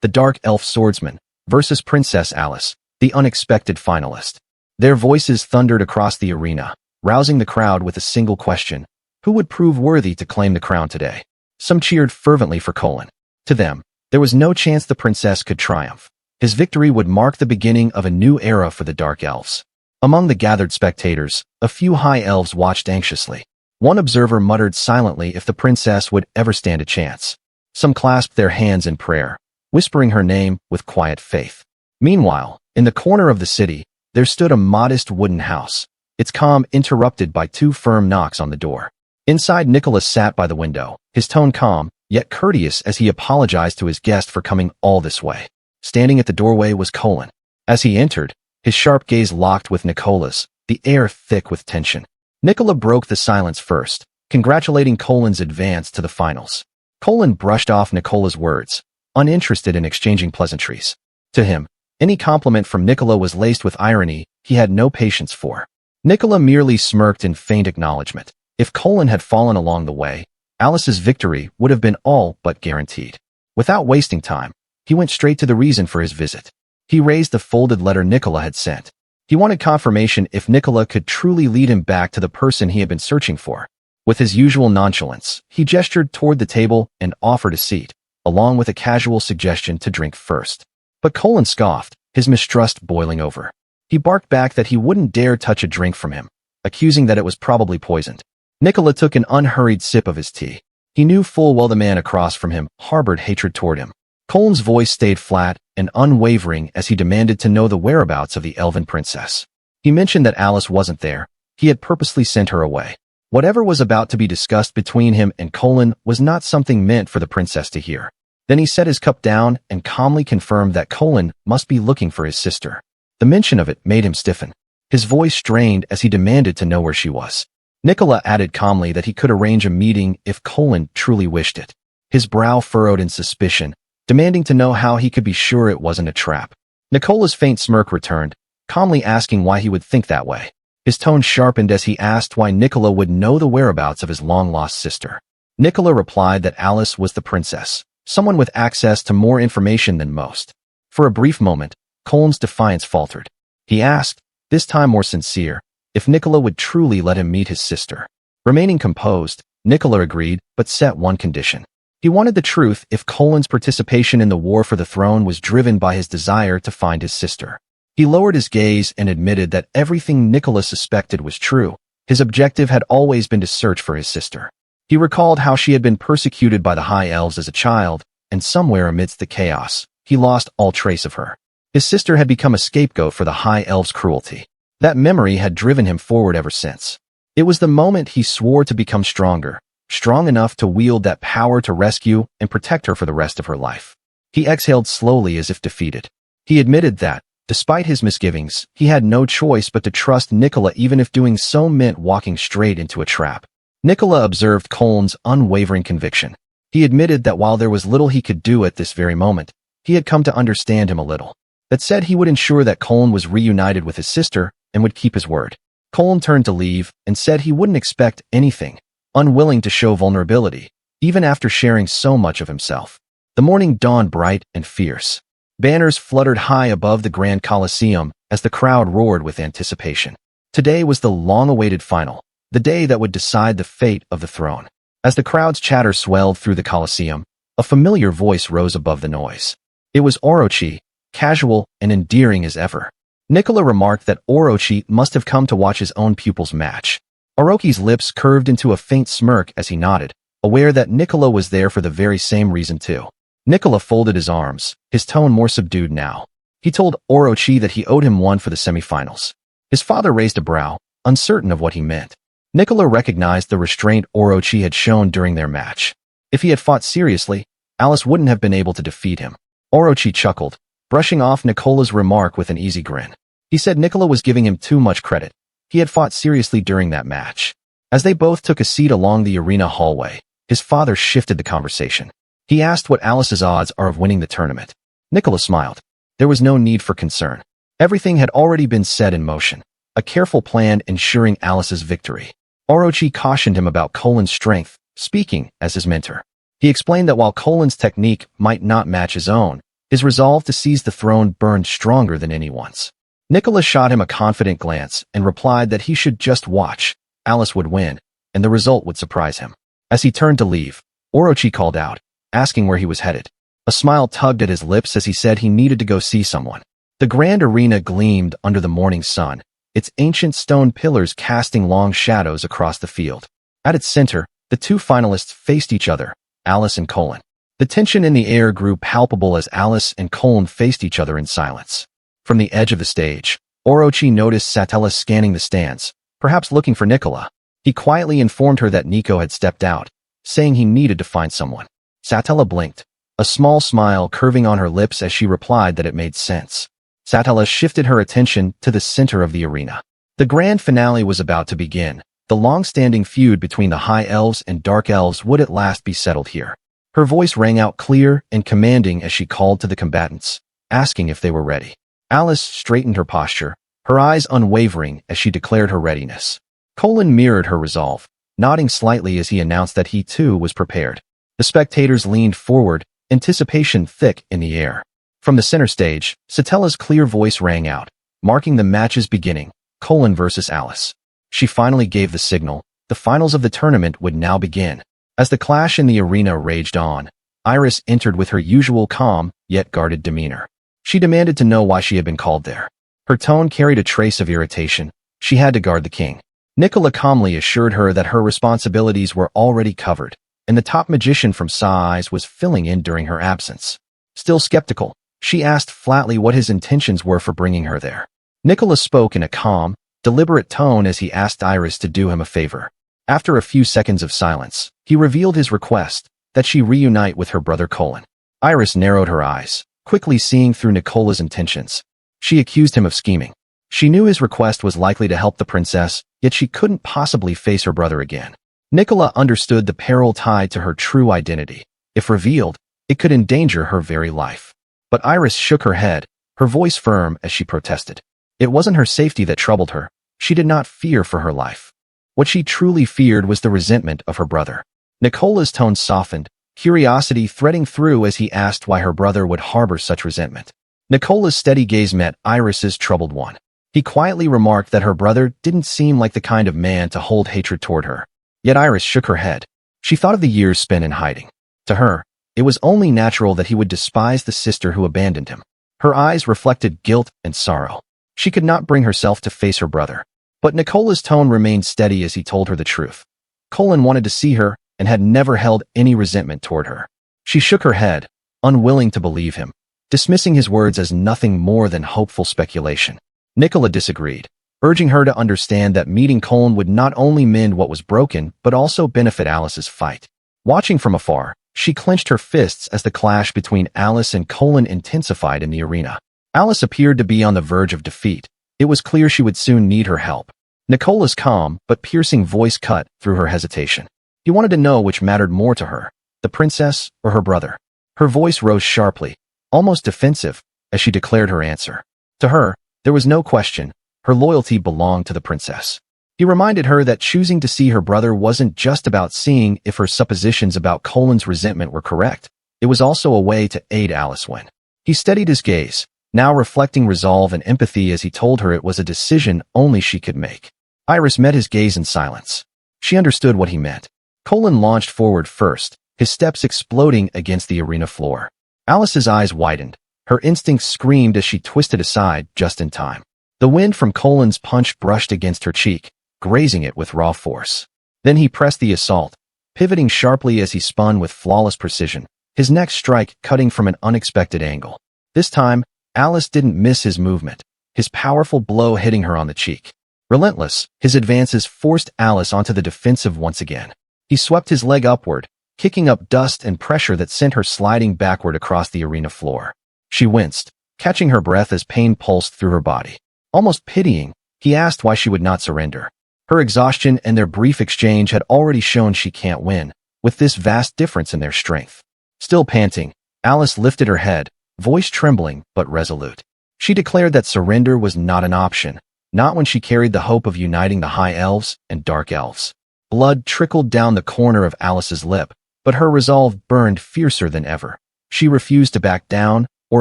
The Dark Elf Swordsman versus Princess Alice, the unexpected finalist. Their voices thundered across the arena, rousing the crowd with a single question. Who would prove worthy to claim the crown today? Some cheered fervently for Colin. To them, there was no chance the princess could triumph. His victory would mark the beginning of a new era for the Dark Elves. Among the gathered spectators, a few high elves watched anxiously. One observer muttered silently if the princess would ever stand a chance. Some clasped their hands in prayer, whispering her name with quiet faith. Meanwhile, in the corner of the city, there stood a modest wooden house, its calm interrupted by two firm knocks on the door. Inside, Nicola sat by the window, his tone calm, yet courteous as he apologized to his guest for coming all this way. Standing at the doorway was Colin. As he entered, his sharp gaze locked with Nicola's, the air thick with tension. Nicola broke the silence first, congratulating Colin's advance to the finals. Colin brushed off Nicola's words, uninterested in exchanging pleasantries. To him, any compliment from Nicola was laced with irony he had no patience for. Nicola merely smirked in faint acknowledgement. If Colin had fallen along the way, Alice's victory would have been all but guaranteed. Without wasting time, he went straight to the reason for his visit. He raised the folded letter Nicola had sent. He wanted confirmation if Nicola could truly lead him back to the person he had been searching for. With his usual nonchalance, he gestured toward the table and offered a seat, along with a casual suggestion to drink first. But Colin scoffed, his mistrust boiling over. He barked back that he wouldn't dare touch a drink from him, accusing that it was probably poisoned. Nicola took an unhurried sip of his tea. He knew full well the man across from him harbored hatred toward him. Colin's voice stayed flat and unwavering as he demanded to know the whereabouts of the elven princess. He mentioned that Alice wasn't there. He had purposely sent her away. Whatever was about to be discussed between him and Colin was not something meant for the princess to hear. Then he set his cup down and calmly confirmed that Colin must be looking for his sister. The mention of it made him stiffen. His voice strained as he demanded to know where she was. Nicola added calmly that he could arrange a meeting if Colin truly wished it. His brow furrowed in suspicion, demanding to know how he could be sure it wasn't a trap. Nicola's faint smirk returned, calmly asking why he would think that way. His tone sharpened as he asked why Nicola would know the whereabouts of his long-lost sister. Nicola replied that Alice was the princess, someone with access to more information than most. For a brief moment, Colin's defiance faltered. He asked, this time more sincere, if Nicola would truly let him meet his sister. Remaining composed, Nicola agreed, but set one condition. He wanted the truth if Colin's participation in the war for the throne was driven by his desire to find his sister. He lowered his gaze and admitted that everything Nicola suspected was true. His objective had always been to search for his sister. He recalled how she had been persecuted by the High Elves as a child, and somewhere amidst the chaos, he lost all trace of her. His sister had become a scapegoat for the High Elves' cruelty. That memory had driven him forward ever since. It was the moment he swore to become stronger, strong enough to wield that power to rescue and protect her for the rest of her life. He exhaled slowly as if defeated. He admitted that, despite his misgivings, he had no choice but to trust Nicola even if doing so meant walking straight into a trap. Nicola observed Colin's unwavering conviction. He admitted that while there was little he could do at this very moment, he had come to understand him a little. That said, he would ensure that Colin was reunited with his sister and would keep his word. Colin turned to leave and said he wouldn't expect anything, unwilling to show vulnerability, even after sharing so much of himself. The morning dawned bright and fierce. Banners fluttered high above the Grand Colosseum as the crowd roared with anticipation. Today was the long-awaited final, the day that would decide the fate of the throne. As the crowd's chatter swelled through the Colosseum, a familiar voice rose above the noise. It was Orochi, casual and endearing as ever. Nicola remarked that Orochi must have come to watch his own pupil's match. Orochi's lips curved into a faint smirk as he nodded, aware that Nicola was there for the very same reason too. Nicola folded his arms, his tone more subdued now. He told Orochi that he owed him one for the semifinals. His father raised a brow, uncertain of what he meant. Nicola recognized the restraint Orochi had shown during their match. If he had fought seriously, Alice wouldn't have been able to defeat him. Orochi chuckled, brushing off Nicola's remark with an easy grin. He said Nicola was giving him too much credit. He had fought seriously during that match. As they both took a seat along the arena hallway, his father shifted the conversation. He asked what Alice's odds are of winning the tournament. Nicola smiled. There was no need for concern. Everything had already been set in motion, a careful plan ensuring Alice's victory. Orochi cautioned him about Colin's strength, speaking as his mentor. He explained that while Colin's technique might not match his own, his resolve to seize the throne burned stronger than anyone's. Nicola shot him a confident glance and replied that he should just watch. Alice would win, and the result would surprise him. As he turned to leave, Orochi called out, asking where he was headed. A smile tugged at his lips as he said he needed to go see someone. The grand arena gleamed under the morning sun, its ancient stone pillars casting long shadows across the field. At its center, the two finalists faced each other, Alice and Colin. The tension in the air grew palpable as Alice and Colin faced each other in silence. From the edge of the stage, Orochi noticed Satella scanning the stands, perhaps looking for Nicola. He quietly informed her that Nico had stepped out, saying he needed to find someone. Satella blinked, a small smile curving on her lips as she replied that it made sense. Satella shifted her attention to the center of the arena. The grand finale was about to begin. The long-standing feud between the High Elves and Dark Elves would at last be settled here. Her voice rang out clear and commanding as she called to the combatants, asking if they were ready. Alice straightened her posture, her eyes unwavering as she declared her readiness. Colin mirrored her resolve, nodding slightly as he announced that he too was prepared. The spectators leaned forward, anticipation thick in the air. From the center stage, Satella's clear voice rang out, marking the match's beginning, Colin versus Alice. She finally gave the signal. The finals of the tournament would now begin. As the clash in the arena raged on, Iris entered with her usual calm, yet guarded demeanor. She demanded to know why she had been called there. Her tone carried a trace of irritation. She had to guard the king. Nicola calmly assured her that her responsibilities were already covered, and the top magician from Sais was filling in during her absence. Still skeptical, she asked flatly what his intentions were for bringing her there. Nicola spoke in a calm, deliberate tone as he asked Iris to do him a favor. After a few seconds of silence, he revealed his request, that she reunite with her brother Colin. Iris narrowed her eyes, quickly seeing through Nicola's intentions. She accused him of scheming. She knew his request was likely to help the princess, yet she couldn't possibly face her brother again. Nicola understood the peril tied to her true identity. If revealed, it could endanger her very life. But Iris shook her head, her voice firm as she protested. It wasn't her safety that troubled her. She did not fear for her life. What she truly feared was the resentment of her brother. Nicola's tone softened, curiosity threading through as he asked why her brother would harbor such resentment. Nicola's steady gaze met Iris's troubled one. He quietly remarked that her brother didn't seem like the kind of man to hold hatred toward her. Yet Iris shook her head. She thought of the years spent in hiding. To her, it was only natural that he would despise the sister who abandoned him. Her eyes reflected guilt and sorrow. She could not bring herself to face her brother. But Nicola's tone remained steady as he told her the truth. Colin wanted to see her and had never held any resentment toward her. She shook her head, unwilling to believe him, dismissing his words as nothing more than hopeful speculation. Nicola disagreed, urging her to understand that meeting Colin would not only mend what was broken but also benefit Alice's fight. Watching from afar, she clenched her fists as the clash between Alice and Colin intensified in the arena. Alice appeared to be on the verge of defeat. It was clear she would soon need her help. Nicola's calm but piercing voice cut through her hesitation. He wanted to know which mattered more to her, the princess or her brother. Her voice rose sharply, almost defensive, as she declared her answer. To her, there was no question. Her loyalty belonged to the princess. He reminded her that choosing to see her brother wasn't just about seeing if her suppositions about Colin's resentment were correct. It was also a way to aid Alice win. He steadied his gaze, now reflecting resolve and empathy as he told her it was a decision only she could make. Iris met his gaze in silence. She understood what he meant. Colin launched forward first, his steps exploding against the arena floor. Alice's eyes widened. Her instincts screamed as she twisted aside just in time. The wind from Colin's punch brushed against her cheek, grazing it with raw force. Then he pressed the assault, pivoting sharply as he spun with flawless precision, his next strike cutting from an unexpected angle. This time, Alice didn't miss his movement, his powerful blow hitting her on the cheek. Relentless, his advances forced Alice onto the defensive once again. He swept his leg upward, kicking up dust and pressure that sent her sliding backward across the arena floor. She winced, catching her breath as pain pulsed through her body. Almost pitying, he asked why she would not surrender. Her exhaustion and their brief exchange had already shown she can't win, with this vast difference in their strength. Still panting, Alice lifted her head, voice trembling but resolute. She declared that surrender was not an option, not when she carried the hope of uniting the High Elves and Dark Elves. Blood trickled down the corner of Alice's lip, but her resolve burned fiercer than ever. She refused to back down or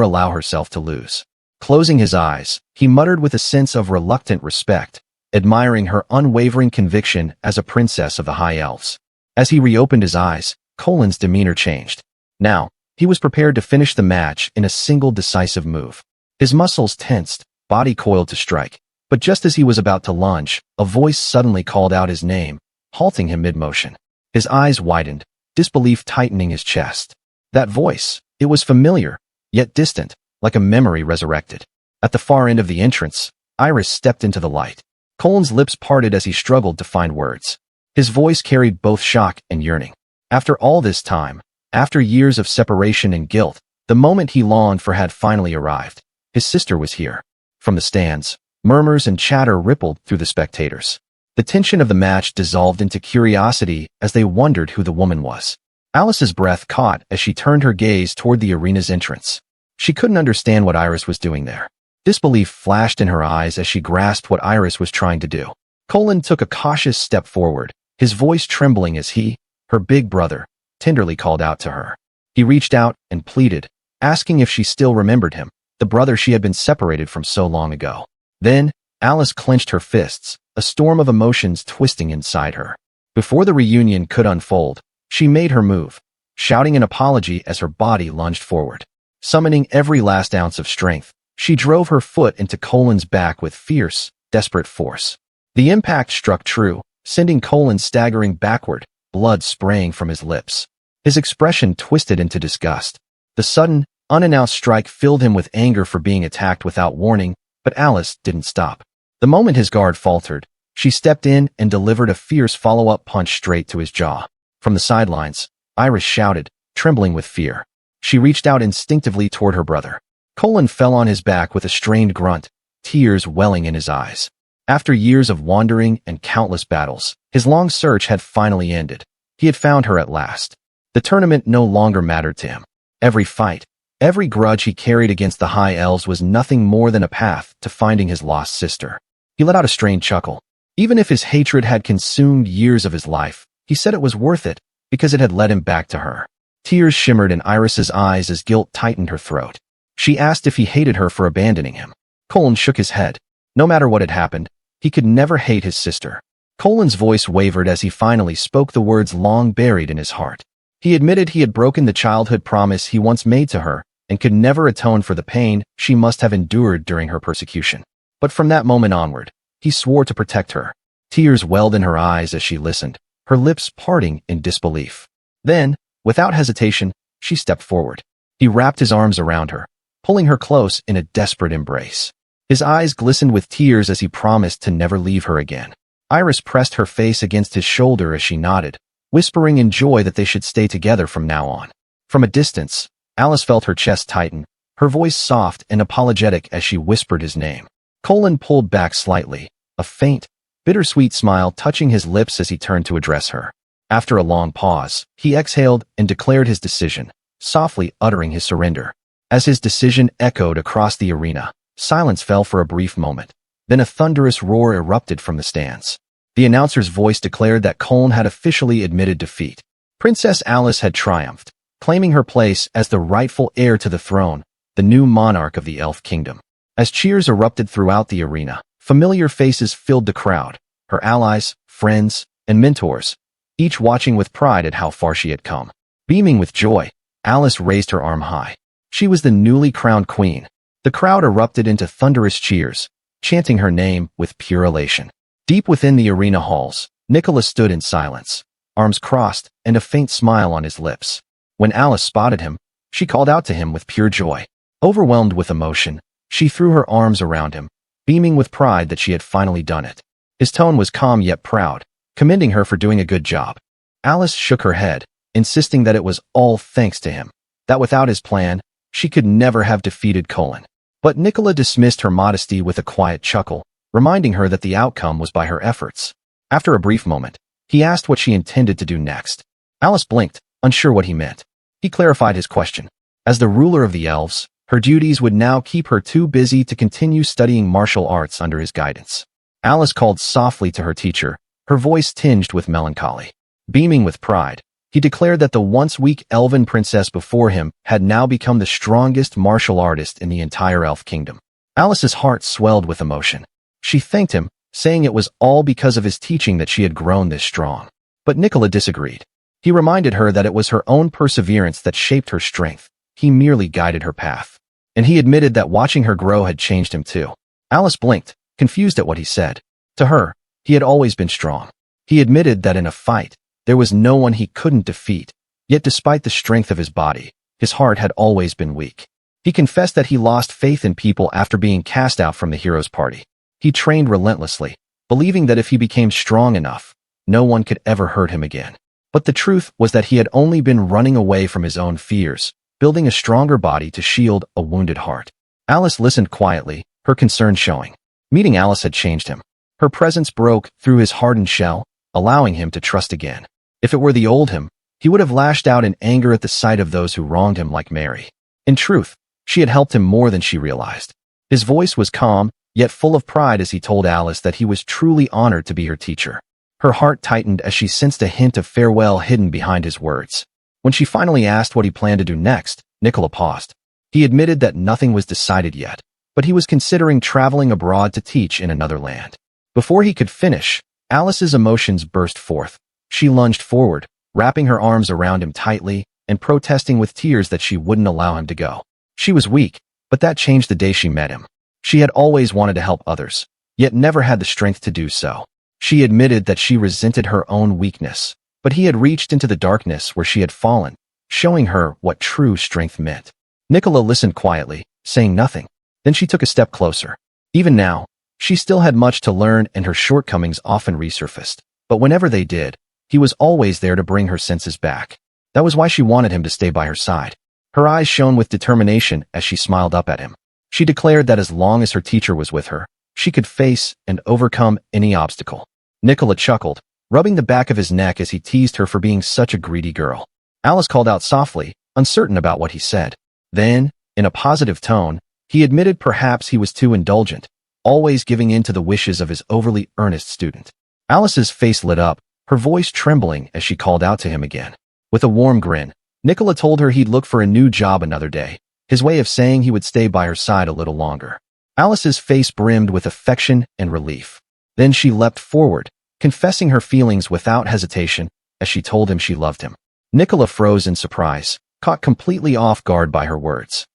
allow herself to lose. Closing his eyes, he muttered with a sense of reluctant respect, admiring her unwavering conviction as a princess of the High Elves. As he reopened his eyes, Colin's demeanor changed. Now, he was prepared to finish the match in a single decisive move. His muscles tensed, body coiled to strike. But just as he was about to lunge, a voice suddenly called out his name, halting him mid-motion. His eyes widened, disbelief tightening his chest. That voice, it was familiar, yet distant, like a memory resurrected. At the far end of the entrance, Iris stepped into the light. Colin's lips parted as he struggled to find words. His voice carried both shock and yearning. After all this time, After years of separation and guilt, the moment he longed for had finally arrived. His sister was here. From the stands, murmurs and chatter rippled through the spectators. The tension of the match dissolved into curiosity as they wondered who the woman was. Alice's breath caught as she turned her gaze toward the arena's entrance. She couldn't understand what Iris was doing there. Disbelief flashed in her eyes as she grasped what Iris was trying to do. Colin took a cautious step forward, his voice trembling as he, her big brother, tenderly called out to her. He reached out and pleaded, asking if she still remembered him, the brother she had been separated from so long ago. Then, Alice clenched her fists, a storm of emotions twisting inside her. Before the reunion could unfold, she made her move, shouting an apology as her body lunged forward. Summoning every last ounce of strength, she drove her foot into Colin's back with fierce, desperate force. The impact struck true, sending Colin staggering backward, blood spraying from his lips. His expression twisted into disgust. The sudden, unannounced strike filled him with anger for being attacked without warning, but Alice didn't stop. The moment his guard faltered, she stepped in and delivered a fierce follow-up punch straight to his jaw. From the sidelines, Iris shouted, trembling with fear. She reached out instinctively toward her brother. Colin fell on his back with a strained grunt, tears welling in his eyes. After years of wandering and countless battles, his long search had finally ended. He had found her at last. The tournament no longer mattered to him. Every fight, every grudge he carried against the High Elves was nothing more than a path to finding his lost sister. He let out a strained chuckle. Even if his hatred had consumed years of his life, he said it was worth it because it had led him back to her. Tears shimmered in Iris's eyes as guilt tightened her throat. She asked if he hated her for abandoning him. Colin shook his head. No matter what had happened, he could never hate his sister. Colin's voice wavered as he finally spoke the words long buried in his heart. He admitted he had broken the childhood promise he once made to her and could never atone for the pain she must have endured during her persecution. But from that moment onward, he swore to protect her. Tears welled in her eyes as she listened, her lips parting in disbelief. Then, without hesitation, she stepped forward. He wrapped his arms around her, pulling her close in a desperate embrace. His eyes glistened with tears as he promised to never leave her again. Iris pressed her face against his shoulder as she nodded, whispering in joy that they should stay together from now on. From a distance, Alice felt her chest tighten, her voice soft and apologetic as she whispered his name. Colin pulled back slightly, a faint, bittersweet smile touching his lips as he turned to address her. After a long pause, he exhaled and declared his decision, softly uttering his surrender. As his decision echoed across the arena, silence fell for a brief moment. Then a thunderous roar erupted from the stands. The announcer's voice declared that Colin had officially admitted defeat. Princess Alice had triumphed, claiming her place as the rightful heir to the throne, the new monarch of the Elf Kingdom. As cheers erupted throughout the arena, familiar faces filled the crowd, her allies, friends, and mentors, each watching with pride at how far she had come. Beaming with joy, Alice raised her arm high. She was the newly crowned queen. The crowd erupted into thunderous cheers, chanting her name with pure elation. Deep within the arena halls, Nicola stood in silence, arms crossed and a faint smile on his lips. When Alice spotted him, she called out to him with pure joy. Overwhelmed with emotion, she threw her arms around him, beaming with pride that she had finally done it. His tone was calm yet proud, commending her for doing a good job. Alice shook her head, insisting that it was all thanks to him, that without his plan, she could never have defeated Colin. But Nicola dismissed her modesty with a quiet chuckle, reminding her that the outcome was by her efforts. After a brief moment, he asked what she intended to do next. Alice blinked, unsure what he meant. He clarified his question. As the ruler of the elves, her duties would now keep her too busy to continue studying martial arts under his guidance. Alice called softly to her teacher, her voice tinged with melancholy. Beaming with pride, he declared that the once weak elven princess before him had now become the strongest martial artist in the entire Elf Kingdom. Alice's heart swelled with emotion. She thanked him, saying it was all because of his teaching that she had grown this strong. But Nicola disagreed. He reminded her that it was her own perseverance that shaped her strength. He merely guided her path. And he admitted that watching her grow had changed him too. Alice blinked, confused at what he said. To her, he had always been strong. He admitted that in a fight, there was no one he couldn't defeat. Yet despite the strength of his body, his heart had always been weak. He confessed that he lost faith in people after being cast out from the hero's party. He trained relentlessly, believing that if he became strong enough, no one could ever hurt him again. But the truth was that he had only been running away from his own fears, building a stronger body to shield a wounded heart. Alice listened quietly, her concern showing. Meeting Alice had changed him. Her presence broke through his hardened shell, allowing him to trust again. If it were the old him, he would have lashed out in anger at the sight of those who wronged him like Mary. In truth, she had helped him more than she realized. His voice was calm, yet full of pride as he told Alice that he was truly honored to be her teacher. Her heart tightened as she sensed a hint of farewell hidden behind his words. When she finally asked what he planned to do next, Nicola paused. He admitted that nothing was decided yet, but he was considering traveling abroad to teach in another land. Before he could finish, Alice's emotions burst forth. She lunged forward, wrapping her arms around him tightly and protesting with tears that she wouldn't allow him to go. She was weak, but that changed the day she met him. She had always wanted to help others, yet never had the strength to do so. She admitted that she resented her own weakness, but he had reached into the darkness where she had fallen, showing her what true strength meant. Nicola listened quietly, saying nothing. Then she took a step closer. Even now, she still had much to learn and her shortcomings often resurfaced. But whenever they did, he was always there to bring her senses back. That was why she wanted him to stay by her side. Her eyes shone with determination as she smiled up at him. She declared that as long as her teacher was with her, she could face and overcome any obstacle. Nicola chuckled, rubbing the back of his neck as he teased her for being such a greedy girl. Alice called out softly, uncertain about what he said. Then, in a positive tone, he admitted perhaps he was too indulgent, always giving in to the wishes of his overly earnest student. Alice's face lit up, her voice trembling as she called out to him again. With a warm grin, Nicola told her he'd look for a new job another day, his way of saying he would stay by her side a little longer. Alice's face brimmed with affection and relief. Then she leapt forward, confessing her feelings without hesitation as she told him she loved him. Nicola froze in surprise, caught completely off guard by her words.